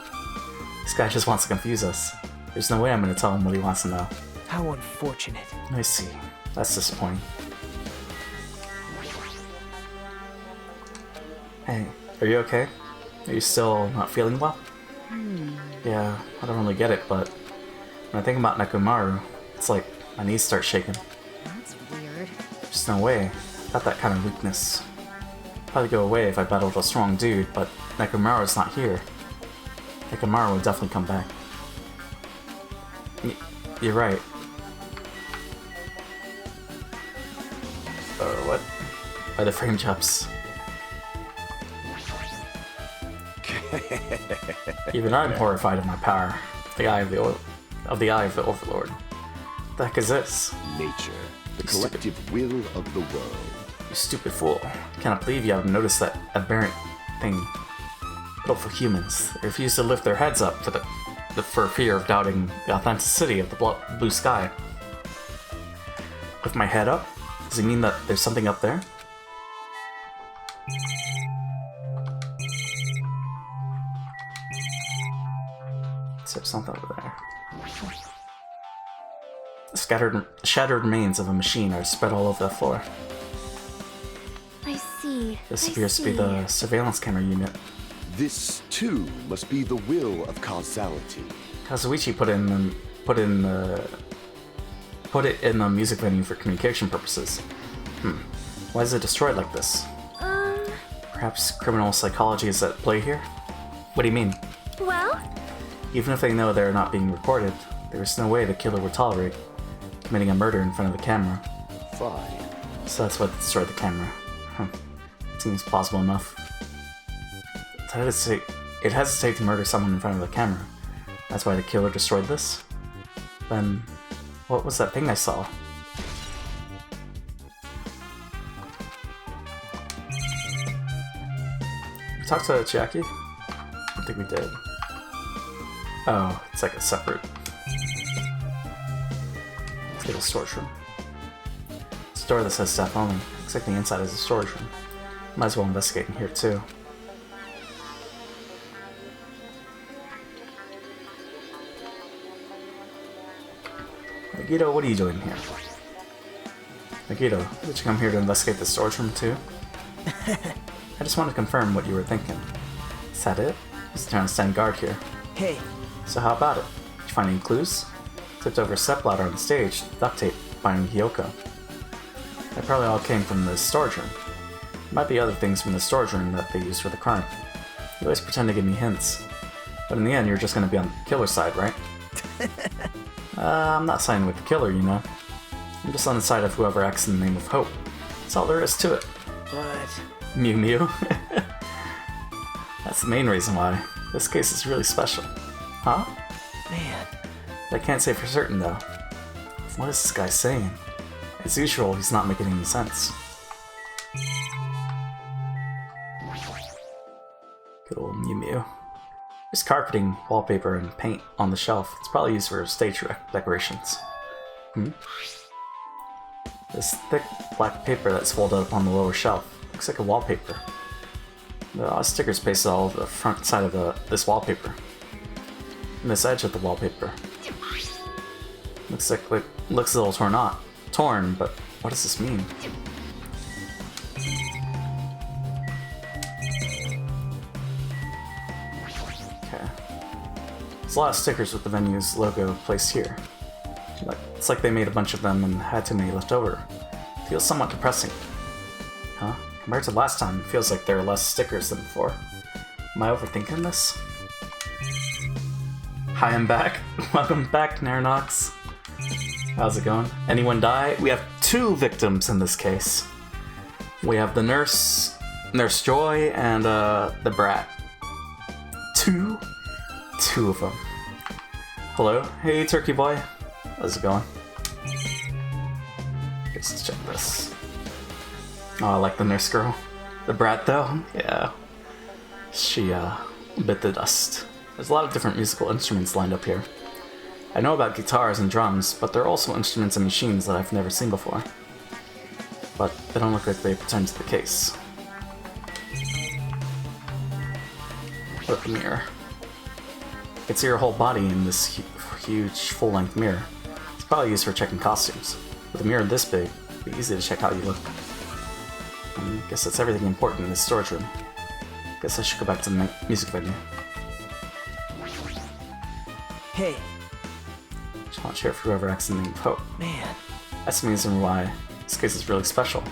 This guy just wants to confuse us. There's no way I'm going to tell him what he wants to know. How unfortunate. I see. That's disappointing. Hey, are you okay? Are you still not feeling well? Yeah, I don't really get it, but when I think about Nekomaru, it's like my knees start shaking. That's weird. There's no way. I've got that kind of weakness. Probably go away if I battled a strong dude, but Nekomaru's not here. Nekomaru will definitely come back. You're right. What? By the frame jobs. Even I'm horrified of my power. The eye of the Overlord. What the heck is this? Nature, the collective will of the world. You stupid fool. I cannot believe you haven't noticed that aberrant thing. Pitiful humans. They refuse to lift their heads up for fear of doubting the authenticity of the blue sky. Lift my head up? Does he mean that there's something up there? there's something over there. The shattered remains of a machine are spread all over the floor. I see. This appears to be the surveillance camera unit. This, too, must be the will of causality. Kazuichi put it in the music venue for communication purposes. Why is it destroyed like this? Perhaps criminal psychology is at play here? What do you mean? Well? Even if they know they're not being recorded, there is no way the killer would tolerate committing a murder in front of the camera. Fine. So that's what destroyed the camera. Seems plausible enough. It hesitated to murder someone in front of the camera. That's why the killer destroyed this? Then, what was that thing I saw? We talked to Jackie? I don't think we did. Oh, it's like a separate... It's like a storage room. It's a door that says staff only. Looks like the inside is a storage room. Might as well investigate in here too. Nagito, what are you doing here? Nagito, did you come here to investigate the storage room too? I just wanted to confirm what you were thinking. Is that it? Just trying to stand guard here. Hey, So how about it? Did you find any clues? Tipped over a step ladder on the stage, duct tape binding Hyoko. They probably all came from the storage room. There might be other things from the storage room that they used for the crime. You always pretend to give me hints. But in the end, you're just gonna be on the killer's side, right? I'm not siding with the killer, you know. I'm just on the side of whoever acts in the name of hope. That's all there is to it. but... Mew Mew. That's the main reason why. This case is really special. Huh? Man, I can't say for certain, though. What is this guy saying? As usual, he's not making any sense. Good old Mew Mew. There's carpeting, wallpaper, and paint on the shelf. It's probably used for stage decorations. This thick black paper that's folded up on the lower shelf. Looks like a wallpaper. There are stickers pasted all over the front side of this wallpaper. And this edge of the wallpaper. Looks a little torn, but what does this mean? Okay. There's a lot of stickers with the venue's logo placed here. It's like they made a bunch of them and had too many left over. Feels somewhat depressing. Huh? Compared to last time, it feels like there are less stickers than before. Am I overthinking this? Hi, I'm back. Welcome back, Naranox. How's it going? Anyone die? We have 2 victims in this case. We have the Nurse Joy, and the Brat. 2 of them. Hello? Hey, Turkey Boy. How's it going? Guess let's check this. Oh, I like the nurse girl. The Brat, though? Yeah. She, bit the dust. There's a lot of different musical instruments lined up here. I know about guitars and drums, but there are also instruments and machines that I've never seen before. But they don't look like they pretend to the case. What a mirror. You can see your whole body in this huge full-length mirror. It's probably used for checking costumes. With a mirror this big, it'd be easy to check how you look. I guess that's everything important in this storage room. Guess I should go back to the music venue. hey, Just want to cheer for whoever acts in the name of hope. man. That's the reason why this case is really special.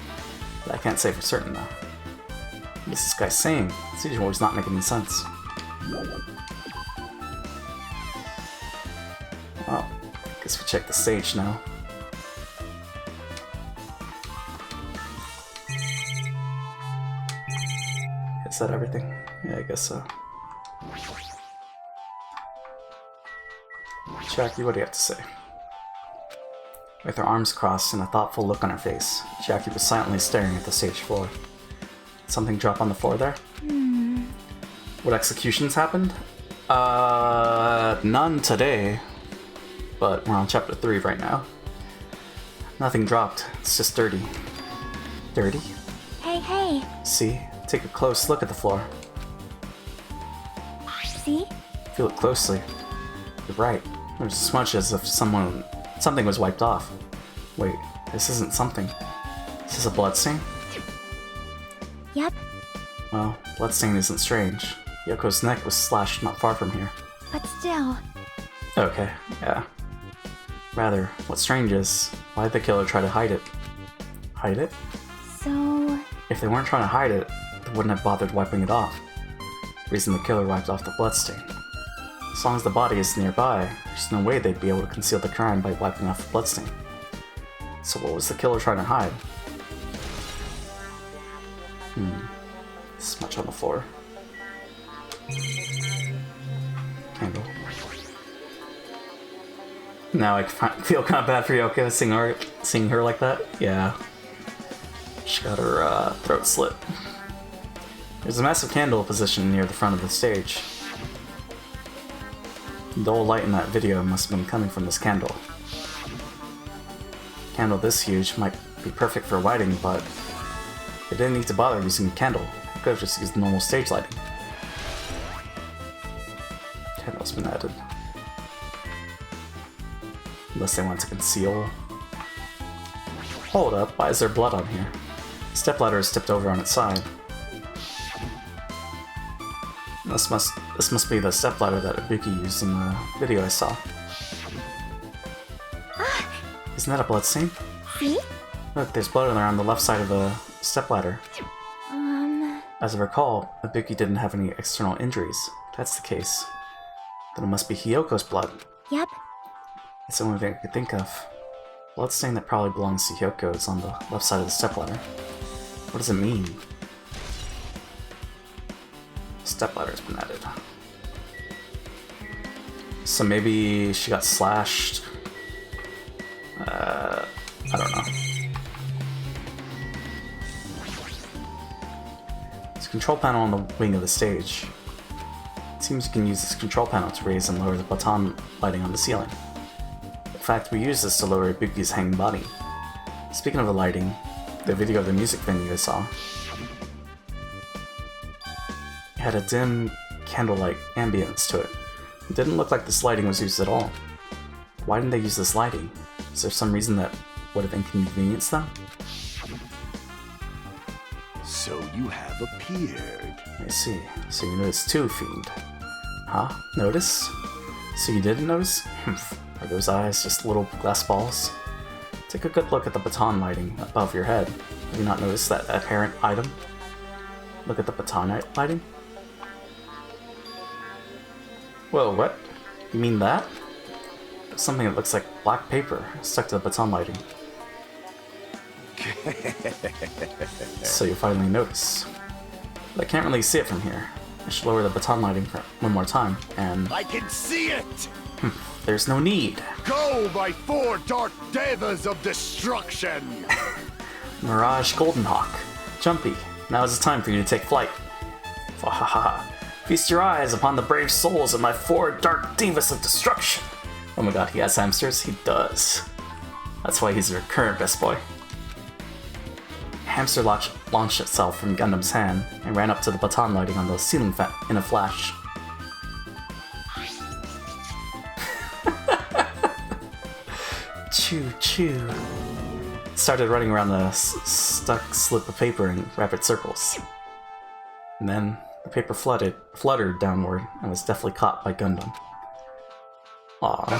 But I can't say for certain though. What is this guy saying? As usual, he's not making any sense. Well, guess we check the stage now. Is that everything? Yeah, I guess so. Jackie, what do you have to say? With her arms crossed and a thoughtful look on her face, Jackie was silently staring at the stage floor. Did something drop on the floor there? What executions happened? None today. But we're on chapter 3 right now. Nothing dropped, it's just dirty. Dirty? Hey. See? Take a close look at the floor. See? Feel it closely. You're right. There's as much as if something was wiped off. Wait, this isn't something. Is this a bloodstain? Yep. Well, bloodstain isn't strange. Yoko's neck was slashed not far from here. But still. Okay, yeah. Rather, what's strange is, why did the killer try to hide it? Hide it? So... If they weren't trying to hide it, they wouldn't have bothered wiping it off. The reason the killer wiped off the bloodstain. As long as the body is nearby, there's no way they'd be able to conceal the crime by wiping off the bloodstain. So what was the killer trying to hide? Smudge on the floor. Candle. Now I feel kind of bad for Yoko seeing her like that. Yeah. She got her throat slit. There's a massive candle positioned near the front of the stage. The whole light in that video must have been coming from this candle. A candle this huge might be perfect for lighting, but they didn't need to bother using a candle. They could have just used normal stage lighting. Candle's been added. Unless they want to conceal. Hold up, why is there blood on here? The stepladder is tipped over on its side. This must be the stepladder that Ibuki used in the video I saw. Isn't that a bloodstain? See? Look, there's blood around the left side of the stepladder. As I recall, Ibuki didn't have any external injuries. If that's the case, then it must be Hiyoko's blood. Yep. It's the only thing I could think of. Bloodstain that probably belongs to Hiyoko is on the left side of the stepladder. What does it mean? Stepladder's been added. So maybe she got slashed. I don't know. There's a control panel on the wing of the stage. It seems you can use this control panel to raise and lower the baton lighting on the ceiling. In fact, we use this to lower Ibuki's hanging body. Speaking of the lighting, the video of the music venue I saw had a dim candlelight ambience to it. It didn't look like this lighting was used at all. Why didn't they use this lighting? Is there some reason that would have inconvenienced them? So you have appeared. I see. So you noticed too, Fiend. Huh? Notice? So you didn't notice? Are those eyes just little glass balls? Take a good look at the baton lighting above your head. Have you not noticed that apparent item? Look at the baton lighting. Whoa, what? You mean that? There's something that looks like black paper stuck to the baton lighting. So you finally notice. But I can't really see it from here. I should lower the baton lighting one more time, and... I can see it! There's no need. Go, my 4 dark devas of destruction! Mirage Goldenhawk. Jumpy, now is the time for you to take flight. Fahaha. Feast your eyes upon the brave souls of my 4 dark divas of destruction. Oh my god, he has hamsters? He does. That's why he's your current best boy. Hamster launched itself from Gundam's hand and ran up to the baton lighting on the ceiling in a flash. Choo choo. It started running around the stuck slip of paper in rapid circles. And then the paper fluttered downward and was deftly caught by Gundam. Aww.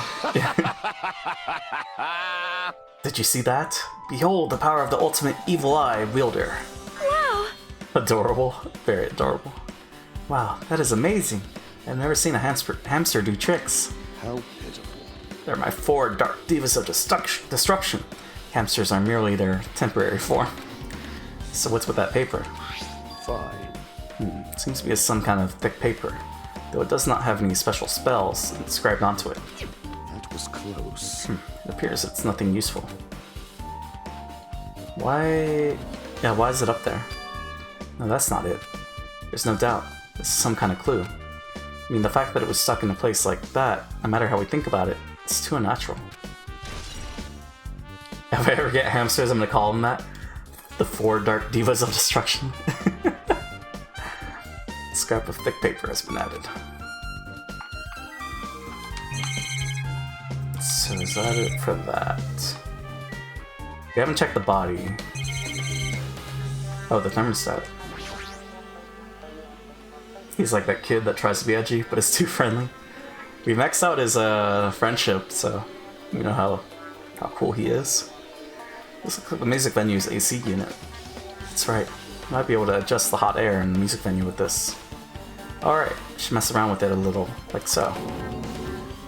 Did you see that? Behold the power of the ultimate evil eye wielder. Wow. Adorable. Very adorable. Wow, that is amazing. I've never seen a hamster do tricks. How pitiful. They're my 4 dark divas of destruction. Hamsters are merely their temporary form. So what's with that paper? Fine. Seems to be some kind of thick paper, though it does not have any special spells inscribed onto it. That was close. It appears it's nothing useful. Why is it up there? No, that's not it. There's no doubt. This is some kind of clue. I mean, the fact that it was stuck in a place like that, no matter how we think about it, it's too unnatural. If I ever get hamsters, I'm gonna call them that. The 4 dark divas of destruction. A scrap of thick paper has been added. So is that it for that? We haven't checked the body. Oh, the thermostat. He's like that kid that tries to be edgy, but is too friendly. We maxed out his friendship, so we know how cool he is. This looks like the music venue's AC unit. That's right. Might be able to adjust the hot air in the music venue with this. Alright, should mess around with it a little, like so.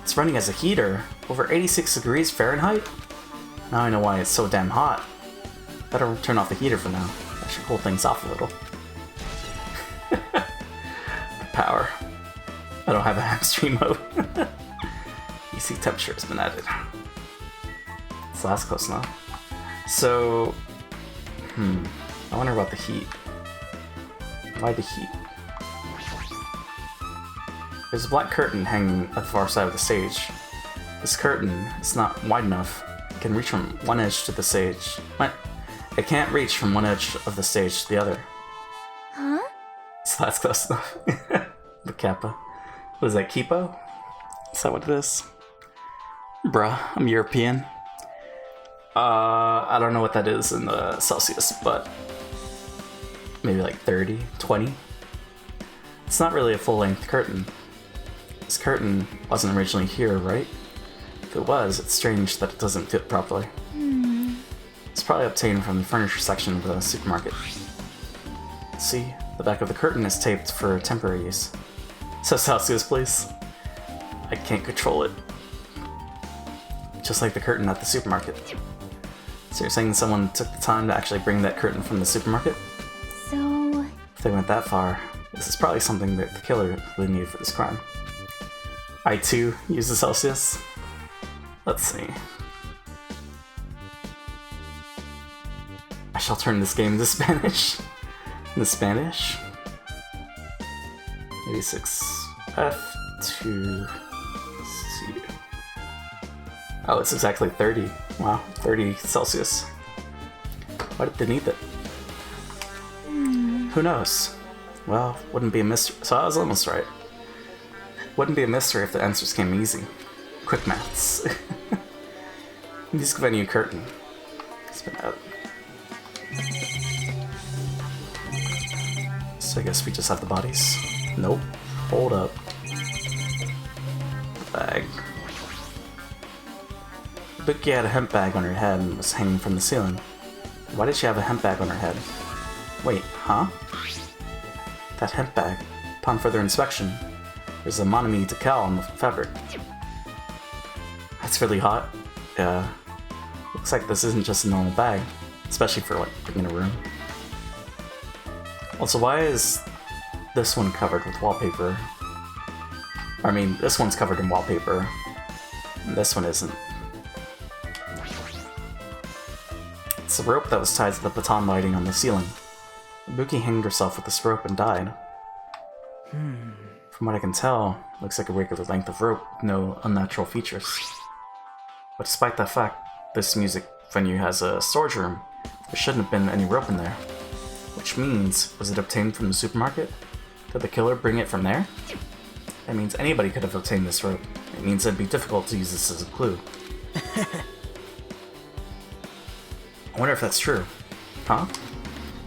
It's running as a heater, over 86 degrees Fahrenheit? Now I know why it's so damn hot. Better turn off the heater for now. That should cool things off a little. Power. I don't have a hamstring mode. EC temperature has been added. So that's close enough. So, I wonder about the heat. Why the heat? There's a black curtain hanging at the far side of the stage. This curtain is not wide enough. It can reach from one edge to the stage. What? It can't reach from one edge of the stage to the other. Huh? So that's close enough. The kappa. What is that, Kipo? Is that what it is? Bruh, I'm European. I don't know what that is in the Celsius, but maybe like 30, 20. It's not really a full-length curtain. This curtain wasn't originally here, right? If it was, it's strange that it doesn't fit properly. It's probably obtained from the furniture section of the supermarket. See, the back of the curtain is taped for temporary use. So Celsius, please. I can't control it. Just like the curtain at the supermarket. So you're saying someone took the time to actually bring that curtain from the supermarket? So... If they went that far, this is probably something that the killer would need for this crime. I too use the Celsius. Let's see. I shall turn this game into Spanish. Into Spanish? Maybe 6F to C. Oh, it's exactly 30. Wow, 30 Celsius. Why did they need that? Who knows? Well, wouldn't be a mystery. So I was almost right. Wouldn't be a mystery if the answers came easy. Quick maths. Music venue curtain. Spin out. So I guess we just have the bodies. Nope. Hold up. Bag. Buki had a hemp bag on her head and was hanging from the ceiling. Why did she have a hemp bag on her head? Wait, huh? That hemp bag. Upon further inspection, there's a monomy decal on the fabric. That's really hot. Yeah. Looks like this isn't just a normal bag, especially for like in a room. Also, why is this one covered with wallpaper? I mean, this one's covered in wallpaper, and this one isn't. It's the rope that was tied to the baton lighting on the ceiling. Buki hanged herself with this rope and died. From what I can tell, looks like a regular length of rope, no unnatural features. But despite that fact, this music venue has a storage room. There shouldn't have been any rope in there. Which means, was it obtained from the supermarket? Did the killer bring it from there? That means anybody could have obtained this rope. It means it'd be difficult to use this as a clue. I wonder if that's true. Huh?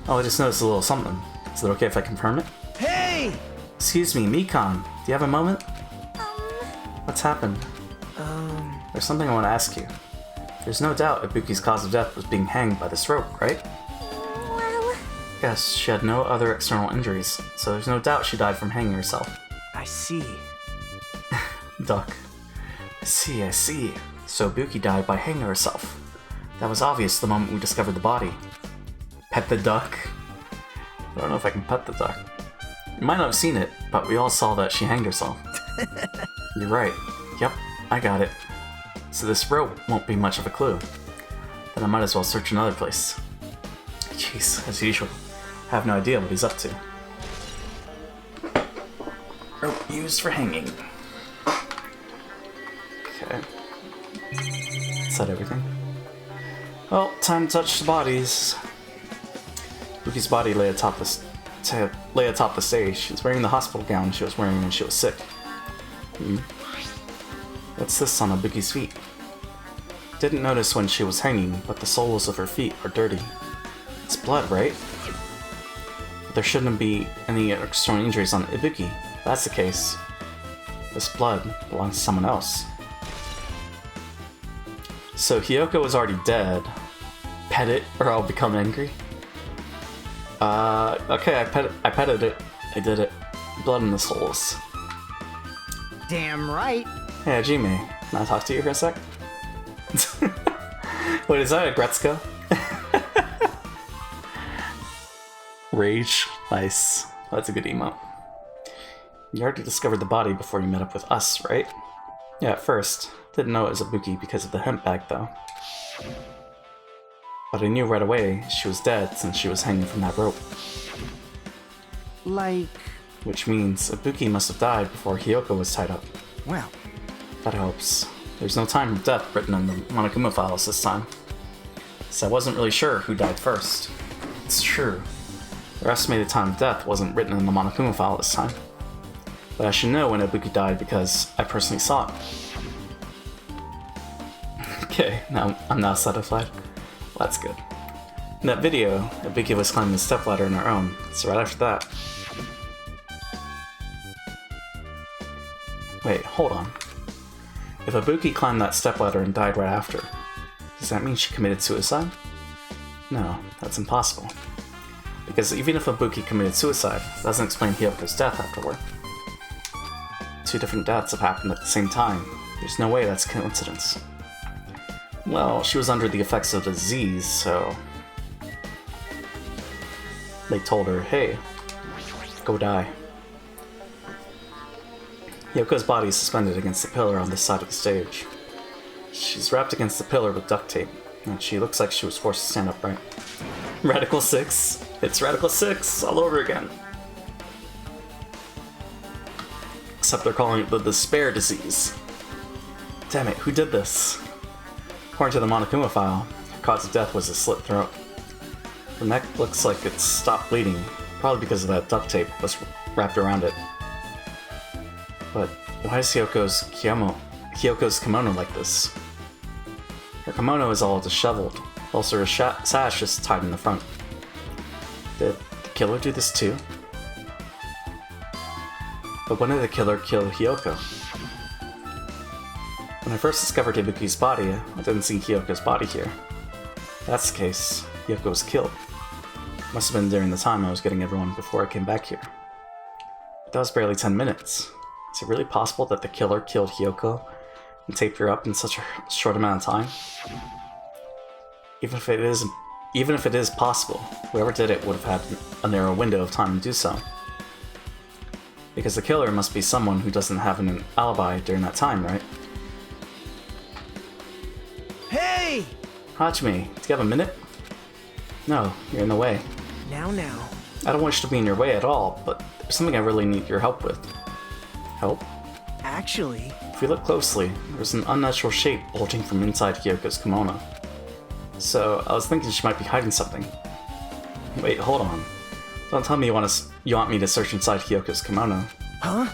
Oh, I just noticed a little something. Is it okay if I confirm it? Hey! Excuse me, Mikan. Do you have a moment? What's happened? There's something I want to ask you. There's no doubt Ibuki's cause of death was being hanged by this rope, right? Well... Yes, she had no other external injuries, so there's no doubt she died from hanging herself. I see. Duck. I see. So Ibuki died by hanging herself. That was obvious the moment we discovered the body. Pet the duck? I don't know if I can pet the duck. You might not have seen it, but we all saw that she hanged herself. You're right. Yep, I got it. So this rope won't be much of a clue. Then I might as well search another place. Jeez, as usual. I have no idea what he's up to. Rope used for hanging. Okay. Is that everything? Well, time to touch the bodies. Buki's body lay atop the stage. She was wearing the hospital gown she was wearing when she was sick. What's this on Ibuki's feet? Didn't notice when she was hanging, but the soles of her feet are dirty. It's blood, right? But there shouldn't be any external injuries on Ibuki. If that's the case, this blood belongs to someone else. So Hiyoko is already dead. Pet it, or I'll become angry. Okay, I petted it. I did it. Blood in the soles. Damn right. Hey, Hajime, can I talk to you for a sec? Wait, is that a Gretzko? Rage. Nice. That's a good emote. You already discovered the body before you met up with us, right? Yeah, at first. Didn't know it was Ibuki because of the hemp bag, though. But I knew right away she was dead since she was hanging from that rope. Like... Which means Ibuki must have died before Hiyoko was tied up. Well... That helps. There's no time of death written in the Monokuma files this time. So I wasn't really sure who died first. It's true. Their estimated time of death wasn't written in the Monokuma file this time. But I should know when Ibuki died because I personally saw it. Okay, now I'm now satisfied. Well, that's good. In that video, Ibuki was climbing the stepladder on her own, so right after that... Wait, hold on. If Ibuki climbed that stepladder and died right after, does that mean she committed suicide? No, that's impossible. Because even if Ibuki committed suicide, it doesn't explain Hiyoko's death afterward. 2 different deaths have happened at the same time. There's no way that's a coincidence. Well, she was under the effects of the disease, so... They told her, hey, go die. Hiyoko's body is suspended against the pillar on this side of the stage. She's wrapped against the pillar with duct tape, and she looks like she was forced to stand upright. Radical 6! It's Radical 6 all over again! Except they're calling it the despair disease. Damn it, who did this? According to the Monokuma file, her cause of death was a slit throat. Her neck looks like it's stopped bleeding, probably because of that duct tape was wrapped around it. But why is Hiyoko's kimono like this? Her kimono is all disheveled, also her sash is tied in the front. Did the killer do this too? But when did the killer kill Hiyoko? When I first discovered Ibuki's body, I didn't see Hiyoko's body here. If that's the case, Hiyoko was killed. Must have been during the time I was getting everyone before I came back here. But that was barely 10 minutes. Is it really possible that the killer killed Hiyoko and taped her up in such a short amount of time? Even if it is possible, whoever did it would have had a narrow window of time to do so. Because the killer must be someone who doesn't have an alibi during that time, right? Hey! Hajime, do you have a minute? No, you're in the way. Now. I don't wish to be in your way at all, but there's something I really need your help with. Help? Actually... If we look closely, there's an unnatural shape bulging from inside Hiyoko's kimono. So, I was thinking she might be hiding something. Wait, hold on. Don't tell me you want me to search inside Hiyoko's kimono. Huh?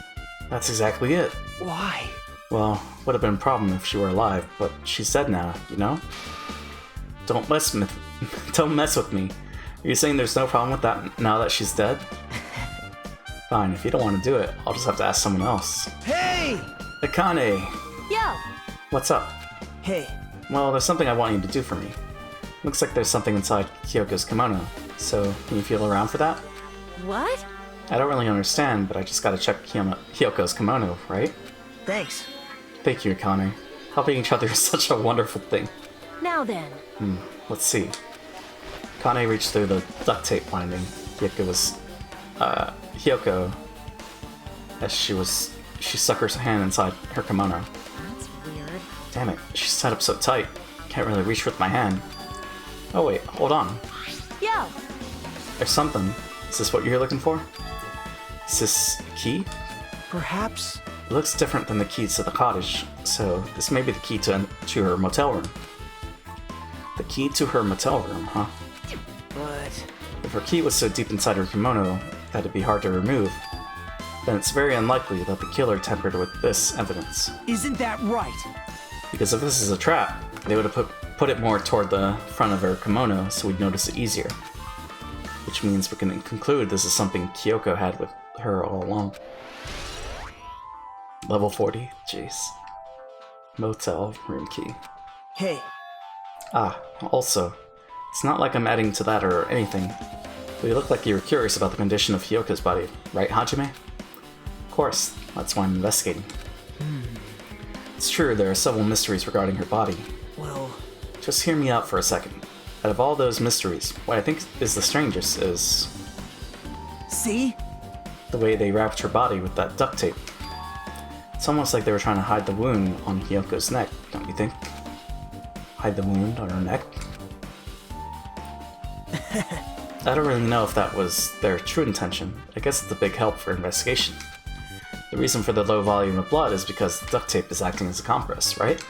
That's exactly it. Why? Well, would have been a problem if she were alive, but she's dead now, you know? Don't mess with me. Are you saying there's no problem with that now that she's dead? Fine, if you don't want to do it, I'll just have to ask someone else. Hey! Akane! Yo! What's up? Hey. Well, there's something I want you to do for me. Looks like there's something inside Hiyoko's kimono, so can you feel around for that? What? I don't really understand, but I just gotta check Hiyoko's kimono, right? Thanks. Thank you, Akane. Helping each other is such a wonderful thing. Now then. Let's see. Akane reached through the duct tape binding. Hiyoko, as she stuck her hand inside her kimono. That's weird. Damn it, she's tied up so tight. Can't really reach with my hand. Oh wait, hold on. Yo! There's something. Is this what you're looking for? Is this a key? Perhaps... It looks different than the keys to the cottage, so this may be the key to her motel room. The key to her motel room, huh? But... If her key was so deep inside her kimono that it'd be hard to remove, then it's very unlikely that the killer tampered with this evidence. Isn't that right? Because if this is a trap, They would have put it more toward the front of her kimono so we'd notice it easier. Which means we're going to conclude this is something Kyoko had with her all along. Level 40, jeez. Motel room key. Hey, Ah, also, it's not like I'm adding to that or anything, but you look like you were curious about the condition of Hyoko's body, right, Hajime? Of course, that's why I'm investigating. It's true, there are several mysteries regarding her body. well, Just hear me out for a second. Out of all those mysteries, what I think is the strangest is see? the way they wrapped her body with that duct tape. It's almost like they were trying to hide the wound on Hyoko's neck, don't you think? Hide the wound on her neck? I don't really know if that was their true intention. I guess it's a big help for investigation. The reason for the low volume of blood is because the duct tape is acting as a compress, right?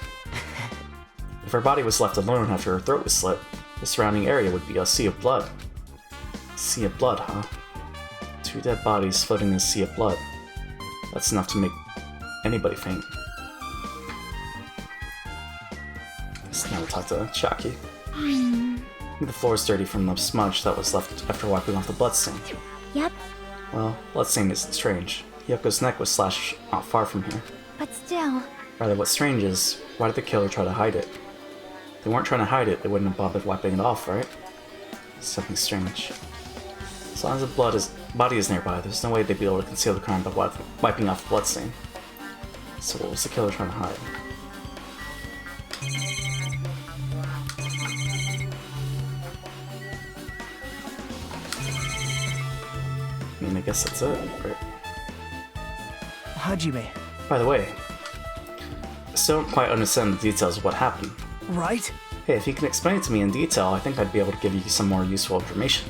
If her body was left alone after her throat was slit, the surrounding area would be a sea of blood. Sea of blood, huh? 2 dead bodies floating in a sea of blood. That's enough to make anybody faint. Let's now talk to Chaki. The floor's dirty from the smudge that was left after wiping off the bloodstain. Yep, Well, bloodstain isn't strange. Yoko's neck was slashed not far from here. but still. Rather, what's strange is, why did the killer try to hide it? If they weren't trying to hide it, they wouldn't have bothered wiping it off, right? Something strange. As long as the body is nearby, there's no way they'd be able to conceal the crime by wiping off the bloodstain. So what was the killer trying to hide? I mean, I guess that's it, right? Hajime, By the way, I still don't quite understand the details of what happened. right? Hey, if you can explain it to me in detail, I think I'd be able to give you some more useful information.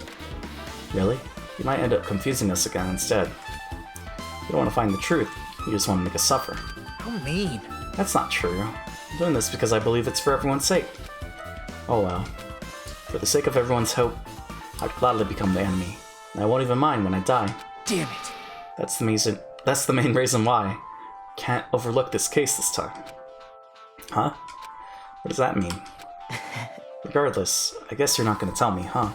Really? You might end up confusing us again instead. You don't want to find the truth, you just want to make us suffer. How mean. That's not true. I'm doing this because I believe it's for everyone's sake. Oh well. For the sake of everyone's hope, I'd gladly become the enemy. And I won't even mind when I die. Damn it. That's the main reason why I can't overlook this case this time. Huh? What does that mean? Regardless, I guess you're not gonna tell me, huh?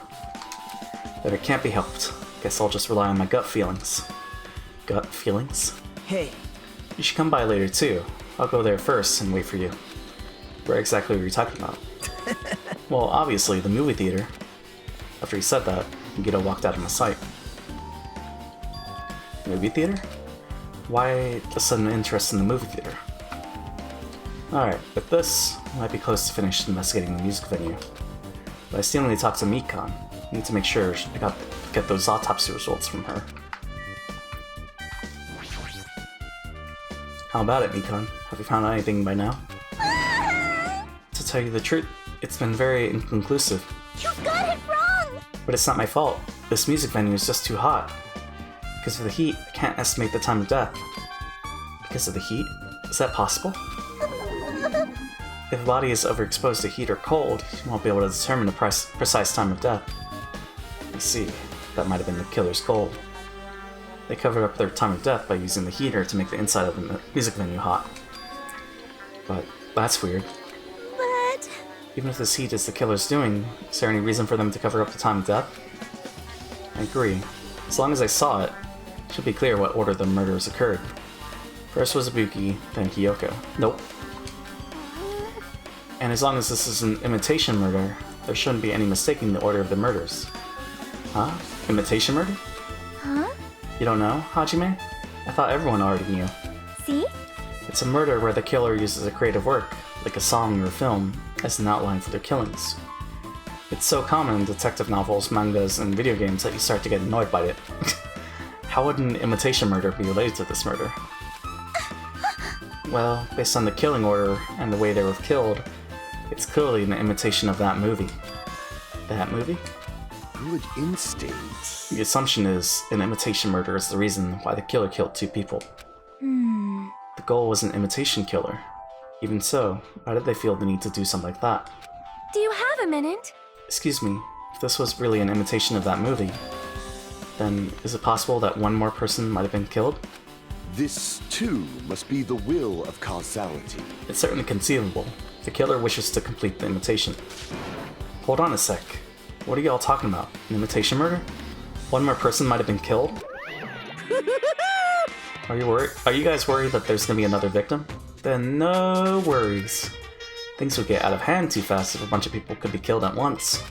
But it can't be helped. Guess I'll just rely on my gut feelings. Gut feelings? Hey, You should come by later too. I'll go there first and wait for you. Where exactly were you talking about? Well, obviously, the movie theater. After he said that, Gito walked out of my sight. Movie theater? Why the sudden interest in the movie theater? Alright, with this, I might be close to finished investigating the music venue. But I still need to talk to Mikan. I need to make sure I get those autopsy results from her. How about it, Mikan? Have you found anything by now? To tell you the truth, it's been very inconclusive. You got it wrong! But it's not my fault. This music venue is just too hot. Because of the heat, I can't estimate the time of death. Because of the heat? Is that possible? If a body is overexposed to heat or cold, you won't be able to determine the precise time of death. I see. That might have been the killer's goal. They covered up their time of death by using the heater to make the inside of the music venue hot. But that's weird. But... Even if this heat is the killer's doing, is there any reason for them to cover up the time of death? I agree. As long as I saw it, it should be clear what order the murders occurred. First was Ibuki, then Kyoko. Nope. And as long as this is an imitation murder, there shouldn't be any mistaking the order of the murders. Huh? Imitation murder? Huh? You don't know, Hajime? I thought everyone already knew. See? It's a murder where the killer uses a creative work, like a song or a film, as an outline for their killings. It's so common in detective novels, mangas, and video games that you start to get annoyed by it. How would an imitation murder be related to this murder? Well, based on the killing order and the way they were killed, it's clearly an imitation of that movie. That movie? Good instincts. The assumption is an imitation murder is the reason why the killer killed 2 people. The goal was an imitation killer. Even so, why did they feel the need to do something like that? Do you have a minute? Excuse me, if this was really an imitation of that movie, then is it possible that one more person might have been killed? This, too, must be the will of causality. It's certainly conceivable. The killer wishes to complete the imitation. Hold on a sec. What are y'all talking about? An imitation murder? One more person might have been killed? Are you guys worried that there's gonna be another victim? Then no worries. Things would get out of hand too fast if a bunch of people could be killed at once.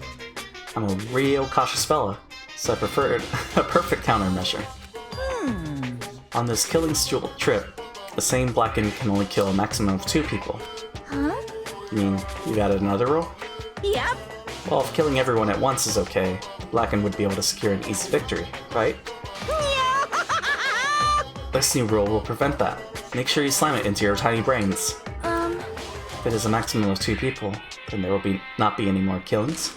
I'm a real cautious fella, so I preferred a perfect countermeasure. On this killing trip, the same Blackened can only kill a maximum of 2 people. Huh? You mean you added another rule? Yep. Well, if killing everyone at once is okay, Blackened would be able to secure an easy victory, right? This new rule will prevent that. Make sure you slam it into your tiny brains. If it is a maximum of 2 people, then there will not be any more killings.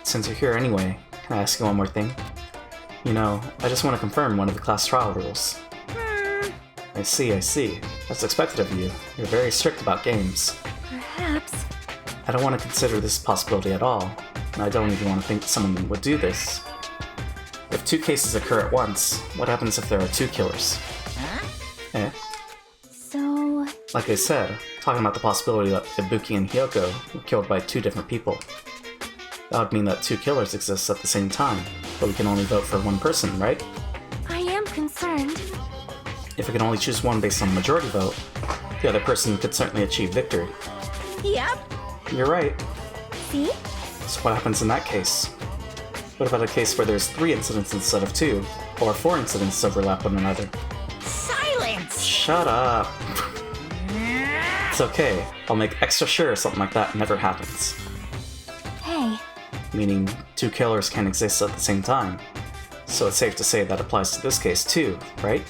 Since you're here anyway, can I ask you one more thing? You know, I just want to confirm one of the class trial rules. I see. That's expected of you. You're very strict about games. Perhaps. I don't want to consider this a possibility at all, and I don't even want to think someone would do this. If 2 cases occur at once, what happens if there are 2 killers? Eh? So... Like I said, talking about the possibility that Ibuki and Hyoko were killed by 2 different people. That would mean that 2 killers exist at the same time, but we can only vote for 1 person, right? I am concerned. If we can only choose one based on the majority vote, the other person could certainly achieve victory. Yep. You're right. See? So what happens in that case? What about a case where there's 3 incidents instead of 2, or 4 incidents overlap one another? Silence! Shut up! It's okay, I'll make extra sure something like that never happens. Hey. Meaning 2 killers can exist at the same time. So it's safe to say that applies to this case too, right?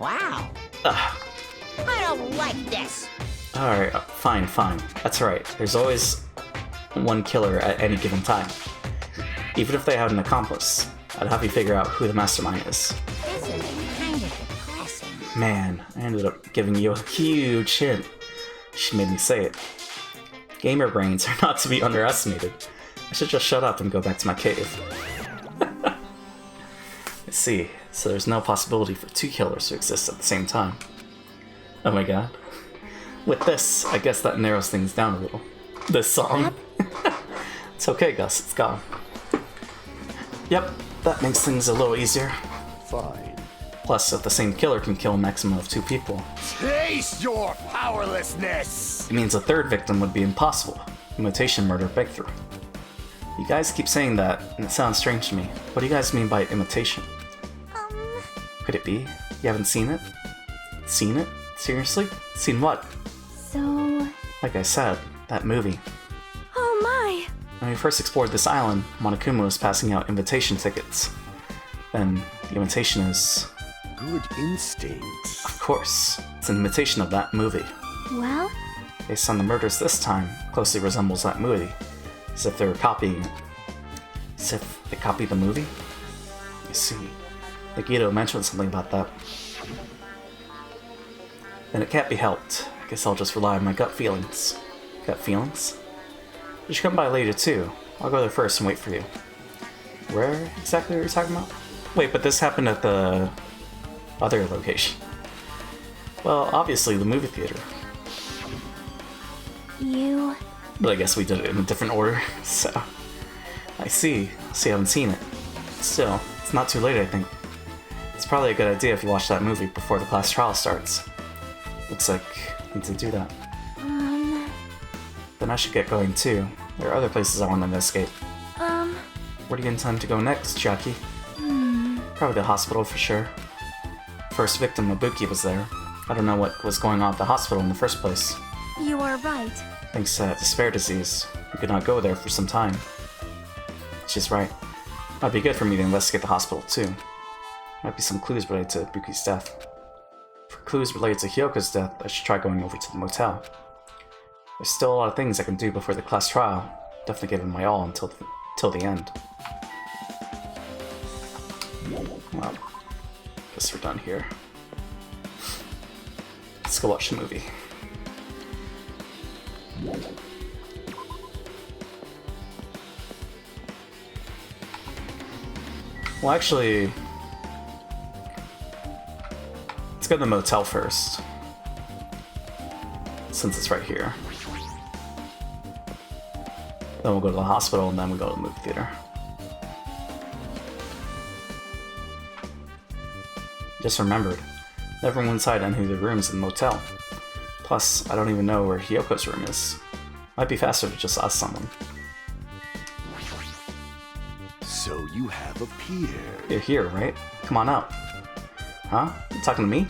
Wow. Ugh. I don't like this. Alright, fine. That's right. There's always 1 killer at any given time. Even if they have an accomplice, I'd have you figure out who the mastermind is. This is kind of depressing. Man, I ended up giving you a huge hint. She made me say it. Gamer brains are not to be underestimated. I should just shut up and go back to my cave. Let's see. So there's no possibility for 2 killers to exist at the same time. Oh my god. With this, I guess that narrows things down a little. This song. It's okay, Gus. It's gone. Yep, that makes things a little easier. Fine. Plus, if the same killer can kill a maximum of 2 people, Taste your powerlessness! it means a 3rd victim would be impossible. Imitation murder breakthrough. You guys keep saying that, and it sounds strange to me. What do you guys mean by imitation? Could it be? You haven't seen it? Seen it? Seriously? Seen what? So... Like I said, that movie. Oh my! When we first explored this island, Monokuma was passing out invitation tickets. Then, the invitation is... Good instincts. Of course, it's an imitation of that movie. Well? Based on the murders this time, closely resembles that movie. As if they were copying it. As if they copied the movie? You see, Nagito mentioned something about that. Then it can't be helped. I guess I'll just rely on my gut feelings. Gut feelings? You should come by later too. I'll go there first and wait for you. Where exactly are you talking about? Wait, but this happened at the other location. Well, obviously the movie theater. You... But I guess we did it in a different order, so... I see. So you haven't seen it. Still, it's not too late, I think. It's probably a good idea if you watch that movie before the class trial starts. Looks like you need to do that. Then I should get going too. There are other places I want to investigate. Where do you intend to go next, Jackie? Probably the hospital for sure. First victim, Ibuki, was there. I don't know what was going on at the hospital in the first place. You are right. Thanks to despair disease, we could not go there for some time. She's right. Might be good for me to investigate the hospital too. Might be some clues related to Ibuki's death. For clues related to Hyoko's death, I should try going over to the motel. There's still a lot of things I can do before the class trial. Definitely giving my all until the end. Well, guess we're done here. Let's go watch the movie. Well, actually, let's go to the motel first. since it's right here. Then we'll go to the hospital, and then we go to the movie theater. Just remembered, never went inside any of the rooms in the motel. Plus, I don't even know where Hyoko's room is. Might be faster to just ask someone. So you have appeared. You're here, right? Come on out. Huh? You talking to me?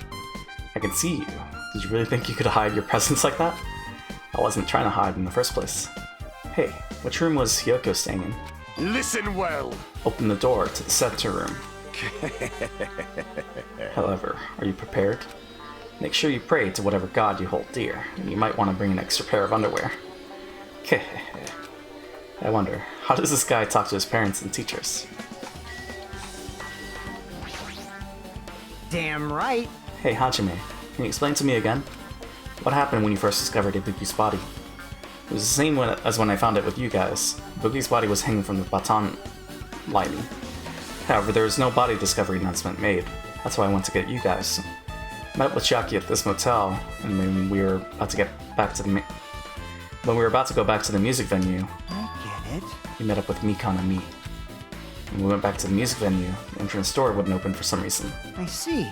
I can see you. Did you really think you could hide your presence like that? I wasn't trying to hide in the first place. Hey, which room was Hyoko staying in? Listen well. Open the door to the center room. However, are you prepared? Make sure you pray to whatever god you hold dear, and you might want to bring an extra pair of underwear. I wonder, how does this guy talk to his parents and teachers? Damn right. Hey Hajime, can you explain to me again? What happened when you first discovered Ibuki's body? It was the same as when I found it with you guys. Ibuki's body was hanging from the baton lighting. However, there was no body discovery announcement made. That's why I went to get you guys. Met with Chiaki at this motel, and when we were about to go back to the music venue, I get it. we met up with Mikan and me. When we went back to the music venue, the entrance door wouldn't open for some reason. I see.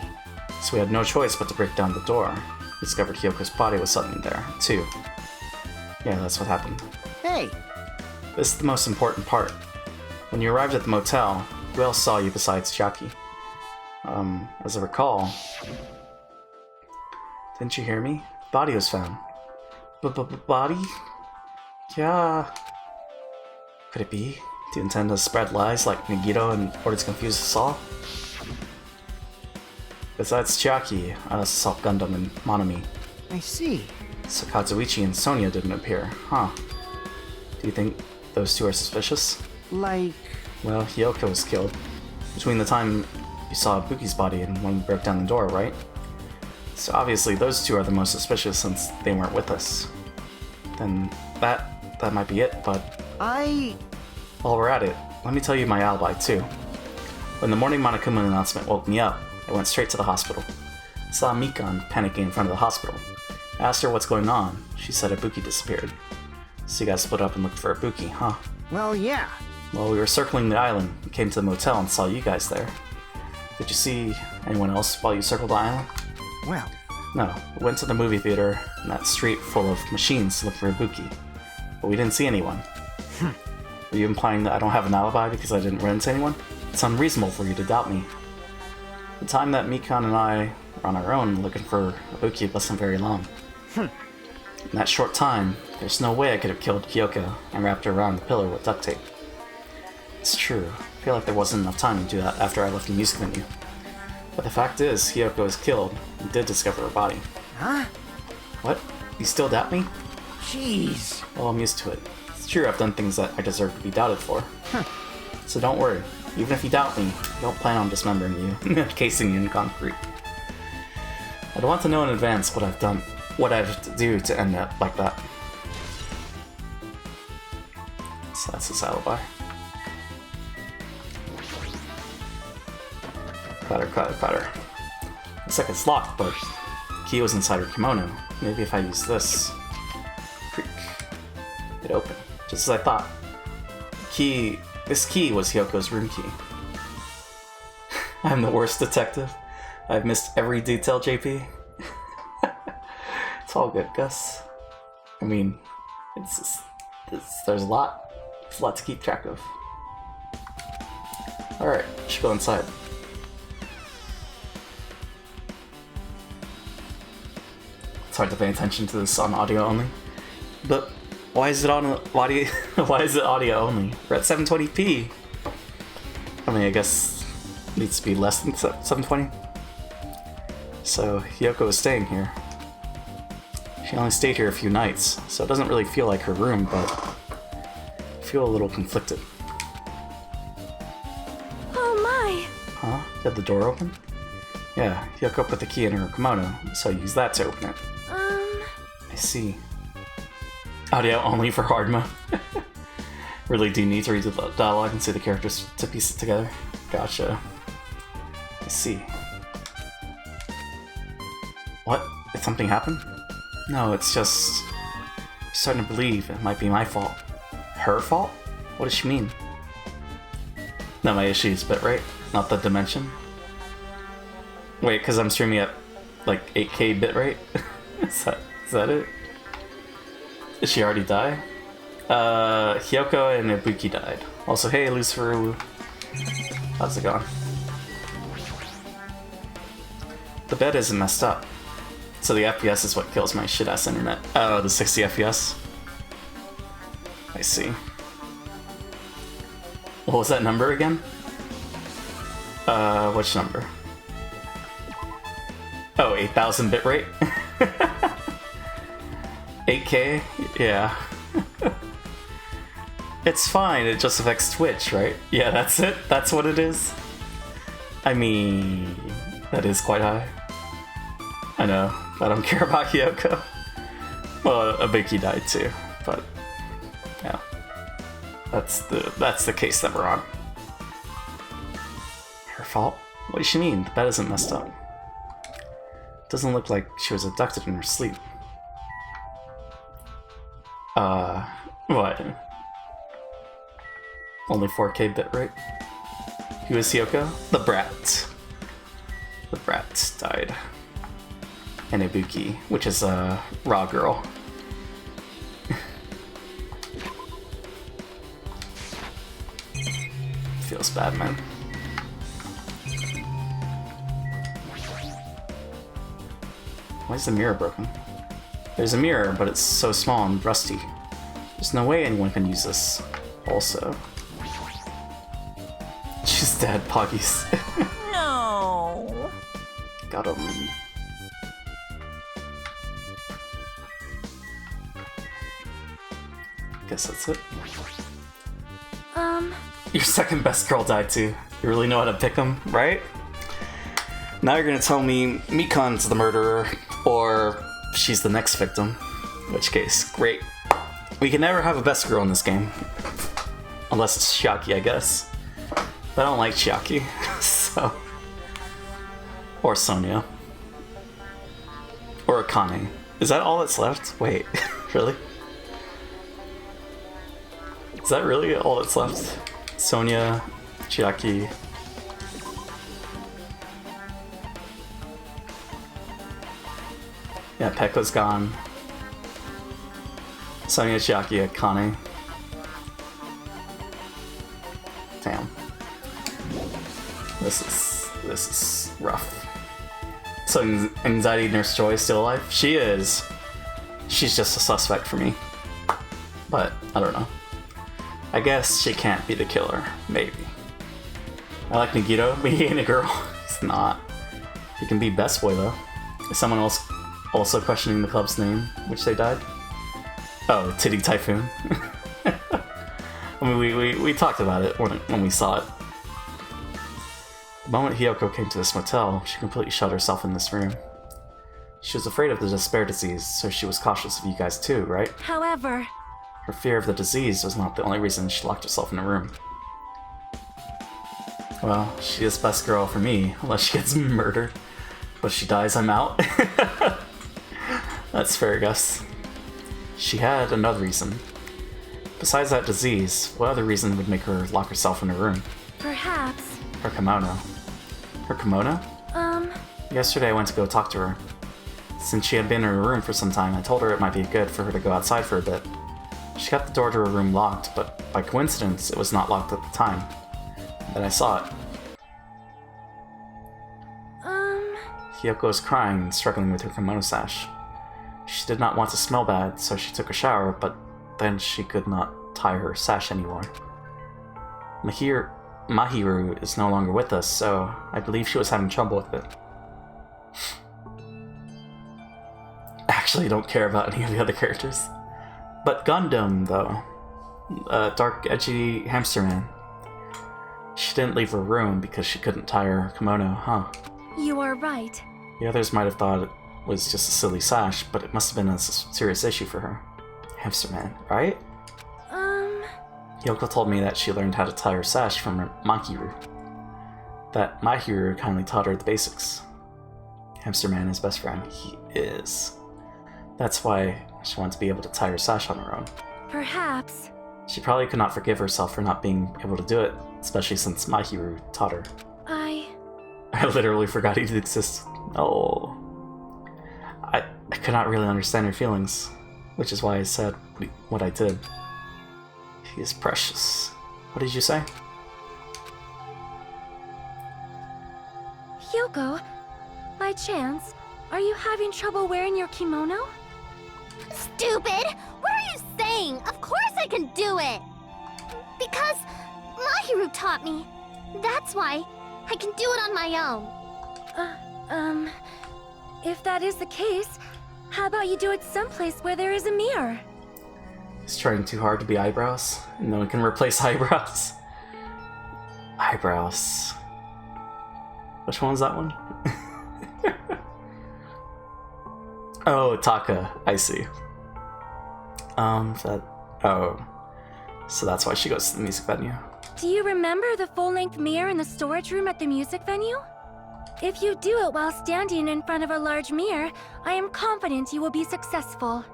So we had no choice but to break down the door. We discovered Hyoko's body was suddenly there, too. Yeah, that's what happened. Hey, This is the most important part. When you arrived at the motel, who else saw you besides Chiaki? As I recall... Didn't you hear me? Body was found. Body? Yeah. Could it be? Do you intend to spread lies like Nagito in order to confuse us all? Besides Chiaki, I also saw Gundam and Monami. I see. So Kazuichi and Sonia didn't appear, huh? Do you think those two are suspicious? Like... Well, Hyoko was killed. Between the time you saw Ibuki's body and when we broke down the door, right? So obviously those two are the most suspicious since they weren't with us. Then that might be it, but... While we're at it, let me tell you my alibi too. When the morning Monokuma announcement woke me up, I went straight to the hospital. I saw Mikan panicking in front of the hospital. I asked her what's going on. She said Ibuki disappeared. So you guys split up and looked for Ibuki, huh? Well, yeah. While we were circling the island, we came to the motel and saw you guys there. Did you see anyone else while you circled the island? Well... No, we went to the movie theater in that street full of machines to look for Ibuki. But we didn't see anyone. Are you implying that I don't have an alibi because I didn't run into anyone? It's unreasonable for you to doubt me. The time that Mikan and I were on our own looking for Ibuki wasn't very long. In that short time, there's no way I could have killed Hyoko and wrapped her around the pillar with duct tape. It's true, I feel like there wasn't enough time to do that after I left the music venue. But the fact is, Hyoko was killed and did discover her body. Huh? What? You still doubt me? Jeez. Well, I'm used to it. It's true I've done things that I deserve to be doubted for. So don't worry. Even if you doubt me, I don't plan on dismembering you, encasing you in concrete. I don't want to know in advance what I've done, what I have to do to end up like that. So that's his alibi. Clatter. Looks like it's locked, but the key was inside her kimono. Maybe if I use this... Creak. It opened, just as I thought. This key was Hyoko's room key. I'm the worst detective. I've missed every detail, JP. It's all good, Gus. I mean, there's a lot. It's a lot to keep track of. Alright, should go inside. It's hard to pay attention to this on audio only. But why is it on audio? Why is it audio only? We're at 720p. I mean, I guess it needs to be less than 720. So Hyoko is staying here. She only stayed here a few nights, so it doesn't really feel like her room, but I feel a little conflicted. Oh my! Huh? Did the door open? Yeah, Hyoko put the key in her kimono, so I used that to open it. I see. Audio only for hard mode. Really do need to read the dialogue and see the characters to piece it together. Gotcha. I see. What? Did something happen? No, it's just... I'm starting to believe it might be my fault. Her fault? What does she mean? No, my issue is bitrate, not the dimension. Wait, because I'm streaming at like 8K bitrate? is that it? Did she already die? Hyoko and Ibuki died. Also, hey, Lucifer. How's it going? The bed isn't messed up. So the FPS is what kills my shit-ass internet. Oh, the 60 FPS? I see. What was that number again? Which number? Oh, 8,000 bitrate? 8K? Yeah. It's fine, it just affects Twitch, right? Yeah, that's it? That's what it is? I mean, that is quite high. I know, I don't care about Hyoko. Well, Ibuki died too, but yeah. That's the case that we're on. Her fault? What does she mean? The bed isn't messed up. Doesn't look like she was abducted in her sleep. What? Only 4K bitrate? Who is Hyoko? The brat. The brat died. And Ibuki, which is a raw girl. Feels bad, man. Why is the mirror broken? There's a mirror, but it's so small and rusty. There's no way anyone can use this. Also. She's dead, Poggies. No. Got him. Guess that's it. Your second best girl died too. You really know how to pick them, right? Now you're gonna tell me Mikan's the murderer, or she's the next victim. In which case, great. We can never have a best girl in this game. Unless it's Chiaki, I guess. But I don't like Chiaki, so... Or Sonia. Or Akane. Is that all that's left? Wait, really? Is that really all that's left? Sonia, Chiaki... Yeah, Pekka's gone. Sonia, Chiaki, Akane. Damn. This is rough. So Anxiety Nurse Joy is still alive? She is. She's just a suspect for me. But, I don't know. I guess she can't be the killer. Maybe. I like Nagito, but he ain't a girl. He's not. He can be best boy though. Is someone else also questioning the club's name, which they died? Oh, Titty Typhoon. I mean, we talked about it when we saw it. The moment Hyoko came to this motel, she completely shut herself in this room. She was afraid of the despair disease, so she was cautious of you guys too, right? However, her fear of the disease was not the only reason she locked herself in a room. Well, she is best girl for me, unless she gets murdered. But if she dies, I'm out. That's fair, I guess. She had another reason. Besides that disease, what other reason would make her lock herself in a room? perhaps. Her kimono. Her kimono? Yesterday I went to go talk to her. Since she had been in her room for some time, I told her it might be good for her to go outside for a bit. She kept the door to her room locked, but by coincidence, it was not locked at the time. Then I saw it. Hyoko was crying and struggling with her kimono sash. She did not want to smell bad, so she took a shower, but then she could not tie her sash anymore. Mahiru is no longer with us, so I believe she was having trouble with it. I actually don't care about any of the other characters. But Gundam, though. Dark, edgy hamster man. She didn't leave her room because she couldn't tie her kimono, huh? You are right. The others might have thought it was just a silly sash, but it must have been a serious issue for her. Hamster man, right? Hyoko told me that she learned how to tie her sash from her Mahiru. That Mahiru kindly taught her the basics. Hamster man is best friend. He is. That's why she wanted to be able to tie her sash on her own. Perhaps. She probably could not forgive herself for not being able to do it, especially since Mahiru taught her. I literally forgot he did exist. Oh. I could not really understand her feelings, which is why I said what I did. He is precious. What did you say? Hyoko, by chance, are you having trouble wearing your kimono? Stupid! What are you saying? Of course I can do it! Because Mahiru taught me. That's why I can do it on my own. If that is the case, how about you do it someplace where there is a mirror? He's trying too hard to be eyebrows, and no one can replace eyebrows. Eyebrows. Which one was that one? Oh, Taka. I see. Oh. So that's why she goes to the music venue. Do you remember the full-length mirror in the storage room at the music venue? If you do it while standing in front of a large mirror, I am confident you will be successful.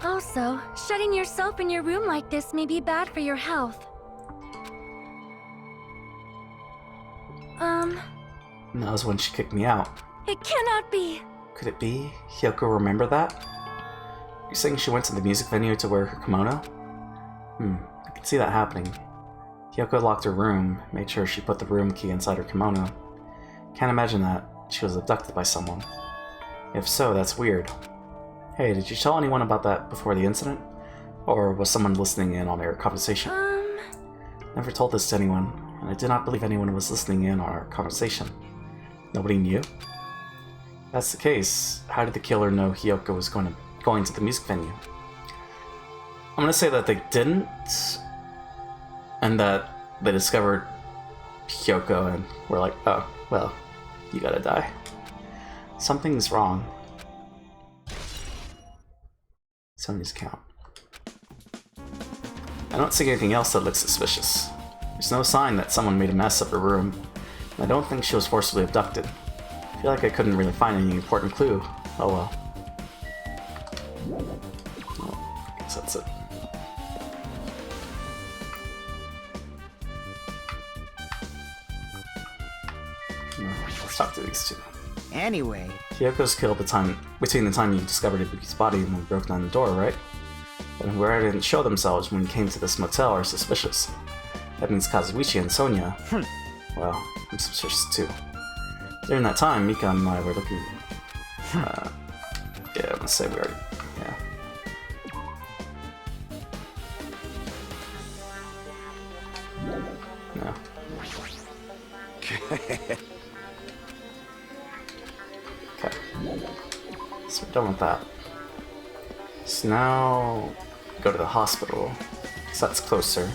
Also, shutting yourself in your room like this may be bad for your health. And that was when she kicked me out. It cannot be! Could it be? Hyoko remember that? You're saying she went to the music venue to wear her kimono? I can see that happening. Hyoko locked her room, made sure she put the room key inside her kimono. Can't imagine that she was abducted by someone. If so, that's weird. Hey, did you tell anyone about that before the incident? Or was someone listening in on our conversation? Never told this to anyone, and I did not believe anyone was listening in on our conversation. Nobody knew? If that's the case, how did the killer know Hyoko was going to the music venue? I'm gonna say that they didn't, and that they discovered Hyoko and were like, oh, well, you gotta die. Something's wrong. Somebody's count. I don't see anything else that looks suspicious. There's no sign that someone made a mess of her room, and I don't think she was forcibly abducted. I feel like I couldn't really find any important clue. Oh well. I guess that's it. Let's talk to these two. Anyway, Hyoko's killed between the time you discovered Ibuki's body and when you broke down the door, right? But whoever didn't show themselves when you came to this motel are suspicious. That means Kazuichi and Sonia. Well, I'm suspicious too. During that time, Mika and I were looking... yeah, I'm gonna say we already... yeah. No. Okay. So we're done with that. So now... go to the hospital, because that's closer.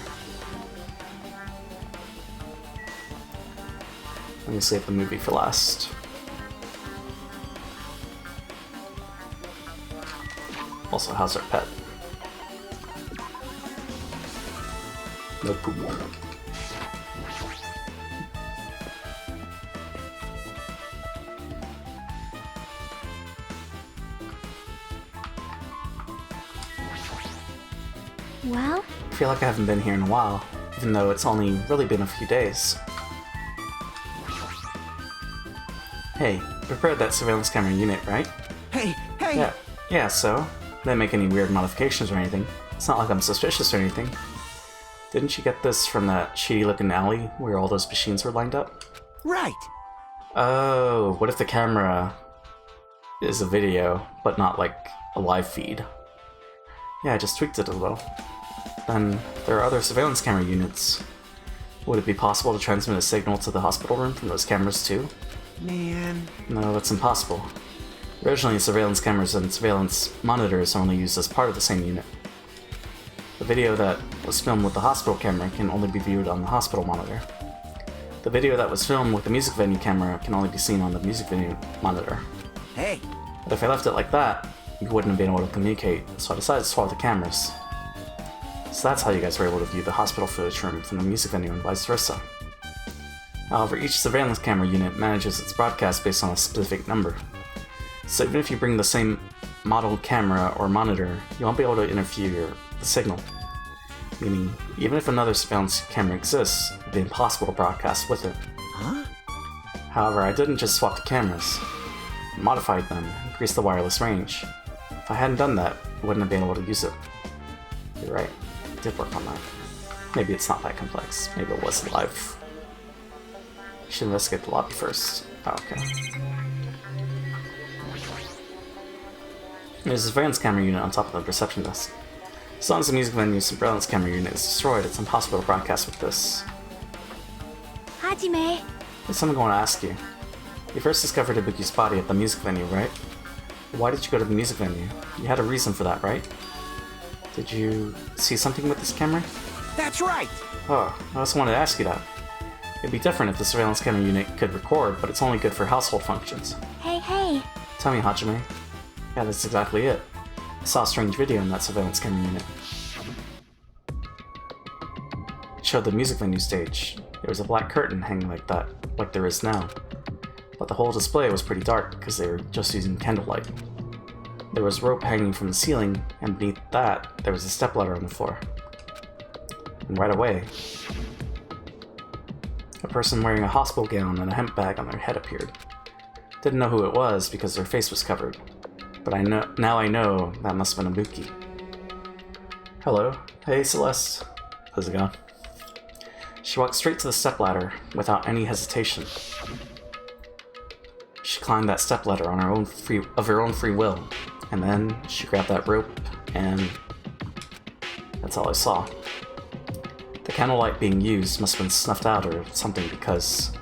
Let me save the movie for last. Also, how's our pet? No poop. Well? I feel like I haven't been here in a while, even though it's only really been a few days. Hey, you prepared that surveillance camera unit, right? hey! Yeah, so? Didn't make any weird modifications or anything. It's not like I'm suspicious or anything. Didn't you get this from that shady looking alley where all those machines were lined up? Right! Oh, what if the camera is a video, but not like a live feed? Yeah, I just tweaked it a little. Then there are other surveillance camera units. Would it be possible to transmit a signal to the hospital room from those cameras too? Man... No, that's impossible. Originally, surveillance cameras and surveillance monitors are only used as part of the same unit. The video that was filmed with the hospital camera can only be viewed on the hospital monitor. The video that was filmed with the music venue camera can only be seen on the music venue monitor. Hey! But if I left it like that, you wouldn't have been able to communicate, so I decided to swap the cameras. So that's how you guys were able to view the hospital footage room from the music venue and vice versa. However, each surveillance camera unit manages its broadcast based on a specific number. So even if you bring the same model camera or monitor, you won't be able to interfere the signal. Meaning, even if another surveillance camera exists, it'd be impossible to broadcast with it. Huh? However, I didn't just swap the cameras. I modified them, increased the wireless range. If I hadn't done that, I wouldn't have been able to use it. You're right, I did work on that. Maybe it's not that complex. Maybe it was live. You should investigate the lobby first. Oh, okay. There's a surveillance camera unit on top of the reception desk. As long as the music venue's surveillance camera unit is destroyed, it's impossible to broadcast with this. Hajime. There's something I want to ask you. You first discovered Ibuki's body at the music venue, right? Why did you go to the music venue? You had a reason for that, right? Did you see something with this camera? That's right! Oh, I also wanted to ask you that. It'd be different if the surveillance camera unit could record, but it's only good for household functions. Hey. Tell me, Hajime. Yeah, that's exactly it. I saw a strange video in that surveillance camera unit. It showed the music venue stage. There was a black curtain hanging like that, like there is now. But the whole display was pretty dark because they were just using candlelight. There was rope hanging from the ceiling, and beneath that, there was a stepladder on the floor. And right away, a person wearing a hospital gown and a hemp bag on their head appeared. Didn't know who it was because their face was covered. But now I know that must have been Ibuki. Hello. Hey, Celeste. How's it going? She walked straight to the stepladder without any hesitation. She climbed that stepladder on her own free will, and then she grabbed that rope, and that's all I saw. The candlelight being used must have been snuffed out or something because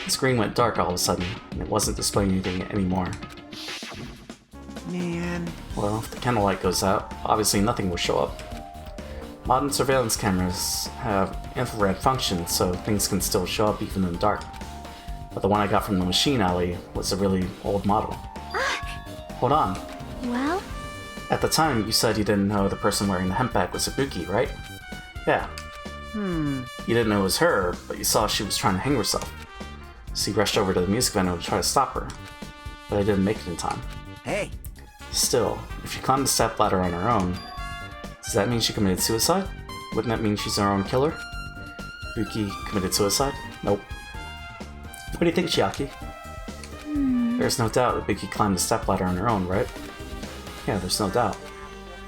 the screen went dark all of a sudden, and it wasn't displaying anything anymore. Man. Well, if the candlelight goes out, obviously nothing will show up. Modern surveillance cameras have infrared functions, so things can still show up even in the dark. But the one I got from the machine alley was a really old model. Hold on. Well? At the time, you said you didn't know the person wearing the hemp bag was Ibuki, right? Yeah. You didn't know it was her, but you saw she was trying to hang herself. So you rushed over to the music venue to try to stop her. But I didn't make it in time. Hey. Still, if she climbed the stepladder on her own, does that mean she committed suicide? Wouldn't that mean she's her own killer? Ibuki committed suicide? Nope. What do you think, Chiaki? There's no doubt Ibuki climbed the stepladder on her own, right? Yeah, there's no doubt.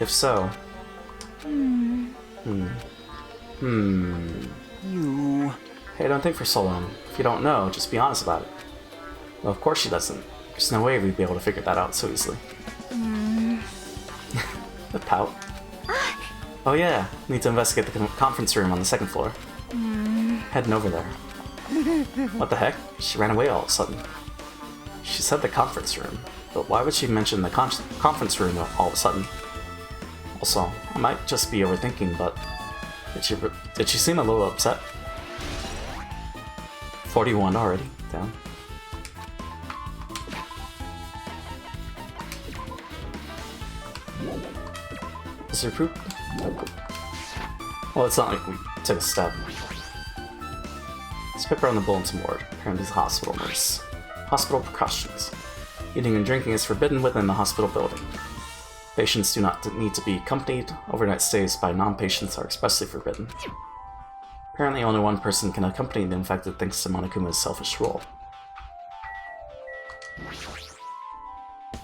If so... You... Hey, don't think for so long. If you don't know, just be honest about it. Well, of course she doesn't. There's no way we'd be able to figure that out so easily. The pout. Oh yeah, need to investigate the conference room on the second floor. Heading over there. What the heck? She ran away all of a sudden. She said the conference room, but why would she mention the conference room all of a sudden? Also, I might just be overthinking, but did she seem a little upset? 41 already. Damn. Is there poop? No poop. Well, it's not like we took a step. Let's paper on the bulletin board. Apparently the hospital nurse. Hospital precautions. Eating and drinking is forbidden within the hospital building. Patients do not need to be accompanied. Overnight stays by non-patients are expressly forbidden. Apparently only one person can accompany the infected thanks to Monokuma's selfish rule.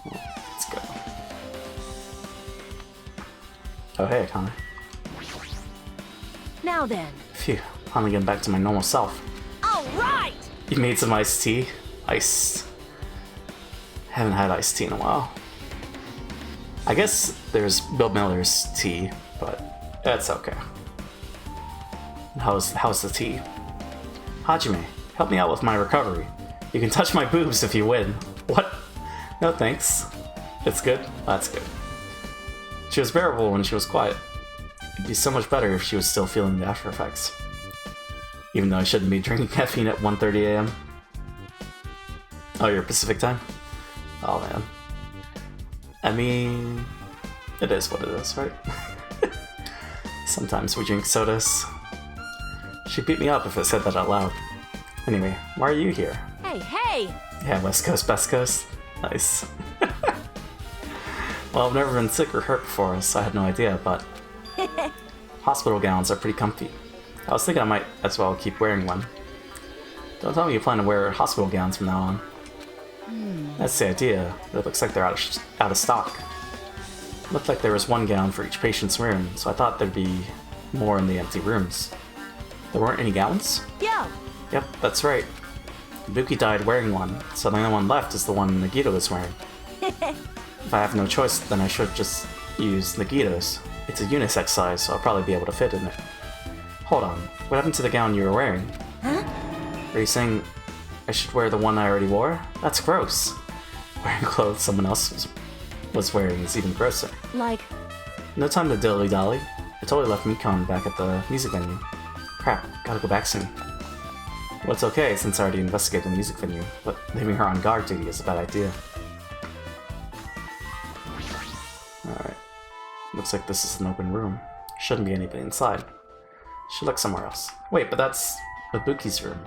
Let's go. Oh hey, Akane. Now then. Phew, finally getting back to my normal self. All right. You made some iced tea? Iced. Haven't had iced tea in a while. I guess there's Bill Miller's tea, but that's okay. How's the tea? Hajime, help me out with my recovery. You can touch my boobs if you win. What? No thanks. It's good? That's good. She was bearable when she was quiet. It'd be so much better if she was still feeling the after effects. Even though I shouldn't be drinking caffeine at 1:30 AM. Oh, you're Pacific time? Oh man. I mean, it is what it is, right? Sometimes we drink sodas. She'd beat me up if I said that out loud. Anyway, why are you here? Hey, hey! Yeah, West Coast, Best Coast. Nice. Well, I've never been sick or hurt before, so I had no idea, but hospital gowns are pretty comfy. I was thinking I might as well keep wearing one. Don't tell me you plan to wear hospital gowns from now on. That's the idea, but it looks like they're out of stock. Looked like there was one gown for each patient's room, so I thought there'd be more in the empty rooms. There weren't any gowns? Yo! Yep, that's right. Ibuki died wearing one, so the only one left is the one Nagito is wearing. If I have no choice, then I should just use Nagito's. It's a unisex size, so I'll probably be able to fit in it. Hold on, what happened to the gown you were wearing? Huh? Are you saying I should wear the one I already wore? That's gross. Wearing clothes someone else was wearing is even grosser. Like, No time to dilly-dally. I totally left Mikon back at the music venue. Crap, gotta go back soon. Well, it's okay since I already investigated the music venue, but leaving her on guard duty is a bad idea. Alright. Looks like this is an open room. Shouldn't be anybody inside. Should look somewhere else. Wait, but that's Ibuki's room.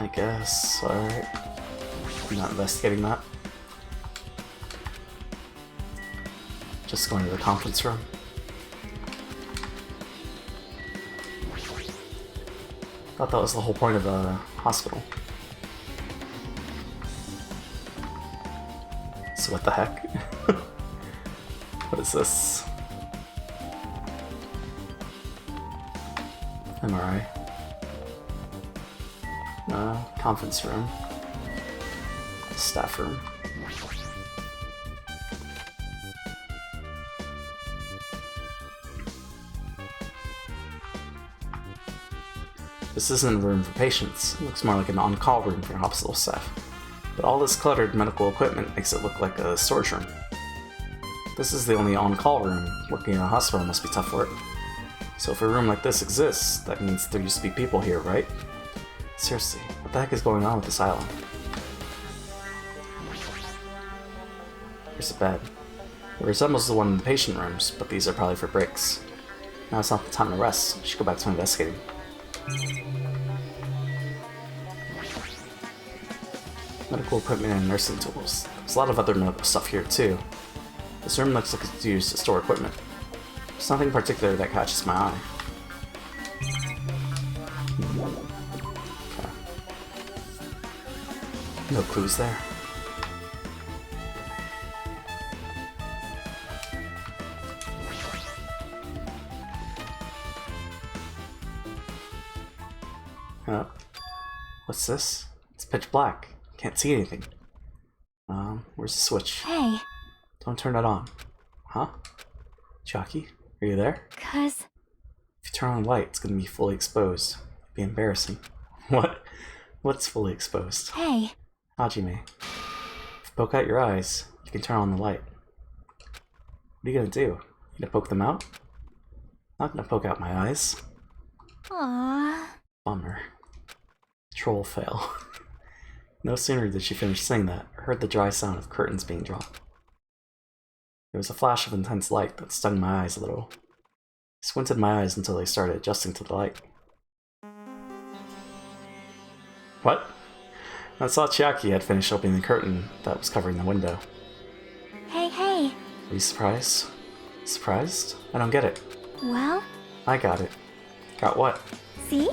I guess. Alright. I'm not investigating that. Just going to the conference room. Thought that was the whole point of the hospital. So what the heck? What is this? MRI. No, conference room. Staff room. This isn't a room for patients. It looks more like an on-call room for hospital staff. But all this cluttered medical equipment makes it look like a storage room. This is the only on-call room. Working in a hospital must be tough work. So if a room like this exists, that means there used to be people here, right? Seriously, what the heck is going on with this island? Here's a bed. It resembles the one in the patient rooms, but these are probably for breaks. Now it's not the time to rest. I should go back to investigating. Medical equipment and nursing tools. There's a lot of other medical stuff here too. This room looks like it's used to store equipment. There's nothing particular that catches my eye. Okay. No clues there. What's this? It's pitch black. Can't see anything. Where's the switch? hey, Don't turn it on. Huh? Chucky? Are you there? cuz... If you turn on the light, it's gonna be fully exposed. It'd be embarrassing. What? What's fully exposed? Hey, Hajime. If you poke out your eyes, you can turn on the light. What are you gonna do? You gonna poke them out? Not gonna poke out my eyes. aww. Bummer. Troll fail. No sooner did she finish saying that, I heard the dry sound of curtains being drawn. There was a flash of intense light that stung my eyes a little. I squinted my eyes until they started adjusting to the light. What? I saw Chiaki had finished opening the curtain that was covering the window. Hey, hey. Are you surprised? Surprised? I don't get it. Well, I got it. Got what? see?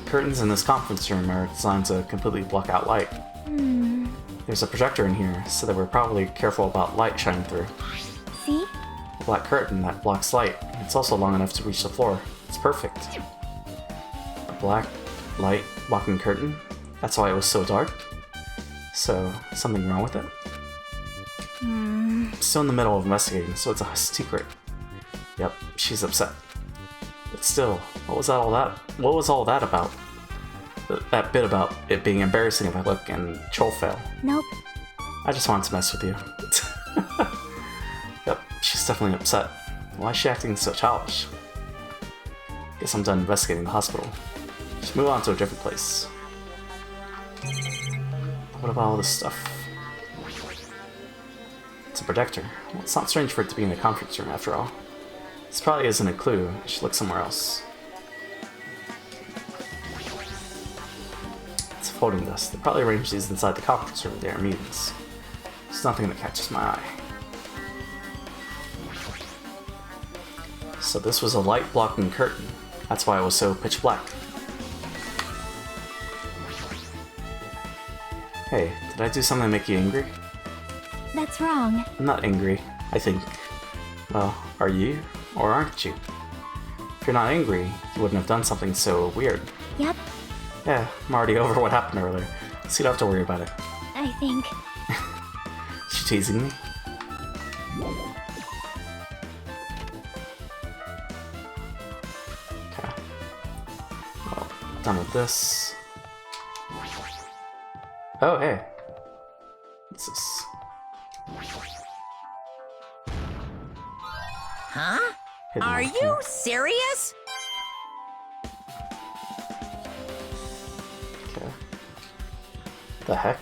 Curtains in this conference room are designed to completely block out light. There's a projector in here, so they were probably careful about light shining through. See? A black curtain that blocks light. It's also long enough to reach the floor. It's perfect. A black light blocking curtain? That's why it was so dark? So, something wrong with it? I'm still in the middle of investigating, so it's a secret. Yep, she's upset. But still, what was all that about? That bit about it being embarrassing if I look and troll fail. Nope. I just wanted to mess with you. Yep, she's definitely upset. Why is she acting so childish? Guess I'm done investigating the hospital. Just move on to a different place. What about all this stuff? It's a projector. Well, it's not strange for it to be in the conference room after all. This probably isn't a clue. I should look somewhere else. It's a holding this. They probably arranged these inside the conference room during meetings. There's nothing that catches my eye. So this was a light blocking curtain. That's why it was so pitch black. Hey, did I do something to make you angry? That's wrong. I'm not angry, I think. Well, are you? Or aren't you? If you're not angry, you wouldn't have done something so weird. Yep, Yeah, I'm already over what happened earlier, so you don't have to worry about it. I think. Is she teasing me? Okay. Well, done with this. Oh, hey. What's this? Huh? Hidden Are one you here. serious? Okay. The heck?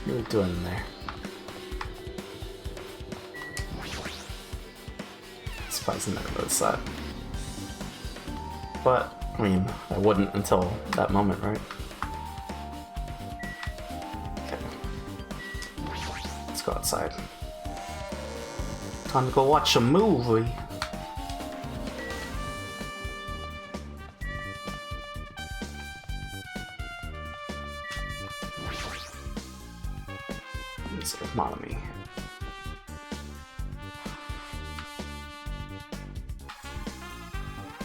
What are you doing in there? Surprised I never noticed that. But, I mean, I wouldn't until that moment, right? Okay. Let's go outside. Time to go watch a movie. Sort of Monami.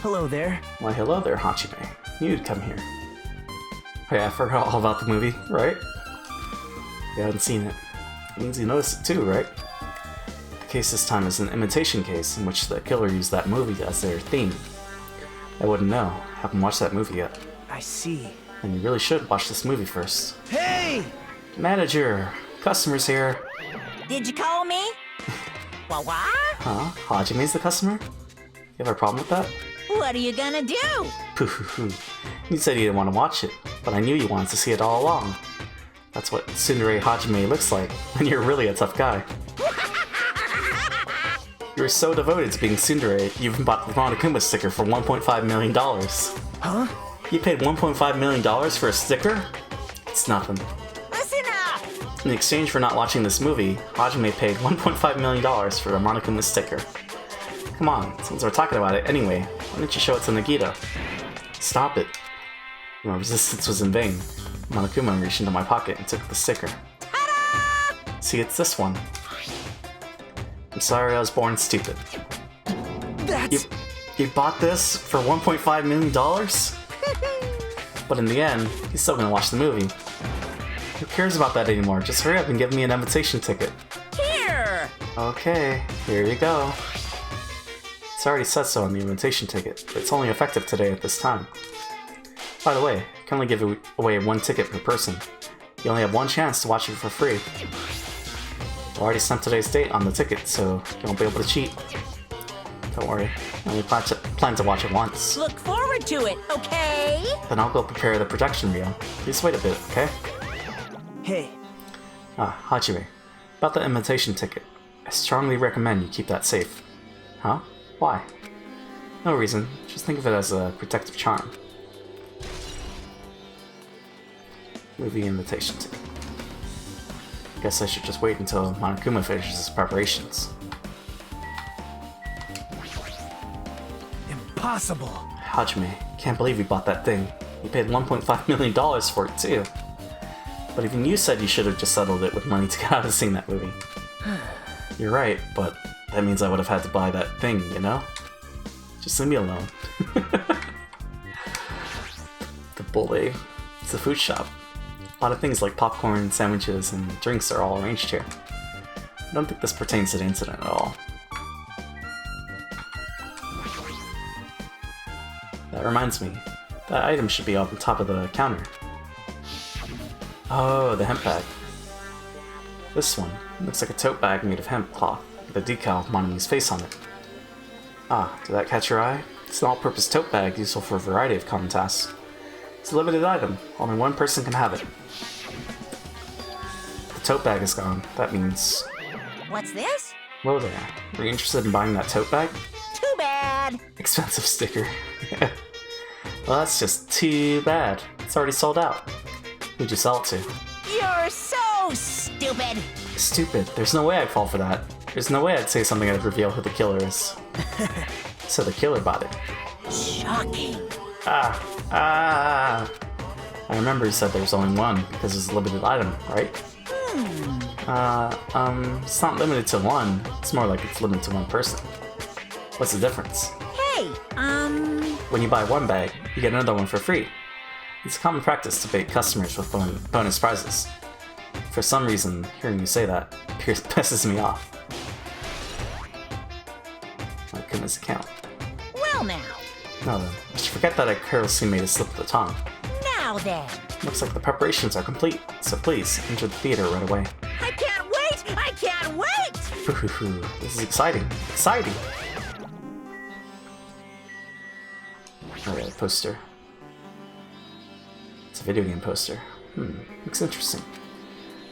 Hello there. Why, hello there, Hachime. You'd come here. Oh yeah, I forgot all about the movie, right? You haven't seen it. It means you noticed it too, right? The case this time is an imitation case in which the killer used that movie as their theme. I wouldn't know. Haven't watched that movie yet. I see. And you really should watch this movie first. Hey! Manager! Customers here! Did you call me? What? Huh? Hajime's the customer? You have a problem with that? What are you gonna do? Pooh hoo hoo. You said you didn't want to watch it, but I knew you wanted to see it all along. That's what Tsundere Hajime looks like, and you're really a tough guy. You're so devoted to being Tsundere, you even bought the Monokuma sticker for $1.5 million. Huh? You paid $1.5 million for a sticker? It's nothing. Listen up! In exchange for not watching this movie, Hajime paid $1.5 million for a Monokuma sticker. Come on, since we're talking about it anyway, why don't you show it to Nagita? Stop it. My resistance was in vain. Monokuma reached into my pocket and took the sticker. Ta-da! See, it's this one. I'm sorry I was born stupid. That's... You bought this for $1.5 million? But in the end, he's still gonna watch the movie. Who cares about that anymore? Just hurry up and give me an invitation ticket. Here! Okay, here you go. It's already said so on the invitation ticket, but it's only effective today at this time. By the way, I can only give away one ticket per person. You only have one chance to watch it for free. I already sent today's date on the ticket, so you won't be able to cheat. Don't worry, I only plan to watch it once. Look forward to it, okay? Then I'll go prepare the projection reel. Please wait a bit, okay? Hey, Hachime. About the invitation ticket. I strongly recommend you keep that safe. Huh? Why? No reason. Just think of it as a protective charm. Movie invitation ticket. Guess I should just wait until Monokuma finishes his preparations. impossible. Hajime, can't believe you bought that thing. You paid $1.5 million for it too. But even you said you should have just settled it with money to get out of seeing that movie. You're right, but that means I would have had to buy that thing, you know? Just leave me alone. The bully. It's a food shop. A lot of things like popcorn, sandwiches, and drinks are all arranged here. I don't think this pertains to the incident at all. That reminds me, that item should be on top of the counter. Oh, the hemp bag. This one looks like a tote bag made of hemp cloth, with a decal of Monami's face on it. Ah, did that catch your eye? It's an all-purpose tote bag useful for a variety of common tasks. It's a limited item, only one person can have it. The tote bag is gone, that means... What's this? Whoa there, are you interested in buying that tote bag? Too bad. Expensive sticker. Well, that's just too bad. It's already sold out. Who'd you sell it to? You're so stupid. Stupid. There's no way I'd fall for that. There's no way I'd say something that'd reveal who the killer is. So the killer bought it. Shocking. I remember you said there was only one because it's a limited item, right? It's not limited to one. It's more like it's limited to one person. What's the difference? Hey, When you buy one bag, you get another one for free. It's common practice to bait customers with bonus prizes. For some reason, hearing you say that pisses me off. My goodness, account. well now. No then, I should forget that I carelessly made a slip of the tongue. Now then. Looks like the preparations are complete, so please, enter the theater right away. I can't wait! I can't wait! This is exciting. Exciting! Alright, poster. It's a video game poster. Looks interesting.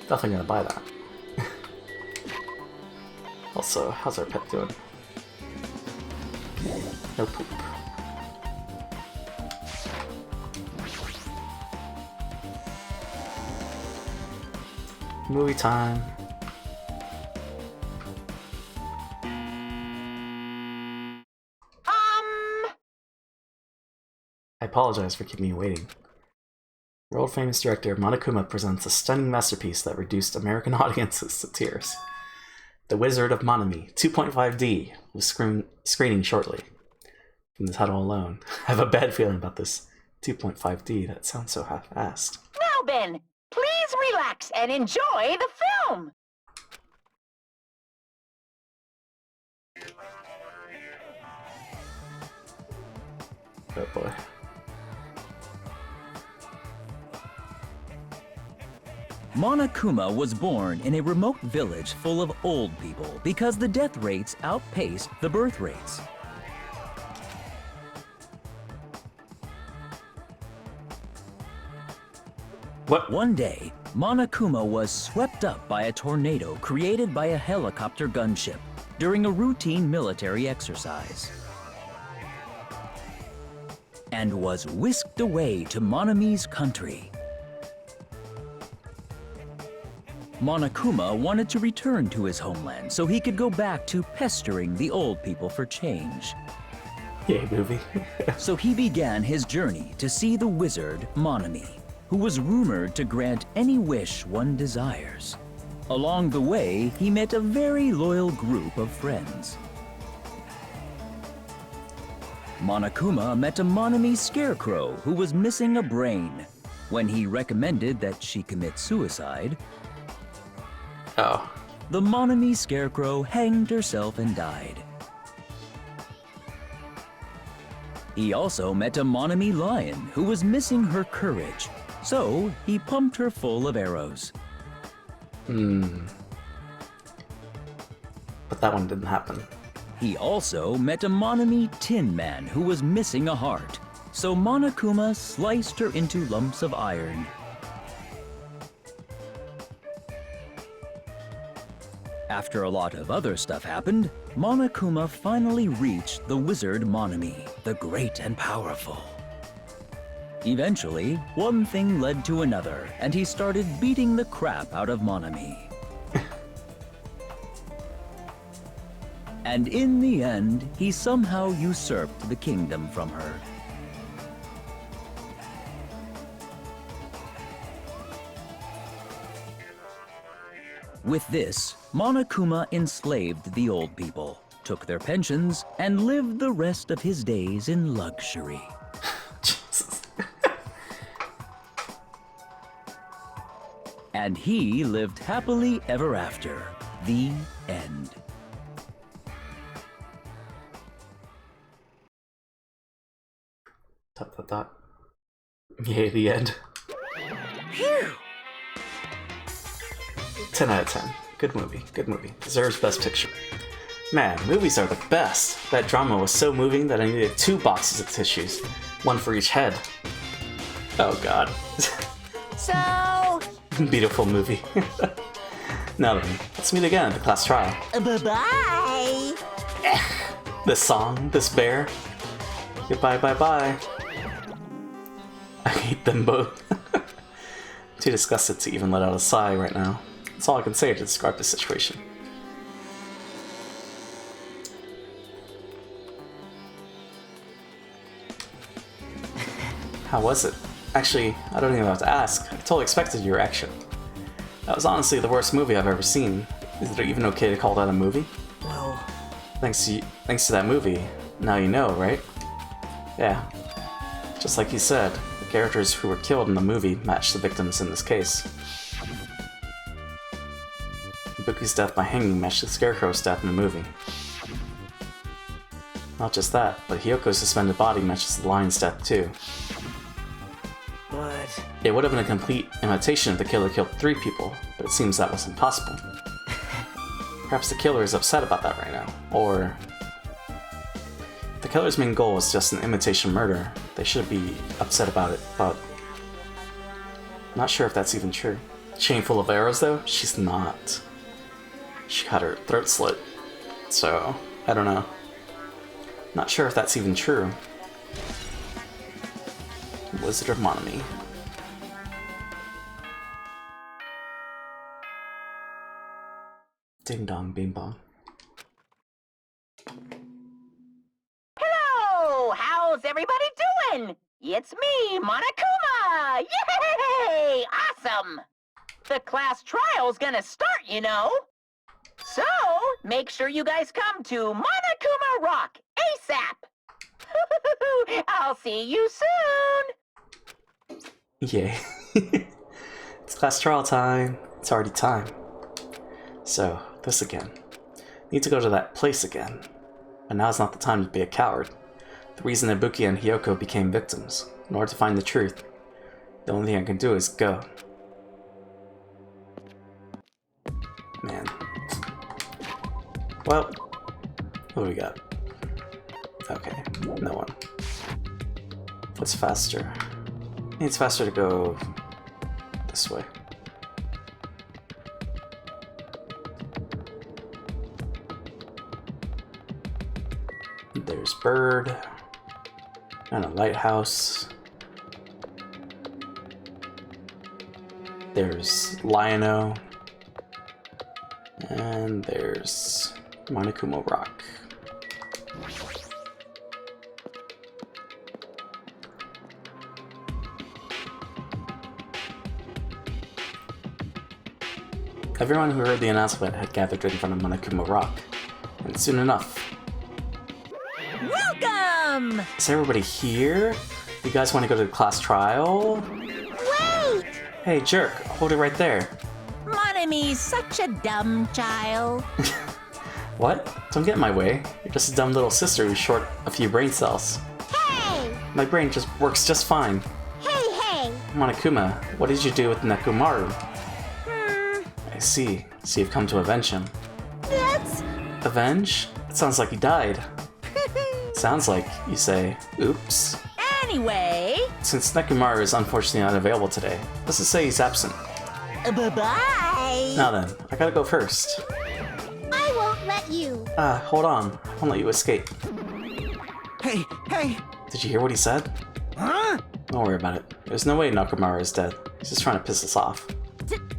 Definitely gonna buy that. Also, how's our pet doing? No poop. Movie time. I apologize for keeping you waiting. World-famous director Monokuma presents a stunning masterpiece that reduced American audiences to tears. The Wizard of Monomi 2.5D was screening shortly. From the title alone, I have a bad feeling about this 2.5D. That sounds so half-assed. Now then, please relax and enjoy the film. Oh boy. Monokuma was born in a remote village full of old people because the death rates outpaced the birth rates. What? One day, Monokuma was swept up by a tornado created by a helicopter gunship during a routine military exercise, and was whisked away to Monomi's country. Monokuma wanted to return to his homeland so he could go back to pestering the old people for change. Yay, movie. So he began his journey to see the wizard Monomi, who was rumored to grant any wish one desires. Along the way, he met a very loyal group of friends. Monokuma met a Monomi scarecrow who was missing a brain. When he recommended that she commit suicide, Oh. the Monomi scarecrow hanged herself and died. He also met a Monomi lion who was missing her courage, so he pumped her full of arrows. But that one didn't happen. He also met a Monomi tin man who was missing a heart, so Monokuma sliced her into lumps of iron. After a lot of other stuff happened, Monokuma finally reached the wizard Monomi, the great and powerful. Eventually, one thing led to another, and he started beating the crap out of Monomi. And in the end, he somehow usurped the kingdom from her. With this, Monokuma enslaved the old people, took their pensions, and lived the rest of his days in luxury. Jesus. And he lived happily ever after. The end. Dot, dot, dot. Yay, the end. Phew! 10 out of 10. Good movie. Good movie. Deserves Best Picture. Man, movies are the best. That drama was so moving that I needed 2 boxes of tissues. One for each head. Oh god. So, Beautiful movie. Now then, let's meet again at the class trial. bye-bye! This song, this bear. Goodbye, bye, bye. I hate them both. Too disgusted to even let out a sigh right now. That's all I can say to describe the situation. How was it? Actually, I don't even have to ask. I totally expected your reaction. That was honestly the worst movie I've ever seen. Is it even okay to call that a movie? Well, Thanks to that movie, now you know, right? Yeah. Just like you said, the characters who were killed in the movie matched the victims in this case. Ibuki's death by hanging matched the Scarecrow's death in the movie. Not just that, but Hyoko's suspended body matches the lion's death too. but... It would have been a complete imitation if the killer killed 3 people, but it seems that was impossible. Perhaps the killer is upset about that right now, or... If the killer's main goal is just an imitation murder, they should be upset about it, but... I'm not sure if that's even true. Chain full of arrows though? She's not. She had her throat slit, so... I don't know. Not sure if that's even true. Wizard of Monomi. Ding dong, bing bong. Hello! How's everybody doing? It's me, Monokuma! Yay! Awesome! The class trial's gonna start, you know. So, make sure you guys come to Monokuma Rock ASAP! I'll see you soon! Yay. It's class trial time. It's already time. So, this again. Need to go to that place again. But now's not the time to be a coward. The reason Ibuki and Hyoko became victims. In order to find the truth, the only thing I can do is go. Man. Well, what do we got? Okay, no one. What's faster? I think it's faster to go this way. There's Bird and a lighthouse. There's Lion-O. And there's Monokuma Rock. Everyone who heard the announcement had gathered in front of Monokuma Rock, and soon enough. Welcome! Is everybody here? You guys want to go to the class trial? Wait! Hey, jerk, hold it right there. Monomi's such a dumb child. What? Don't get in my way. You're just a dumb little sister who's short a few brain cells. Hey! My brain just works just fine. Hey! Monokuma, what did you do with Nekomaru? I see. So you've come to avenge him. That's... Avenge? It sounds like he died. Sounds like you say, oops. Anyway... Since Nekomaru is unfortunately unavailable today, let's just say he's absent. Bye-bye! Now then, I gotta go first. I won't let you. Hold on. I won't let you escape. Hey! Did you hear what he said? Huh? Don't worry about it. There's no way Nekomaru is dead. He's just trying to piss us off.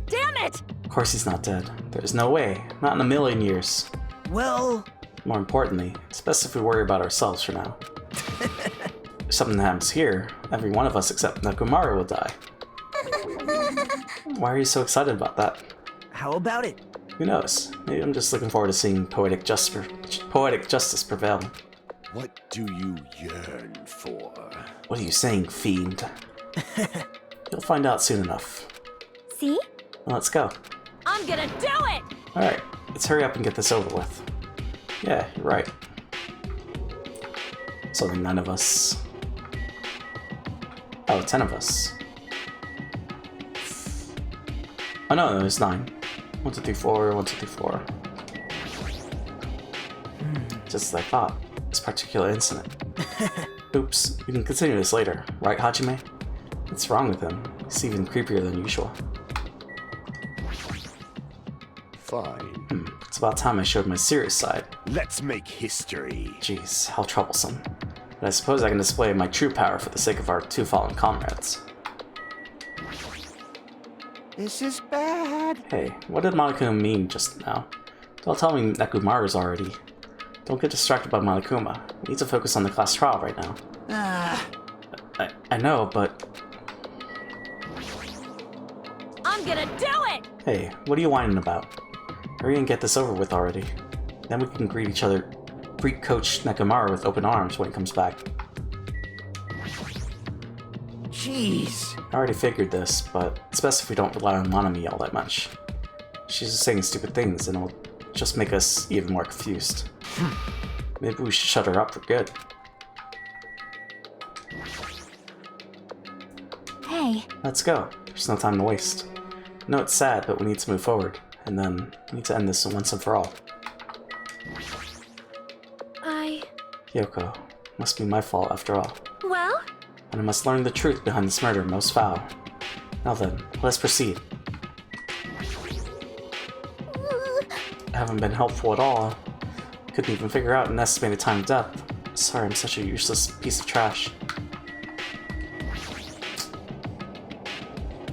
Damn it! Of course he's not dead. There's no way. Not in a million years. Well... More importantly, it's best if we worry about ourselves for now. If something happens here, every one of us except Nekomaru will die. Why are you so excited about that? How about it? Who knows? Maybe I'm just looking forward to seeing poetic justice prevail. What do you yearn for? What are you saying, fiend? You'll find out soon enough. See? Well, let's go. I'm gonna do it! Alright, let's hurry up and get this over with. Yeah, you're right. So the 9 of us. Oh, 10 of us. Oh no, there's 9. 1, 2, 3, 4, 1, 2, 3, 4. Just as I thought. This particular incident. Oops, we can continue this later, right, Hajime? What's wrong with him? He's even creepier than usual. Fine. It's about time I showed my serious side. Let's make history. Jeez, how troublesome. but I suppose I can display my true power for the sake of our two fallen comrades. This is bad. Hey, what did Monokuma mean just now? Don't tell me Nekomaru's already. Don't get distracted by Monokuma. We need to focus on the class trial right now. I know, but... I'm gonna do it! Hey, what are you whining about? Hurry and get this over with already. Then we can greet Coach Nekomaru with open arms when he comes back. Jeez. I already figured this, but it's best if we don't rely on Monami all that much. She's just saying stupid things and it'll just make us even more confused. Maybe we should shut her up for good. Hey. Let's go. There's no time to waste. I know it's sad, but we need to move forward. And then we need to end this once and for all. Hiyoko, must be my fault after all. Well? And I must learn the truth behind this murder most foul. Now then, let's proceed. I haven't been helpful at all. Couldn't even figure out an estimated time of death. Sorry, I'm such a useless piece of trash.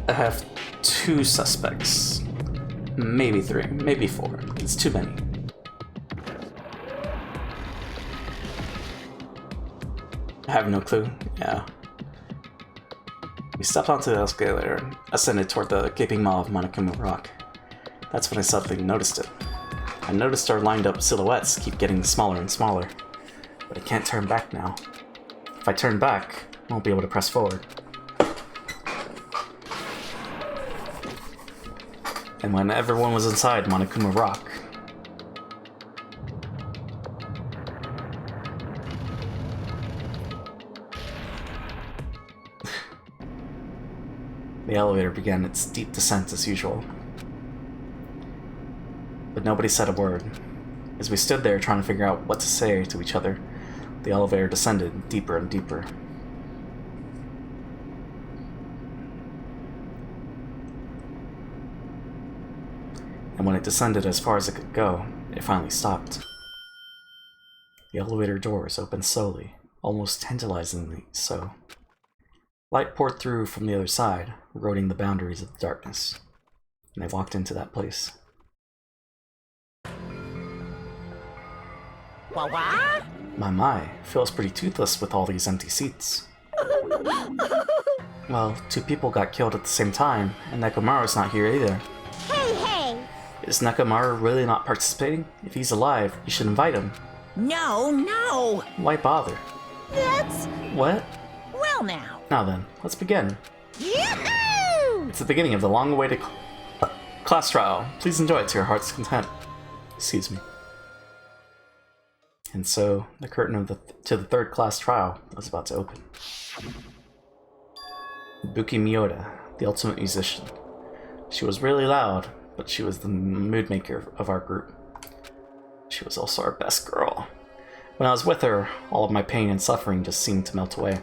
I have 2 suspects. Maybe 3, maybe 4. It's too many. I have no clue. Yeah. We stepped onto the escalator and ascended toward the gaping maw of Monokuma Rock. That's when I suddenly noticed it. I noticed our lined up silhouettes keep getting smaller and smaller, but I can't turn back now. If I turn back, I won't be able to press forward. And when everyone was inside Monokuma Rock, the elevator began its steep descent as usual. But nobody said a word. As we stood there trying to figure out what to say to each other, the elevator descended deeper and deeper. And when it descended as far as it could go, it finally stopped. The elevator doors opened slowly, almost tantalizingly so. Light poured through from the other side, eroding the boundaries of the darkness, and they walked into that place. What? My, feels pretty toothless with all these empty seats. Well, 2 people got killed at the same time, and Nekomaru's not here either. Hey! Is Nekomaru really not participating? If he's alive, you should invite him. No! Why bother? That's... What? Well now. Now then, let's begin. Yahoo! It's the beginning of the long-awaited class trial. Please enjoy it to your heart's content. Excuse me. And so, the curtain to the 3rd class trial was about to open. Buki Miyoda, the ultimate musician. She was really loud, but she was the mood maker of our group. She was also our best girl. When I was with her, all of my pain and suffering just seemed to melt away.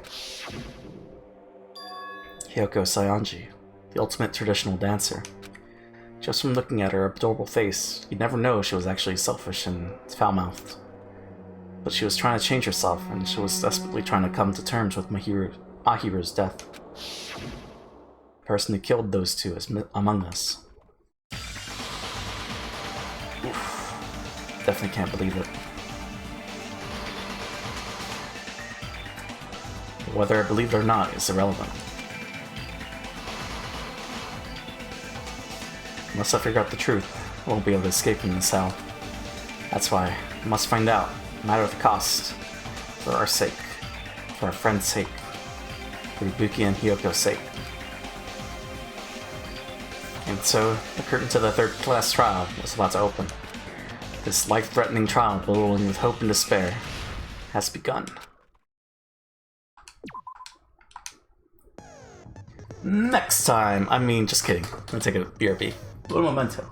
Hiyoko Saionji, the ultimate traditional dancer. Just from looking at her adorable face, you'd never know she was actually selfish and foul-mouthed. But she was trying to change herself, and she was desperately trying to come to terms with Mahiru's death. The person who killed those 2 is among us. Oof. Definitely can't believe it. Whether I believe it or not is irrelevant. Unless I figure out the truth, I won't be able to escape from this hell. That's why I must find out, no matter the cost. For our sake. For our friend's sake. For Ibuki and Hiyoko's sake. And so, the curtain to the 3rd class trial was about to open. This life-threatening trial, billowing with hope and despair, has begun. Next time! I mean, just kidding. I'm gonna take a BRB. A little memento.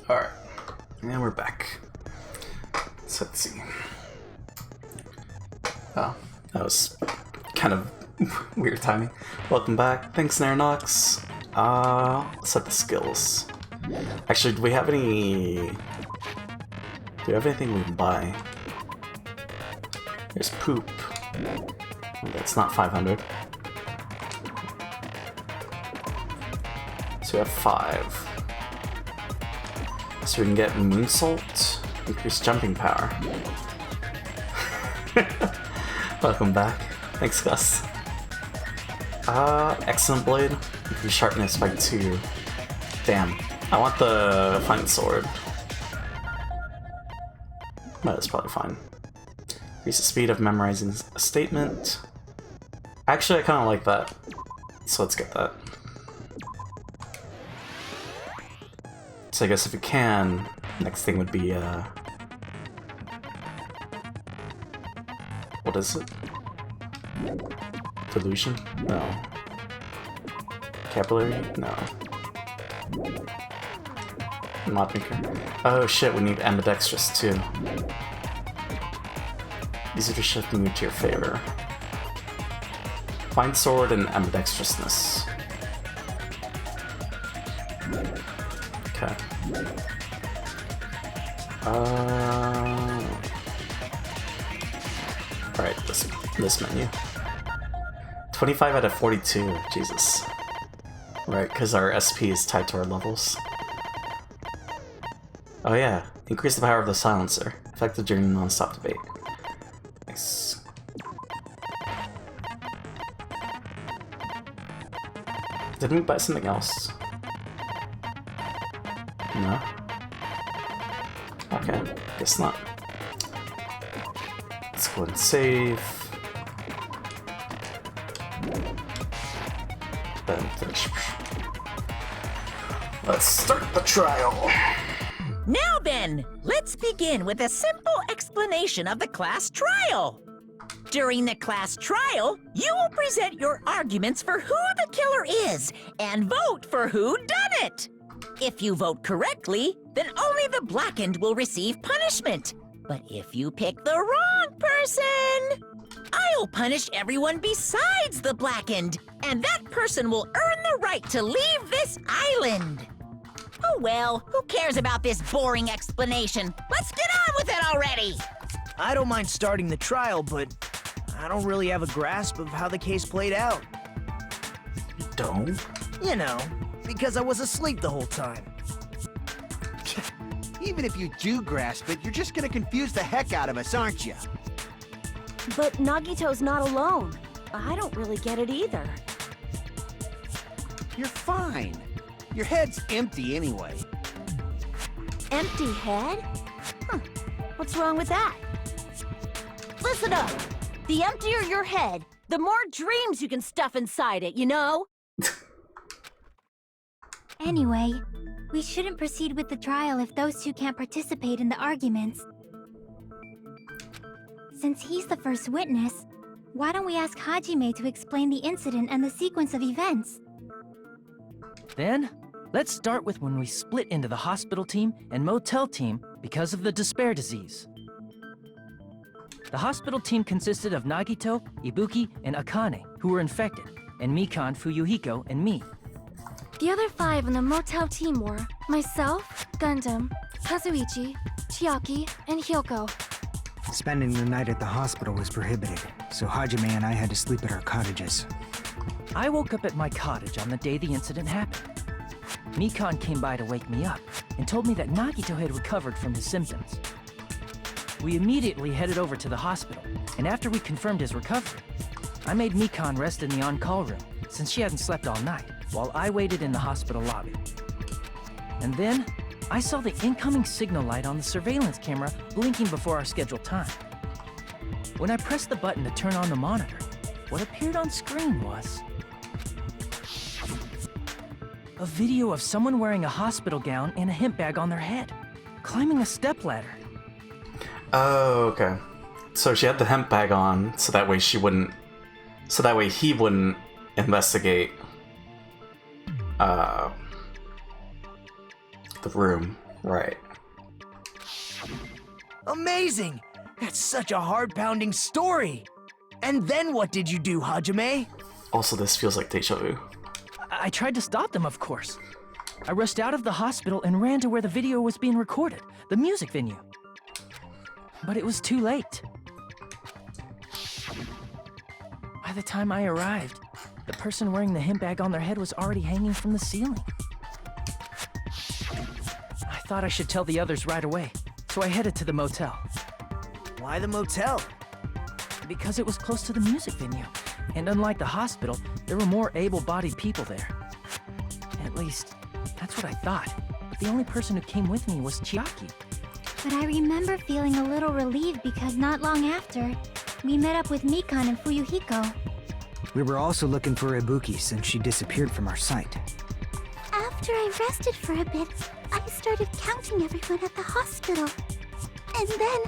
Alright, and we're back. So let's see. Oh, that was kind of weird timing. Welcome back. Thanks, Naranox. Let's set the skills. Actually, do we have any... Do we have anything we can buy? There's poop. That's not 500. So we have 5. So we can get Moonsault, increased jumping power. Welcome back. Thanks, Gus. Excellent Blade, increased sharpness by 2. Damn, I want the fine sword. That's probably fine. Increase the speed of memorizing a statement. Actually, I kind of like that. So let's get that. So I guess if we can, next thing would be, what is it? Delusion? No. Vocabulary? No. Mod maker. Oh shit, we need ambidextrous too. Easier to shift the mood to your favor. Fine sword and ambidextrousness. Okay. Alright, this menu. 25 out of 42, Jesus. Right, because our SP is tied to our levels. Oh yeah, increase the power of the silencer. Effective during non-stop debate. Nice. Didn't we buy something else? No? Okay, guess not. Let's go and save. Then finish. Let's start the trial. Now then, let's begin with a simple explanation of the class trial. During the class trial, you will present your arguments for who the killer is and vote for who done it. If you vote correctly, then only the blackened will receive punishment. But if you pick the wrong person, I'll punish everyone besides the blackened, and that person will earn the right to leave this island. Oh well, who cares about this boring explanation? Let's get on with it already! I don't mind starting the trial, but I don't really have a grasp of how the case played out. You don't? You know, because I was asleep the whole time. Even if you do grasp it, you're just gonna confuse the heck out of us, aren't you? But Nagito's not alone. I don't really get it either. You're fine. Your head's empty anyway. Empty head? Huh. What's wrong with that? Listen up! The emptier your head, the more dreams you can stuff inside it, you know? Anyway, we shouldn't proceed with the trial if those two can't participate in the arguments. Since he's the first witness, why don't we ask Hajime to explain the incident and the sequence of events? Then, let's start with when we split into the hospital team and motel team because of the despair disease. The hospital team consisted of Nagito, Ibuki, and Akane, who were infected, and Mikan, Fuyuhiko, and me. The other 5 on the motel team were myself, Gundam, Kazuichi, Chiaki, and Hyoko. Spending the night at the hospital was prohibited, so Hajime and I had to sleep at our cottages. I woke up at my cottage on the day the incident happened. Mikan came by to wake me up and told me that Nagito had recovered from his symptoms. We immediately headed over to the hospital, and after we confirmed his recovery, I made Mikan rest in the on-call room since she hadn't slept all night, while I waited in the hospital lobby. And then, I saw the incoming signal light on the surveillance camera blinking before our scheduled time. When I pressed the button to turn on the monitor, what appeared on screen was a video of someone wearing a hospital gown and a hemp bag on their head, climbing a stepladder. Oh, okay. So she had the hemp bag on, so that way he wouldn't investigate the room, Right. Amazing! That's such a heart-pounding story! And then what did you do, Hajime? Also, this feels like deja vu. I tried to stop them, of course. I rushed out of the hospital and ran to where the video was being recorded, the music venue. But it was too late. By the time I arrived, the person wearing the hemp bag on their head was already hanging from the ceiling. I thought I should tell the others right away, so I headed to the motel. Why the motel? Because it was close to the music venue, and unlike the hospital, there were more able-bodied people there. At least, that's what I thought. But the only person who came with me was Chiaki. But I remember feeling a little relieved because not long after, we met up with Mikan and Fuyuhiko. We were also looking for Ibuki since she disappeared from our sight. After I rested for a bit, I started counting everyone at the hospital. And then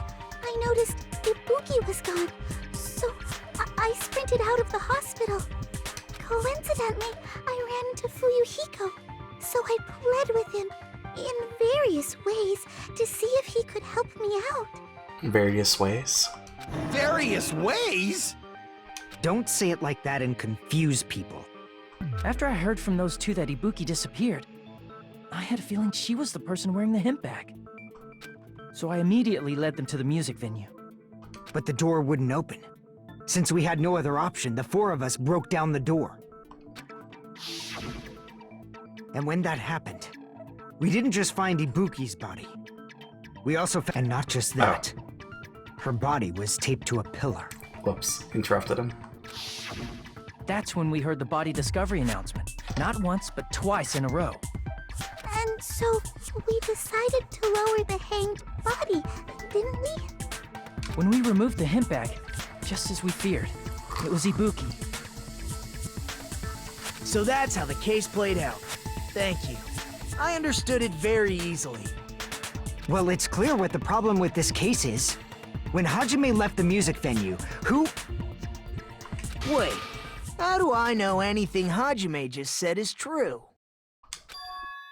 I noticed Ibuki was gone, so I sprinted out of the hospital. Coincidentally, I ran into Fuyuhiko, so I pled with him in various ways to see if he could help me out. Various ways? Various ways? Don't say it like that and confuse people. After I heard from those two that Ibuki disappeared, I had a feeling she was the person wearing the hemp bag. So I immediately led them to the music venue. But the door wouldn't open. Since we had no other option, the four of us broke down the door. And when that happened, we didn't just find Ibuki's body. We also found, and not just that, her body was taped to a pillar. Whoops, interrupted him. That's when we heard the body discovery announcement. Not once, but twice in a row. And so we decided to lower the hanged body, didn't we? When we removed the hemp bag, just as we feared, it was Ibuki. So that's how the case played out. Thank you. I understood it very easily. Well, it's clear what the problem with this case is. When Hajime left the music venue, who... Wait, how do I know anything Hajime just said is true?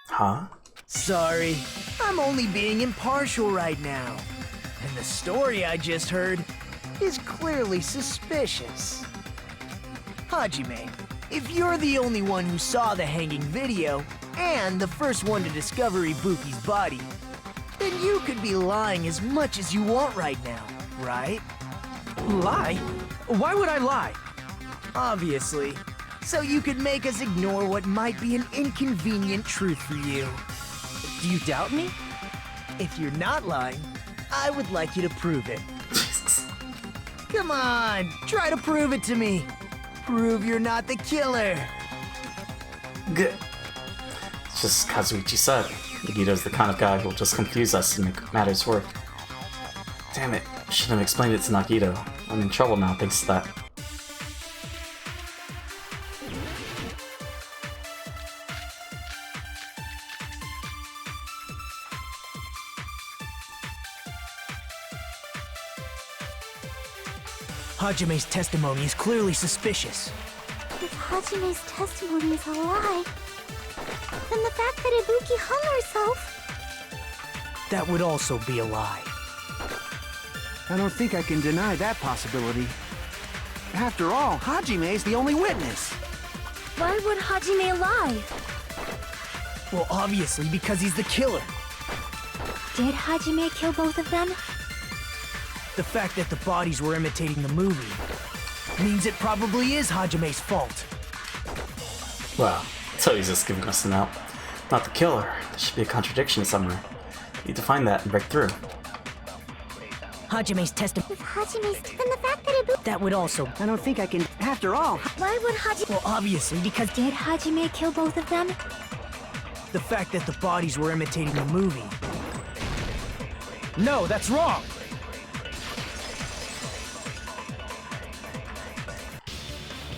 Huh? Sorry, I'm only being impartial right now. And the story I just heard is clearly suspicious. Hajime, if you're the only one who saw the hanging video, and the first one to discover Ibuki's body, then you could be lying as much as you want right now, right? Lie? Why would I lie? Obviously. So you could make us ignore what might be an inconvenient truth for you. Do you doubt me? If you're not lying, I would like you to prove it. Come on, try to prove it to me. Prove you're not the killer. Good. It's just Kazuichi said. Nagito's the kind of guy who'll just confuse us and make matters work. Damn it, I shouldn't have explained it to Nagito. I'm in trouble now thanks to that. Hajime's testimony is clearly suspicious. If Hajime's testimony is a lie, then the fact that Ibuki hung herself... That would also be a lie. I don't think I can deny that possibility. After all, Hajime's the only witness. Why would Hajime lie? Well, obviously because he's the killer. Did Hajime kill both of them? The fact that the bodies were imitating the movie means it probably is Hajime's fault. Well, so he's just giving us an out. Not the killer. There should be a contradiction somewhere. Need to find that and break through. Hajime's testimony. If Hajime's... then the fact that Ibuki... That would also... I don't think I can... After all... Why would Hajime... Well, obviously because... Did Hajime kill both of them? The fact that the bodies were imitating the movie. No, that's wrong!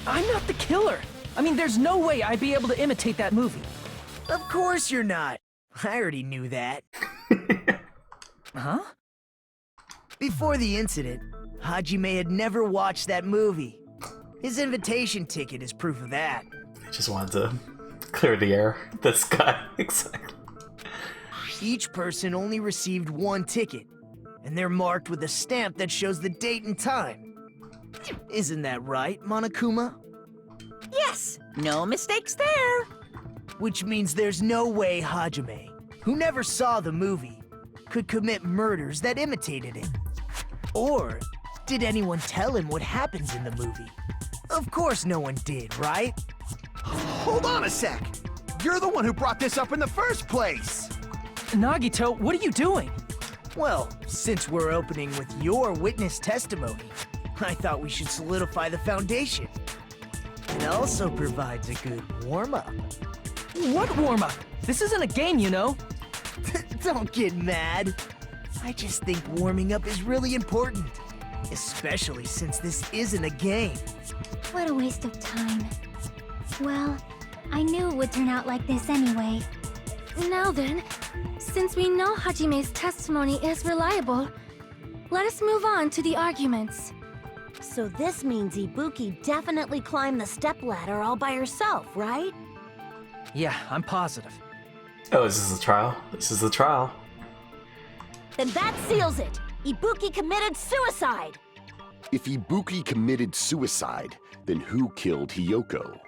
I'm not the killer! I mean, there's no way I'd be able to imitate that movie. Of course you're not. I already knew that. Huh? Before the incident, Hajime had never watched that movie. His invitation ticket is proof of that. I just wanted to clear the air. This guy, exactly. Each person only received one ticket, and they're marked with a stamp that shows the date and time. Isn't that right, Monokuma? Yes, no mistakes there. Which means there's no way Hajime, who never saw the movie, could commit murders that imitated it. Or did anyone tell him what happens in the movie? Of course no one did, right? Hold on a sec! You're the one who brought this up in the first place! Nagito, what are you doing? Well, since we're opening with your witness testimony, I thought we should solidify the foundation. It also provides a good warm-up. What warm-up? This isn't a game, you know. Don't get mad. I just think warming up is really important. Especially since this isn't a game. What a waste of time. Well, I knew it would turn out like this anyway. Now then, since we know Hajime's testimony is reliable, let us move on to the arguments. So this means Ibuki definitely climbed the stepladder all by herself, right? Yeah, I'm positive. Oh, is this the trial? This is the trial. Then that seals it! Ibuki committed suicide! If Ibuki committed suicide, then who killed Hiyoko?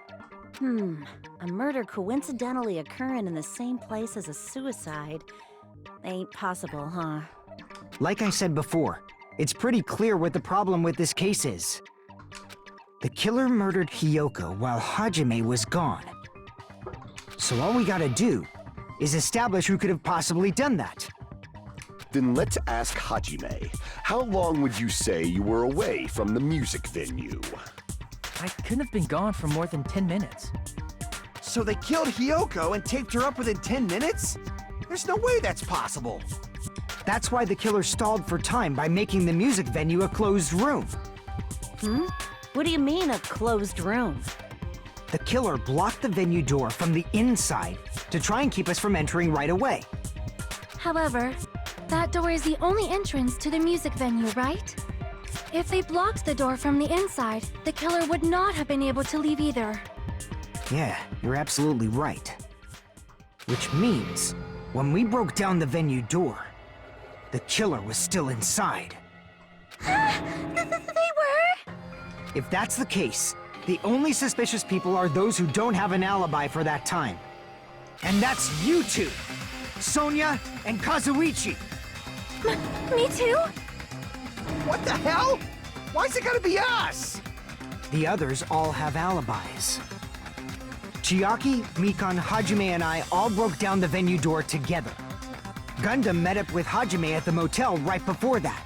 A murder coincidentally occurring in the same place as a suicide. Ain't possible, huh? Like I said before, it's pretty clear what the problem with this case is. The killer murdered Hiyoko while Hajime was gone. So all we gotta do is establish who could have possibly done that. Then let's ask Hajime. How long would you say you were away from the music venue? I couldn't have been gone for more than 10 minutes. So they killed Hiyoko and taped her up within 10 minutes? There's no way that's possible. That's why the killer stalled for time by making the music venue a closed room. What do you mean, a closed room? The killer blocked the venue door from the inside to try and keep us from entering right away. However, that door is the only entrance to the music venue, right? If they blocked the door from the inside, the killer would not have been able to leave either. Yeah, you're absolutely right. Which means, when we broke down the venue door, the killer was still inside. They were? If that's the case, the only suspicious people are those who don't have an alibi for that time. And that's you two! Sonia and Kazuichi! Me too? What the hell? Why's it gotta be us? The others all have alibis. Chiaki, Mikan, Hajime, and I all broke down the venue door together. Gundam met up with Hajime at the motel right before that.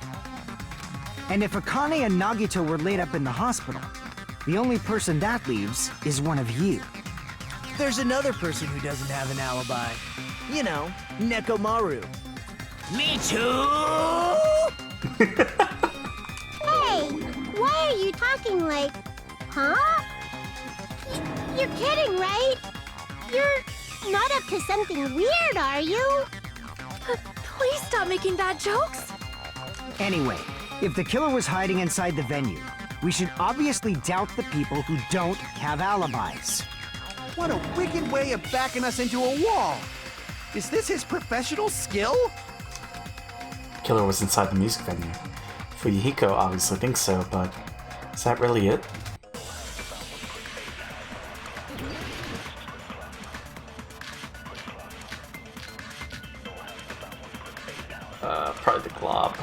And if Akane and Nagito were laid up in the hospital, the only person that leaves is one of you. There's another person who doesn't have an alibi. You know, Nekomaru. Me too! Hey, why are you talking like... Huh? You're kidding, right? You're not up to something weird, are you? Please stop making bad jokes. Anyway, if the killer was hiding inside the venue, we should obviously doubt the people who don't have alibis. What a wicked way of backing us into a wall! Is this his professional skill? Killer was inside the music venue. Fuyuhiko obviously thinks so, but is that really it? Probably the glob.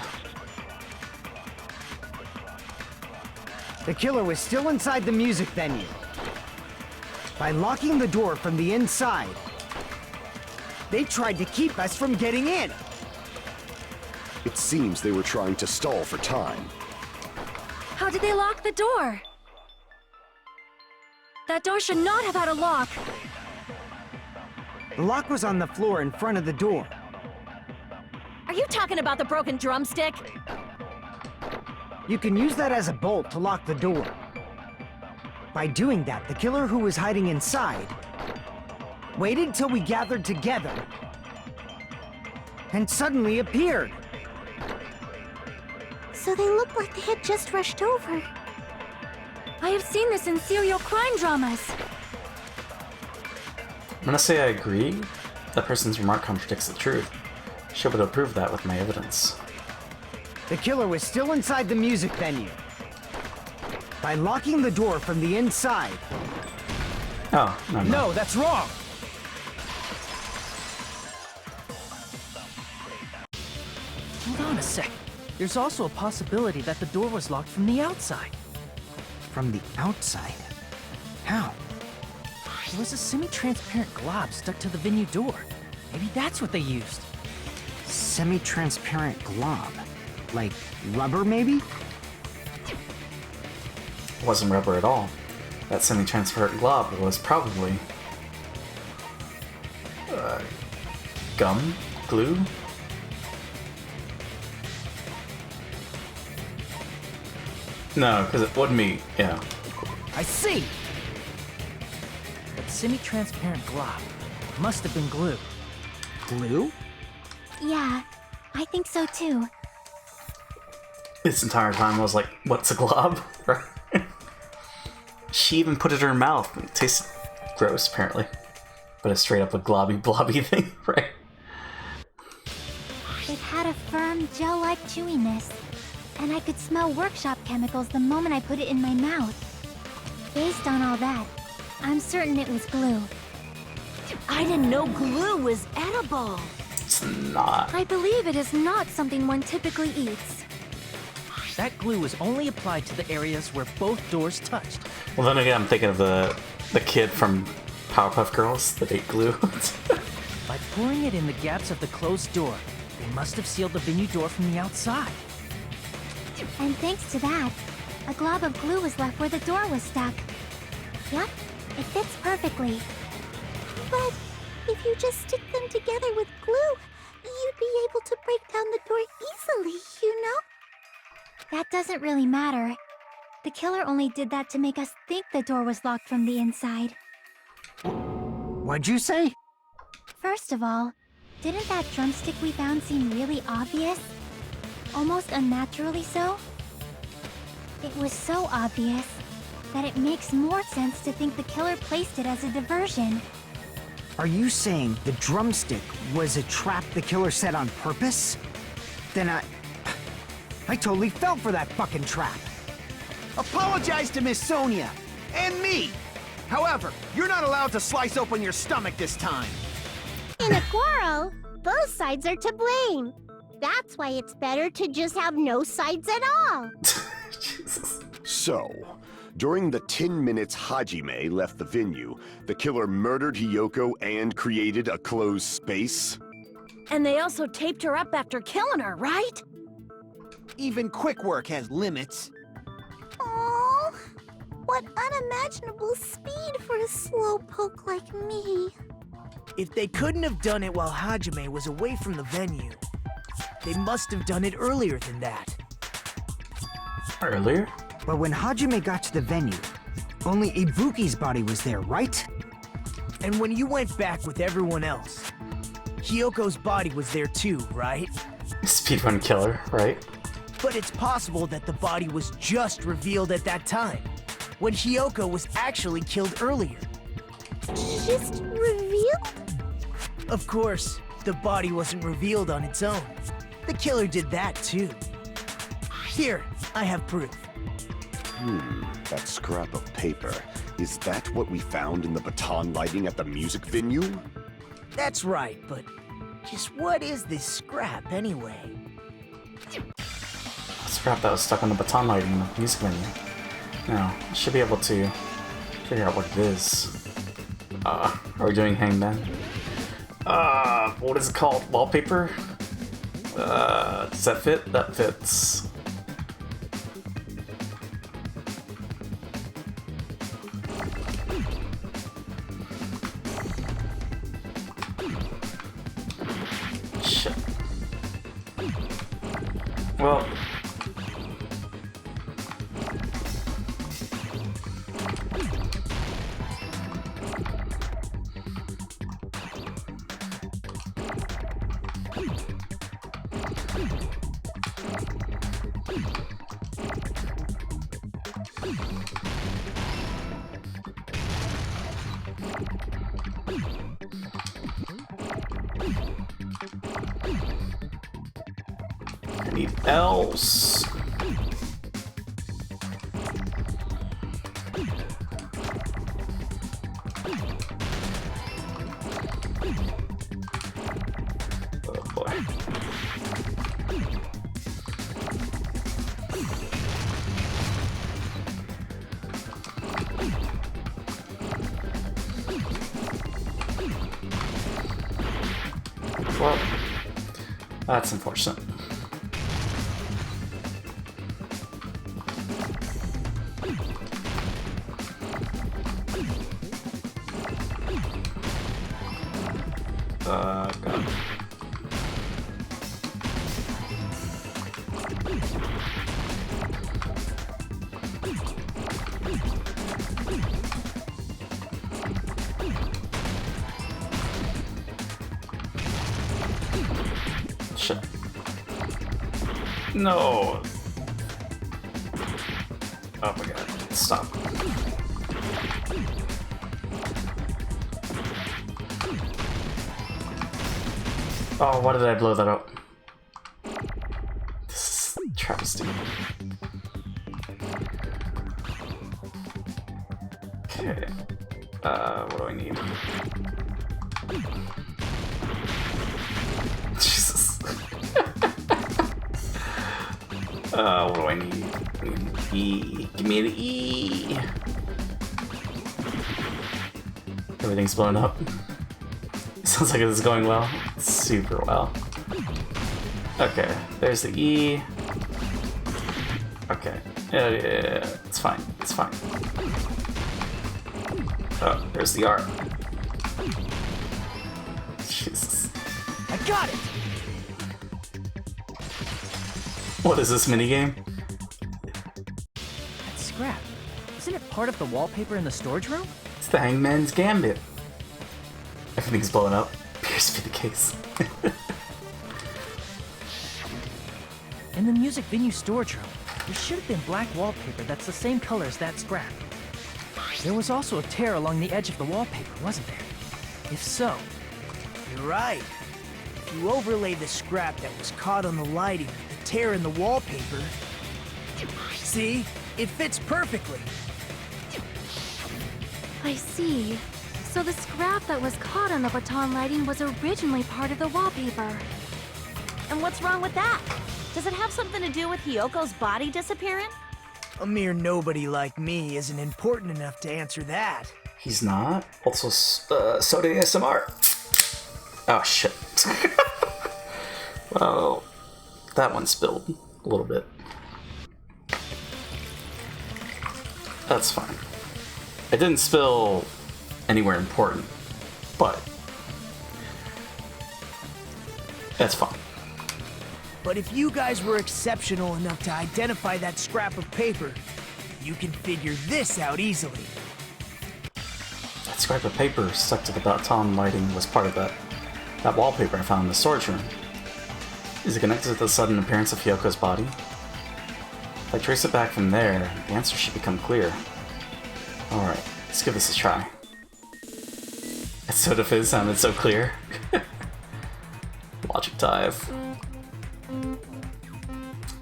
The killer was still inside the music venue. By locking the door from the inside, they tried to keep us from getting in. It seems they were trying to stall for time. How did they lock the door? That door should not have had a lock. The lock was on the floor in front of the door. Are you talking about the broken drumstick? You can use that as a bolt to lock the door. By doing that, the killer who was hiding inside waited till we gathered together and suddenly appeared. So they look like they had just rushed over. I have seen this in serial crime dramas. I'm gonna say I agree. That person's remark contradicts the truth. Should be able to prove that with my evidence. The killer was still inside the music venue. By locking the door from the inside. Oh, no. No, that's wrong! Hold on a sec. There's also a possibility that the door was locked from the outside. From the outside? How? There was a semi-transparent glob stuck to the venue door. Maybe that's what they used. Semi-transparent glob? Like rubber, maybe? It wasn't rubber at all. That semi-transparent glob was probably... gum? Glue? No, because it wouldn't be... yeah. I see! That semi-transparent glob must have been glue. Glue? Yeah, I think so too. This entire time I was like, what's a glob? She even put it in her mouth. It tastes gross, apparently. But it's straight up a globby blobby thing, right? It had a firm, gel-like chewiness. And I could smell workshop chemicals the moment I put it in my mouth. Based on all that, I'm certain it was glue. I didn't know glue was edible. It's not. I believe it is not something one typically eats. That glue was only applied to the areas where both doors touched. Well, then again, I'm thinking of the kid from Powerpuff Girls that ate glue. By pouring it in the gaps of the closed door, they must have sealed the venue door from the outside. And thanks to that, a glob of glue was left where the door was stuck. Yup, it fits perfectly. But if you just stick them together with glue, you'd be able to break down the door easily, you know? That doesn't really matter. The killer only did that to make us think the door was locked from the inside. What'd you say? First of all, didn't that drumstick we found seem really obvious? Almost unnaturally so? It was so obvious that it makes more sense to think the killer placed it as a diversion. Are you saying the drumstick was a trap the killer set on purpose? Then I totally fell for that fucking trap. Apologize to Miss Sonia and me. However, you're not allowed to slice open your stomach this time. In a quarrel, both sides are to blame. That's why it's better to just have no sides at all. So, during the 10 minutes Hajime left the venue, the killer murdered Hiyoko and created a closed space? And they also taped her up after killing her, right? Even quick work has limits. Oh, what unimaginable speed for a slowpoke like me. If they couldn't have done it while Hajime was away from the venue, they must have done it earlier than that. Earlier? But when Hajime got to the venue, only Ibuki's body was there, right? And when you went back with everyone else, Hiyoko's body was there too, right? Speedrun killer, right? But it's possible that the body was just revealed at that time, when Hiyoko was actually killed earlier. Just revealed? Of course, the body wasn't revealed on its own. The killer did that too. Here, I have proof. That scrap of paper. Is that what we found in the baton lighting at the music venue? That's right, but just what is this scrap anyway? Scrap that was stuck on the baton lighting in the music venue. Now, I should be able to figure out what it is. Are we doing Hangman? What is it called? Wallpaper? Does that fit? That fits. Shit. Well... need else? Oh boy. Well, that's unfortunate. God. Shit. No. Oh my god. Stop. Oh, why did I blow that up? This is travesty. Okay. What do I need? Jesus. What do I need? I need an E. Give me an E. Everything's blown up. Sounds like it is going well. Super well. Okay, there's the E. Okay. Yeah, it's fine. It's fine. Oh, there's the R. Jesus. I got it! What is this minigame? That's scrap. Isn't it part of the wallpaper in the storage room? It's the Hangman's Gambit. Everything's blowing up. Appears to be the case. In the music venue storage room, there should have been black wallpaper that's the same color as that scrap. There was also a tear along the edge of the wallpaper, wasn't there? If so... You're right. If you overlay the scrap that was caught on the lighting with the tear in the wallpaper... See? It fits perfectly. I see. So the scrap that was caught on the baton lighting was originally part of the wallpaper. And what's wrong with that? Does it have something to do with Hiyoko's body disappearing? A mere nobody like me isn't important enough to answer that. He's not. Also, Soda ASMR. Oh shit. Well, that one spilled a little bit. That's fine. It didn't spill anywhere important, but that's fine. But if you guys were exceptional enough to identify that scrap of paper, you can figure this out easily. That scrap of paper stuck to the baton lighting was part of that wallpaper I found in the storage room. Is it connected to the sudden appearance of Hiyoko's body? If I trace it back from there, the answer should become clear. Alright, let's give this a try. That soda fizz sounded so clear. Logic dive.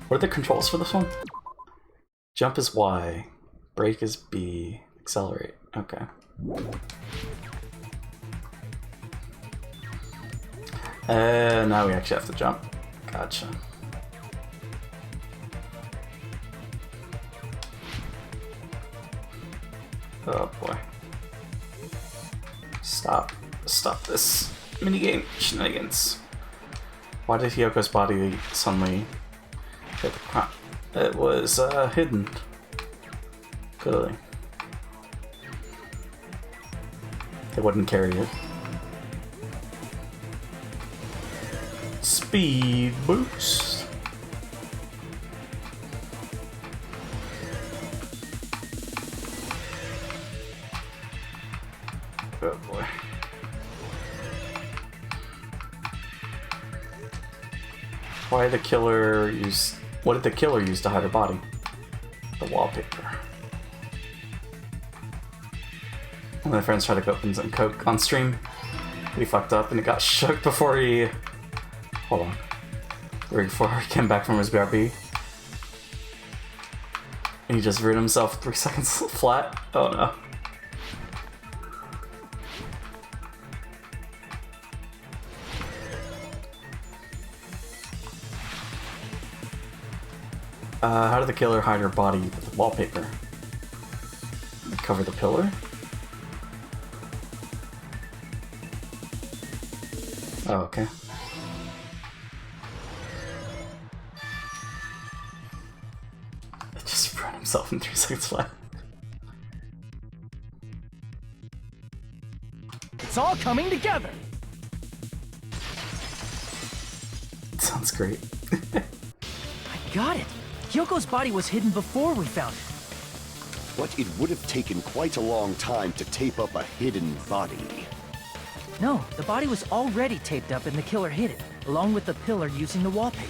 What are the controls for this one? Jump is Y, brake is B, accelerate. Okay. Now we actually have to jump. Gotcha. Oh boy. Stop this minigame shenanigans. Why did Hiyoko's body suddenly hit the ground? It was hidden. Clearly. They wouldn't carry it. Speed boost. Oh boy. Why did the killer use... What did the killer use to hide her body? The wallpaper. One of my friends tried to open some coke on stream. He fucked up and it got shook before he... Hold on. Right before he came back from his BRB. And he just ruined himself 3 seconds flat. Oh no. How did the killer hide her body with the wallpaper? Cover the pillar? Oh, okay. It just burned himself in 3 seconds flat. It's all coming together! It sounds great. I got it! Hyoko's body was hidden before we found it. But it would have taken quite a long time to tape up a hidden body. No, the body was already taped up and the killer hid it, along with the pillar using the wallpaper.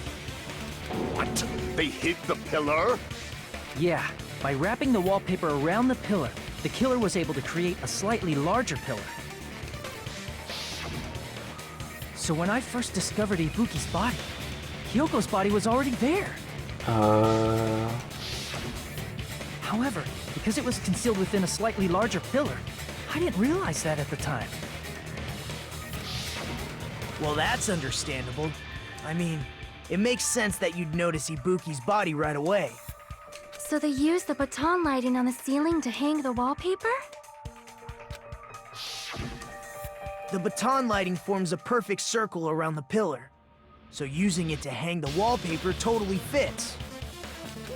What? They hid the pillar? Yeah, by wrapping the wallpaper around the pillar, the killer was able to create a slightly larger pillar. So when I first discovered Ibuki's body, Hyoko's body was already there. However, because it was concealed within a slightly larger pillar, I didn't realize that at the time. Well, that's understandable. I mean, it makes sense that you'd notice Ibuki's body right away. So they used the baton lighting on the ceiling to hang the wallpaper? The baton lighting forms a perfect circle around the pillar, so using it to hang the wallpaper totally fits.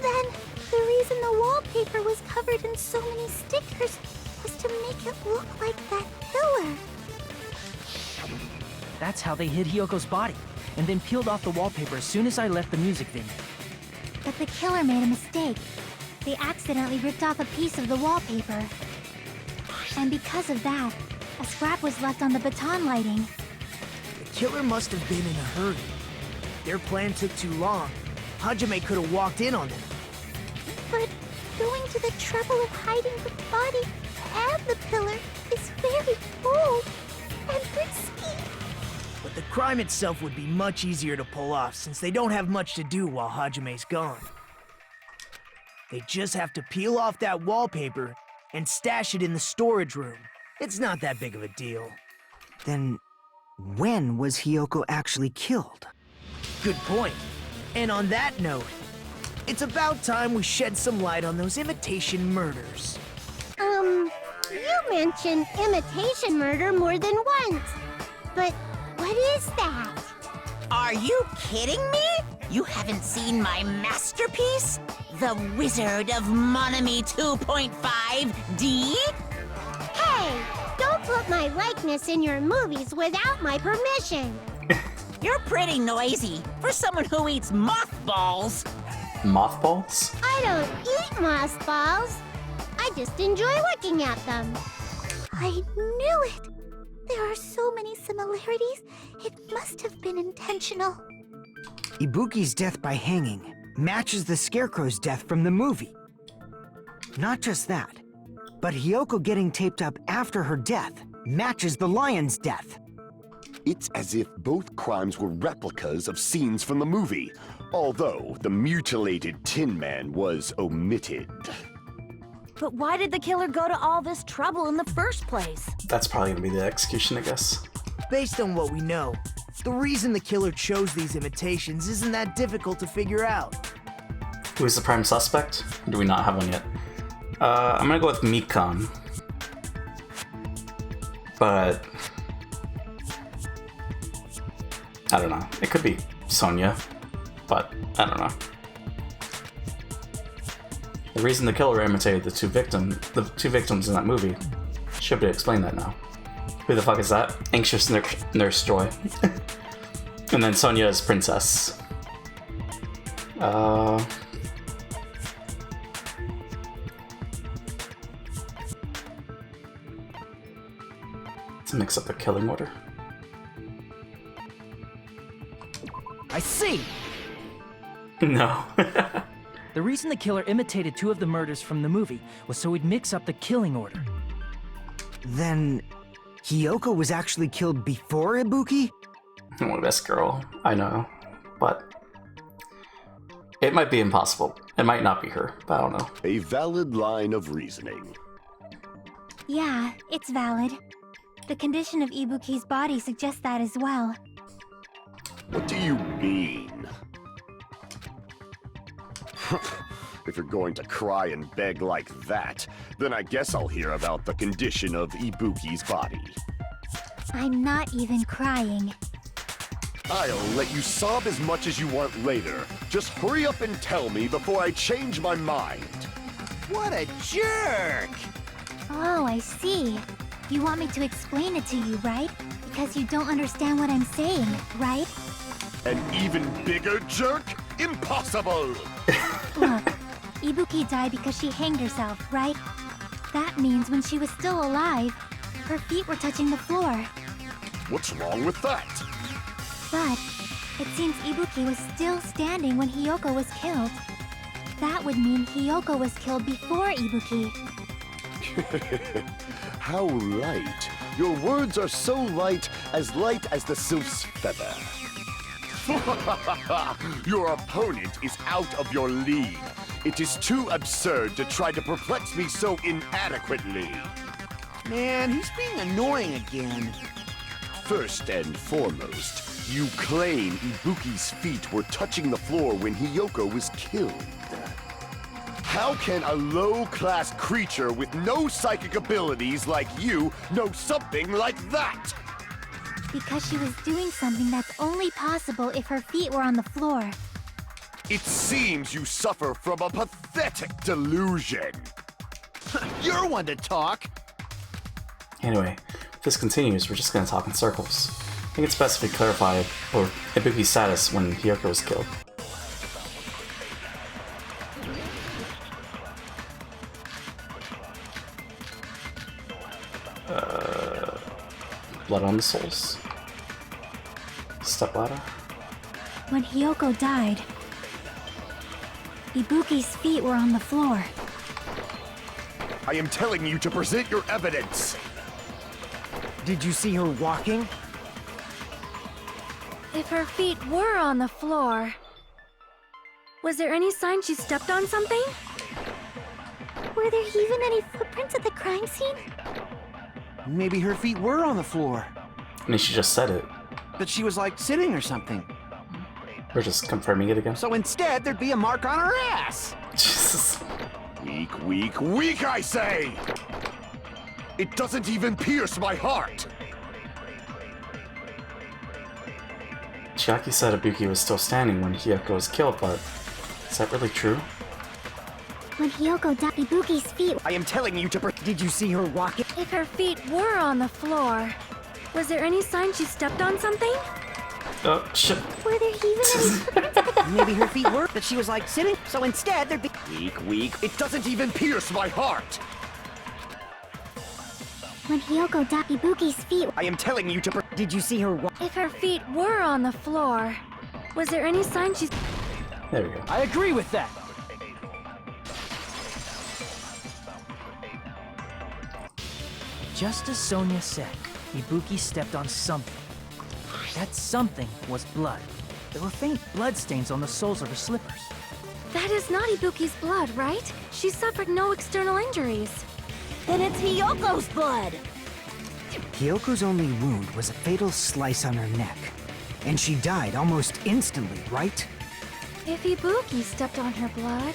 Then, the reason the wallpaper was covered in so many stickers was to make it look like that pillar. That's how they hid Hyoko's body, and then peeled off the wallpaper as soon as I left the music venue. But the killer made a mistake. They accidentally ripped off a piece of the wallpaper. And because of that, a scrap was left on the baton lighting. The killer must have been in a hurry. Their plan took too long. Hajime could have walked in on them. But going to the trouble of hiding the body and the pillar is very bold and risky. But the crime itself would be much easier to pull off since they don't have much to do while Hajime's gone. They just have to peel off that wallpaper and stash it in the storage room. It's not that big of a deal. Then, when was Hyoko actually killed? Good point. And on that note, it's about time we shed some light on those imitation murders. You mentioned imitation murder more than once. But what is that? Are you kidding me? You haven't seen my masterpiece? The Wizard of Monami 2.5D? Hey, don't put my likeness in your movies without my permission. You're pretty noisy for someone who eats mothballs. Mothballs? I don't eat mothballs. I just enjoy looking at them. I knew it. There are so many similarities. It must have been intentional. Ibuki's death by hanging matches the Scarecrow's death from the movie. Not just that, but Hyoko getting taped up after her death matches the lion's death. It's as if both crimes were replicas of scenes from the movie, although the mutilated Tin Man was omitted. But why did the killer go to all this trouble in the first place? That's probably gonna be the execution, I guess. Based on what we know, the reason the killer chose these imitations isn't that difficult to figure out. Who's the prime suspect? Do we not have one yet? I'm gonna go with Mikan. But I don't know. It could be Sonya, but I don't know. The reason the killer imitated the two victims in that movie should be explained that now. Who the fuck is that? Anxious Nurse Joy. And then Sonya is Princess. Let's mix up the killing order. I see! No. The reason the killer imitated two of the murders from the movie was so he'd mix up the killing order. Then, Hyoko was actually killed before Ibuki? Well, best girl, I know, but It might be impossible. It might not be her, but I don't know. A valid line of reasoning. Yeah, it's valid. The condition of Ibuki's body suggests that as well. What do you mean? If you're going to cry and beg like that, then I guess I'll hear about the condition of Ibuki's body. I'm not even crying. I'll let you sob as much as you want later. Just hurry up and tell me before I change my mind. What a jerk! Oh, I see. You want me to explain it to you, right? Because you don't understand what I'm saying, right? An even bigger jerk? Impossible! Look, Ibuki died because she hanged herself, right? That means when she was still alive, her feet were touching the floor. What's wrong with that? But it seems Ibuki was still standing when Hiyoko was killed. That would mean Hiyoko was killed before Ibuki. How light. Your words are so light as the sylph's feather. Your opponent is out of your league. It is too absurd to try to perplex me so inadequately. Man, he's being annoying again. First and foremost, you claim Ibuki's feet were touching the floor when Hiyoko was killed. How can a low-class creature with no psychic abilities like you know something like that? Because she was doing something that's only possible if her feet were on the floor. It seems you suffer from a pathetic delusion. You're one to talk. Anyway, if this continues, we're just gonna talk in circles. I think it's best if we clarify Ibuki's status when Hiyoko was killed. Blood on the souls. Stepladder. When Hiyoko died, Ibuki's feet were on the floor. I am telling you to present your evidence. Did you see her walking? If her feet were on the floor, was there any sign she stepped on something? Were there even any footprints at the crime scene? Maybe her feet were on the floor. I mean, she just said it. But she was like sitting or something. We're just confirming it again. So instead, there'd be a mark on her ass. Jesus. Weak, weak, weak, I say! It doesn't even pierce my heart! Chiaki said Ibuki was still standing when Hiyoko was killed, but is that really true? When Hiyoko died, Ibuki's feet... I am telling you to... Did you see her walking? If her feet were on the floor, was there any sign she stepped on something? Oh, shit. Were there even any footprints at the... Maybe her feet were, but she was like sitting. So instead, there'd be... Weak, weak. It doesn't even pierce my heart! When Hiyoko died, Ibuki's feet... I am telling you to... Did you see her walk? If her feet were on the floor, was there any sign she... There we go. I agree with that. Just as Sonia said, Ibuki stepped on something. That something was blood. There were faint blood stains on the soles of her slippers. That is not Ibuki's blood, right? She suffered no external injuries. Then it's Hiyoko's blood! Hiyoko's only wound was a fatal slice on her neck. And she died almost instantly, right? If Ibuki stepped on her blood...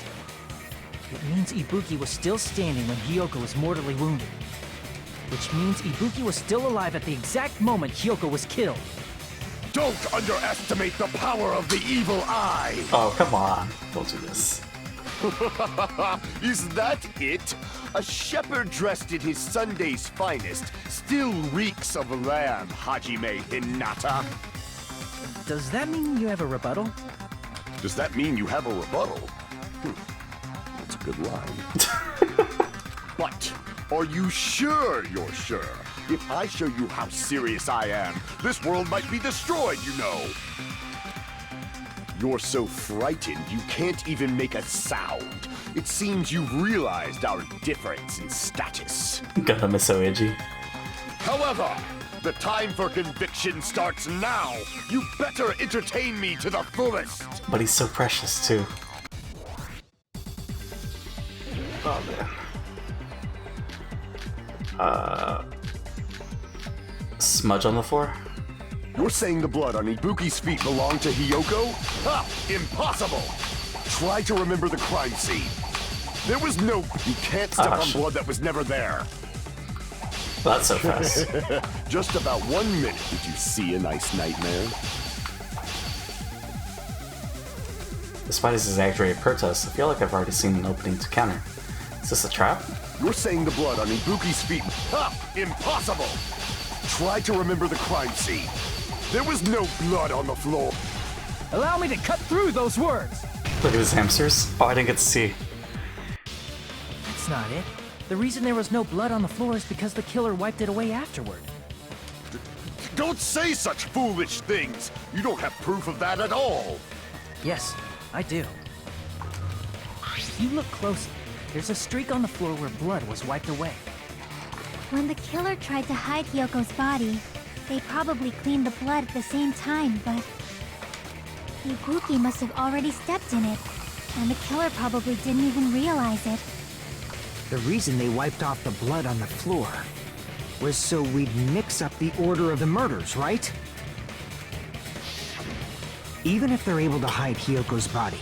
It means Ibuki was still standing when Hiyoko was mortally wounded. Which means Ibuki was still alive at the exact moment Hiyoko was killed. Don't underestimate the power of the evil eye! Oh, come on. Don't do this. Is that it? A shepherd dressed in his Sunday's finest still reeks of lamb, Hajime Hinata. Does that mean you have a rebuttal? Does that mean you have a rebuttal? That's a good line. But are you sure you're sure? If I show you how serious I am, this world might be destroyed, you know. You're so frightened you can't even make a sound. It seems you've realized our difference in status. Got him so edgy. However, the time for conviction starts now. You better entertain me to the fullest. But he's so precious, too. Oh man. Smudge on the floor? You're saying the blood on Ibuki's feet belonged to Hiyoko? Ha! Impossible! Try to remember the crime scene. There was no... You can't step on blood that was never there. That's so fast. Just about 1 minute. Did you see a nice nightmare? Despite his exaggerated protest, I feel like I've already seen an opening to counter. Is this a trap? You're saying the blood on Ibuki's feet... Ha! Impossible! Try to remember the crime scene. There was no blood on the floor. Allow me to cut through those words! Look at his hamsters. Oh, I didn't get to see. That's not it. The reason there was no blood on the floor is because the killer wiped it away afterward. Don't say such foolish things! You don't have proof of that at all! Yes, I do. If you look closely, there's a streak on the floor where blood was wiped away. When the killer tried to hide Hyoko's body, they probably cleaned the blood at the same time, but... Ibuki must have already stepped in it, and the killer probably didn't even realize it. The reason they wiped off the blood on the floor was so we'd mix up the order of the murders, right? Even if they're able to hide Hyoko's body,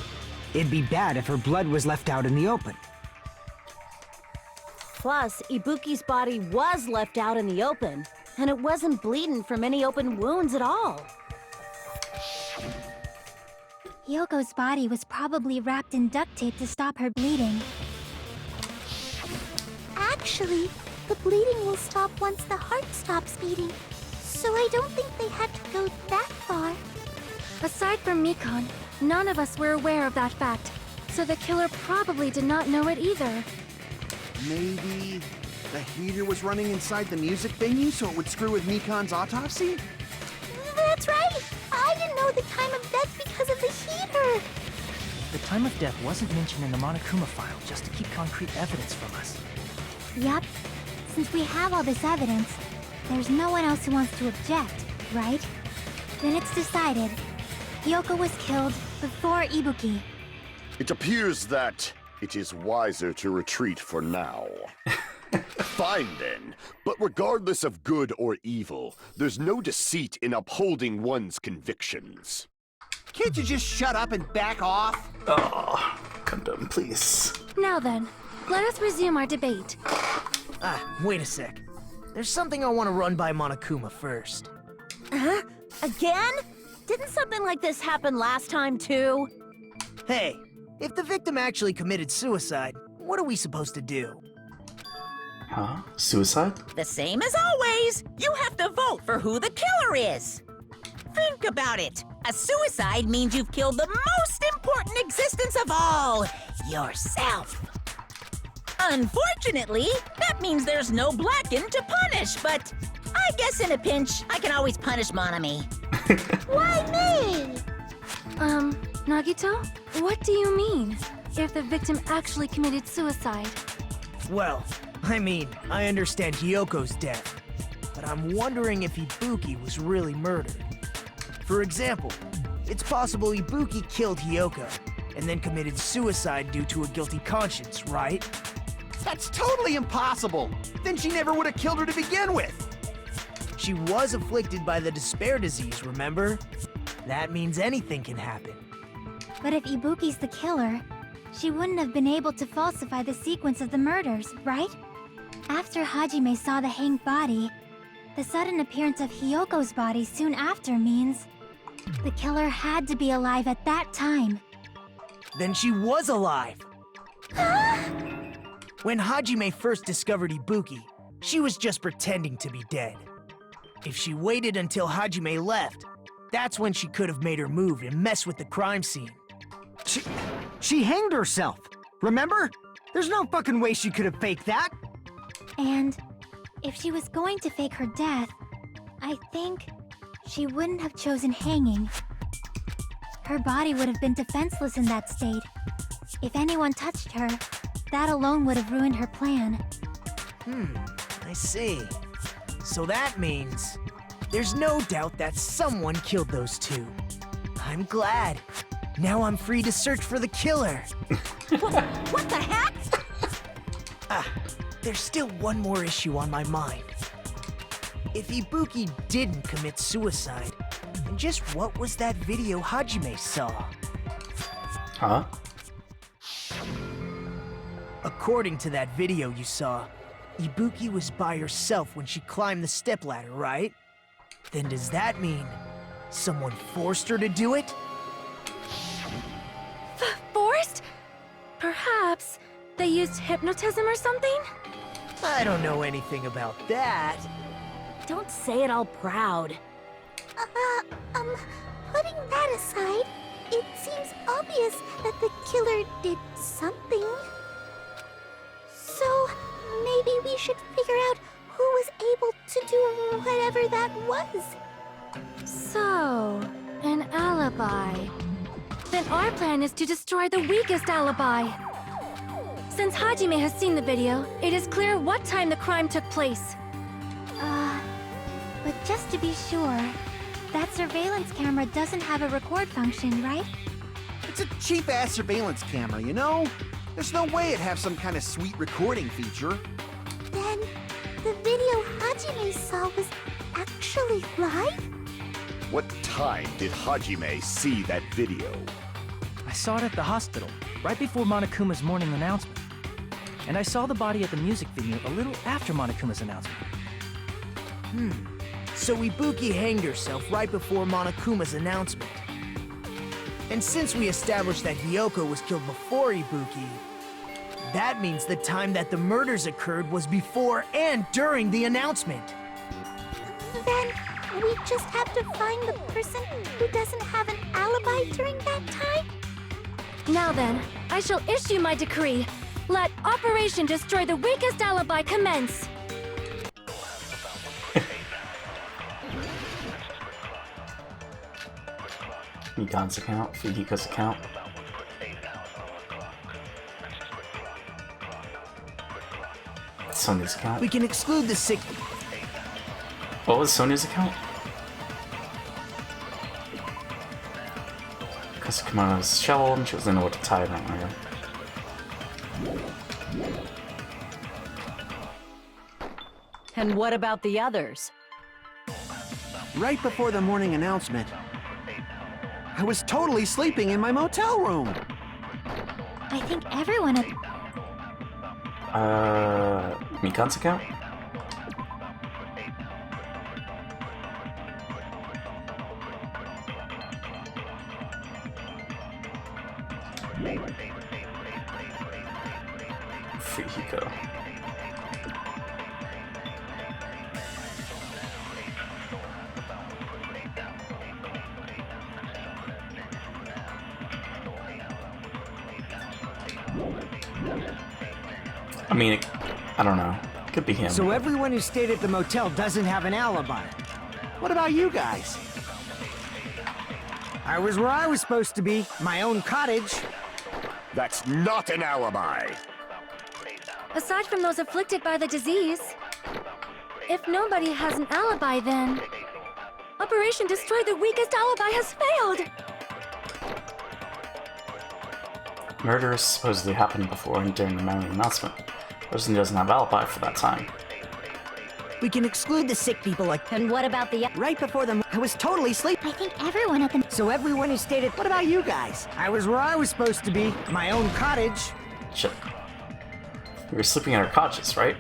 it'd be bad if her blood was left out in the open. Plus, Ibuki's body was left out in the open, and it wasn't bleeding from any open wounds at all. Hyoko's body was probably wrapped in duct tape to stop her bleeding. Actually, the bleeding will stop once the heart stops beating, so I don't think they had to go that far. Aside from Mikon, none of us were aware of that fact, so the killer probably did not know it either. Maybe the heater was running inside the music venue so it would screw with Mikon's autopsy? That's right! I didn't know the time of death because of the heater! The time of death wasn't mentioned in the Monokuma file just to keep concrete evidence from us. Yup. Since we have all this evidence, there's no one else who wants to object, right? Then it's decided. Hyoko was killed before Ibuki. It appears that it is wiser to retreat for now. Fine then, but regardless of good or evil, there's no deceit in upholding one's convictions. Can't you just shut up and back off? Oh, come down, please. Now then, let us resume our debate. Wait a sec. There's something I want to run by Monokuma first. Huh? Again? Didn't something like this happen last time, too? Hey, if the victim actually committed suicide, what are we supposed to do? Huh? Suicide? The same as always. You have to vote for who the killer is. Think about it. A suicide means you've killed the most important existence of all, yourself. Unfortunately, that means there's no Blacken to punish, but I guess in a pinch, I can always punish Monami. Why me? Nagito? What do you mean? If the victim actually committed suicide? Well, I mean, I understand Hyoko's death, but I'm wondering if Ibuki was really murdered. For example, it's possible Ibuki killed Hyoko, and then committed suicide due to a guilty conscience, right? That's totally impossible! Then she never would have killed her to begin with! She was afflicted by the despair disease, remember? That means anything can happen. But if Ibuki's the killer, she wouldn't have been able to falsify the sequence of the murders, right? After Hajime saw the hanged body, the sudden appearance of Hyoko's body soon after means the killer had to be alive at that time. Then she was alive! When Hajime first discovered Ibuki, she was just pretending to be dead. If she waited until Hajime left, that's when she could have made her move and mess with the crime scene. She hanged herself, remember? There's no fucking way she could have faked that. And if she was going to fake her death, I think she wouldn't have chosen hanging. Her body would have been defenseless in that state. If anyone touched her, that alone would have ruined her plan. I see. So that means there's no doubt that someone killed those two. I'm glad. Now I'm free to search for the killer. What the heck? There's still one more issue on my mind. If Ibuki didn't commit suicide, then just what was that video Hajime saw? Huh? According to that video you saw, Ibuki was by herself when she climbed the stepladder, right? Then does that mean someone forced her to do it? Forced? Perhaps they used hypnotism or something? I don't know anything about that. Don't say it all proud. Putting that aside, it seems obvious that the killer did something. So, maybe we should figure out who was able to do whatever that was. So, an alibi. Then our plan is to destroy the weakest alibi. Since Hajime has seen the video, it is clear what time the crime took place. But just to be sure, that surveillance camera doesn't have a record function, right? It's a cheap-ass surveillance camera, you know? There's no way it'd have some kind of sweet recording feature. Then, the video Hajime saw was actually live? What time did Hajime see that video? I saw it at the hospital, right before Monokuma's morning announcement. And I saw the body at the music venue a little after Monokuma's announcement. So Ibuki hanged herself right before Monokuma's announcement. And since we established that Hiyoko was killed before Ibuki, that means the time that the murders occurred was before and during the announcement. Then, we just have to find the person who doesn't have an alibi during that time? Now then, I shall issue my decree. Let Operation Destroy the Weakest Alibi commence! Mikan's account, Fujiko's account. Sonya's account. We can exclude the sick. What was Sonya's account? Because Kimono's shovel and she doesn't know what to tie it on her. And what about the others? Right before the morning announcement, I was totally sleeping in my motel room. I think everyone at... Mikan's account? Fujiko. I mean, I don't know. Could be him. So everyone who stayed at the motel doesn't have an alibi. What about you guys? I was where I was supposed to be, my own cottage. That's not an alibi. Aside from those afflicted by the disease, if nobody has an alibi, then Operation Destroy the Weakest Alibi has failed! Murders supposedly happened before and during the morning announcement. Person doesn't have alibi for that time. We can exclude the sick people like... And what about the... Right before them, I was totally sleeping. I think everyone at the... So everyone who stayed at... What about you guys? I was where I was supposed to be, my own cottage. Shit. We were sleeping at our cottages, right?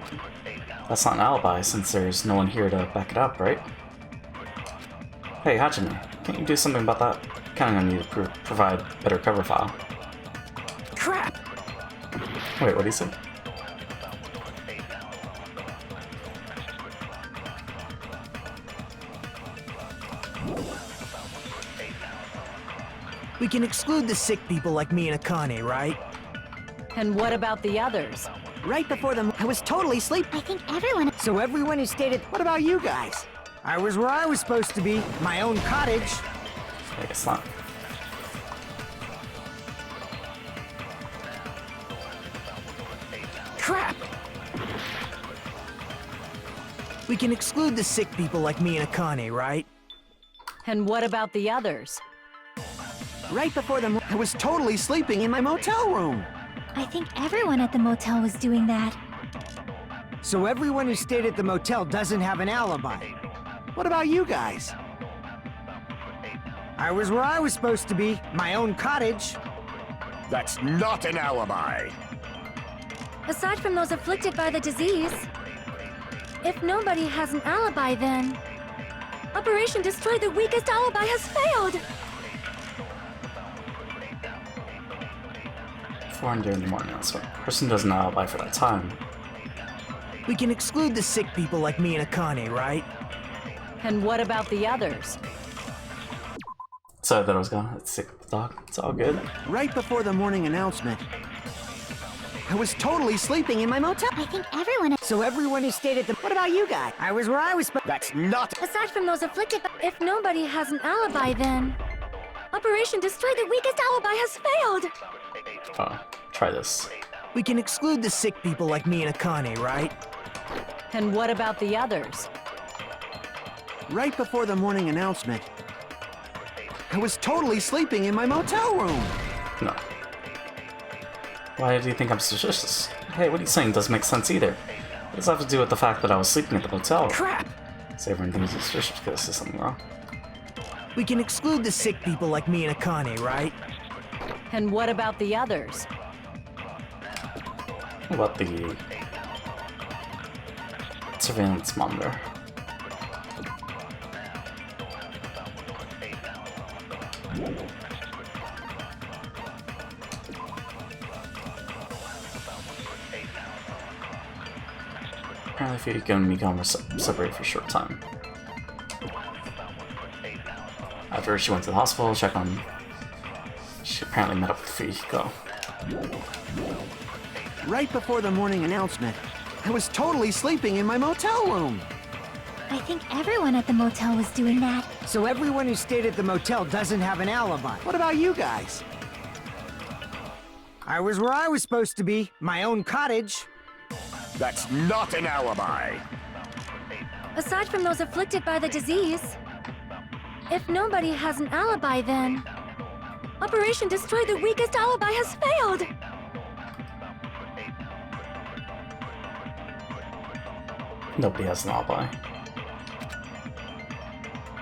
That's not an alibi since there's no one here to back it up, right? Hey, Hajime, can't you do something about that? Kinda gonna need to provide better cover file. Crap! Wait, what did he say? We can exclude the sick people like me and Akane, right? And what about the others? Right before them, I was totally sleeping. I think everyone... So everyone who stayed at... What about you guys? I was where I was supposed to be, my own cottage. I guess not. Crap! We can exclude the sick people like me and Akane, right? And what about the others? Right before them, I was totally sleeping in my motel room. I think everyone at the motel was doing that. So everyone who stayed at the motel doesn't have an alibi. What about you guys? I was where I was supposed to be, my own cottage. That's not an alibi. Aside from those afflicted by the disease, if nobody has an alibi, then Operation Destroy the Weakest Alibi has failed! 400 in the morning, so person doesn't alibi for that time. We can exclude the sick people like me and Akane, right? And what about the others? Sorry that I was gone. It's sick with the dog. It's all good. Right before the morning announcement, I was totally sleeping in my motel. I think everyone... So everyone who stayed at the... What about you guys? I was where I was supposed... That's not... Aside from those afflicted, if nobody has an alibi, then Operation Destroy the Weakest Alibi has failed! Oh, try this. We can exclude the sick people like me and Akane, right? And what about the others? Right before the morning announcement, I was totally sleeping in my motel room. No. Why do you think I'm suspicious? Hey, what are you saying? Doesn't make sense either. What does that have to do with the fact that I was sleeping at the motel? Crap! So everyone thinks I'm suspicious because there's something wrong. We can exclude the sick people like me and Akane, right? And what about the others? What about the surveillance monitor? Apparently Fuyiko and Mikon were separated for a short time. After she went to the hospital to check on... She apparently met up with Fuyiko. Right before the morning announcement, I was totally sleeping in my motel room. I think everyone at the motel was doing that. So everyone who stayed at the motel doesn't have an alibi. What about you guys? I was where I was supposed to be, my own cottage. That's not an alibi. Aside from those afflicted by the disease, if nobody has an alibi, then Operation Destroy the Weakest Alibi has failed! Nobody has an alibi.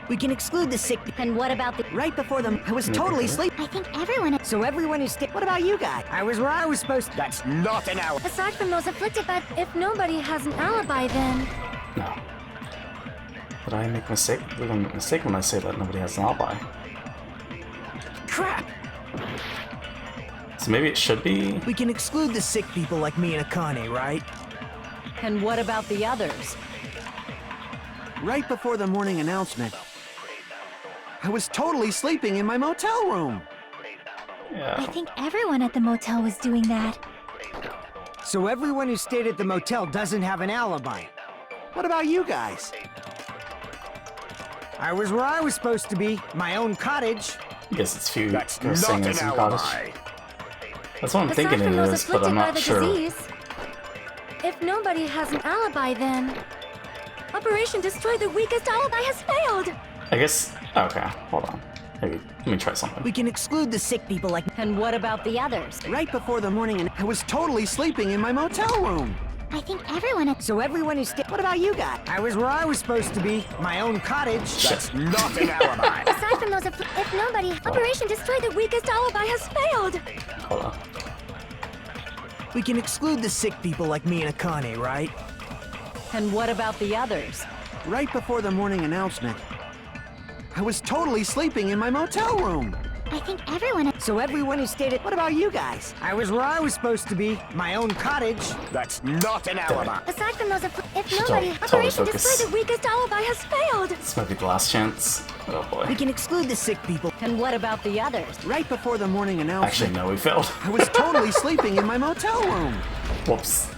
We can exclude the sick people. And what about the... Right before them, I was totally sleeping. I think everyone... So everyone who stayed... What about you guys? I was where I was supposed to... That's not an alibi. Aside from those afflicted by... If nobody has an alibi, then... No. Did I make a mistake? I believe I make a mistake when I say that nobody has an alibi. Crap! So maybe it should be... We can exclude the sick people like me and Akane, right? And what about the others? Right before the morning announcement, I was totally sleeping in my motel room. Yeah. I think everyone at the motel was doing that. So everyone who stayed at the motel doesn't have an alibi. What about you guys? I was where I was supposed to be, my own cottage. I guess it's few. That's They're not saying an it's in alibi. cottage. That's what I'm Aside thinking from it those is, but I'm afflicted by not the sure. disease, if nobody has an alibi, then Operation Destroy the Weakest Alibi has failed! I guess... Okay, hold on. Maybe, let me try something. We can exclude the sick people like... And what about the others? Right before the morning, I was totally sleeping in my motel room. I think everyone at... So everyone who stayed... What about you guys? I was where I was supposed to be, my own cottage. That's not an alibi. Aside from those if nobody... Operation Destroy the Weakest Alibi has failed! Hold on. We can exclude the sick people like me and Akane, right? And what about the others? Right before the morning announcement, I was totally sleeping in my motel room. I think everyone at... So everyone who stayed at... What about you guys? I was where I was supposed to be, my own cottage. That's not an alibi. Aside from those if Should nobody... totally Operation focus. Destroy the Weakest Alibi has failed! This might be the last chance. Oh boy. We can exclude the sick people. And what about the others? Right before the morning Actually, announcement, no, we failed. I was totally sleeping in my motel room. Whoops.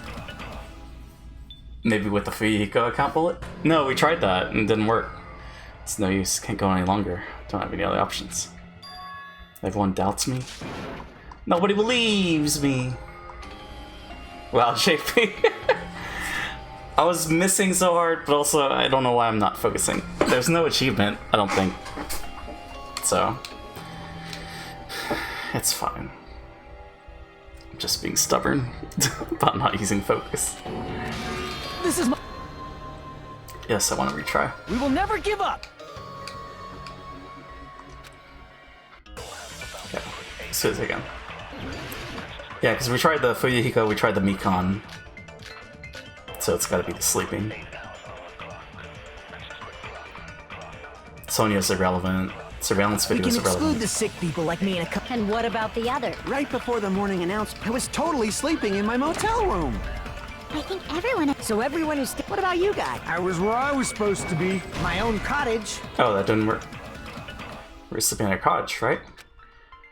Maybe with the Fuyiko account bullet? No, we tried that and it didn't work. It's no use. Can't go any longer. Don't have any other options. Everyone doubts me. Nobody believes me. Wow, JP. I was missing so hard, but also I don't know why I'm not focusing. There's no achievement, I don't think. So, it's fine. I'm just being stubborn about not using focus. This is my... Yes, I want to retry. We will never give up! Okay, let's do this again. Yeah, because we tried the Fuyuhiko, we tried the Mikan. So it's gotta be the sleeping. Sonya's irrelevant. Surveillance videos We can exclude irrelevant. the sick people like me and a And what about the other? Right before the morning announcement, I was totally sleeping in my motel room. I think everyone... So everyone is... What about you guys? I was where I was supposed to be. My own cottage. Oh, that didn't work. We're sleeping in a cottage, right?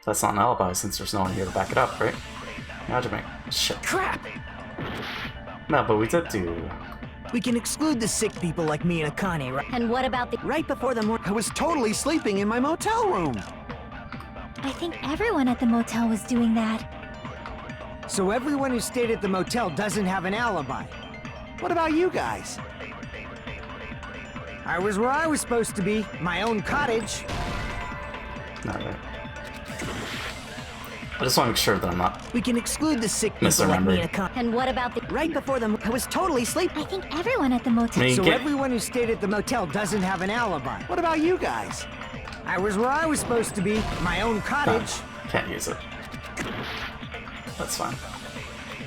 That's not an alibi since there's no one here to back it up, right? Hajime. Shit. Crap! No, but we did do... We can exclude the sick people like me and Akane, right? And what about the... Right before the morning, I was totally sleeping in my motel room. I think everyone at the motel was doing that. So everyone who stayed at the motel doesn't have an alibi. What about you guys? I was where I was supposed to be. My own cottage. Alright. I just want to make sure that I'm not... We can exclude the sick people like me and Akane. And what about the... Right before the... I was totally sleeping. I think everyone at the motel... I mean, So get- everyone who stayed at the motel doesn't have an alibi. What about you guys? I was where I was supposed to be. My own cottage. Can't use it. That's fine.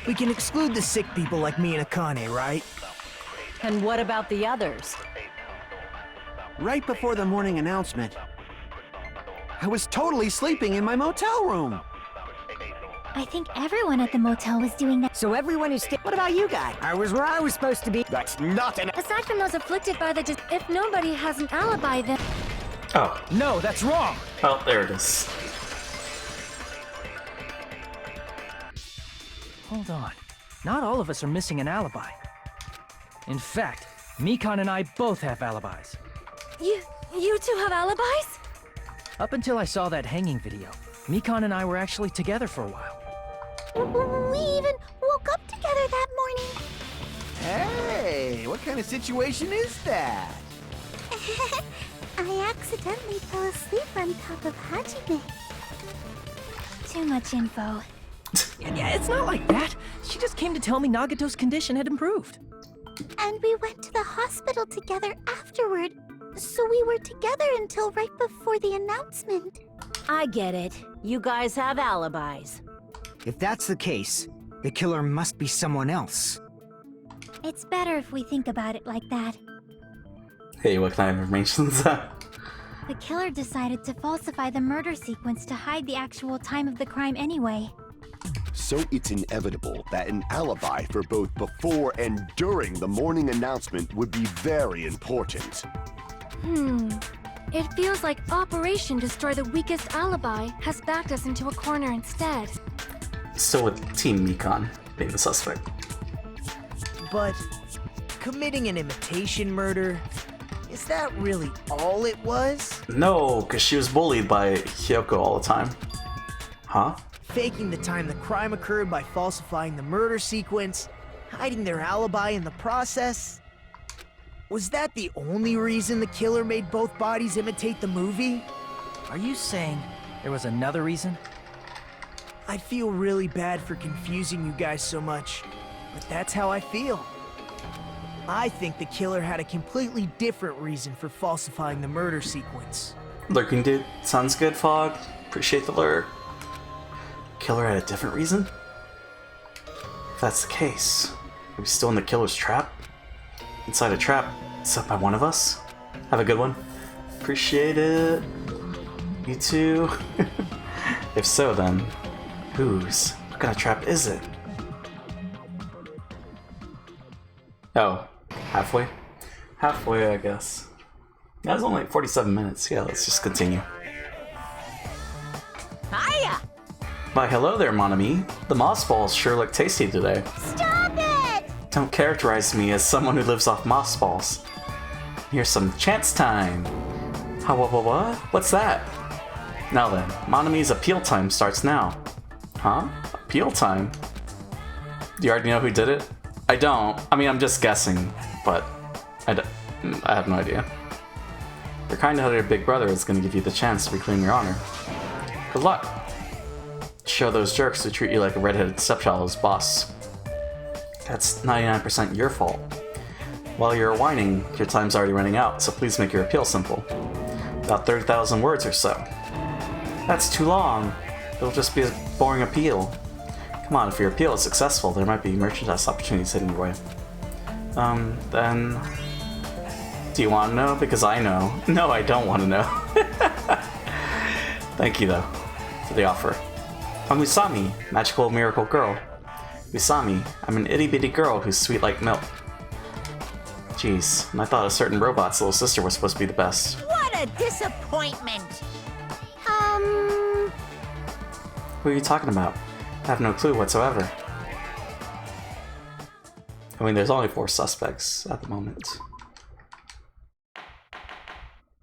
We can exclude the sick people like me and Akane, right? And what about the others? Right before the morning announcement, I was totally sleeping in my motel room. I think everyone at the motel was doing that. So everyone is... What about you guys? I was where I was supposed to be. That's not an... Aside from those afflicted by the if nobody has an alibi, then... Oh. No, that's wrong! Oh, there it is. Hold on. Not all of us are missing an alibi. In fact, Mikan and I both have alibis. You two have alibis? Up until I saw that hanging video, Mikan and I were actually together for a while. We even woke up together that morning. Hey, what kind of situation is that? I accidentally fell asleep on top of Hajime. Too much info. Yeah, it's not like that. She just came to tell me Nagato's condition had improved. And we went to the hospital together afterward. So we were together until right before the announcement. I get it. You guys have alibis. If that's the case, the killer must be someone else. It's better if we think about it like that. Hey, what kind of information is that? The killer decided to falsify the murder sequence to hide the actual time of the crime anyway. So it's inevitable that an alibi for both before and during the morning announcement would be very important. It feels like Operation Destroy the Weakest Alibi has backed us into a corner instead. Still with Team Mikan being the suspect. But committing an imitation murder, is that really all it was? No, because she was bullied by Hyoko all the time. Huh? Faking the time the crime occurred by falsifying the murder sequence, hiding their alibi in the process. Was that the only reason the killer made both bodies imitate the movie? Are you saying there was another reason? I feel really bad for confusing you guys so much, but that's how I feel. I think the killer had a completely different reason for falsifying the murder sequence. Lurking dude, sounds good, Fog. Appreciate the lurk. Killer had a different reason? If that's the case, are we still in the killer's trap? Inside a trap set by one of us? Have a good one. Appreciate it. You too. If so, then whose? What kind of trap is it? Oh, halfway? Halfway, I guess. That was only 47 minutes. Yeah, let's just continue. Hiya! Why, hello there, mon ami. The moss balls sure look tasty today. Stop it! Don't characterize me as someone who lives off moss balls. Here's some chance time. How, what? What's that? Now then, mon ami's appeal time starts now. Huh? Appeal time? Do you already know who did it? I don't. I mean, I'm just guessing, but I have no idea. Your kind-hearted big brother is going to give you the chance to reclaim your honor. Good luck. Show those jerks who treat you like a redheaded stepchild's boss. That's 99% your fault. While you're whining, your time's already running out, so please make your appeal simple. About 30,000 words or so. That's too long. It'll just be a boring appeal. Come on, if your appeal is successful, there might be merchandise opportunities heading your way. Then... Do you want to know? Because I know. No, I don't want to know. Thank you, though, for the offer. I'm Usami, magical miracle girl. Usami, I'm an itty-bitty girl who's sweet like milk. Jeez, and I thought a certain robot's little sister was supposed to be the best. What a disappointment! Who are you talking about? I have no clue whatsoever. I mean, there's only 4 suspects at the moment.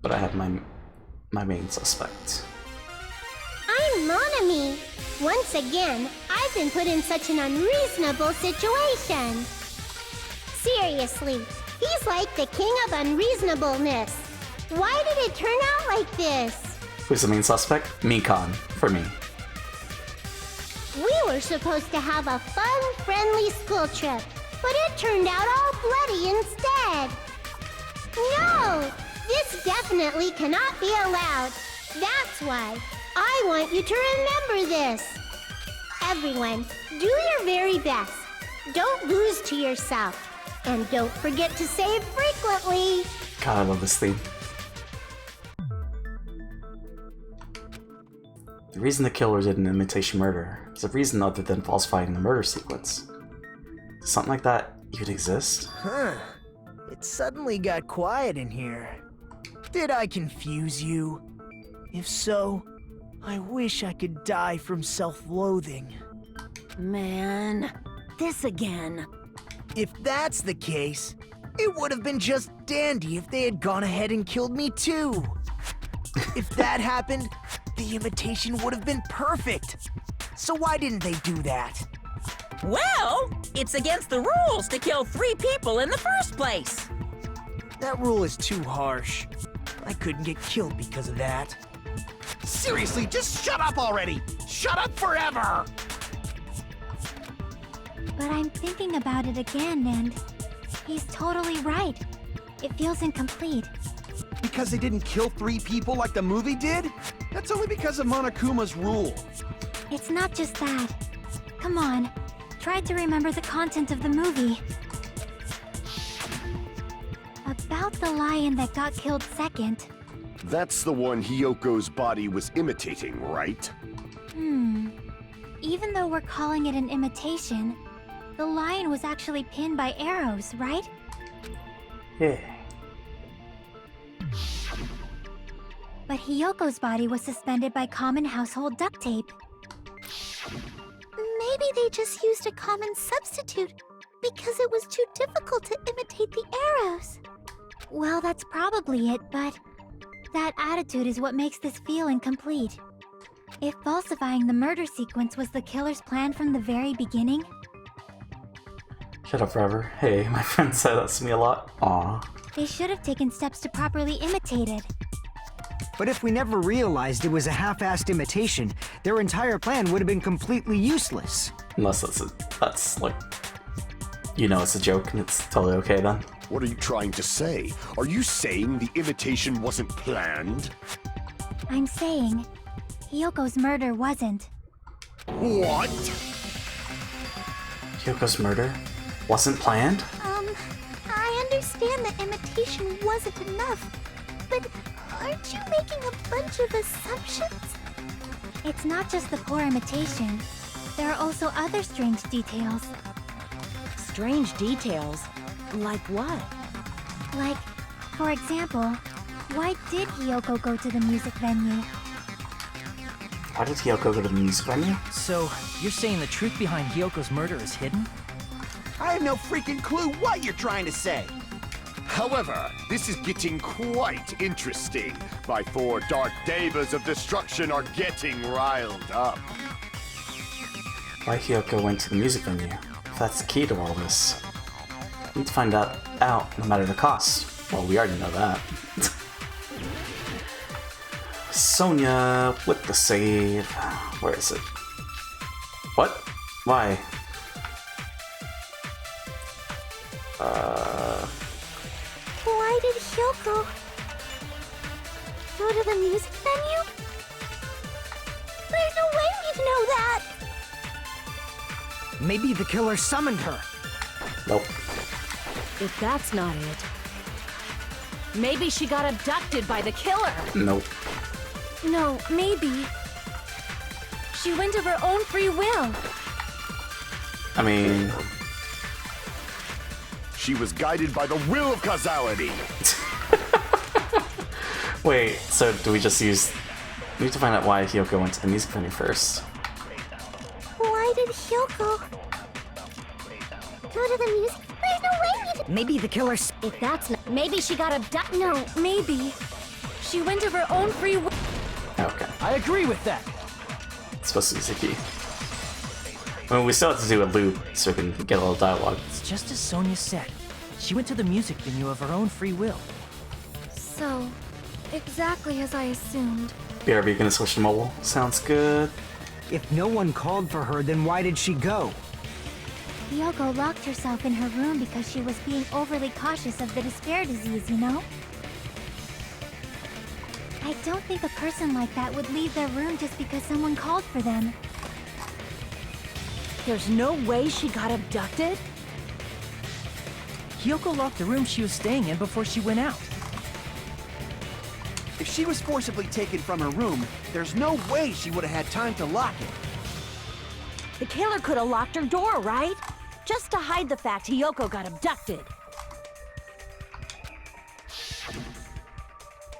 But I have my main suspect. I'm Monami. Once again, I've been put in such an unreasonable situation. Seriously, he's like the king of unreasonableness. Why did it turn out like this? Who's the main suspect? Mikan, for me. We were supposed to have a fun, friendly school trip, but it turned out all bloody instead. No! This definitely cannot be allowed. That's why I want you to remember this. Everyone, do your very best. Don't lose to yourself. And don't forget to save frequently. God, I love this theme. The reason the killer did an imitation murder is a reason other than falsifying the murder sequence. Does something like that even exist? Huh. It suddenly got quiet in here. Did I confuse you? If so, I wish I could die from self-loathing. Man, this again. If that's the case, it would have been just dandy if they had gone ahead and killed me too. If that happened, the imitation would have been perfect. So why didn't they do that? Well, it's against the rules to kill 3 people in the first place. That rule is too harsh. I couldn't get killed because of that. Seriously, just shut up already! Shut up forever! But I'm thinking about it again, and he's totally right. It feels incomplete. Because they didn't kill 3 people like the movie did? That's only because of Monokuma's rule. It's not just that. Come on, try to remember the content of the movie. About the lion that got killed second. That's the one Hyoko's body was imitating, right? Even though we're calling it an imitation, the lion was actually pinned by arrows, right? Yeah. But Hyoko's body was suspended by common household duct tape. Maybe they just used a common substitute because it was too difficult to imitate the arrows. Well, that's probably it, but that attitude is what makes this feel incomplete. If falsifying the murder sequence was the killer's plan from the very beginning... Shut up forever. Hey, my friend said that to me a lot. Aw. They should have taken steps to properly imitate it. But if we never realized it was a half-assed imitation, their entire plan would have been completely useless. Unless that's like... You know it's a joke and it's totally okay then. What are you trying to say? Are you saying the imitation wasn't planned? I'm saying, Hyoko's murder wasn't. What? Hyoko's murder wasn't planned? I understand that imitation wasn't enough, but aren't you making a bunch of assumptions? It's not just the poor imitation. There are also other strange details. Strange details? Like what? Like, for example, why did Hyoko go to the music venue? Why did Hyoko go to the music venue? So, you're saying the truth behind Hyoko's murder is hidden? I have no freaking clue what you're trying to say. However, this is getting quite interesting. My 4 dark devas of destruction are getting riled up. Why Hyoko went to the music venue? If that's the key to all this. We need to find out no matter the cost. Well, we already know that. Sonia with the save. Where is it? What? Why? Hyoko go to the music venue? There's no way we'd know that! Maybe the killer summoned her. Nope. If that's not it, maybe she got abducted by the killer. Nope. No, maybe. She went of her own free will. I mean... She was guided by the will of causality. Wait, so do we just use... We need to find out why Hyoko went to the music venue first. Why did Hyoko go to the music? There's no way we'd... Maybe the killer... If that's not... Maybe she got abducted. No, maybe. She went of her own free will. Okay. I agree with that. It's supposed to be Ziki. I mean, we still have to do a loop so we can get a little dialogue. It's just as Sonia said. She went to the music venue of her own free will. So, exactly as I assumed. BRB gonna switch to mobile. Sounds good. If no one called for her, then why did she go? Hyoko locked herself in her room because she was being overly cautious of the despair disease, you know? I don't think a person like that would leave their room just because someone called for them. There's no way she got abducted? Hyoko locked the room she was staying in before she went out. If she was forcibly taken from her room, there's no way she would have had time to lock it. The killer could have locked her door, right? Just to hide the fact Hyoko got abducted.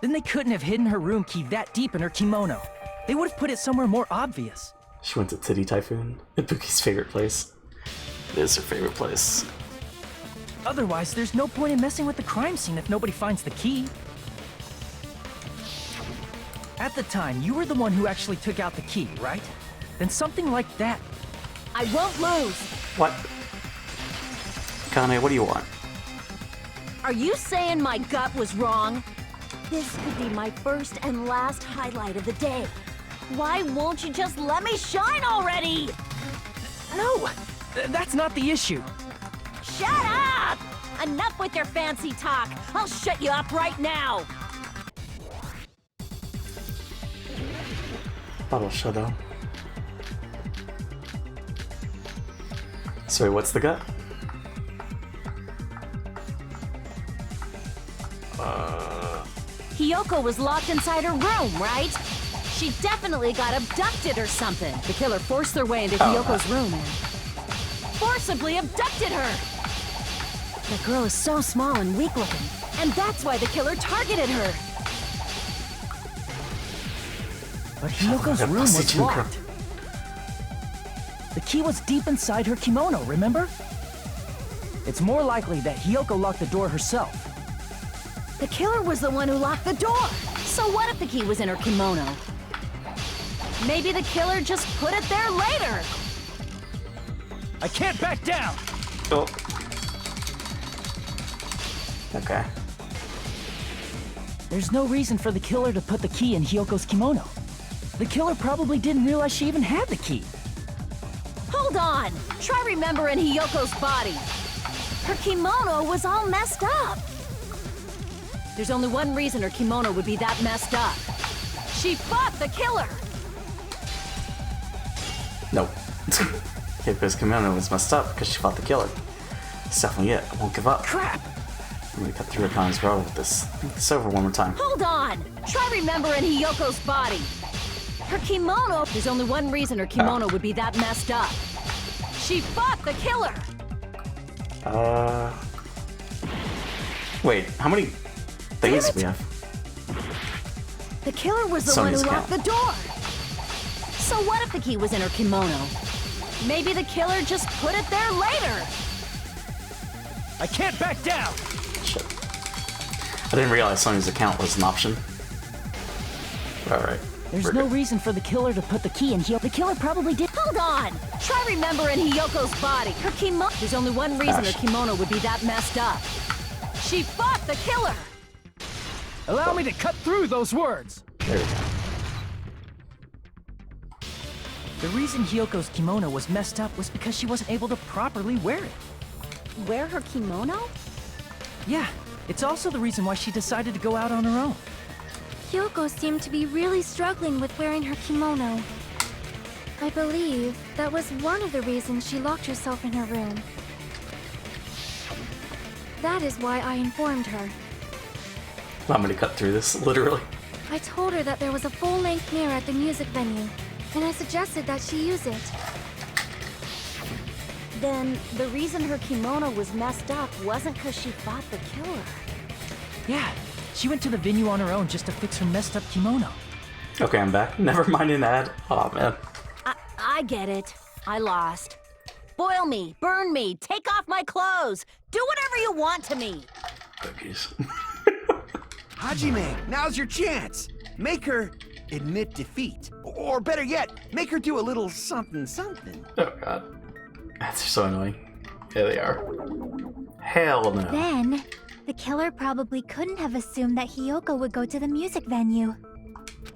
Then they couldn't have hidden her room key that deep in her kimono. They would have put it somewhere more obvious. She went to Titty Typhoon, Ibuki's favorite place. It is her favorite place. Otherwise, there's no point in messing with the crime scene if nobody finds the key. At the time, you were the one who actually took out the key, right? Then something like that... I won't lose! What? Kane, what do you want? Are you saying my gut was wrong? This could be my first and last highlight of the day. Why won't you just let me shine already? No! That's not the issue. Shut up! Enough with your fancy talk. I'll shut you up right now. Bottle shadow. Sorry, what's the gut? Hyoko was locked inside her room, right? She definitely got abducted or something. The killer forced their way into Hyoko's room and forcibly abducted her. The girl is so small and weak-looking, and that's why the killer targeted her. But Hyoko's room was locked. The key was deep inside her kimono, remember? It's more likely that Hyoko locked the door herself. The killer was the one who locked the door. So what if the key was in her kimono? Maybe the killer just put it there later. I can't back down! Oh. Okay. There's no reason for the killer to put the key in Hyoko's kimono. The killer probably didn't realize she even had the key. Hold on! Try remembering Hyoko's body. Her kimono was all messed up. There's only one reason her kimono would be that messed up. She fought the killer! Nope. Hyoko's kimono was messed up because she fought the killer. It's definitely it. I won't give up. Crap! I'm gonna cut through Akane's row with this. Think this over one more time. Hold on! Try remembering Hyoko's body. Her kimono... There's only one reason her kimono would be that messed up. She fought the killer! Wait, how many things do we have? The killer was the Sonya's one who locked count. the door. So what if the key was in her kimono? Maybe the killer just put it there later. I can't back down! Shit. I didn't realize Sonya's account was an option. Alright. There's no reason for the killer to put the key in Hyoko. The killer probably did. Hold on! Try remembering Hyoko's body. Her kimono... There's only one reason her kimono would be that messed up. She fought the killer! Allow me to cut through those words! There we go. The reason Hyoko's kimono was messed up was because she wasn't able to properly wear it. Wear her kimono? Yeah, It's also the reason why she decided to go out on her own. Kyoko seemed to be really struggling with wearing her kimono. I believe that was one of the reasons she locked herself in her room. That is why I informed her. I'm gonna cut through this, literally. I told her that there was a full-length mirror at the music venue, and I suggested that she use it. Then the reason her kimono was messed up wasn't because she fought the killer. Yeah, she went to the venue on her own just to fix her messed up kimono. Okay, I'm back. Never mind an ad. Oh man. I get it. I lost. Boil me, burn me, take off my clothes, do whatever you want to me. Cookies. Hajime, now's your chance. Make her admit defeat. Or better yet, make her do a little something something. Oh god. That's so annoying. Yeah, they are. Hell no. Then, the killer probably couldn't have assumed that Hiyoko would go to the music venue.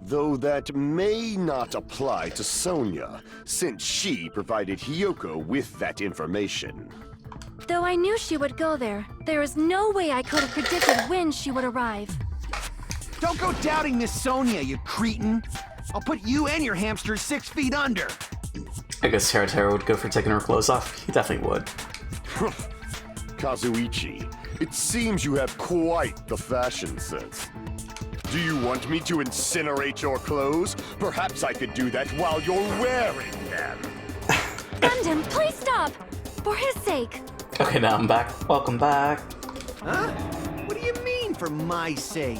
Though that may not apply to Sonia, since she provided Hiyoko with that information. Though I knew she would go there, there is no way I could have predicted when she would arrive. Don't go doubting Miss Sonia, you cretin. I'll put you and your hamster 6 feet under. I guess Teratera would go for taking her clothes off. He definitely would. Kazuichi, it seems you have quite the fashion sense. Do you want me to incinerate your clothes? Perhaps I could do that while you're wearing them. Gundam, please stop! For his sake! Okay, now I'm back. Welcome back. Huh? What do you mean, for my sake?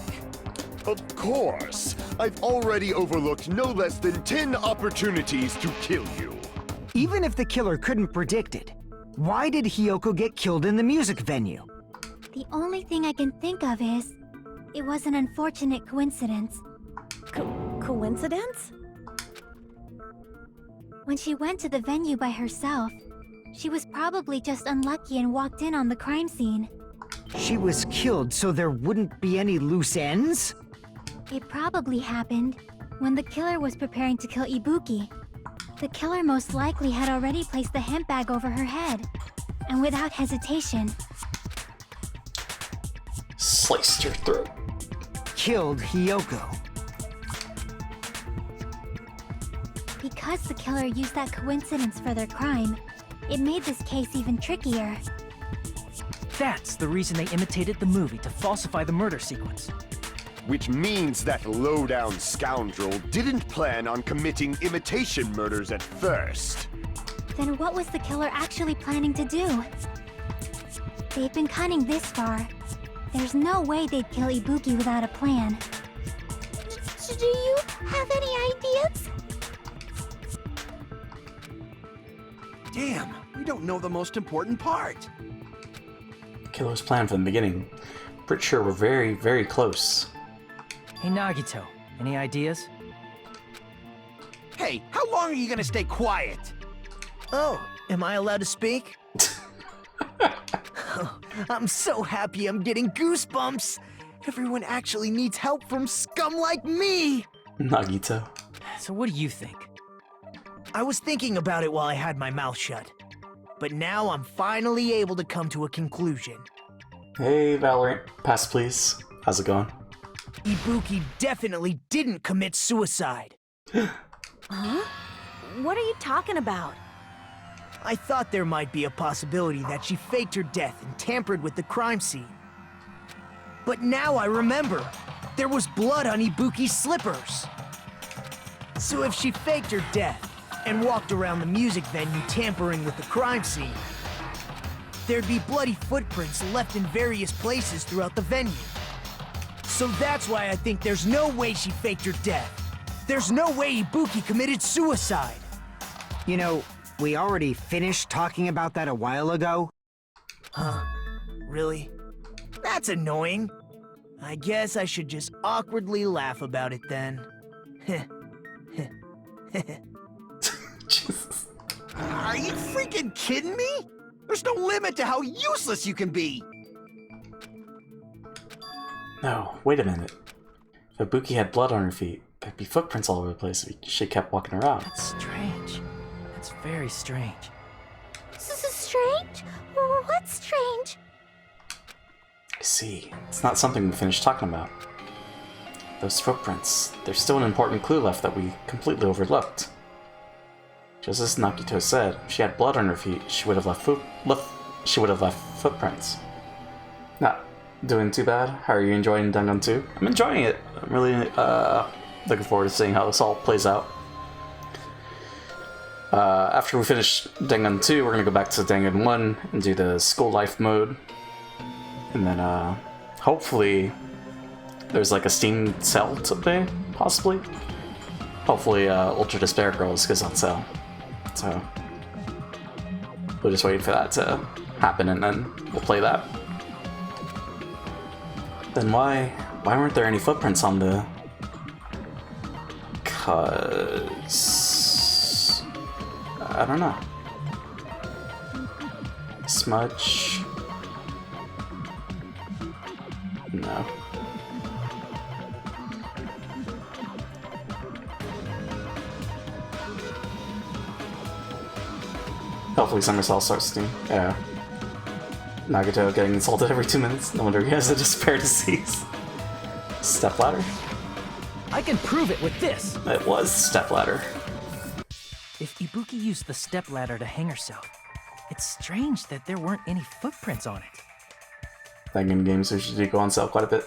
Of course. I've already overlooked no less than 10 opportunities to kill you. Even if the killer couldn't predict it, why did Hiyoko get killed in the music venue? The only thing I can think of is, it was an unfortunate coincidence. Coincidence? When she went to the venue by herself, she was probably just unlucky and walked in on the crime scene. She was killed so there wouldn't be any loose ends? It probably happened when the killer was preparing to kill Ibuki. The killer most likely had already placed the hemp bag over her head, and without hesitation, Sliced her throat. Killed Hiyoko. because the killer used that coincidence for their crime, it made this case even trickier. That's the reason they imitated the movie to falsify the murder sequence. Which means that low-down scoundrel didn't plan on committing imitation murders at first. Then what was the killer actually planning to do? They've been cunning this far. There's no way they'd kill Ibuki without a plan. Do you have any ideas? Damn, we don't know the most important part. Killer's plan from the beginning. Pretty sure we're very, very close. Hey Nagito, any ideas? Hey, how long are you gonna stay quiet? Oh, am I allowed to speak? I'm so happy I'm getting goosebumps. Everyone actually needs help from scum like me. Nagito. So what do you think? I was thinking about it while I had my mouth shut. But now I'm finally able to come to a conclusion. Hey Valorant, pass please. How's it going? Ibuki definitely didn't commit suicide. Huh? What are you talking about? I thought there might be a possibility that she faked her death and tampered with the crime scene. But now I remember, there was blood on Ibuki's slippers. So if she faked her death and walked around the music venue tampering with the crime scene, there'd be bloody footprints left in various places throughout the venue. So that's why I think there's no way she faked her death. There's no way Ibuki committed suicide. You know, we already finished talking about that a while ago. Huh? Really? That's annoying. I guess I should just awkwardly laugh about it then. Jesus. Are you freaking kidding me? There's no limit to how useless you can be. No, wait a minute. If Ibuki had blood on her feet, there'd be footprints all over the place if she kept walking around. That's strange. That's very strange. Strange? What's strange? see. It's not something we finished talking about. Those footprints. There's still an important clue left that we completely overlooked. Just as Nagito said, if she had blood on her feet, she would have left footprints. Not doing too bad. How are you enjoying Dangan 2? I'm enjoying it. I'm really looking forward to seeing how this all plays out. After we finish Dangan 2, we're gonna go back to Dangan 1 and do the school life mode. And then hopefully there's like a Steam sale today, possibly. Hopefully Ultra Despair Girls goes on sale. So we're just waiting for that to happen and then we'll play that. Then why weren't there any footprints on the... Cause... I don't know. Smudge... No. Hopefully Summer Cell starts soon. Yeah. Nagito getting insulted every 2 minutes. No wonder he has a despair disease. Stepladder? I can prove it with this! It was stepladder. If Ibuki used the stepladder to hang herself, it's strange that there weren't any footprints on it. Dangan games usually go on sale quite a bit.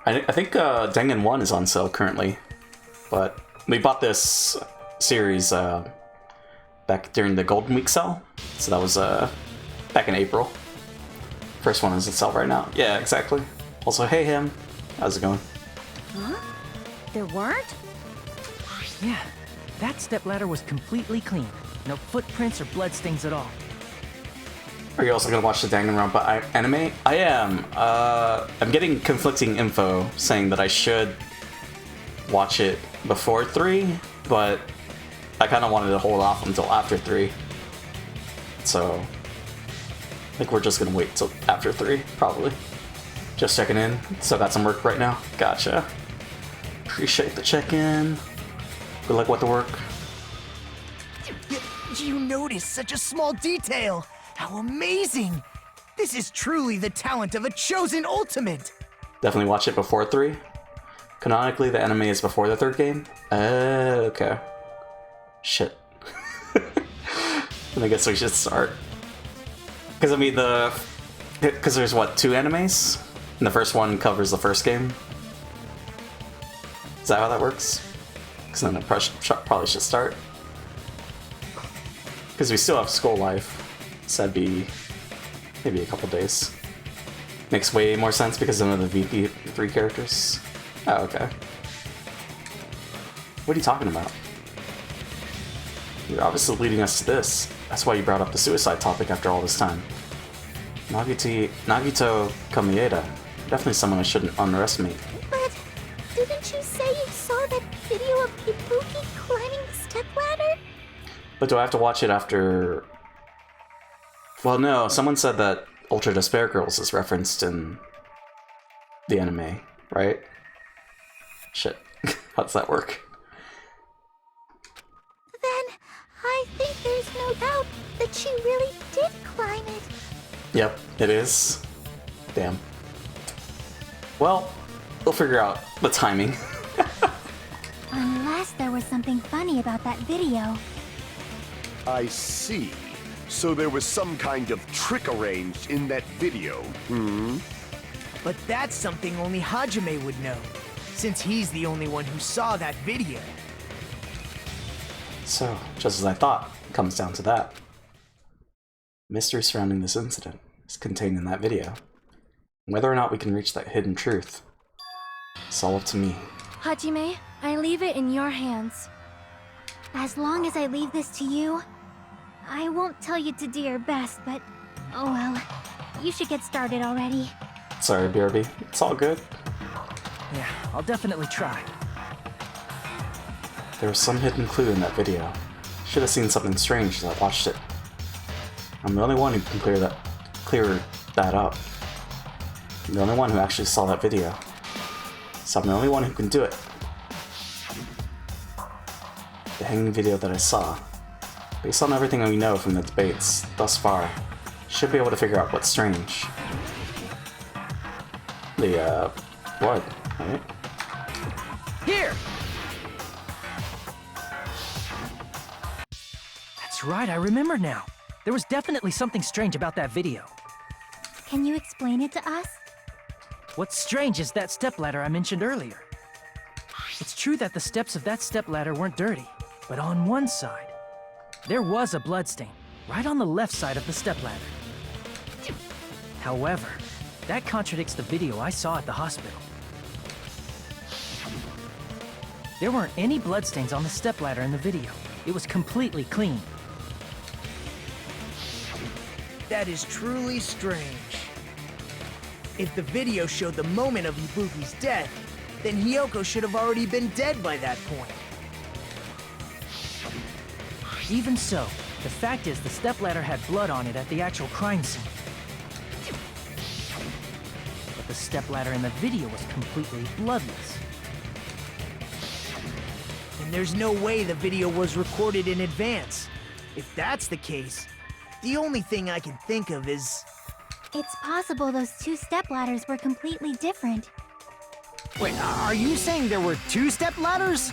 I think Dangan 1 is on sale currently. But we bought this series back during the Golden Week sale. So that was back in April. First one is on sale right now. Yeah, exactly. Also, hey him. How's it going? Huh? There weren't? Yeah, that stepladder was completely clean. No footprints or bloodstains at all. Are you also gonna watch the Danganronpa anime? I am. I'm getting conflicting info saying that I should watch it before 3, but I kind of wanted to hold off until after 3. So I think we're just gonna wait till after 3, probably. Just checking in. Still got some work right now. Gotcha. Appreciate the check-in. Good luck with the work. You noticed such a small detail! How amazing! This is truly the talent of a chosen ultimate! Definitely watch it before 3. Canonically, the anime is before the 3rd game. Okay. Shit. Then I guess we should start. Because, I mean, because there's, what, 2 animes? And the first one covers the first game? Is that how that works? Because then I probably should start. Because we still have school life. So that'd be maybe a couple days. Makes way more sense because of the VP3 characters. Oh, okay. What are you talking about? You're obviously leading us to this. That's why you brought up the suicide topic after all this time. Nagito Kamieda. Definitely someone I shouldn't underestimate. But didn't you say you saw that video of Ibuki climbing the stepladder? But do I have to watch it after... Well, no. Someone said that Ultra Despair Girls is referenced in the anime, right? Shit. How does that work? Then I think there's no doubt that she really did climb it. Yep, it is. Damn. Well, we'll figure out the timing. Unless there was something funny about that video. I see. So there was some kind of trick arranged in that video, hmm? But that's something only Hajime would know, since he's the only one who saw that video. So, just as I thought, it comes down to that. Mystery surrounding this incident is contained in that video. Whether or not we can reach that hidden truth, it's all up to me. Hajime, I leave it in your hands. As long as I leave this to you, I won't tell you to do your best, but oh well. You should get started already. Sorry, BRB. It's all good. Yeah, I'll definitely try. There was some hidden clue in that video. Should have seen something strange as I watched it. I'm the only one who can clear that up. I'm the only one who actually saw that video. So I'm the only one who can do it. The hanging video that I saw, based on everything we know from the debates thus far, should be able to figure out what's strange. The, blood, right? Here! That's right, I remember now. There was definitely something strange about that video. Can you explain it to us? What's strange is that stepladder I mentioned earlier. It's true that the steps of that stepladder weren't dirty, but on one side, there was a bloodstain, right on the left side of the stepladder. However, that contradicts the video I saw at the hospital. There weren't any bloodstains on the stepladder in the video. It was completely clean. That is truly strange. If the video showed the moment of Ibuki's death, then Hiyoko should have already been dead by that point. Even so, the fact is the stepladder had blood on it at the actual crime scene. But the stepladder in the video was completely bloodless. And there's no way the video was recorded in advance. If that's the case, the only thing I can think of is... It's possible those two stepladders were completely different. Wait, are you saying there were two stepladders?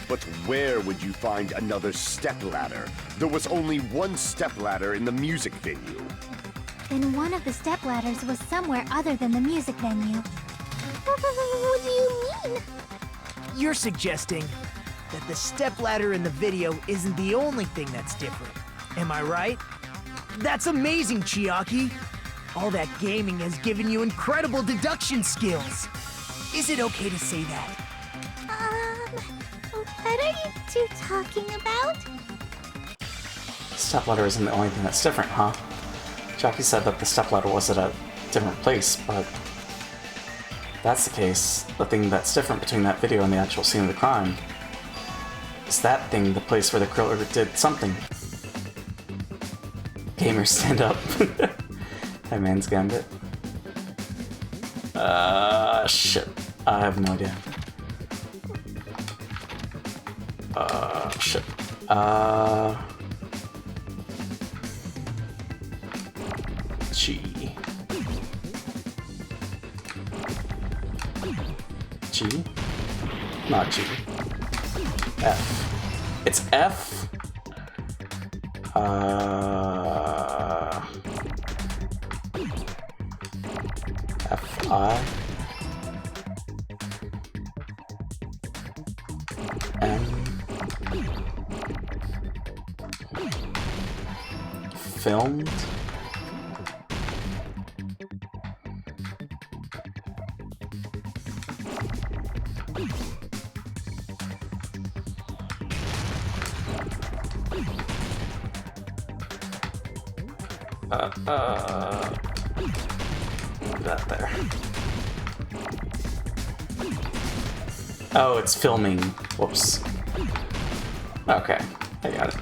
But where would you find another stepladder? There was only one stepladder in the music venue. Then one of the stepladders was somewhere other than the music venue. What do you mean? You're suggesting that the stepladder in the video isn't the only thing that's different. Am I right? That's amazing, Chiaki! All that gaming has given you incredible deduction skills. Is it okay to say that? What are you two talking about? Stepladder isn't the only thing that's different, huh? Jackie said that the stepladder was at a different place, but if that's the case, the thing that's different between that video and the actual scene of the crime is that thing the place where the killer did something. Gamers, stand up. Hey, man's gambit. Shit. I have no idea. Shit. G. G? Not G. F. It's F? F-I? M? Filmed? That there. Oh, it's filming. Whoops. Okay, I got it.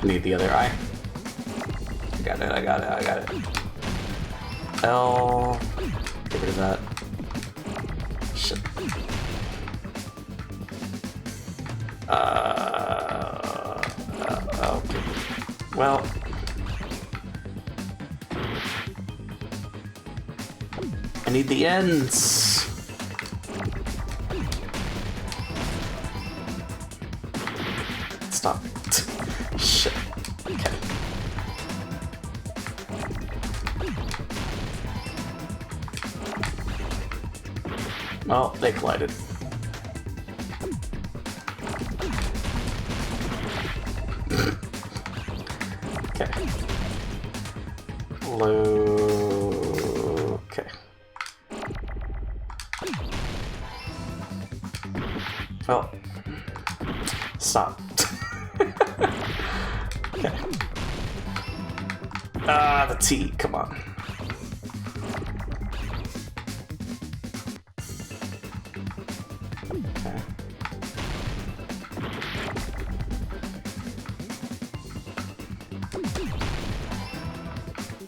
I need the other eye. I got it. L. Get rid of that. Shit. Okay. Well. I need the ends. Stop. Shit. Okay. Well, they collided. Okay. Low. Okay. Well, stop. Okay. Ah, the T, come on. Okay.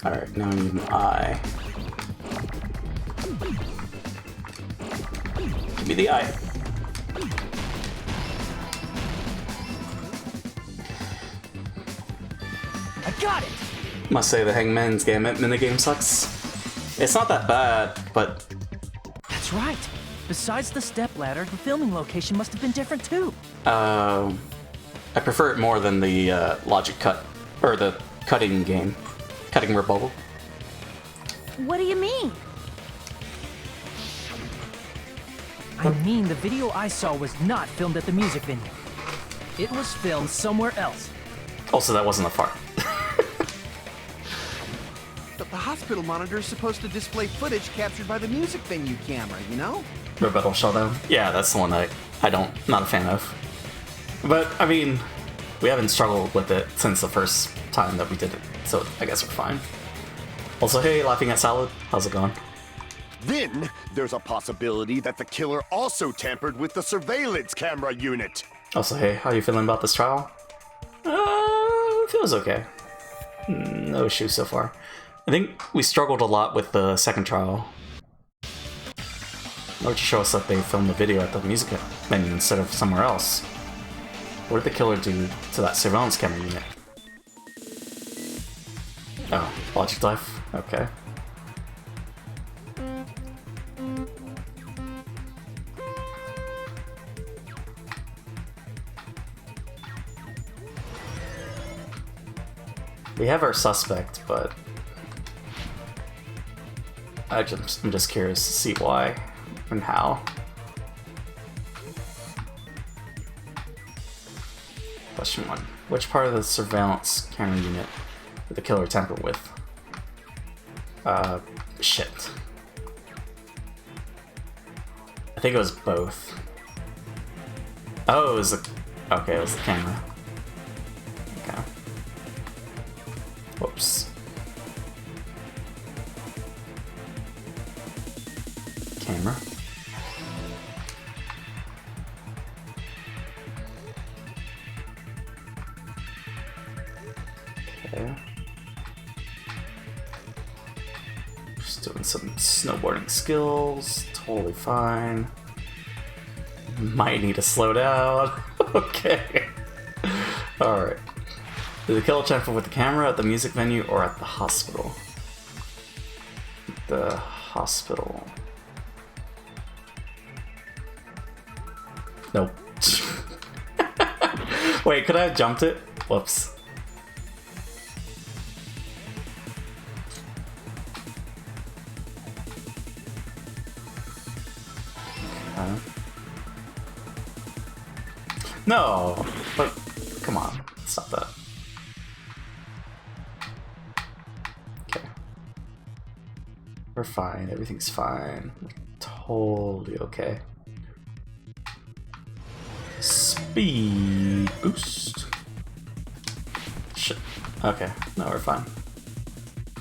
Alright, now I need an I. Give me the I. I got it! Must say the Hangman's Gambit minigame sucks. It's not that bad, but but... That's right. Besides the stepladder, the filming location must have been different too. I prefer it more than the logic cut, or the cutting game. Cutting rebuttal. What do you mean? I mean, the video I saw was not filmed at the music venue. It was filmed somewhere else. Also, that wasn't a fart. The hospital monitor is supposed to display footage captured by the music venue camera, you know? Rebuttal showdown. Yeah, that's the one that not a fan of. But, I mean, we haven't struggled with it since the first time that we did it, so I guess we're fine. Also, hey, Laughing at Salad, how's it going? Then, there's a possibility that the killer also tampered with the surveillance camera unit. Also, hey, how you feeling about this trial? Feels okay. No issues so far. I think we struggled a lot with the second trial. In order to show us that they filmed the video at the music venue instead of somewhere else. What did the killer do to that surveillance camera unit? Oh, logic dive? Okay. We have our suspect, but I'm just curious to see why and how. Question 1. Which part of the surveillance camera unit did the killer tamper with? Shit. I think it was both. Oh, it was the... Okay, it was the camera. Okay. Whoops. Camera. Okay. Just doing some snowboarding skills. Totally fine. Might need to slow down. Okay. Alright. Did the killer tamper with the camera at the music venue or at the hospital? The hospital. Nope. Wait, could I have jumped it? Whoops. Okay. No, but come on, stop that. Okay. We're fine, everything's fine. We're totally okay. Speed boost. Shit. Okay, no, we're fine.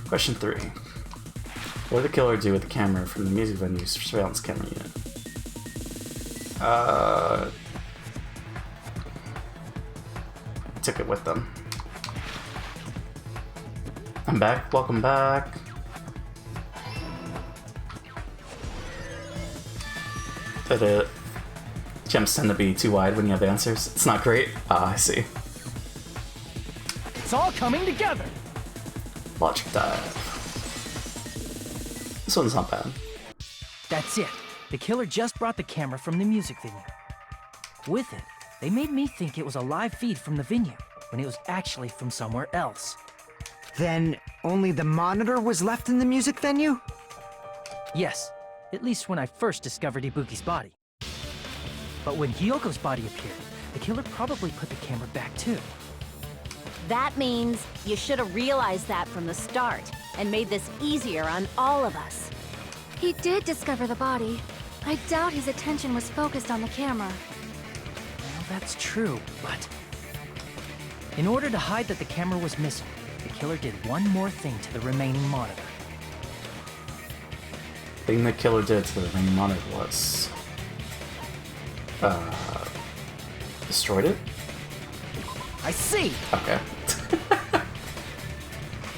Question 3. What did the killer do with the camera from the music venue's surveillance camera unit? Took it with them. I'm back. Welcome back. Did it? Jumps tend to be too wide when you have answers. It's not great. Ah, I see. It's all coming together. Logic dive. This one's not bad. That's it. The killer just brought the camera from the music venue. With it, they made me think it was a live feed from the venue, when it was actually from somewhere else. Then only the monitor was left in the music venue? Yes, at least when I first discovered Ibuki's body. But when Hyoko's body appeared, the killer probably put the camera back too. That means you should have realized that from the start and made this easier on all of us. He did discover the body. I doubt his attention was focused on the camera. Well, that's true, but... in order to hide that the camera was missing, the killer did one more thing to the remaining monitor. The thing the killer did to the remaining monitor was... destroyed it? I see! Okay.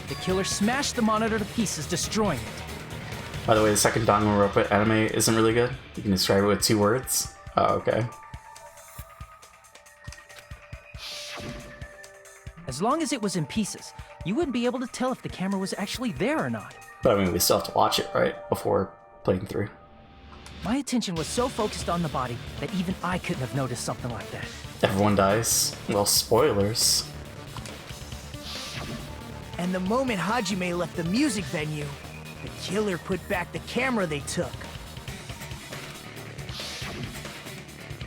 The killer smashed the monitor to pieces, destroying it. By the way, the second Danganronpa anime isn't really good. You can describe it with 2 words. Oh, okay. As long as it was in pieces, you wouldn't be able to tell if the camera was actually there or not. But I mean, we still have to watch it, right? Before playing through. My attention was so focused on the body that even I couldn't have noticed something like that. Everyone dies. Well, spoilers. And the moment Hajime left the music venue, the killer put back the camera they took.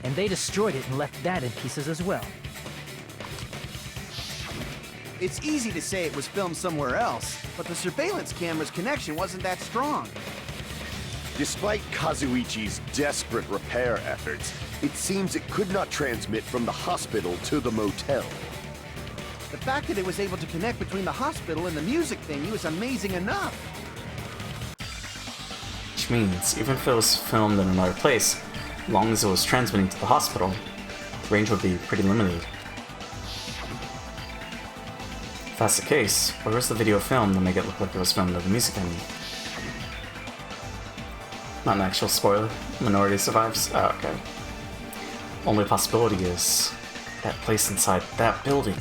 And they destroyed it and left that in pieces as well. It's easy to say it was filmed somewhere else, but the surveillance camera's connection wasn't that strong. Despite Kazuichi's desperate repair efforts, it seems it could not transmit from the hospital to the motel. The fact that it was able to connect between the hospital and the music venue is amazing enough. Which means, even if it was filmed in another place, as long as it was transmitting to the hospital, range would be pretty limited. If that's the case, where was the video filmed to make it look like it was filmed at the music venue? Not an actual spoiler. Minority survives? Oh, okay. Only possibility is that place inside that building.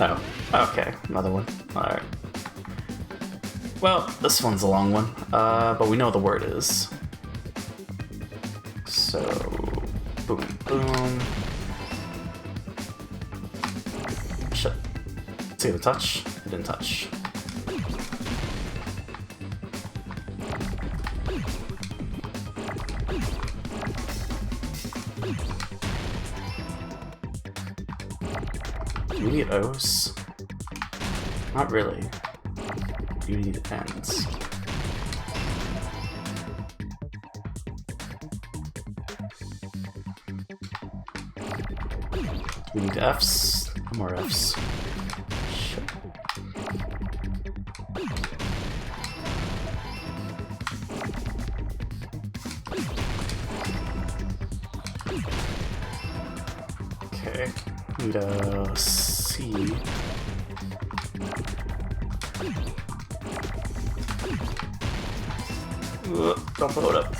Oh, okay. Another one. Alright. Well, this one's a long one, but we know what the word is. So, boom, boom. Shit. See the touch? It didn't touch. Do we need O's? Not really. Beauty depends. We need F's. No more F's. Shit. Okay. Need a C. Don't blow it up.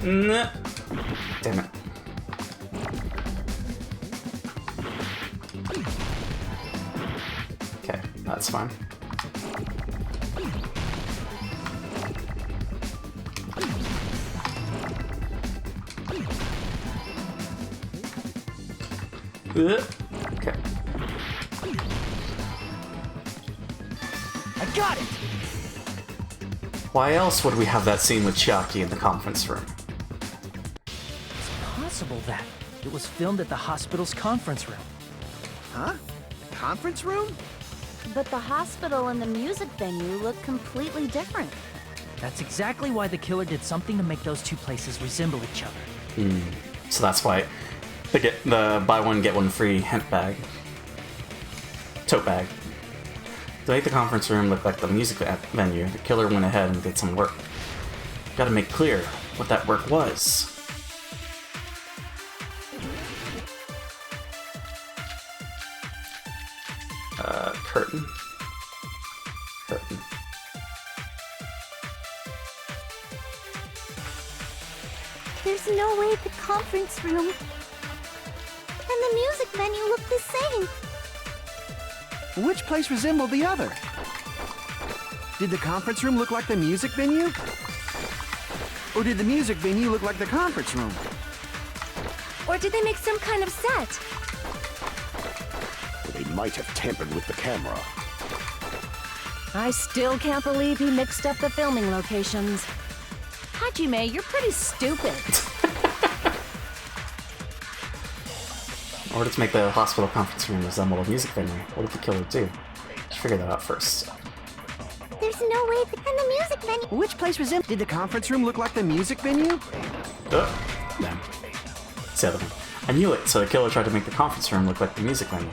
Nah. Damn it. Okay, that's fine. Okay. I got it! Why else would we have that scene with Chiaki in the conference room? It's possible that it was filmed at the hospital's conference room. Huh? Conference room? But the hospital and the music venue look completely different. That's exactly why the killer did something to make those two places resemble each other. So that's why the buy one get one free hemp bag, tote bag. To make the conference room look like the music venue, the killer went ahead and did some work. Gotta make clear what that work was. Curtain. Curtain. There's no way the conference room and the music venue look the same. Which place resembled the other? Did the conference room look like the music venue? Or did the music venue look like the conference room? Or did they make some kind of set? They might have tampered with the camera. I still can't believe he mixed up the filming locations. Hajime, you're pretty stupid. In order to make the hospital conference room resemble a music venue, what did the killer do? Let's figure that out first. There's no way and the music venue. Which place resembled? Did the conference room look like the music venue? Damn. It's the other one. I knew it, so the killer tried to make the conference room look like the music venue.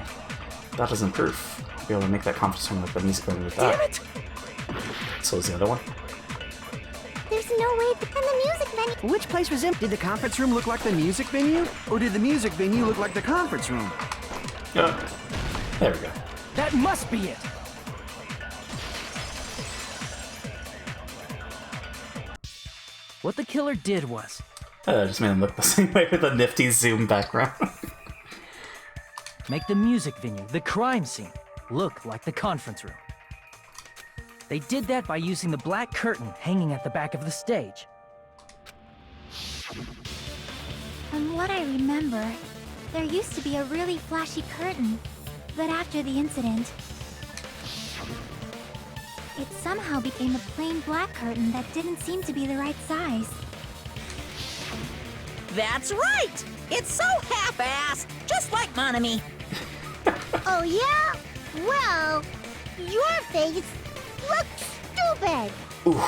That isn't proof. Be able to make that conference room look like the music venue with that. Damn it! So is the other one. There's no way and the music venue. Which place resembled? Did the conference room look like the music venue? Or did the music venue look like the conference room? There we go. That must be it! What the killer did was... just made him look the same way with a nifty zoom background. make the music venue, the crime scene, look like the conference room. They did that by using the black curtain hanging at the back of the stage. From what I remember, there used to be a really flashy curtain, but after the incident, it somehow became a plain black curtain that didn't seem to be the right size. That's right! It's so half-assed, just like Monami. Oh yeah? Well, your face looks stupid! Ooh,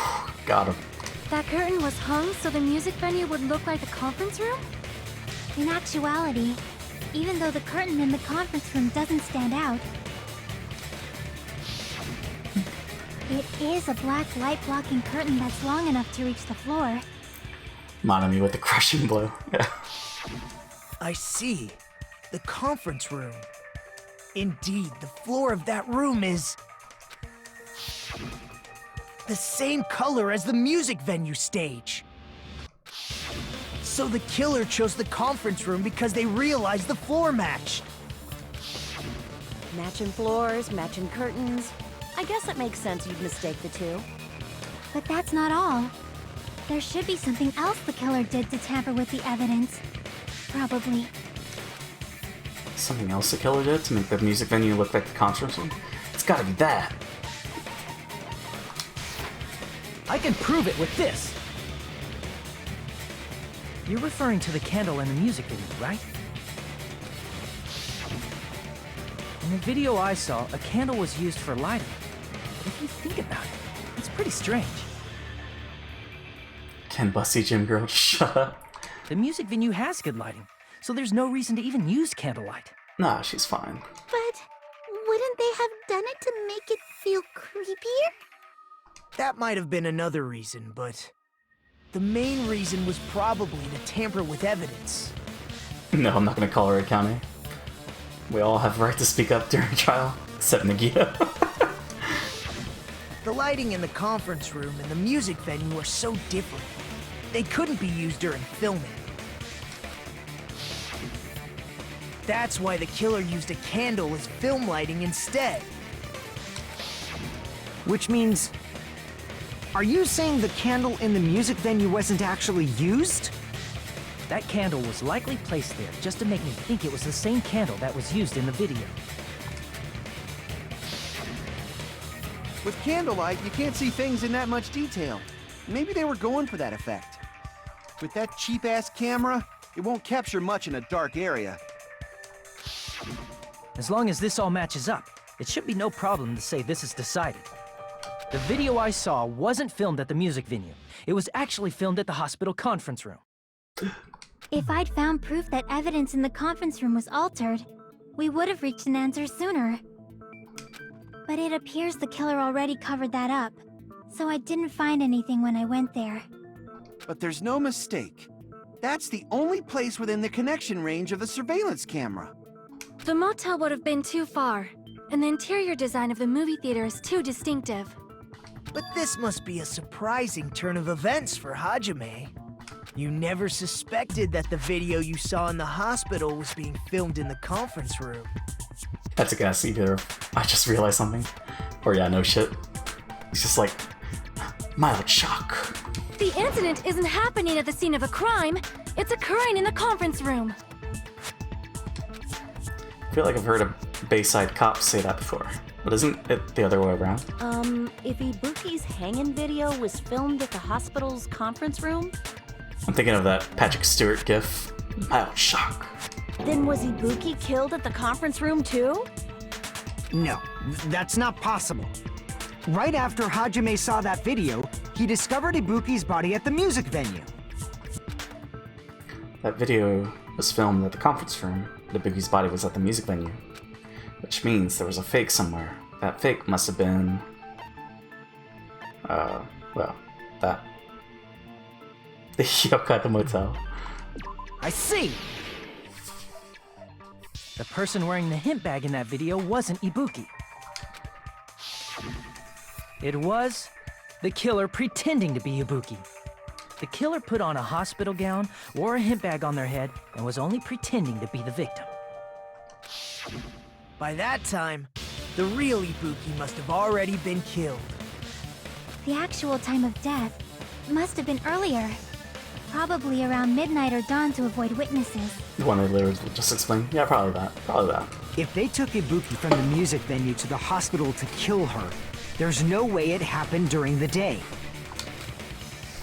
got him. That curtain was hung so the music venue would look like the conference room? In actuality, even though the curtain in the conference room doesn't stand out, it is a black light-blocking curtain that's long enough to reach the floor. Monami with the crushing blow. Yeah. I see. The conference room. Indeed, the floor of that room is the same color as the music venue stage. So the killer chose the conference room because they realized the floor matched. Matching floors, matching curtains. I guess it makes sense you'd mistake the two. But that's not all. There should be something else the killer did to tamper with the evidence. Probably. Something else the killer did to make the music venue look like the conference room? It's gotta be that. I can prove it with this. You're referring to the candle in the music video, right? In the video I saw, a candle was used for lighting. But if you think about it, it's pretty strange. Can Bussy Gym Girl shut up? The music venue has good lighting, so there's no reason to even use candlelight. Nah, she's fine. But wouldn't they have done it to make it feel creepier? That might have been another reason, but the main reason was probably to tamper with evidence. No, I'm not gonna call her Akane. We all have the right to speak up during trial, except Nagito. The lighting in the conference room and the music venue are so different. They couldn't be used during filming. That's why the killer used a candle as film lighting instead. Which means... Are you saying the candle in the music venue wasn't actually used? That candle was likely placed there just to make me think it was the same candle that was used in the video. With candlelight, you can't see things in that much detail. Maybe they were going for that effect. With that cheap-ass camera, it won't capture much in a dark area. As long as this all matches up, it should be no problem to say this is decided. The video I saw wasn't filmed at the music venue. It was actually filmed at the hospital conference room. If I'd found proof that evidence in the conference room was altered, we would have reached an answer sooner. But it appears the killer already covered that up, so I didn't find anything when I went there. But there's no mistake. That's the only place within the connection range of the surveillance camera. The motel would have been too far, and the interior design of the movie theater is too distinctive. But this must be a surprising turn of events for Hajime. You never suspected that the video you saw in the hospital was being filmed in the conference room. That's a gas either. I just realized something. Or yeah, no shit. It's just like, mild shock. The incident isn't happening at the scene of a crime. It's occurring in the conference room. I feel like I've heard a Bayside cop say that before. But isn't it the other way around? If Ibuki's hanging video was filmed at the hospital's conference room? I'm thinking of that Patrick Stewart gif. Mild shock. Then was Ibuki killed at the conference room too? No, that's not possible. Right after Hajime saw that video, he discovered Ibuki's body at the music venue. That video was filmed at the conference room, but Ibuki's body was at the music venue. Which means there was a fake somewhere. That fake must have been... well, that. The Hyoka at the motel. I see! The person wearing the hint bag in that video wasn't Ibuki. It was the killer pretending to be Ibuki. The killer put on a hospital gown, wore a hint bag on their head, and was only pretending to be the victim. By that time, the real Ibuki must have already been killed. The actual time of death must have been earlier. Probably around midnight or dawn to avoid witnesses. The one they literally just explained. Yeah, probably that. Probably that. If they took Ibuki from the music venue to the hospital to kill her, there's no way it happened during the day.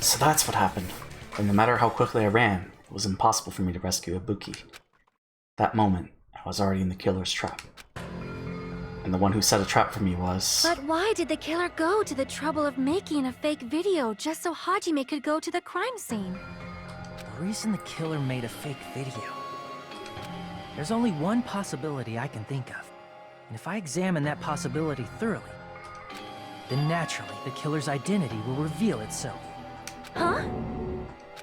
So that's what happened. And no matter how quickly I ran, it was impossible for me to rescue Ibuki. That moment, I was already in the killer's trap. And the one who set a trap for me was... But why did the killer go to the trouble of making a fake video just so Hajime could go to the crime scene? The reason the killer made a fake video... There's only one possibility I can think of. And if I examine that possibility thoroughly, then naturally the killer's identity will reveal itself. Huh?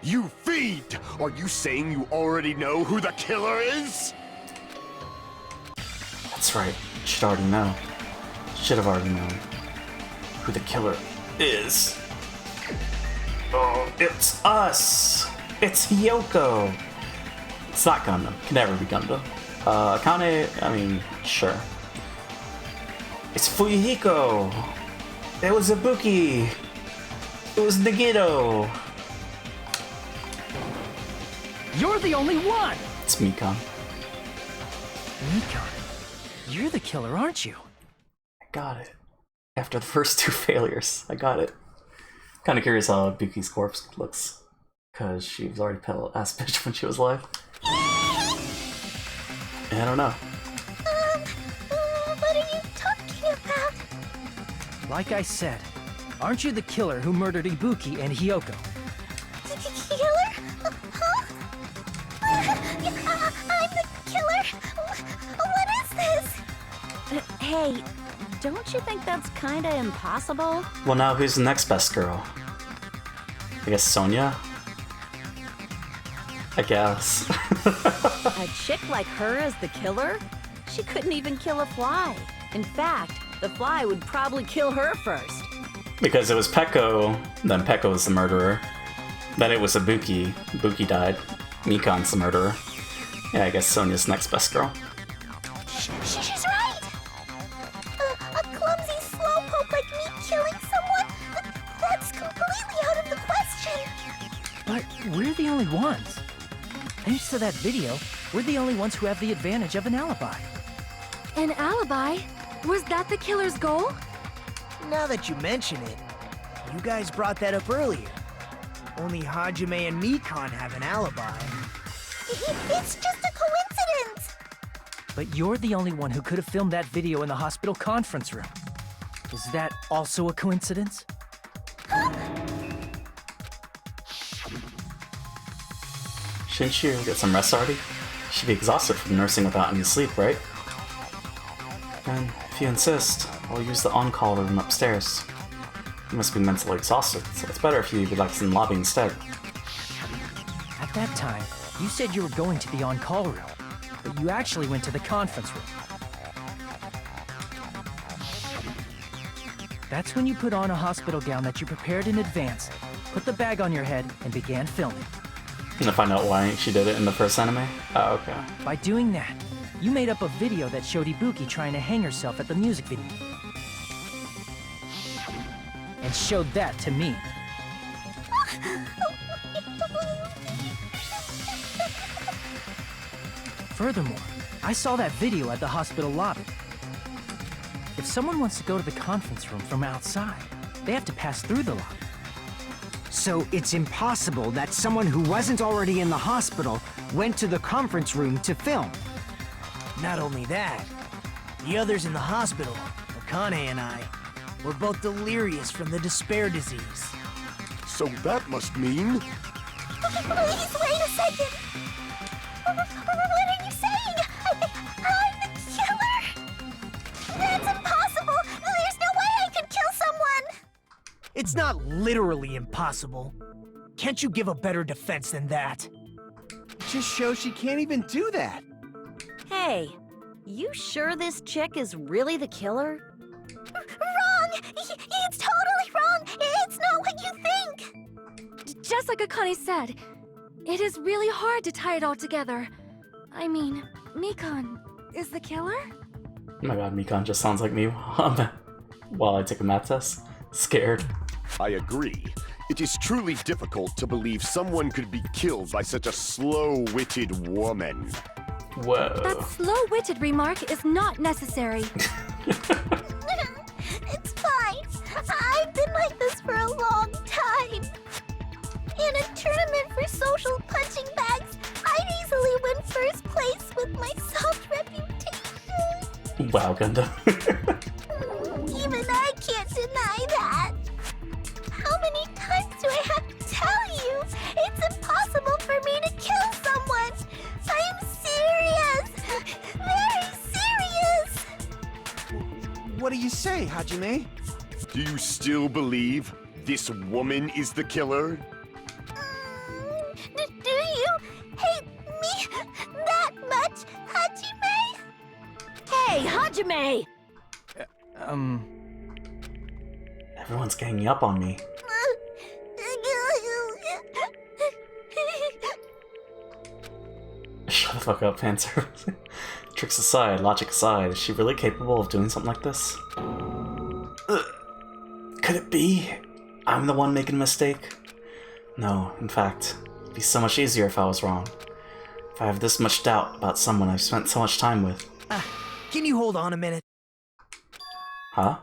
You fiend! Are you saying you already know who the killer is? That's right. Should already know. Should have already known who the killer is. Oh, it's us! It's Hiyoko! It's not Gundam. Can never be Gundam. Akane, I mean, sure. It's Fuyuhiko! It was Ibuki! It was Nagito! You're the only one! It's Mikan. Mikan, you're the killer, aren't you? I got it. After the first two failures, I got it. Kinda curious how Ibuki's corpse looks. Cause she was already a ass bitch when she was alive. I don't know. What are you talking about? Like I said, aren't you the killer who murdered Ibuki and Hiyoko? Killer? Huh? I'm the killer? What is this? Hey, don't you think that's kinda impossible? Well, now who's the next best girl? I guess Sonia? I guess. A chick like her as the killer? She couldn't even kill a fly. In fact, the fly would probably kill her first. Because it was Peko, then Peko was the murderer. Then it was Ibuki. Ibuki died. Mikan's the murderer. Yeah, I guess Sonia's next best girl. She's right! A clumsy slowpoke like me killing someone? That's completely out of the question! But we're the only ones. Thanks to that video, we're the only ones who have the advantage of an alibi. An alibi? Was that the killer's goal? Now that you mention it, you guys brought that up earlier. Only Hajime and Mikan have an alibi. It's just a coincidence! But you're the only one who could have filmed that video in the hospital conference room. Is that also a coincidence? Shouldn't you get some rest already? You should be exhausted from nursing without any sleep, right? And if you insist, I'll use the on-call room upstairs. You must be mentally exhausted, so it's better if you relax in the lobby instead. At that time, you said you were going to the on-call room, but you actually went to the conference room. That's when you put on a hospital gown that you prepared in advance, put the bag on your head, and began filming. And to find out why she did it in the first anime? Oh, okay. By doing that, you made up a video that showed Ibuki trying to hang herself at the music venue. And showed that to me. Furthermore, I saw that video at the hospital lobby. If someone wants to go to the conference room from outside, they have to pass through the lobby. So it's impossible that someone who wasn't already in the hospital went to the conference room to film. Not only that, the others in the hospital, Akane and I, were both delirious from the despair disease. So that must mean... Please, wait a second! What are you saying? I'm the killer? That's impossible! There's no way I could kill someone! It's not literally impossible. Can't you give a better defense than that? Just shows she can't even do that. Hey, you sure this chick is really the killer? Wrong! It's totally wrong! It's not what you think! Just like Akane said, it is really hard to tie it all together. I mean, Mikan is the killer? Oh my god, Mikan just sounds like me while I take a math test. Scared. I agree. It is truly difficult to believe someone could be killed by such a slow-witted woman. Whoa. That slow-witted remark is not necessary. It's fine. I've been like this for a long time. In a tournament for social punching bags, I'd easily win first place with my soft reputation. Wow, Gundam. Even I can't deny that. How many times do I have to tell you? It's impossible for me to kill someone. I am serious. Very serious. What do you say, Hajime? Do you still believe this woman is the killer? Do you hate me that much, Hajime? Hey, Hajime! Everyone's ganging up on me. Shut the fuck up, Panzer. Tricks aside, logic aside, is she really capable of doing something like this? Could it be I'm the one making a mistake? No, in fact, it'd be so much easier if I was wrong. If I have this much doubt about someone I've spent so much time with. Can you hold on a minute? Huh?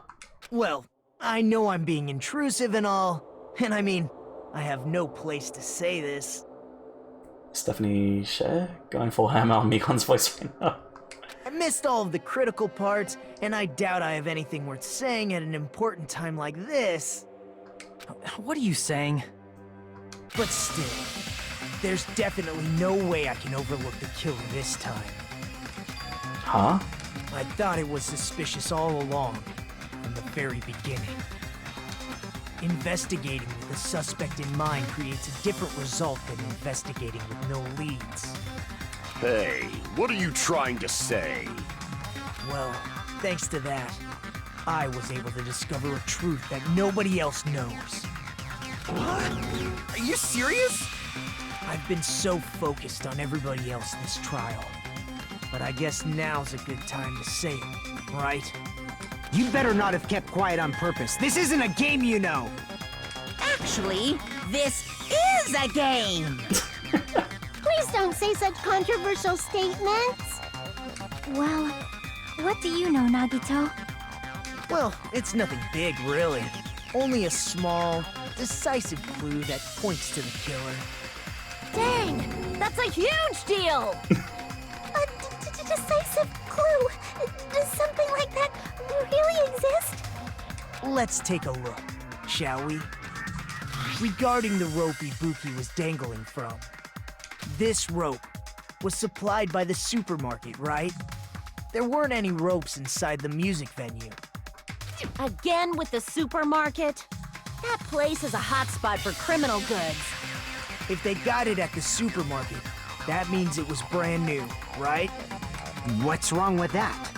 Well, I know I'm being intrusive and all, and I mean, I have no place to say this. Stephanie Sheh? Going full hammer on Mikon's voice right now. I missed all of the critical parts, and I doubt I have anything worth saying at an important time like this. What are you saying? But still, there's definitely no way I can overlook the killer this time. Huh? I thought it was suspicious all along, from the very beginning. Investigating with a suspect in mind creates a different result than investigating with no leads. Hey, what are you trying to say? Well, thanks to that, I was able to discover a truth that nobody else knows. What? Are you serious? I've been so focused on everybody else this trial. But I guess now's a good time to say it, right? You better not have kept quiet on purpose. This isn't a game, you know. Actually, this is a game! Please don't say such controversial statements. Well, what do you know, Nagito? Well, it's nothing big, really. Only a small, decisive clue that points to the killer. Dang! That's a huge deal! A decisive clue? Does something like that really exist? Let's take a look, shall we? Regarding the rope Ibuki was dangling from. This rope was supplied by the supermarket, right? There weren't any ropes inside the music venue. Again with the supermarket? That place is a hotspot for criminal goods. If they got it at the supermarket, that means it was brand new, right? What's wrong with that?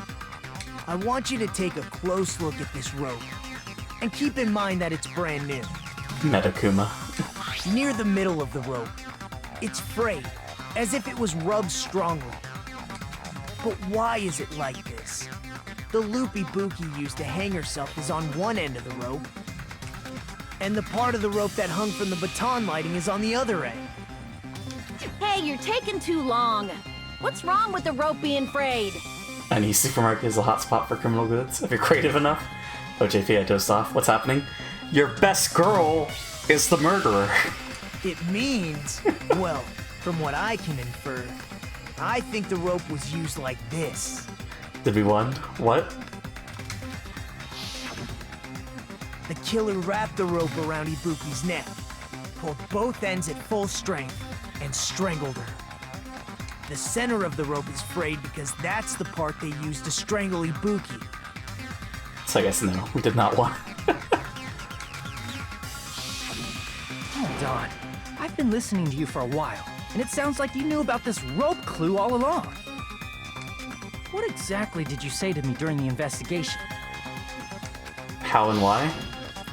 I want you to take a close look at this rope. And keep in mind that it's brand new. Metakuma. Near the middle of the rope, it's frayed, as if it was rubbed strongly. But why is it like this? The loop Ibuki used to hang herself is on one end of the rope, and the part of the rope that hung from the baton lighting is on the other end. Hey, you're taking too long. What's wrong with the rope being frayed? Any supermarket is a hotspot for criminal goods, if you're creative enough. Oh, JP, I dozed off. What's happening? Your best girl is the murderer. It means, well, from what I can infer, I think the rope was used like this. Did we won? What? The killer wrapped the rope around Ibuki's neck, pulled both ends at full strength, and strangled her. The center of the rope is frayed because that's the part they used to strangle Ibuki. So I guess no, we did not win. Hold on. I've been listening to you for a while, and it sounds like you knew about this rope clue all along. What exactly did you say to me during the investigation? How and why?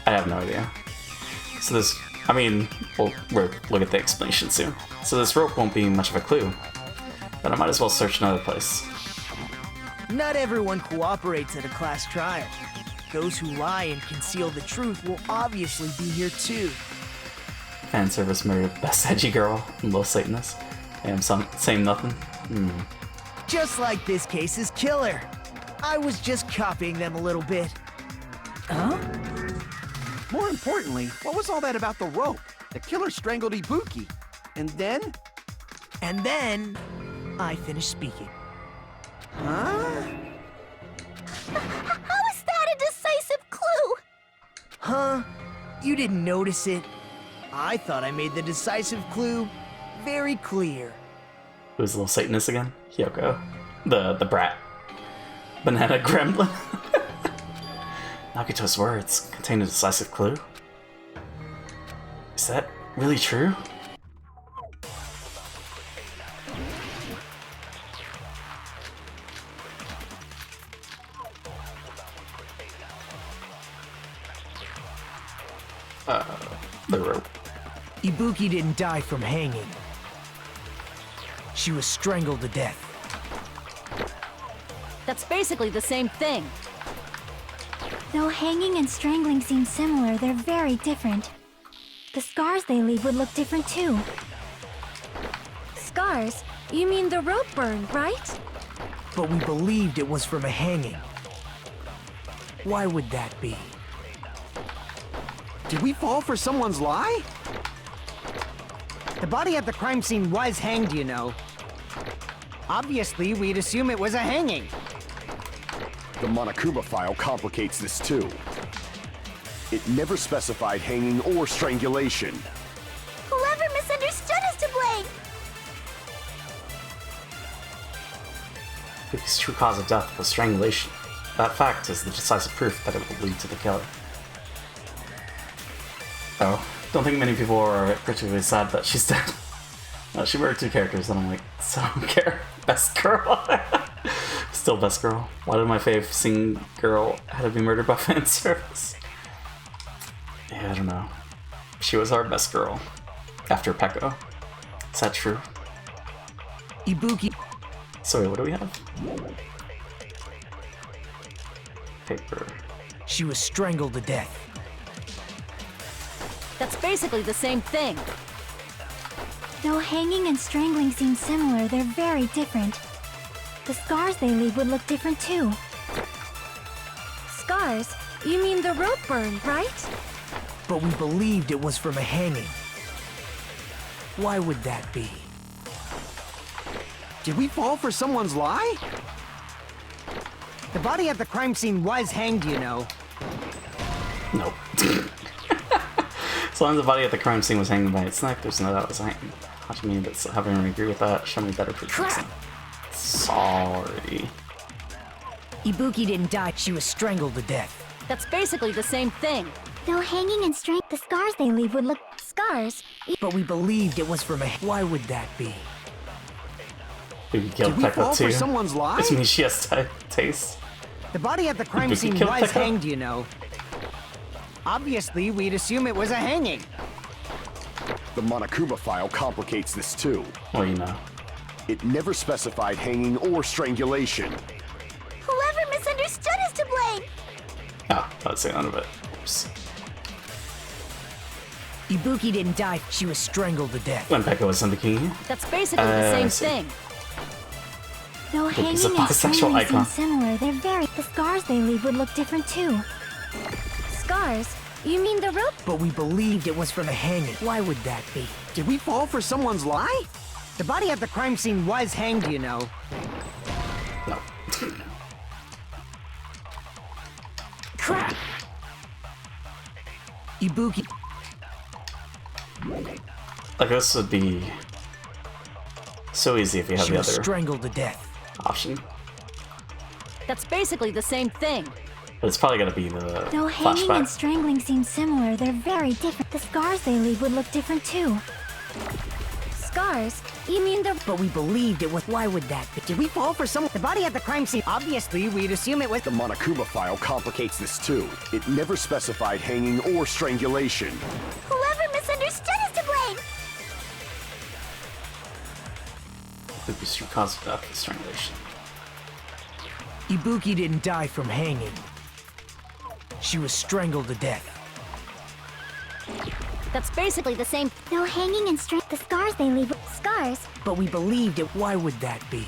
I have no idea. So this, I mean, we'll look at the explanation soon. So this rope won't be much of a clue, but I might as well search another place. Not everyone cooperates at a class trial. those who lie and conceal the truth will obviously be here too. Fan service murdered best edgy girl and low Satanist. I'm saying nothing. Just like this case's killer. I was just copying them a little bit. Huh? More importantly, what was all that about the rope? The killer strangled Ibuki. And then? And then, I finished speaking. Huh? How is that a decisive clue? Huh? You didn't notice it? I thought I made the decisive clue very clear. Who's the little Satanist again? Hyoko. The brat. Banana gremlin. Nagito's words contain a decisive clue? Is that really true? The rope. Ibuki didn't die from hanging. She was strangled to death. That's basically the same thing. Though hanging and strangling seem similar, they're very different. The scars they leave would look different too. Scars? You mean the rope burn, right? But we believed it was from a hanging. Why would that be? Did we fall for someone's lie? The body at the crime scene was hanged, you know. Obviously, we'd assume it was a hanging. The Monokuma file complicates this too. It never specified hanging or strangulation. Whoever misunderstood is to blame. Ibuki's true cause of death was strangulation. That fact is the decisive proof that it will lead to the killer. Oh, don't think many people are particularly sad that she's dead. She murdered two characters and I'm like, so I don't care. Best girl. Still best girl. Why did my fave sing girl had to be murdered by fan service? Yeah, I don't know. She was our best girl. After Peko. Is that true? Ibuki. Sorry, what do we have? Paper. She was strangled to death. That's basically the same thing. Though hanging and strangling seem similar, they're very different. The scars they leave would look different too. Scars? You mean the rope burn, right? But we believed it was from a hanging. Why would that be? Did we fall for someone's lie? The body at the crime scene was hanged, you know. Nope. As long as the body at the crime scene was hanging by its neck, there's no doubt it was hanging. How do you mean that's having to agree with that? Show me better proof. Sorry. Ibuki didn't die, she was strangled to death. That's basically the same thing. Though hanging and the scars they leave would look... Scars? But we believed it was from a... Why would that be? Maybe killed Did we fall Peko too. for someone's lie? Which means she has taste. The body at the crime Ibuki scene killed was Peko? hanged, you know. Obviously, we'd assume it was a hanging. The Monokuma file complicates this too. Well, you know. It never specified hanging or strangulation. Whoever misunderstood is to blame. Ah, I'd say none of it. Oops. Ibuki didn't die, she was strangled to death. When Peko was in the king. That's basically the same thing. Though Look, he's hanging a and bisexual strangling icon. seem similar, they're very... The scars they leave would look different too. Scars? You mean the rope? But we believed it was from a hanging. Why would that be? Did we fall for someone's lie? The body at the crime scene was hanged, you know. No. Crap! Ibuki. Like, this would be so easy if you have She the was other strangled to death. option. That's basically the same thing. But it's probably gonna be the Though hanging and flashback. strangling seem similar, they're very different. The scars they leave would look different too. Scars? You mean the... But we believed it was... Why would that be? Did we fall for someone? The body at the crime scene. Obviously, we'd assume it was... The Monokuma file complicates this too. It never specified hanging or strangulation. Whoever misunderstood is to blame. Ibuki's true cause of death is strangulation. Ibuki didn't die from hanging. She was strangled to death. That's basically the same. No hanging and the scars they leave. Scars? But we believed it. Why would that be?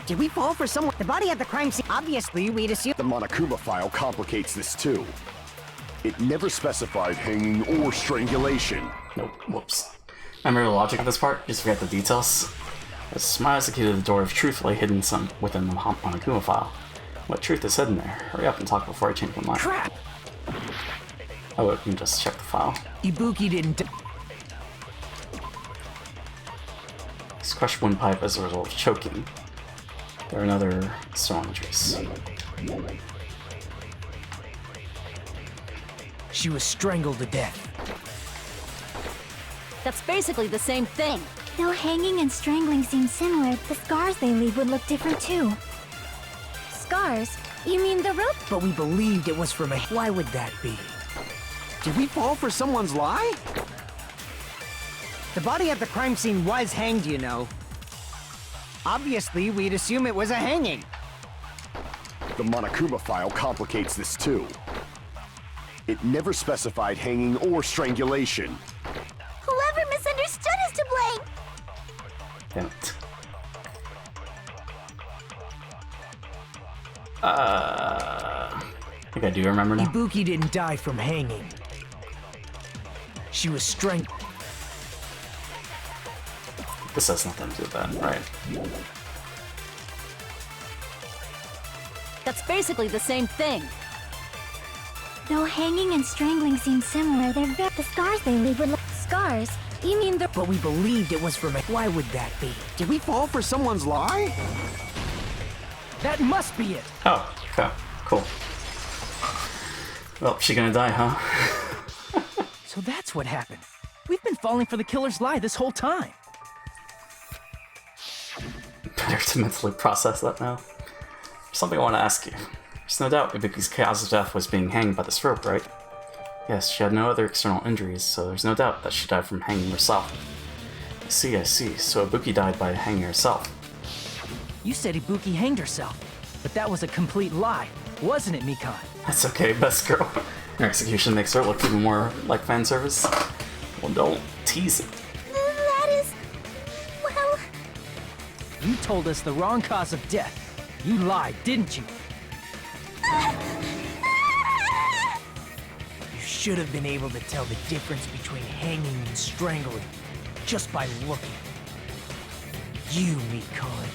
Did we fall for someone? The body at the crime scene. Obviously, we'd assume. The Monokuma file complicates this too. It never specified hanging or strangulation. Nope. Whoops. Remember the logic of this part? Just forget the details. A smile is the key to the door of truth lay hidden within the Monokuma file. What truth is hidden there? Hurry up and talk before I change my mind. Crap! Oh, we can just check the file. Ibuki didn't. He's crushed windpipe as a result of choking. There are another external injuries. She was strangled to death. That's basically the same thing. Though hanging and strangling seem similar, the scars they leave would look different too. Scars? You mean the rope? But we believed it was from a. Why would that be? Did we fall for someone's lie? The body at the crime scene was hanged, you know. Obviously, we'd assume it was a hanging. The Monokuma file complicates this too. It never specified hanging or strangulation. Whoever misunderstood is to blame! Damn it. I think I do remember now. Ibuki didn't die from hanging. She was strangled. This has nothing to do with that, right? That's basically the same thing. Though hanging and strangling seem similar, the scars they leave would look. Scars? You mean the. But we believed it was from a. Why would that be? Did we fall for someone's lie? That must be it. Oh, okay, cool. Well, she gonna die, huh? So that's what happened. We've been falling for the killer's lie this whole time. Better to mentally process that now. Something I want to ask you. There's no doubt Ibuki's cause of death was being hanged by this rope, right? Yes, she had no other external injuries, so there's no doubt that she died from hanging herself. I see. So Ibuki died by hanging herself. You said Ibuki hanged herself, but that was a complete lie, wasn't it, Mikan? That's okay, best girl. Her execution makes her look even more like fan service. Well, don't tease it. That is. Well. You told us the wrong cause of death. You lied, didn't you? You should have been able to tell the difference between hanging and strangling just by looking. You, Mikan,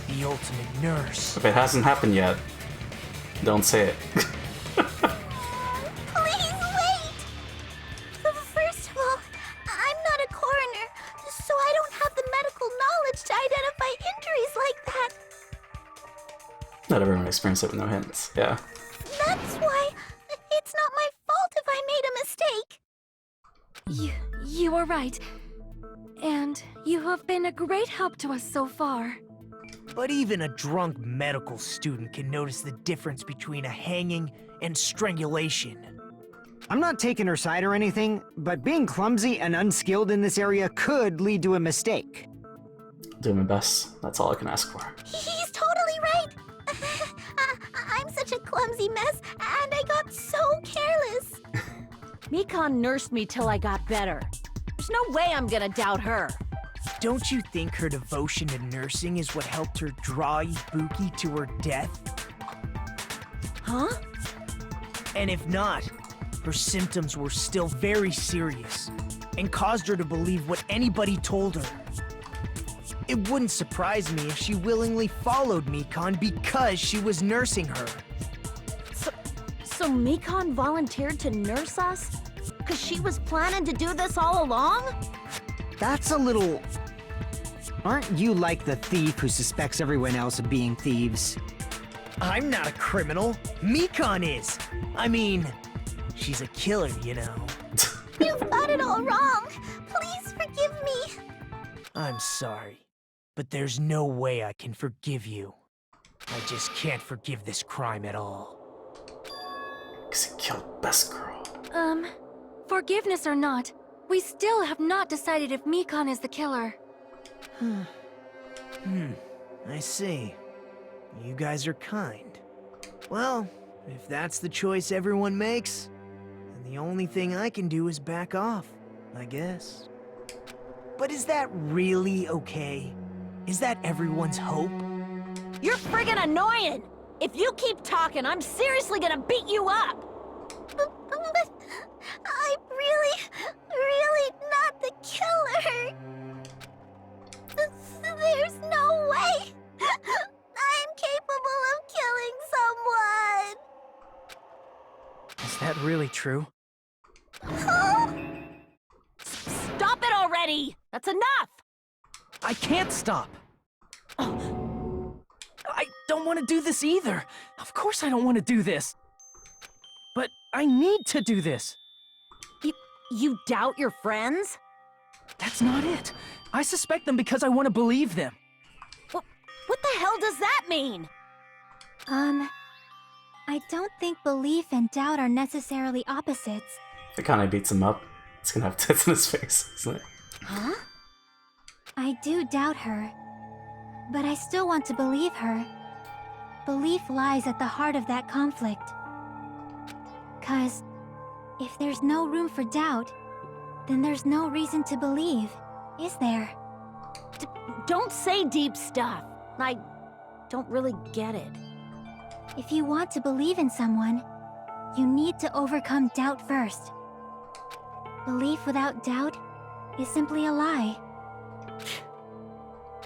the ultimate nurse. If it hasn't happened yet, don't say it. Please wait! First of all, I'm not a coroner, so I don't have the medical knowledge to identify injuries like that. Not everyone experienced it with no hints, yeah. That's why it's not my fault if I made a mistake. You are right. And you have been a great help to us so far. But even a drunk medical student can notice the difference between a hanging and strangulation. I'm not taking her side or anything, but being clumsy and unskilled in this area could lead to a mistake. Doing my best, that's all I can ask for. He's totally right. I'm such a clumsy mess, and I got so careless. Mikan nursed me till I got better. There's no way I'm gonna doubt her. Don't you think her devotion to nursing is what helped her draw Ibuki to her death? Huh? And if not, her symptoms were still very serious and caused her to believe what anybody told her. It wouldn't surprise me if she willingly followed Mikan because she was nursing her. So Mikan volunteered to nurse us? Because she was planning to do this all along? That's a little... Aren't you like the thief who suspects everyone else of being thieves? I'm not a criminal. Mikan is. I mean, she's a killer, you know. You've got it all wrong. Please forgive me. I'm sorry, but there's no way I can forgive you. I just can't forgive this crime at all. 'Cause he killed best girl. Forgiveness or not, we still have not decided if Mikan is the killer. I see. You guys are kind. Well, If that's the choice everyone makes, then the only thing I can do is back off, I guess. But is that really okay? Is that everyone's hope? You're friggin' annoying! If you keep talking, I'm seriously gonna beat you up! But I'm really not the killer. There's no way I'm capable of killing someone. Is that really true? Stop it already! That's enough! I can't stop! I don't want to do this either! Of course I don't want to do this! But I need to do this! You doubt your friends? That's not it! I suspect them because I want to believe them! What the hell does that mean? I don't think belief and doubt are necessarily opposites. If it kind of beats him up, it's gonna have tits in his face, isn't it? Huh? I do doubt her, but I still want to believe her. Belief lies at the heart of that conflict. 'Cause if there's no room for doubt, then there's no reason to believe, is there? Don't say deep stuff. I don't really get it. If you want to believe in someone, you need to overcome doubt first. Belief without doubt is simply a lie.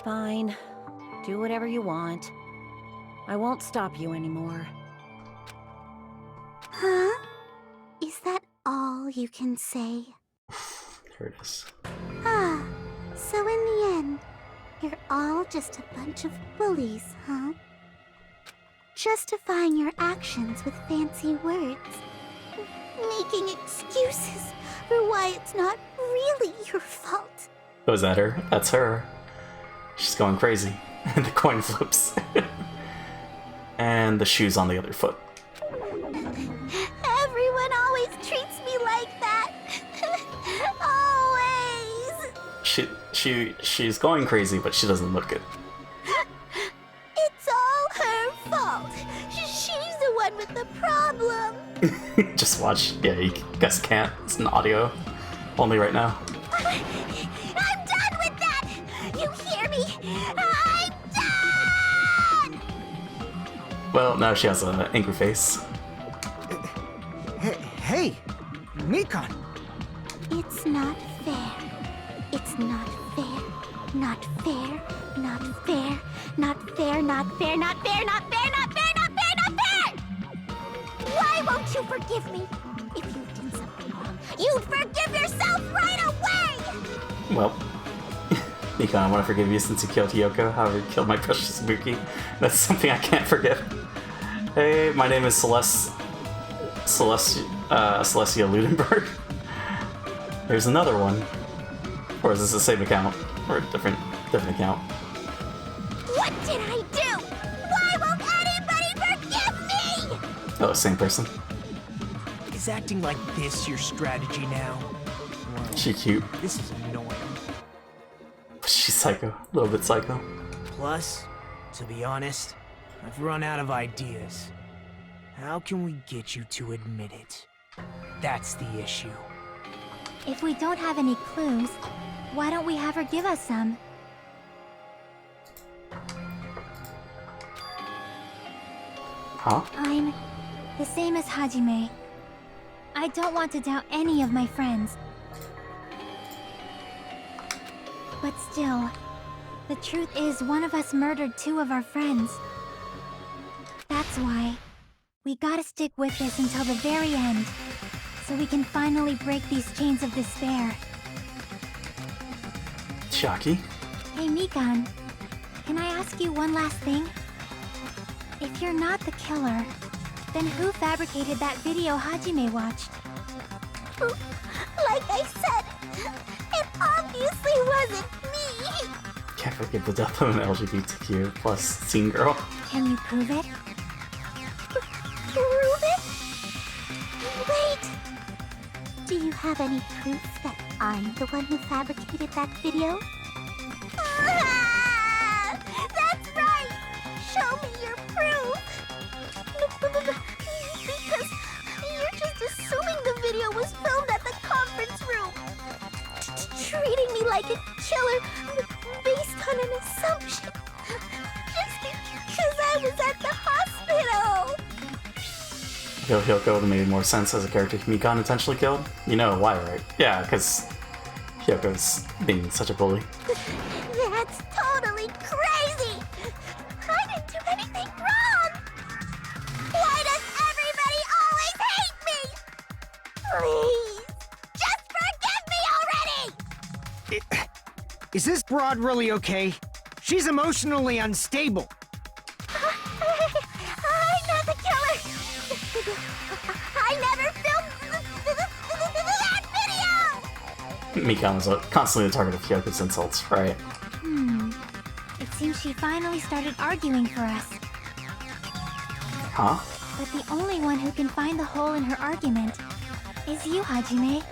Fine. Do whatever you want. I won't stop you anymore. Huh? Is that all you can say? Here it is. Ah, so in the end, you're all just a bunch of bullies, huh? Justifying your actions with fancy words. Making excuses for why it's not really your fault. Oh, is that her? That's her. She's going crazy. And the coin flips. And the shoe's on the other foot. Everyone always treats me like that. Always. She's going crazy, but she doesn't look it. It's all her fault. She's the one with the problem. Just watch. Yeah, you guys can't. It's an audio only right now. I'm done with that. You hear me? I'm done. Well, now she has an angry face. Hey, Mikan. It's not fair. It's not fair. Not fair. Not fair. Not fair. Not fair. Not fair. Not fair. Not fair. Not fair. Not fair. Why won't you forgive me? If you did something wrong, you'd forgive yourself right away. Well, Mikan, I want to forgive you since you killed Hiyoko. However, you killed my precious Ibuki. That's something I can't forgive. Hey, my name is Celestia Ludenberg. There's another one. Or is this the same account? Or a different account? What did I do? Why won't anybody forgive me? Oh, same person. Is acting like this your strategy now? Well, She cute. this is annoying. She's psycho. A little bit psycho. Plus, to be honest, I've run out of ideas. How can we get you to admit it? That's the issue. If we don't have any clues, why don't we have her give us some? Huh? I'm the same as Hajime. I don't want to doubt any of my friends. But still, the truth is one of us murdered two of our friends. That's why we gotta stick with this until the very end, so we can finally break these chains of despair. Chiaki? Hey Mikan, can I ask you one last thing? If you're not the killer, then who fabricated that video Hajime watched? Like I said, it obviously wasn't me. Can't forget the death of an LGBTQ plus teen girl. Can you prove it? Prove it? Wait. Do you have any proof that I'm the one who fabricated that video? That's right! Show me your proof! treating me like a killer based on an assumption. Just because I was at the hospital. Hyoko would have made more sense as a character Mikon intentionally killed. You know why, right? Yeah, because Hyoko's being such a bully. That's totally crazy! I didn't do anything wrong! Why does everybody always hate me? Please, just forgive me already! Is this broad really okay? She's emotionally unstable. I'm not the killer! I never filmed that video! Mikon was constantly the target of Hyoko's insults, right? It seems she finally started arguing for us. Huh? But the only one who can find the hole in her argument is you, Hajime.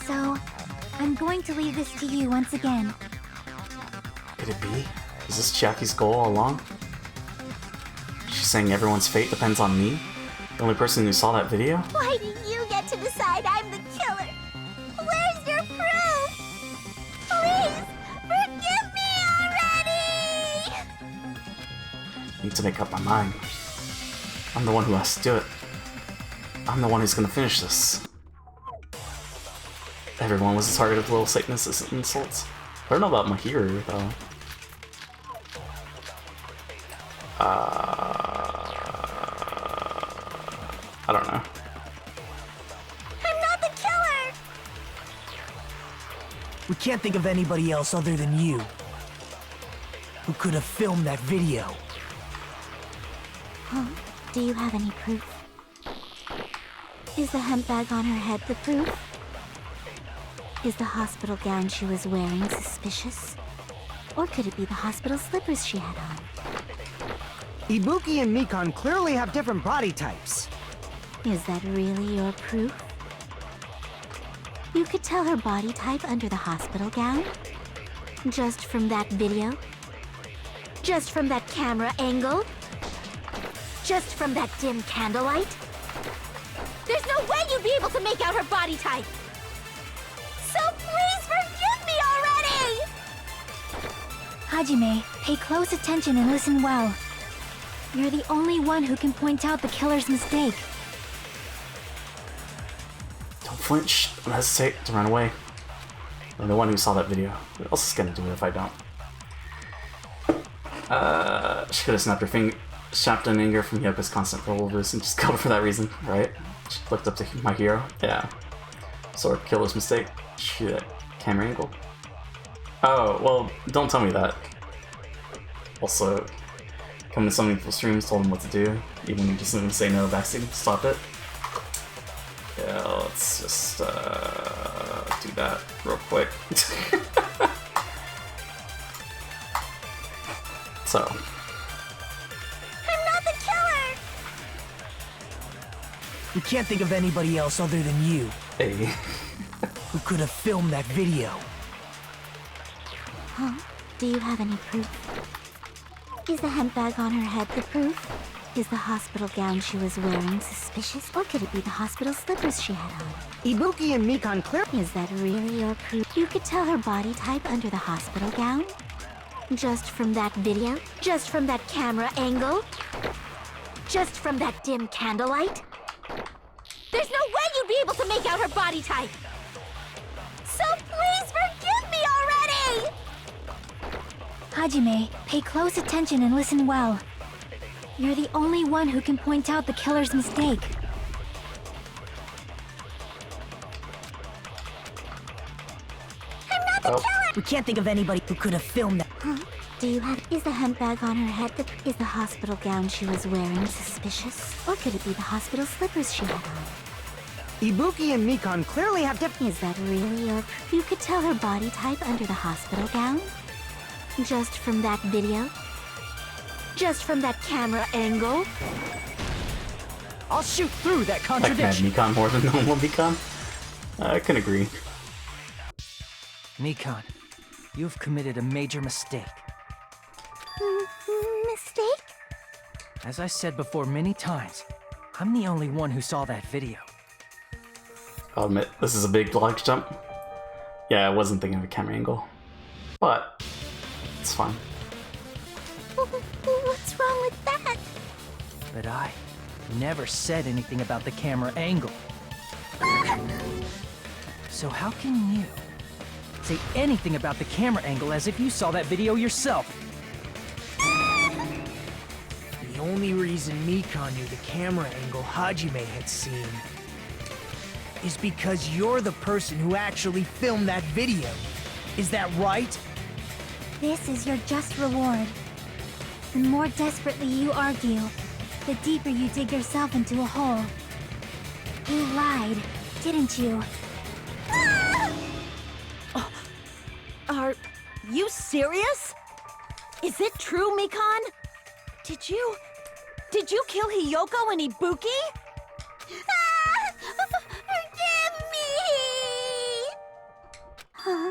So, I'm going to leave this to you once again. Could it be? Is this Chiaki's goal all along? She's saying everyone's fate depends on me? The only person who saw that video? Why do you get to decide I'm the killer? Where's your proof? Please, forgive me already! I need to make up my mind. I'm the one who has to do it. I'm the one who's gonna finish this. Everyone was the target of Little Satanist's insults. I don't know about Mahiru, though. I don't know. I'm not the killer! We can't think of anybody else other than you who could have filmed that video. Huh? Do you have any proof? Is the hemp bag on her head the proof? Is the hospital gown she was wearing suspicious? Or could it be the hospital slippers she had on? Ibuki and Mikon clearly have different body types. Is that really your proof? You could tell her body type under the hospital gown? Just from that video? Just from that camera angle? Just from that dim candlelight? There's no way you'd be able to make out her body type! So please forgive me already! Hajime, pay close attention and listen well. You're the only one who can point out the killer's mistake. Don't flinch. Don't hesitate to run away. I'm the one who saw that video. Who else is gonna do it if I don't? She could have snapped in anger from Hyoko's constant rollovers and just killed her for that reason, right? She looked up to my hero. Yeah. Sort of killer's mistake. Shoot that camera angle. Oh, well, don't tell me that. Also, coming to some people's streams, told him what to do, even when he just didn't say no backseat, stopped it. Yeah, let's just do that real quick. So. I'm not the killer! We can't think of anybody else other than you. Hey. Who could have filmed that video. Huh? Do you have any proof? Is the hemp bag on her head the proof? Is the hospital gown she was wearing suspicious? Or could it be the hospital slippers she had on? Ibuki and Mikon clear. Is that really your proof? You could tell her body type under the hospital gown? Just from that video? Just from that camera angle? Just from that dim candlelight? There's no way you'd be able to make out her body type! So please forgive me already! Hajime, pay close attention and listen well. You're the only one who can point out the killer's mistake. I'm not the killer! We can't think of anybody who could have filmed that. Huh? Do you have... Is the hemp bag on her head is the hospital gown she was wearing suspicious? Or could it be the hospital slippers she had on? Ibuki and Mikon clearly have different... Is that really your... You could tell her body type under the hospital gown? Just from that video? Just from that camera angle? I'll shoot through that Like contradiction. Mad Mikon more than normal Mikon? I can agree. Mikon, you've committed a major mistake. Mistake? As I said before many times, I'm the only one who saw that video. I'll admit, this is a big logic jump. Yeah, I wasn't thinking of a camera angle. But it's fine. What's wrong with that? But I never said anything about the camera angle. So how can you say anything about the camera angle as if you saw that video yourself? The only reason Mikan knew the camera angle Hajime had seen is because you're the person who actually filmed that video. Is that right? This is your just reward. The more desperately you argue, the deeper you dig yourself into a hole. You lied, didn't you? Are you serious? Is it true, Mikan? Did you kill Hiyoko and Ibuki? Forgive me! Huh?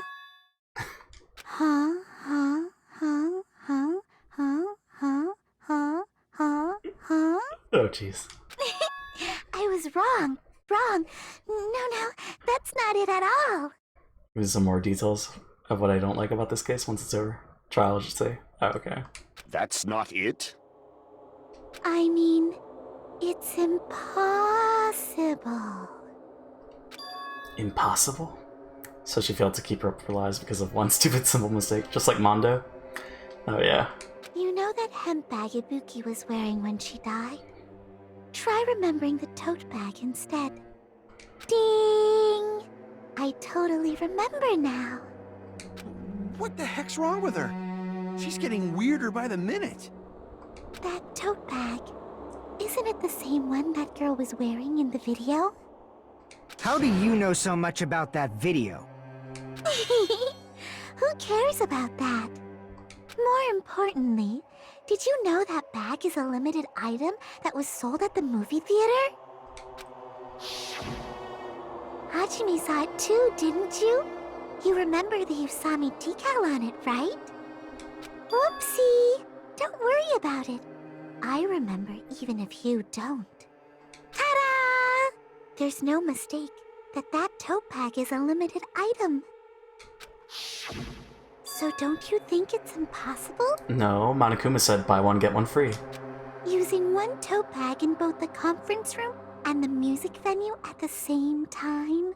Huh? Huh? Huh? Huh? Huh? Huh? Huh? Huh? Huh? Oh, jeez. I was wrong. Wrong. No, that's not it at all. There's some more details of what I don't like about this case once it's over. Trial, I should say. Oh, okay. That's not it? I mean, it's impossible. Impossible? So she failed to keep up her lies because of one stupid simple mistake, just like Mondo? Oh yeah. You know that hemp bag Ibuki was wearing when she died? Try remembering the tote bag instead. Ding! I totally remember now. What the heck's wrong with her? She's getting weirder by the minute. That tote bag, isn't it the same one that girl was wearing in the video? How do you know so much about that video? Who cares about that? More importantly, did you know that bag is a limited item that was sold at the movie theater? Hajime saw it too, didn't you? You remember the Usami decal on it, right? Whoopsie! Don't worry about it. I remember even if you don't. Ta-da! There's no mistake that tote bag is a limited item. So don't you think it's impossible? No, Monokuma said buy one, get one free. Using one tote bag in both the conference room and the music venue at the same time?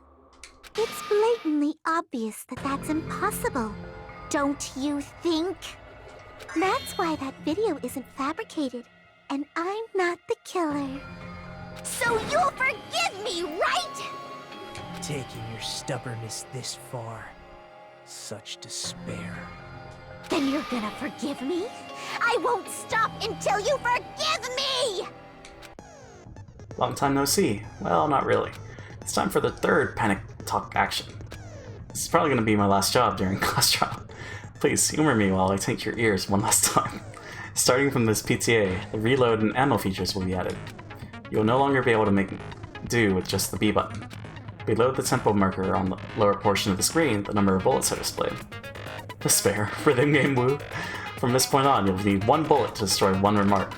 It's blatantly obvious that that's impossible. Don't you think? That's why that video isn't fabricated, and I'm not the killer. So you'll forgive me, right? Taking your stubbornness this far. Such despair. Then you're gonna forgive me? I won't stop until you forgive me! Long time no see. Well, not really. It's time for the third panic talk action. This is probably going to be my last job during class trial. Please humor me while I take your ears one last time. Starting from this PTA, the reload and ammo features will be added. You will no longer be able to make do with just the B button. Below the tempo marker on the lower portion of the screen, the number of bullets are displayed. Despair for the in-game woo. From this point on, you'll need one bullet to destroy one remark.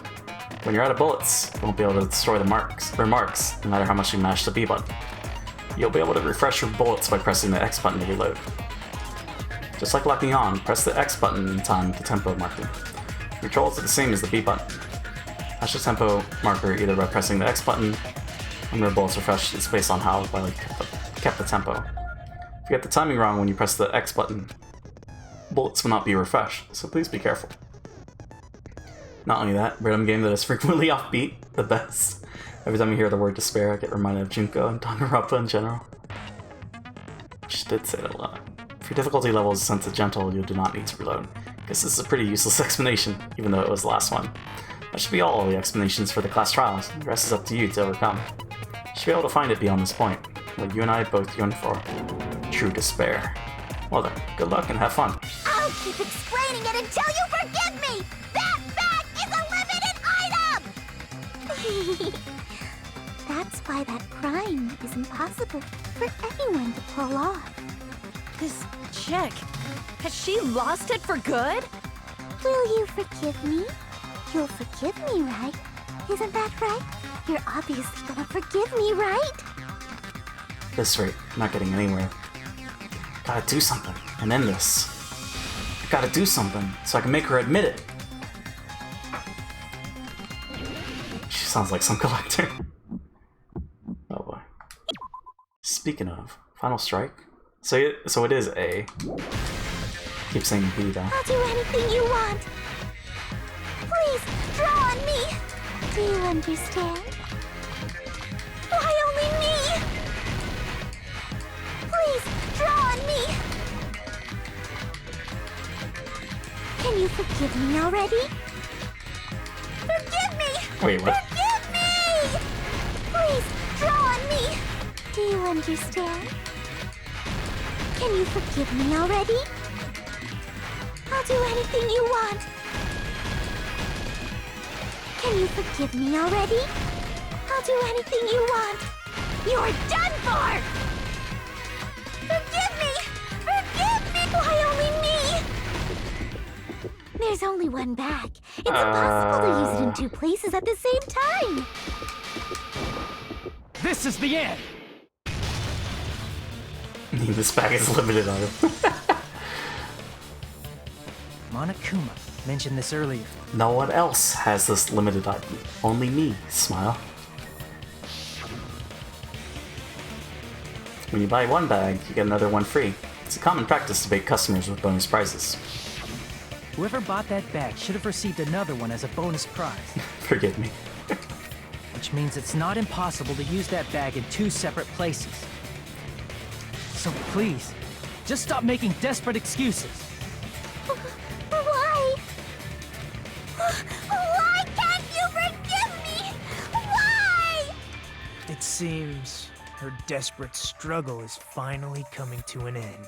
When you're out of bullets, you won't be able to destroy the remarks, no matter how much you mash the B button. You'll be able to refresh your bullets by pressing the X button to reload. Just like locking on, press the X button in time with the tempo marker. Controls are the same as the B button. Mash the tempo marker either by pressing the X button, when your bullets refresh is based on how well you kept the tempo. If you get the timing wrong when you press the X button, bullets will not be refreshed, so please be careful. Not only that, rhythm game that is frequently offbeat, the best. Every time you hear the word despair, I get reminded of Junko and Danganronpa in general. Just did say that a lot. For difficulty levels sent to gentle, you do not need to reload. Guess this is a pretty useless explanation, even though it was the last one. That should be all the explanations for the class trials. The rest is up to you to overcome. You should be able to find it beyond this point, what you and I both yearn for. True despair. Well then, good luck and have fun. I'll keep explaining it until you forgive me! That bag is a limited item! That's why that crime is impossible for anyone to pull off. This chick, has she lost it for good? Will you forgive me? You'll forgive me, right? Isn't that right? You're obviously gonna forgive me, right? At this rate, I'm not getting anywhere. Gotta do something and end this. I gotta do something so I can make her admit it. She sounds like some collector. Oh boy. Speaking of, final strike. So it is A. Keep saying B though. I'll do anything you want. Please, draw on me. Do you understand? Why only me? Please, draw on me. Can you forgive me already? Forgive me! Wait, what? Forgive me! Please, draw on me. Do you understand? Can you forgive me already? I'll do anything you want. Can you forgive me already? I'll do anything you want. You're done for! Forgive me! Forgive me! Why only me? There's only one bag. It's impossible to use it in two places at the same time. This is the end! This bag is limited on it. Monokuma mentioned this earlier. No one else has this limited item. Only me, Smile. When you buy one bag, you get another one free. It's a common practice to bait customers with bonus prizes. Whoever bought that bag should have received another one as a bonus prize. Forgive me. Which means it's not impossible to use that bag in two separate places. So please, just stop making desperate excuses. Why? Why can't you forgive me? Why? It seems her desperate struggle is finally coming to an end.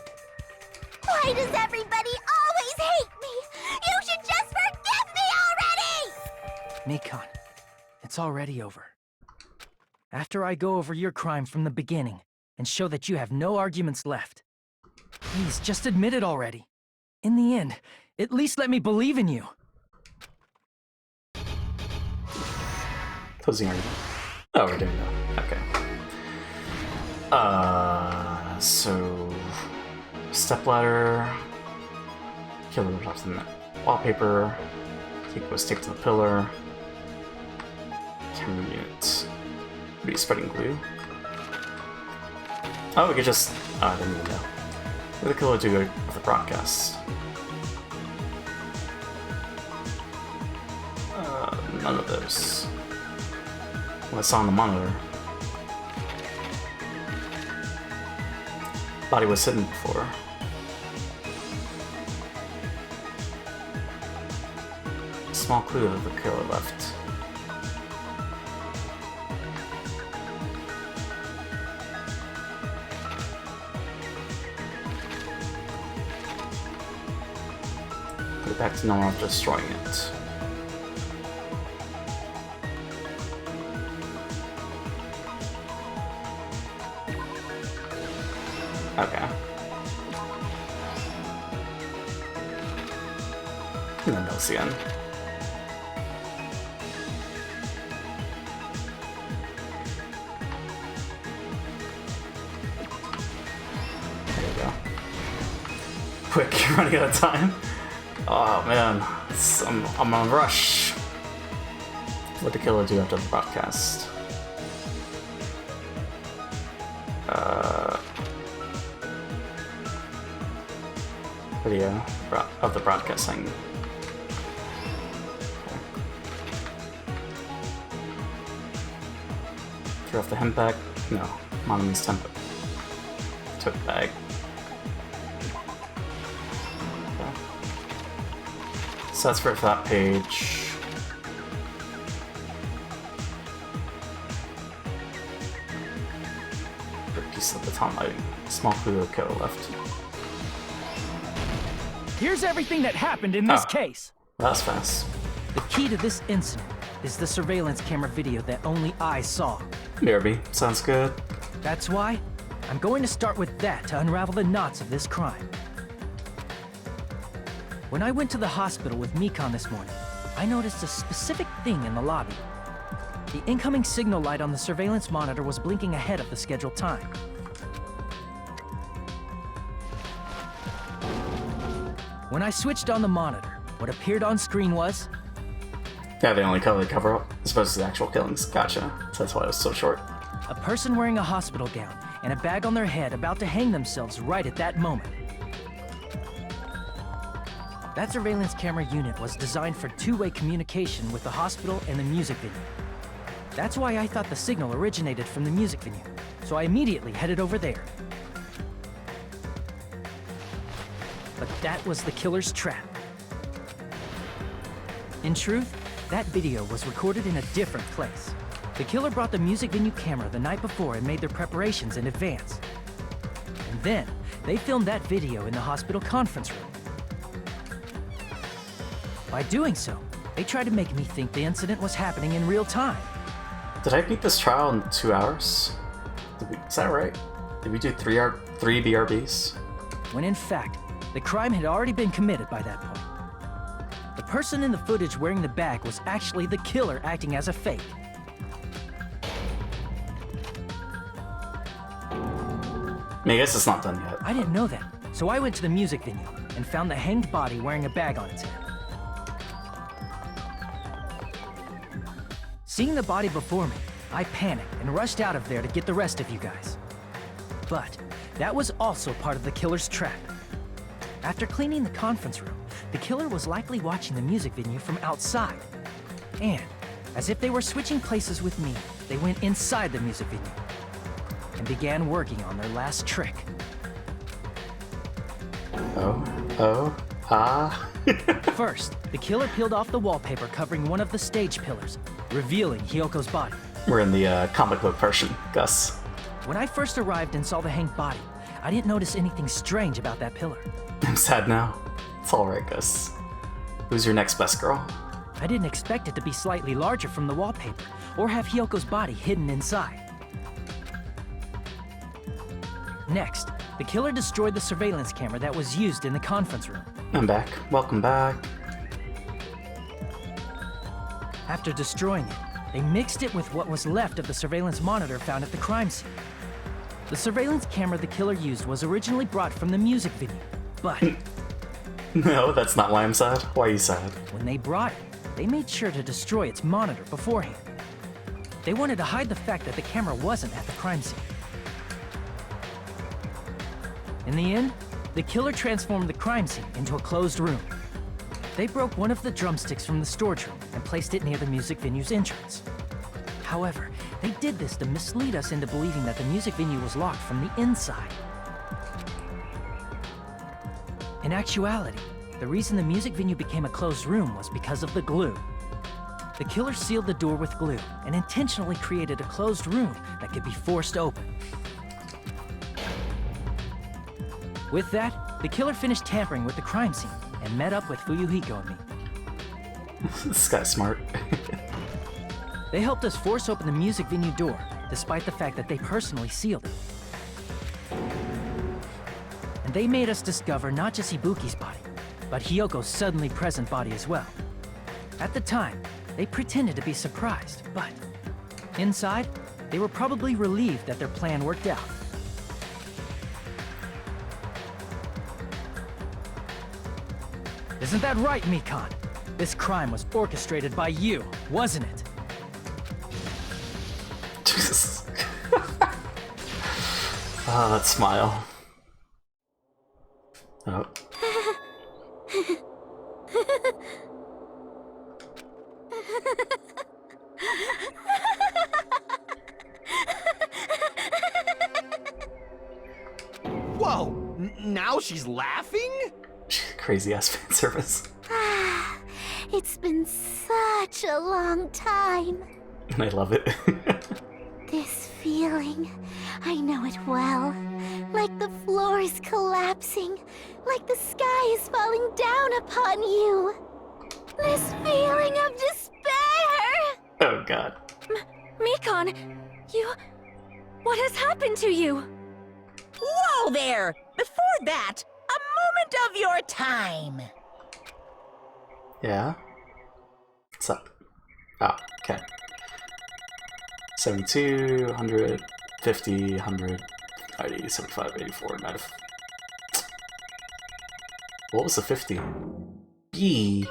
Why does everybody always hate me? You should just forgive me already! Mikan, it's already over. After I go over your crime from the beginning and show that you have no arguments left, please just admit it already. In the end, at least let me believe in you. Closing argument. Oh, we're doing that. Okay. So... Stepladder... Killer drops in the wallpaper... Keep was stick to the pillar... Camera unit... Spreading glue... Oh, we could just... Oh, I didn't even know. What did the killer do with the broadcast? None of those. What I saw on the monitor. Body was hidden before. Small clue that the killer left. Put it back to normal after destroying it. Okay. And then notes again. There we go. Quick, running out of time. Oh man, I'm on a rush. What did the killer do after the broadcast? Video of the broadcasting. Okay. Threw off the hemp bag? No, Monomi's temper. Took the bag. Okay. So that's for it for that page. For a piece of the top lighting. Small clue of killer left. Here's everything that happened in this case. That's fast. The key to this incident is the surveillance camera video that only I saw. BRB, sounds good. That's why I'm going to start with that to unravel the knots of this crime. When I went to the hospital with Mikan this morning, I noticed a specific thing in the lobby. The incoming signal light on the surveillance monitor was blinking ahead of the scheduled time. When I switched on the monitor, what appeared on screen was... Yeah, they only cover the cover-up, as opposed to the actual killings. Gotcha. So that's why it was so short. a person wearing a hospital gown and a bag on their head about to hang themselves right at that moment. That surveillance camera unit was designed for two-way communication with the hospital and the music venue. That's why I thought the signal originated from the music venue, so I immediately headed over there. But that was the killer's trap. In truth, that video was recorded in a different place. The killer brought the music venue camera the night before and made their preparations in advance. And then, they filmed that video in the hospital conference room. By doing so, they tried to make me think the incident was happening in real time. Did I beat this trial in 2 hours? Is that right? Did we do three BRBs? When in fact, the crime had already been committed by that point. The person in the footage wearing the bag was actually the killer acting as a fake. I guess it's not done yet. I didn't know that, so I went to the music venue and found the hanged body wearing a bag on its head. Seeing the body before me, I panicked and rushed out of there to get the rest of you guys. But that was also part of the killer's trap. After cleaning the conference room, the killer was likely watching the music venue from outside. And, as if they were switching places with me, they went inside the music venue and began working on their last trick. First, the killer peeled off the wallpaper covering one of the stage pillars, revealing Hyoko's body. We're in the comic book version, Gus. When I first arrived and saw the hanged body, I didn't notice anything strange about that pillar. I'm sad now. It's alright, Gus. Who's your next best girl? I didn't expect it to be slightly larger from the wallpaper, or have Hyoko's body hidden inside. Next, the killer destroyed the surveillance camera that was used in the conference room. I'm back. Welcome back. After destroying it, they mixed it with what was left of the surveillance monitor found at the crime scene. The surveillance camera the killer used was originally brought from the music venue, but... No, that's not why I'm sad. Why are you sad? When they brought it, they made sure to destroy its monitor beforehand. They wanted to hide the fact that the camera wasn't at the crime scene. In the end, the killer transformed the crime scene into a closed room. They broke one of the drumsticks from the storage room and placed it near the music venue's entrance. However, they did this to mislead us into believing that the music venue was locked from the inside. In actuality, the reason the music venue became a closed room was because of the glue. The killer sealed the door with glue and intentionally created a closed room that could be forced open. With that, the killer finished tampering with the crime scene and met up with Fuyuhiko and me. This guy's smart. They helped us force open the music venue door, despite the fact that they personally sealed it. And they made us discover not just Ibuki's body, but Hyoko's suddenly present body as well. At the time, they pretended to be surprised, but inside, they were probably relieved that their plan worked out. Isn't that right, Mikan? This crime was orchestrated by you, wasn't it? Jesus. Ah, that smile. Oh. Whoa! Now she's laughing? Crazy ass fan service. It's been such a long time. And I love it. This feeling, I know it well. Like the floor is collapsing, like the sky is falling down upon you. This feeling of despair! Oh god. Mikan, you... What has happened to you? Whoa there! Before that, a moment of your time! Yeah? What's up? Ah, okay. 72, 100, 50, 100, 90, 75, 84, 95. What was the 50? B.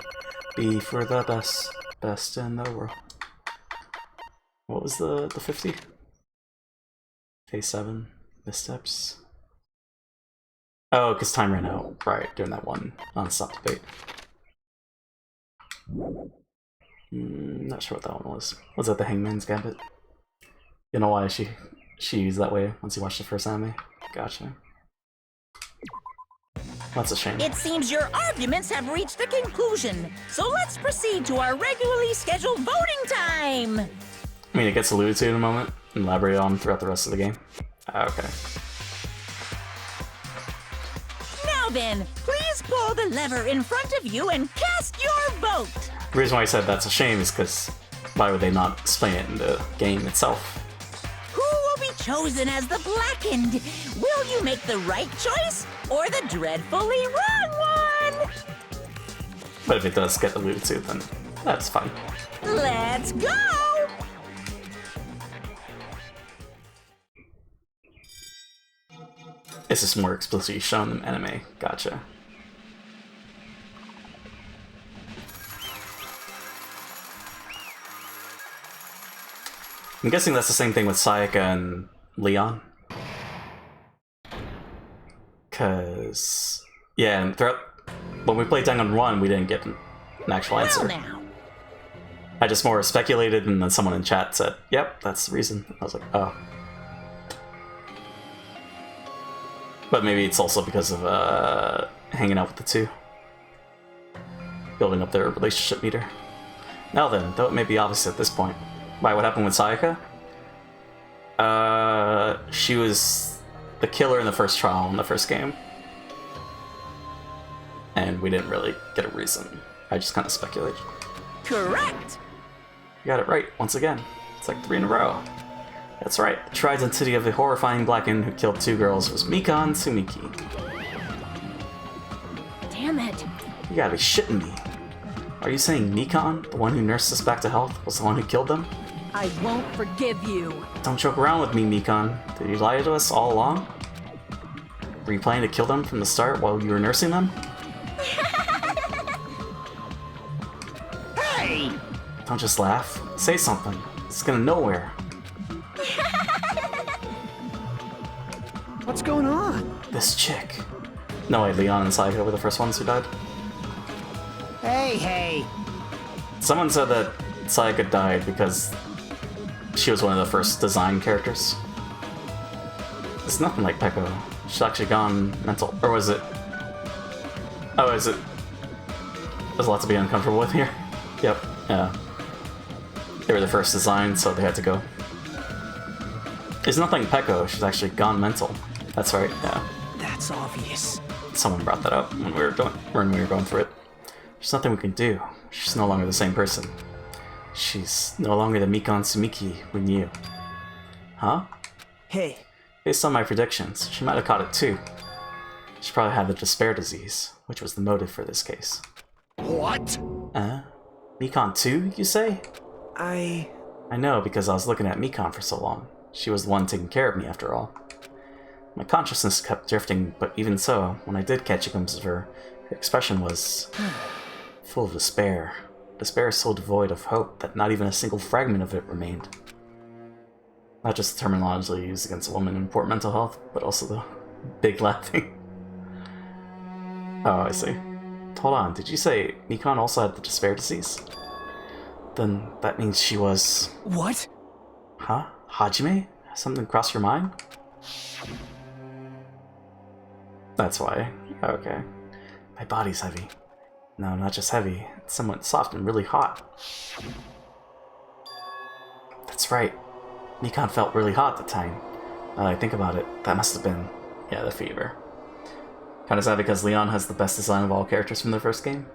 B for the best in the world. What was the 50? Phase 7. Missteps. Oh, because time ran out. Right, during that one non-stop debate. Not sure what that one was. Was that the Hangman's Gambit? You know why she used that way once you watched the first anime? Gotcha. That's a shame. It seems your arguments have reached a conclusion, so let's proceed to our regularly scheduled voting time! I mean, it gets alluded to in a moment and elaborated on throughout the rest of the game. Okay. Now then, please pull the lever in front of you and cast your vote! The reason why I said that's a shame is because why would they not explain it in the game itself? Who will be chosen as the Blackened? Will you make the right choice or the dreadfully wrong one? But if it does get alluded to, then that's fine. Let's go! It's just more explicitly shown in anime. Gotcha. I'm guessing that's the same thing with Sayaka and Leon. Cause yeah, and throughout when we played Danganronpa, we didn't get an actual answer. Well now. I just more speculated, and then someone in chat said, "Yep, that's the reason." I was like, "Oh." But maybe it's also because of hanging out with the two, building up their relationship meter. Now then, though it may be obvious at this point. Why, what happened with Sayaka? She was the killer in the first trial in the first game. And we didn't really get a reason. I just kind of speculated. Correct! You got it right, once again. It's like 3 in a row. That's right, the true identity of the horrifying Blackened who killed 2 girls was Mikan Tsumiki. Damn it. You gotta be shitting me. Are you saying Mikan, the one who nursed us back to health, was the one who killed them? I won't forgive you. Don't joke around with me, Mikan. Did you lie to us all along? Were you planning to kill them from the start while you were nursing them? Hey! Don't just laugh. Say something. It's gonna nowhere. What's going on? This chick. No way, Leon and Sayaka were the first ones who died. Hey! Someone said that Sayaka died because she was one of the first design characters. It's nothing like Peko. She's actually gone mental. Or was it? Oh, is it? There's a lot to be uncomfortable with here. Yep, yeah. They were the first design, so they had to go. It's nothing Peko. She's actually gone mental. That's right, yeah. That's obvious. Someone brought that up when we were going through it. There's nothing we can do. She's no longer the same person. She's no longer the Mikan Tsumiki we knew. Huh? Hey. Based on my predictions, she might have caught it too. She probably had the despair disease, which was the motive for this case. What? Mikan too, you say? I know, because I was looking at Mikan for so long. She was the one taking care of me, after all. My consciousness kept drifting, but even so, when I did catch a glimpse of her, her expression was full of despair. Despair so devoid of hope that not even a single fragment of it remained. Not just the terminology used against a woman in poor mental health, but also the big laughing. Oh, I see. Hold on, did you say Mikan also had the despair disease? Then that means she was... What? Huh? Hajime? Something crossed your mind? That's why. Okay. My body's heavy. No, not just heavy. It's somewhat soft and really hot. That's right. Mikan felt really hot at the time. Now that I think about it, that must have been... yeah, the fever. Kinda sad because Leon has the best design of all characters from the first game.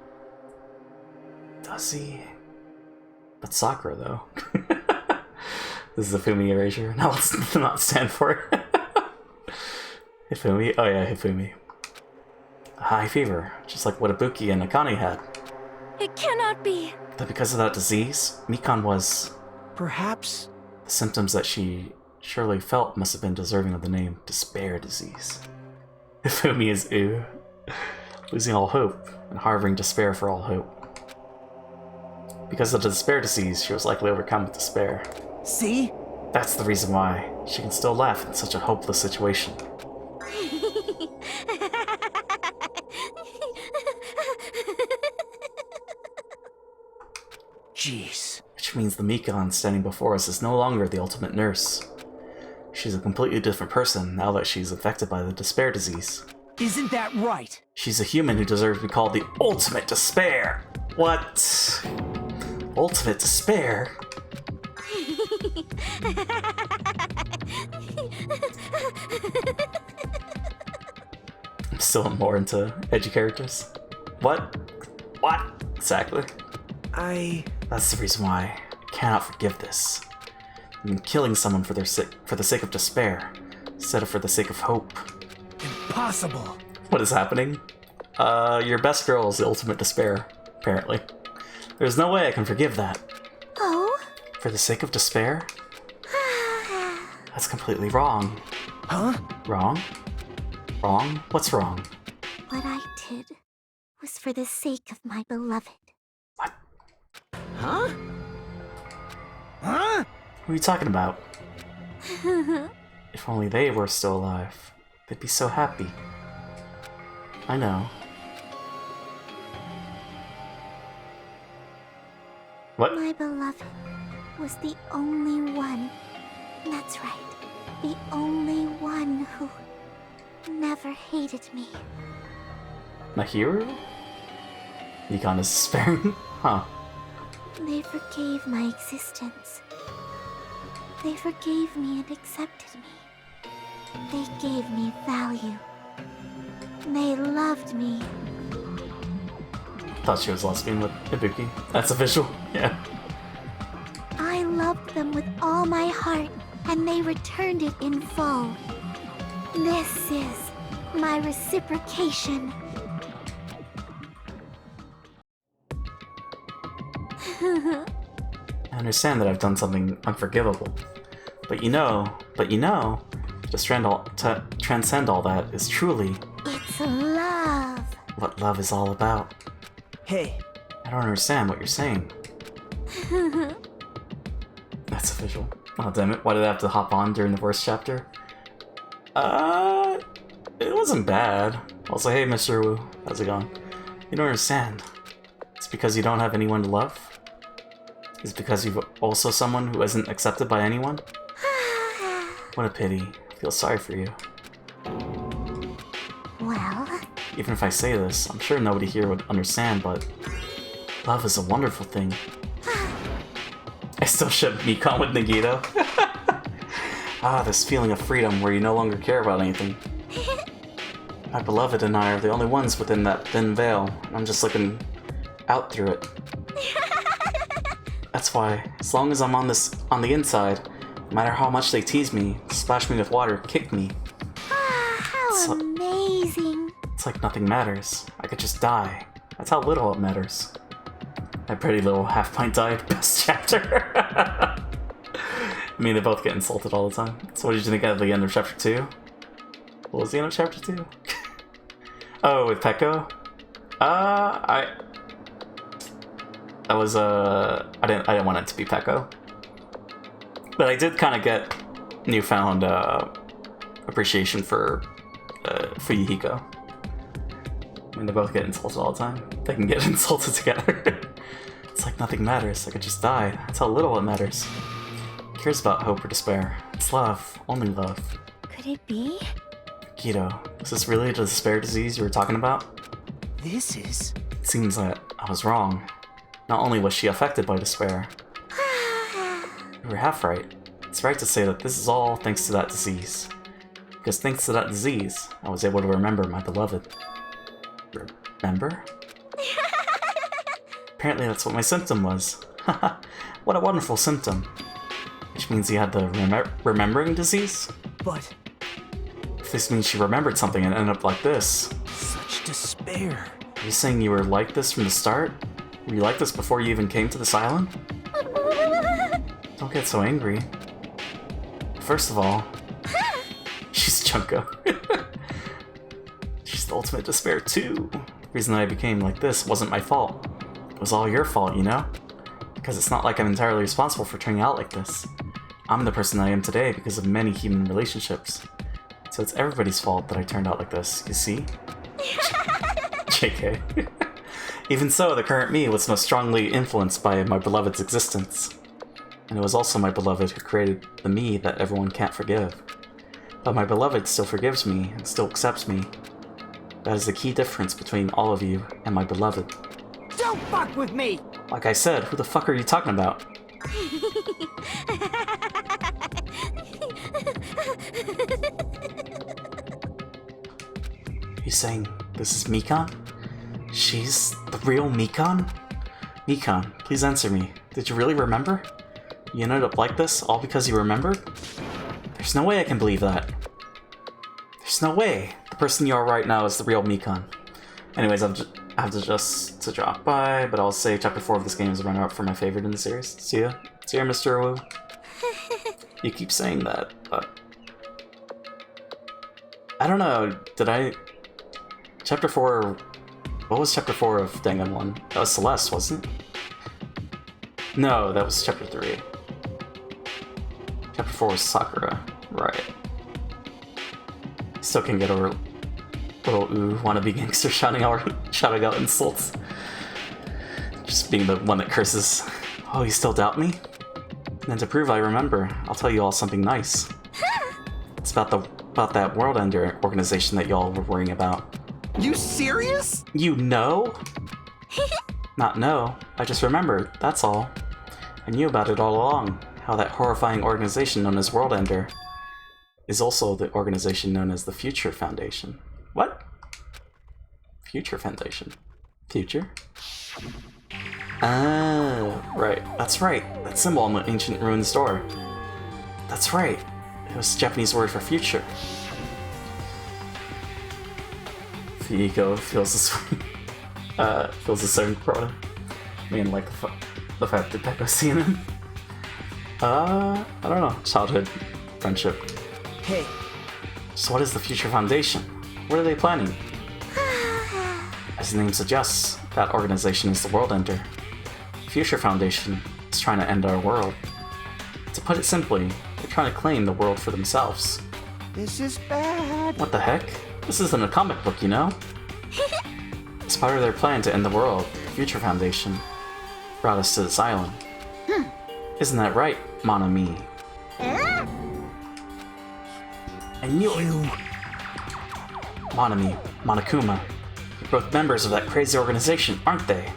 Does he? But Sakura, though. This is a Hifumi erasure. Now let's not stand for it. Hifumi? Oh yeah, Hifumi. High fever, just like what Ibuki and Akane had. It cannot be. That because of that disease, Mikan was... Perhaps... The symptoms that she surely felt must have been deserving of the name Despair Disease. Hifumi is ooh. losing all hope and harboring despair for all hope. Because of the despair disease, she was likely overcome with despair. See? That's the reason why she can still laugh in such a hopeless situation. Jeez. Which means the Mikon standing before us is no longer the ultimate nurse. She's a completely different person now that she's infected by the despair disease. Isn't that right? She's a human who deserves to be called the ultimate despair. What? Ultimate despair? I'm still more into edgy characters. What? What? Exactly. That's the reason why I cannot forgive this. I've been killing someone for the sake of despair, instead of for the sake of hope. Impossible. What is happening? Your best girl is the ultimate despair, apparently. There's no way I can forgive that. Oh? For the sake of despair? That's completely wrong. Huh? Wrong? Wrong? What's wrong? What I did was for the sake of my beloved. Huh? Huh? What are you talking about? If only they were still alive, they'd be so happy. I know. What? My beloved was the only one. That's right. The only one who never hated me. My hero? Nikon is despairing? Huh. They forgave my existence. They forgave me and accepted me. They gave me value. They loved me. Thought she was lesbian with Ibuki. That's official, yeah. I loved them with all my heart, and they returned it in full. This is my reciprocation. I understand that I've done something unforgivable. But you know, to transcend all that is truly... It's love. What love is all about. Hey. I don't understand what you're saying. That's official. Oh, damn it. Why did I have to hop on during the first chapter? It wasn't bad. I was like, hey, Mr. Wu, how's it going? You don't understand. It's because you don't have anyone to love? It's because you're also someone who isn't accepted by anyone? What a pity. I feel sorry for you. Well... Even if I say this, I'm sure nobody here would understand, but... love is a wonderful thing. I still ship Mikon with Nagito. This feeling of freedom where you no longer care about anything. My beloved and I are the only ones within that thin veil. I'm just looking out through it. That's why, as long as I'm on the inside, no matter how much they tease me, splash me with water, kick me. How amazing. It's like nothing matters. I could just die. That's how little it matters. My pretty little half-pint died. Best chapter. I mean, they both get insulted all the time. So what did you think at the end of chapter 2? What was the end of chapter 2? Oh, with Peko? I didn't want it to be Peko. But I did kind of get newfound appreciation for Yukiko. I mean, they both get insulted all the time. They can get insulted together. It's like nothing matters. I could just die. That's how little it matters. Who cares about hope or despair? It's love. Only love. Could it be? Guido, is this really the despair disease you were talking about? This is... It seems that I was wrong. Not only was she affected by despair. You were half right. It's right to say that this is all thanks to that disease. Because thanks to that disease, I was able to remember my beloved. Remember? Apparently that's what my symptom was. Haha, what a wonderful symptom. Which means you had the remembering disease? But... if this means she remembered something and ended up like this. Such despair. Are you saying you were like this from the start? Were you like this before you even came to this island? Don't get so angry. First of all, she's Junko. She's the ultimate despair too. The reason I became like this wasn't my fault. It was all your fault, you know? Because it's not like I'm entirely responsible for turning out like this. I'm the person I am today because of many human relationships. So it's everybody's fault that I turned out like this, you see? JK. Even so, the current me was most strongly influenced by my beloved's existence. And it was also my beloved who created the me that everyone can't forgive. But my beloved still forgives me and still accepts me. That is the key difference between all of you and my beloved. Don't fuck with me! Like I said, who the fuck are you talking about? You saying this is Mikan? She's the real Mikan? Mikan, please answer me. Did you really remember? You ended up like this all because you remembered? There's no way I can believe that. There's no way. The person you are right now is the real Mikan. Anyways, I have to drop by, but I'll say Chapter 4 of this game is a runner-up for my favorite in the series. See ya, Mr. Wu. You keep saying that, but... I don't know, did I... Chapter 4... What was Chapter 4 of Danganronpa? That was Celeste, wasn't it? No, that was Chapter 3. Chapter 4 was Sakura. Right. Still can get over little wannabe gangster shouting out insults. Just being the one that curses. Oh, you still doubt me? And to prove I remember, I'll tell you all something nice. It's about that World Ender organization that y'all were worrying about. You serious? You know? Not know. I just remembered, that's all. I knew about it all along. How that horrifying organization known as World Ender is also the organization known as the Future Foundation. What? Future Foundation? Future? Ah, right. That's right. That symbol on the ancient ruins door. That's right. It was the Japanese word for future. Fuyiko feels a certain quota. I mean, like the fact that Pekko's seeing him. I don't know. Childhood friendship. Hey. So what is the Future Foundation? What are they planning? As the name suggests, that organization is the World Ender. The Future Foundation is trying to end our world. To put it simply, they're trying to claim the world for themselves. This is bad. What the heck? This isn't a comic book, you know? As part of their plan to end the world, the Future Foundation brought us to this island. Isn't that right, mon ami? I knew you! Mon ami, Monokuma. You're both members of that crazy organization, aren't they?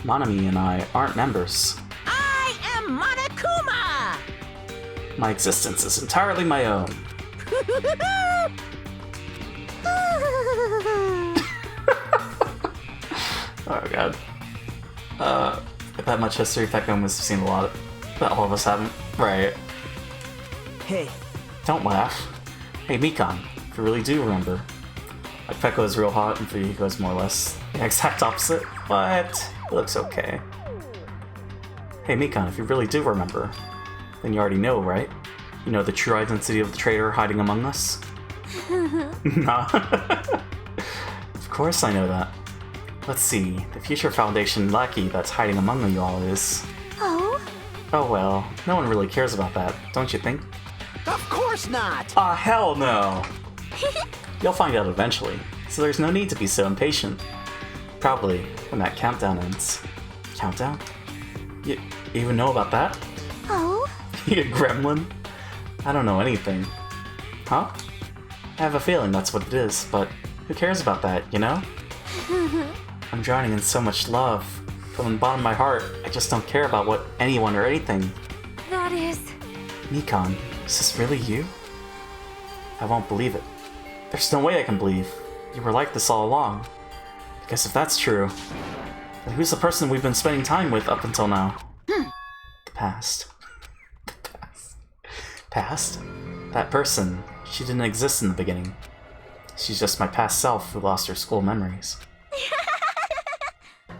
Monami and I aren't members. I am Monokuma! My existence is entirely my own. Oh god. With that much history, Pekka must have seen a lot that all of us haven't. Right. Hey. Don't laugh. Hey, Mikan, if you really do remember. Like, Pekka is real hot and Fuyiko is more or less the exact opposite, but it looks okay. Hey, Mikan, if you really do remember, then you already know, right? You know the true identity of the traitor hiding among us? Nah. Of course I know that. Let's see, the Future Foundation lackey that's hiding among you all is... Oh? Oh well, no one really cares about that, don't you think? Of course not! Ah, hell no! You'll find out eventually, so there's no need to be so impatient. Probably when that countdown ends. Countdown? You even know about that? Oh? You gremlin? I don't know anything. Huh? I have a feeling that's what it is, but who cares about that, you know? I'm drowning in so much love. From the bottom of my heart, I just don't care about what anyone or anything. That is... Mikan, is this really you? I won't believe it. There's no way I can believe you were like this all along. Because if that's true, then who's the person we've been spending time with up until now? The past. The past. Past? That person, she didn't exist in the beginning. She's just my past self who lost her school memories.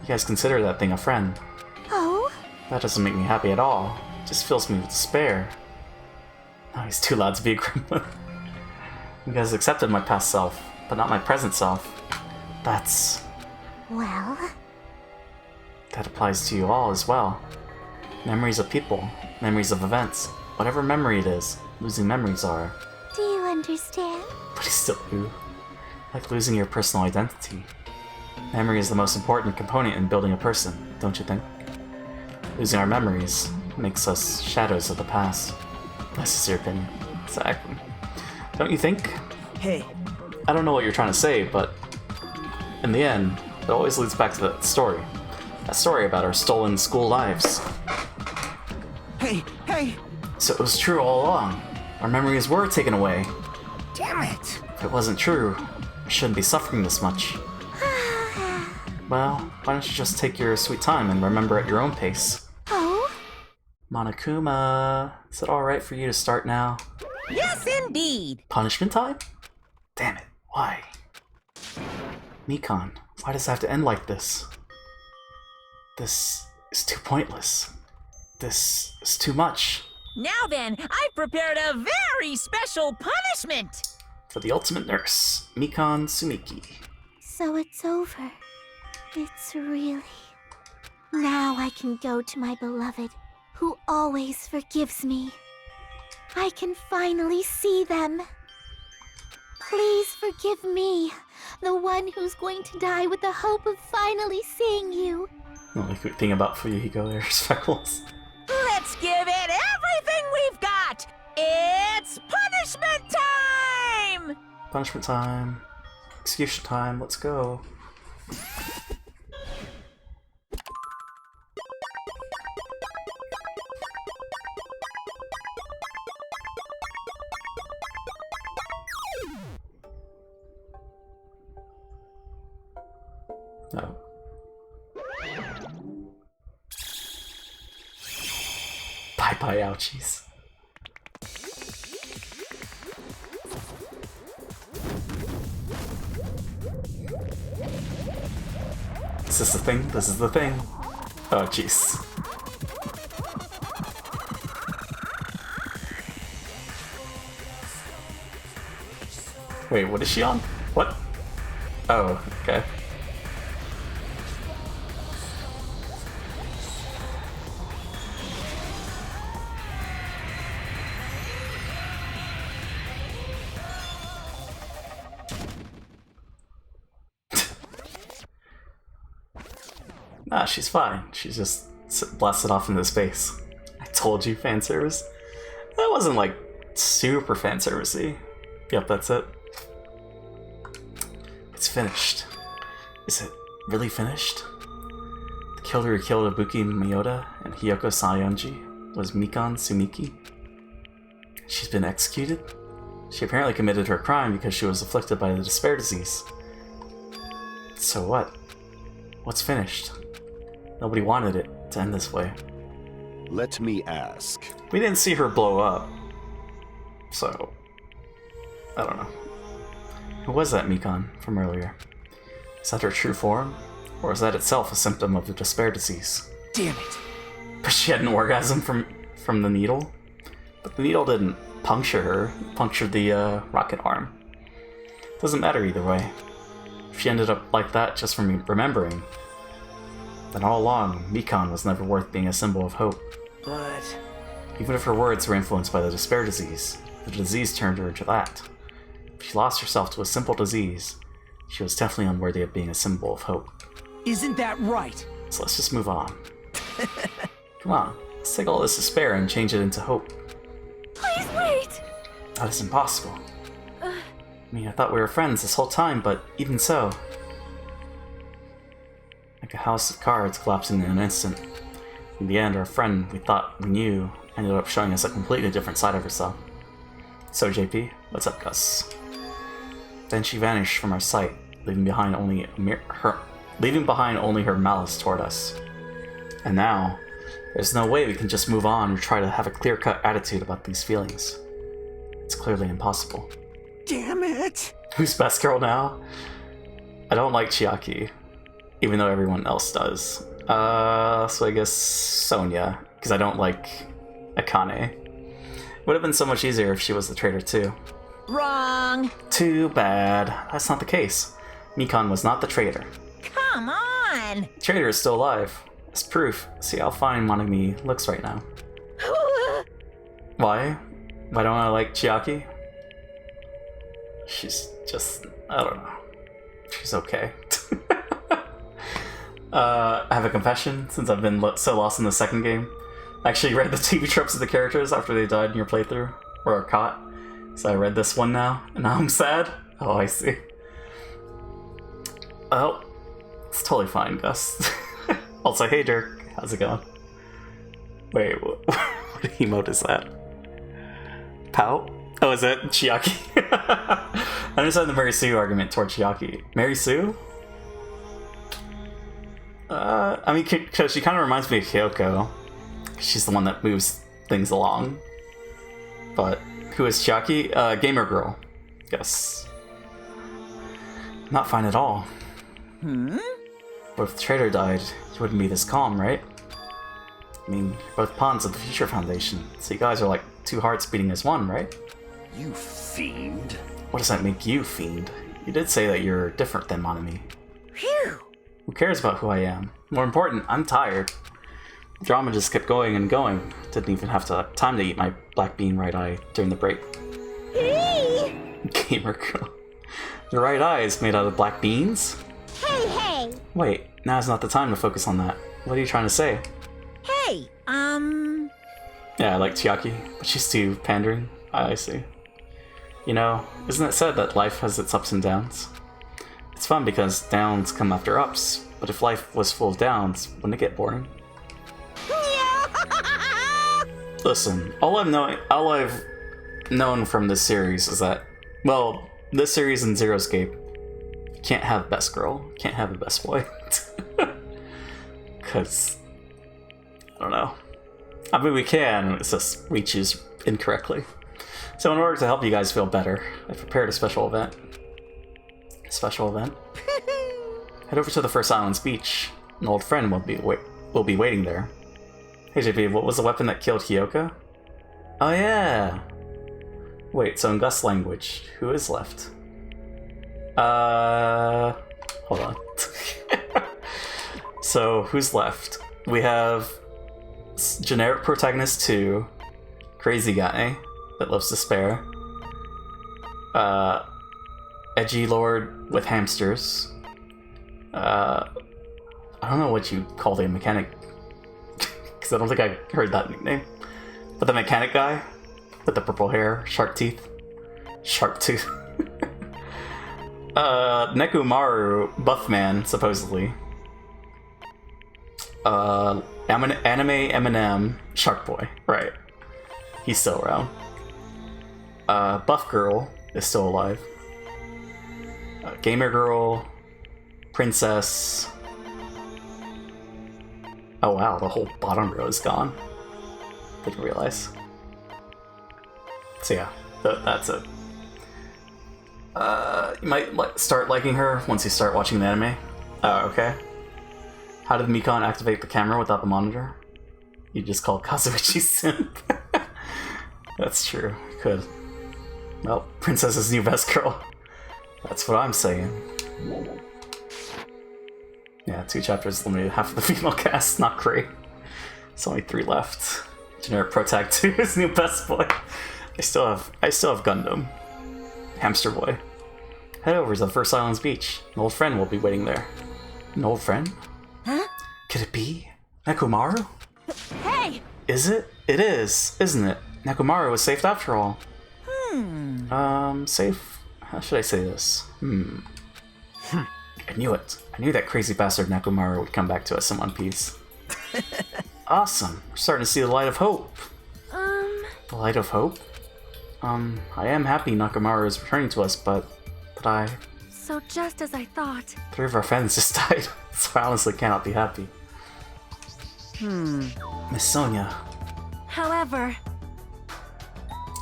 You guys consider that thing a friend. Oh? That doesn't make me happy at all. It just fills me with despair. Oh, he's too loud to be a gremlin. You guys accepted my past self, but not my present self. That's... Well? that applies to you all as well. Memories of people, memories of events, whatever memory it is, losing memories are. Do you understand? But it's still you. Like losing your personal identity. Memory is the most important component in building a person, don't you think? Losing our memories makes us shadows of the past. This is your opinion. Exactly. Don't you think? Hey. I don't know what you're trying to say, but in the end, it always leads back to that story. That story about our stolen school lives. Hey! So it was true all along. Our memories were taken away. Damn it! If it wasn't true, we shouldn't be suffering this much. Well, why don't you just take your sweet time and remember at your own pace? Oh? Monokuma, is it alright for you to start now? Yes, indeed. Punishment time? Damn it, why? Mikan, why does it have to end like this? This is too pointless. This is too much. Now then, I've prepared a very special punishment. For the ultimate nurse, Mikan Sumiki. So it's over. It's really... Now I can go to my beloved, who always forgives me. I can finally see them. Please forgive me, the one who's going to die with the hope of finally seeing you. The only good thing about Fuyuhiko there is Freckles. Let's give it everything we've got! It's punishment time! Punishment time. Execution time, let's go. No. Bye-bye, ouchies. Is this the thing? This is the thing. Oh, jeez. Wait, what is she on? What? Oh, okay. Nah, she's fine. She's just blasted off into space. I told you, fan service. That wasn't like super fan servicey. Yep, that's it. It's finished. Is it really finished? The killer who killed Ibuki Miyota and Hiyoko Sayonji was Mikan Sumiki. She's been executed? She apparently committed her crime because she was afflicted by the despair disease. So what? What's finished? Nobody wanted it to end this way. Let me ask. We didn't see her blow up. So, I don't know. Who was that Mikan from earlier? Is that her true form? Or is that itself a symptom of the despair disease? Damn it. But she had an orgasm from the needle? But the needle didn't puncture her. It punctured the rocket arm. Doesn't matter either way. If she ended up like that just from remembering, then all along, Mikan was never worth being a symbol of hope. But... even if her words were influenced by the despair disease, the disease turned her into that. If she lost herself to a simple disease, she was definitely unworthy of being a symbol of hope. Isn't that right? So let's just move on. Come on, let's take all this despair and change it into hope. Please wait! That is impossible. I mean, I thought we were friends this whole time, but even so... like a house of cards collapsing in an instant. In the end, our friend we thought we knew ended up showing us a completely different side of herself. So JP, what's up, Gus? Then she vanished from our sight, leaving behind only her malice toward us. And now, there's no way we can just move on or try to have a clear-cut attitude about these feelings. It's clearly impossible. Damn it! Who's best girl now? I don't like Chiaki, even though everyone else does. So I guess Sonia, because I don't like Akane. Would have been so much easier if she was the traitor too. Wrong. Too bad. That's not the case. Mikon was not the traitor. Come on! The traitor is still alive. As proof, see how fine Monami looks right now. Why? Why don't I like Chiaki? She's just... I don't know. She's okay. I have a confession, since I've been so lost in the second game. I actually read the TV tropes of the characters after they died in your playthrough, or are caught. So I read this one now, and now I'm sad. Oh, I see. Oh, it's totally fine, Gus. Also, hey Dirk, how's it going? Wait, what emote is that? Pout? Oh, is it Chiaki? I understand the Mary Sue argument toward Chiaki. Mary Sue? I mean, cause she kind of reminds me of Kyoko. She's the one that moves things along. But who is Chiaki? Gamer girl. Yes. Not fine at all. But if the traitor died, you wouldn't be this calm, right? I mean, you're both pawns of the Future Foundation, so you guys are like two hearts beating as one, right? You fiend. What does that make you, fiend? You did say that you're different than Monami. Phew! Who cares about who I am? More important, I'm tired. The drama just kept going and going. Didn't even have time to eat my black bean right eye during the break. Hey! Gamer girl. Your right eye is made out of black beans? Hey! Wait, now's not the time to focus on that. What are you trying to say? Hey, Yeah, I like Chiaki, but she's too pandering. I see. You know, isn't it said that life has its ups and downs? It's fun because downs come after ups, but if life was full of downs, wouldn't it get boring? Listen, all I've known from this series is that, well, this series and Zeroscape, you can't have best girl, can't have the best boy. Because, I don't know. I mean, we can, it's just we choose incorrectly. So in order to help you guys feel better, I prepared a special event. Head over to the First Island's beach. An old friend will be waiting there. Hey JP, what was the weapon that killed Hyoko? Oh yeah! Wait, so in Gus language, who is left? Hold on. So, who's left? We have generic protagonist 2, crazy guy that loves to spare, edgy lord with hamsters, I don't know what you call the mechanic, because I don't think I heard that nickname, but the mechanic guy with the purple hair, sharp tooth. Nekomaru, buff man, supposedly. Anime Eminem, Shark Boy, right. He's still around. Buff Girl is still alive. Gamer Girl, Princess. Oh wow, the whole bottom row is gone. Didn't realize. So yeah, that's it. You might start liking her once you start watching the anime. Oh, okay. How did Mikon activate the camera without the monitor? You just call Kazuichi simp. That's true, you could. Well, Princess's new best girl. That's what I'm saying. Yeah, 2 chapters limited half of the female cast, not great. There's only 3 left. Generic Protag 2 is new best boy. I still have Gundam. Hamster Boy. Head over to the First Island's beach. An old friend will be waiting there. An old friend? Huh? Could it be Nekomaru? Hey! Is it? It is, isn't it? Nekomaru was saved after all. Safe? How should I say this? I knew it. I knew that crazy bastard Nekomaru would come back to us in one piece. Awesome. We're starting to see the light of hope. The light of hope? I am happy Nekomaru is returning to us, but I... So just as I thought. 3 of our friends just died, so I honestly cannot be happy. Miss Sonia. However...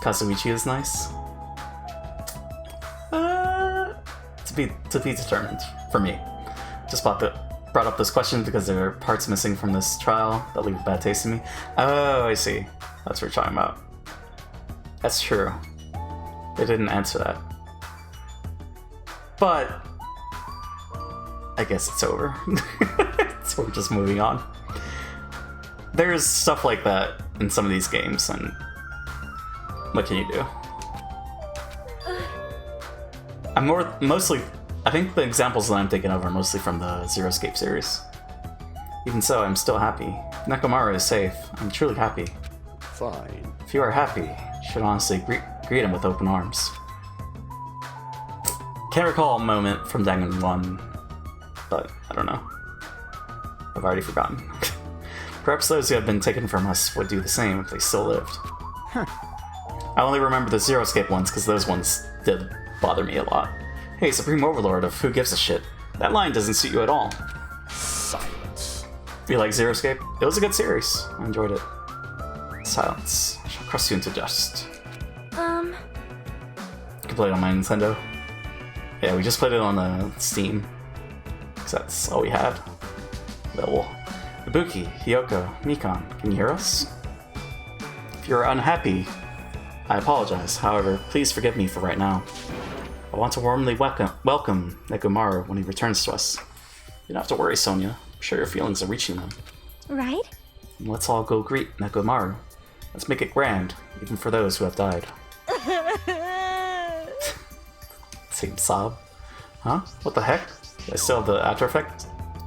Kazuichi is nice. To be determined, for me. Just brought up this question because there are parts missing from this trial that leave a bad taste in me. Oh, I see. That's what we're talking about. That's true. They didn't answer that. But I guess it's over. So we're just moving on. There's stuff like that in some of these games, and what can you do? I think the examples that I'm thinking of are mostly from the Zero Escape series. Even so, I'm still happy. Nekomaru is safe. I'm truly happy. Fine. If you are happy, you should honestly greet him with open arms. Can't recall a moment from Danganronpa, but I don't know. I've already forgotten. Perhaps those who have been taken from us would do the same if they still lived. Huh. I only remember the Zero Escape ones because those ones did bother me a lot. Hey, Supreme Overlord of Who Gives a Shit. That line doesn't suit you at all. Silence. You like Zero Escape? It was a good series. I enjoyed it. Silence. I shall crush you into dust. You can play it on my Nintendo. Yeah, we just played it on Steam. Because that's all we had. Well, Ibuki, Hiyoko, Mikan, can you hear us? If you're unhappy, I apologize. However, please forgive me for right now. I want to warmly welcome Nekomaru when he returns to us. You don't have to worry, Sonia. I'm sure your feelings are reaching them. Right? And let's all go greet Nekomaru. Let's make it grand, even for those who have died. Same sob. Huh? What the heck? I still have the after effect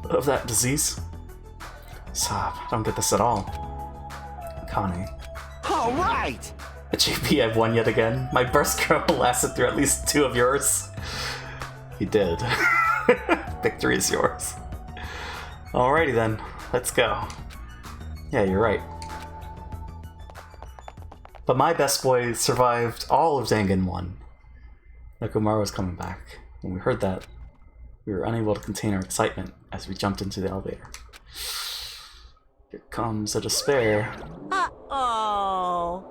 of that disease? Sob, I don't get this at all. Kane. Alright! At JP, I've won yet again. My burst girl lasted through at least 2 of yours. He did. Victory is yours. Alrighty then, let's go. Yeah, you're right. But my best boy survived all of Danganronpa. Nekomaru was coming back. When we heard that, we were unable to contain our excitement as we jumped into the elevator. Here comes a despair. Uh-oh.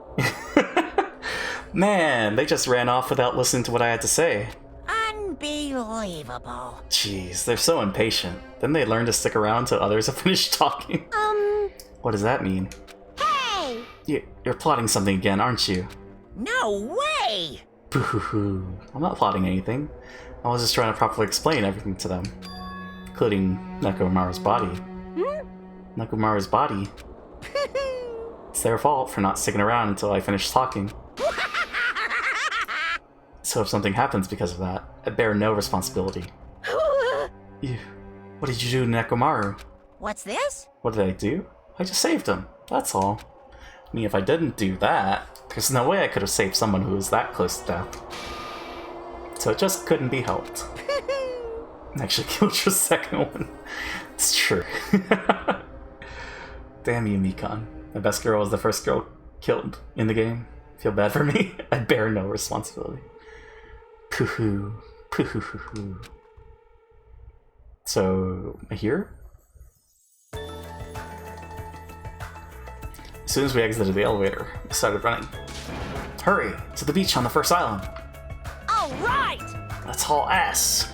Man, they just ran off without listening to what I had to say. Unbelievable. Jeez, they're so impatient. Then they learn to stick around till others have finished talking. What does that mean? Hey! You're plotting something again, aren't you? No way! Boo-hoo-hoo. I'm not plotting anything. I was just trying to properly explain everything to them. Including Nekomaru's body. Nekomaru's body? It's their fault for not sticking around until I finish talking. So if something happens because of that, I bear no responsibility. What did you do to Nekomaru? What's this? What did I do? I just saved him. That's all. I mean, if I didn't do that, there's no way I could have saved someone who was that close to death. So it just couldn't be helped. Actually killed your second one. It's true. Damn you, Mikan. My best girl was the first girl killed in the game. Feel bad for me? I bear no responsibility. Pooh-hoo. Pooh-hoo-hoo-hoo. So, here? As soon as we exited the elevator, we started running. Hurry! To the beach on the first island! Alright! Let's haul ass!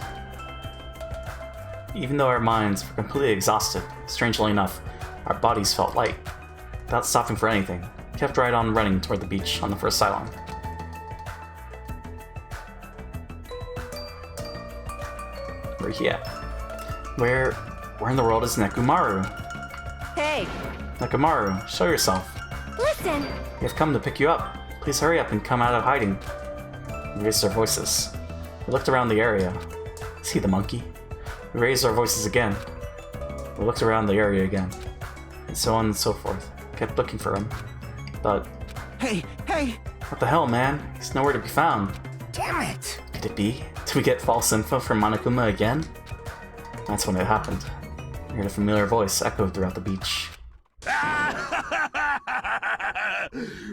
Even though our minds were completely exhausted, strangely enough, our bodies felt light. Without stopping for anything, we kept right on running toward the beach on the first island. Where he at? Where in the world is Nekomaru? Hey! Nekomaru, show yourself. Listen! We have come to pick you up. Please hurry up and come out of hiding. We raised our voices. We looked around the area. See the monkey? We raised our voices again. We looked around the area again. And so on and so forth. Kept looking for him. But... Hey! What the hell, man? He's nowhere to be found. Damn it! Could it be? Did we get false info from Monokuma again? That's when it happened. I heard a familiar voice echoed throughout the beach.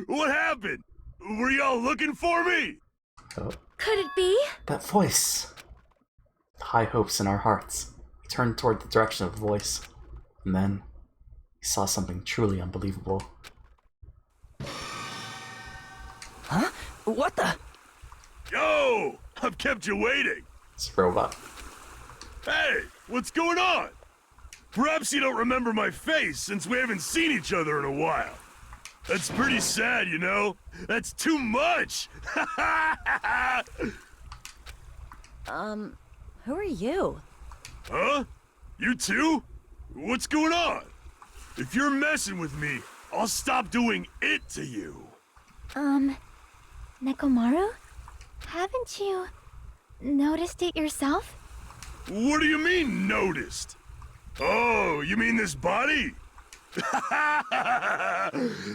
What happened? Were y'all looking for me? Oh. Could it be? That voice! With high hopes in our hearts, we turned toward the direction of the voice. And then, we saw something truly unbelievable. Huh? What the? Yo! I've kept you waiting! It's a robot. Hey! What's going on? Perhaps you don't remember my face since we haven't seen each other in a while. That's pretty sad, you know? That's too much! Who are you? Huh? You too? What's going on? If you're messing with me, I'll stop doing it to you. Nekomaru? Haven't you noticed it yourself? What do you mean, noticed? Oh, you mean this body?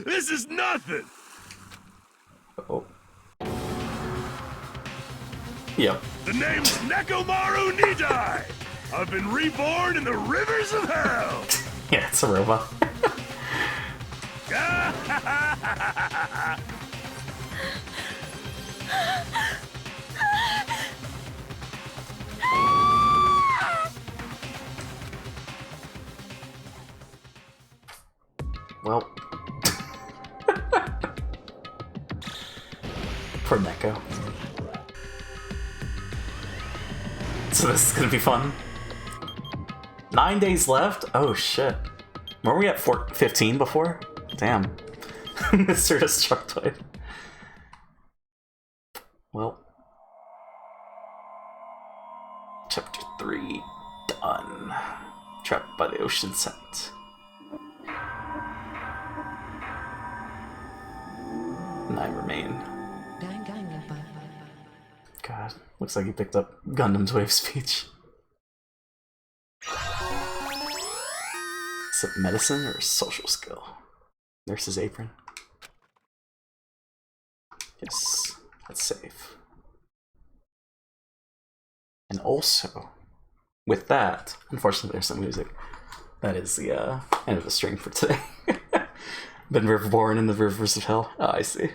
This is nothing! Oh. Yep. The name's Nekomaru Nidai! I've been reborn in the rivers of hell! Yeah, it's a robot. Well. Poor Neko. So this is gonna be fun. 9 days left? Oh shit. Weren't we at 15 before? Damn. Mr. Destructoid. Well. Chapter 3 done. Trapped by the ocean scent. Nine remain. God, looks like he picked up Gundam's wave speech. Is it medicine or social skill? Nurse's apron. Yes, that's safe. And also, with that, unfortunately there's some music. That is the end of the stream for today. Been reborn in the rivers of hell. Oh, I see.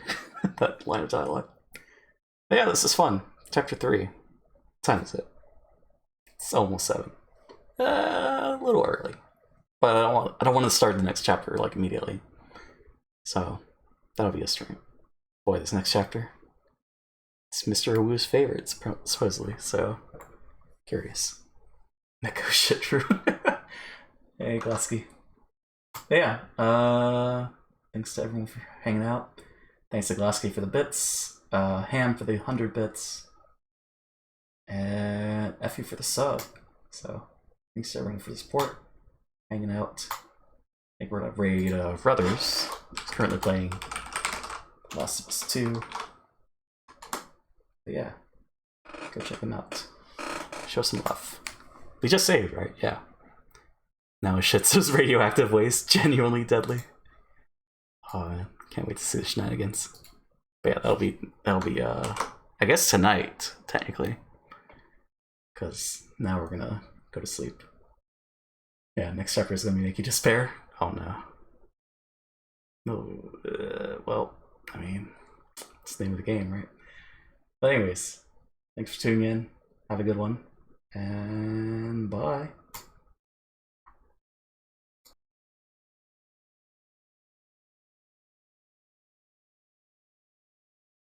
That line of dialogue. But yeah, this is fun. Chapter 3. What time is it? It's almost 7. A little early. But I don't want to start the next chapter like immediately. So that'll be a stream. Boy, this next chapter. It's Mr. Wu's favorite, supposedly, so curious. Neko Shitru. Hey, Glasky. Yeah, thanks to everyone for hanging out. Thanks to Glasky for the bits, Ham for the 100 bits, and Effie for the sub. So, thanks to everyone for the support, hanging out. I think we're gonna raid Brothers, currently playing Last of Us 2. But yeah, go check them out. Show some love. We just saved, right? Yeah. Now Shitsu's radioactive waste genuinely deadly. Oh man, can't wait to see the shenanigans. But yeah, that'll be I guess tonight, technically. Cause now we're gonna go to sleep. Yeah, next chapter is gonna be Make You Despair. Oh no. No, well, I mean, it's the name of the game, right? But anyways, thanks for tuning in. Have a good one, and bye.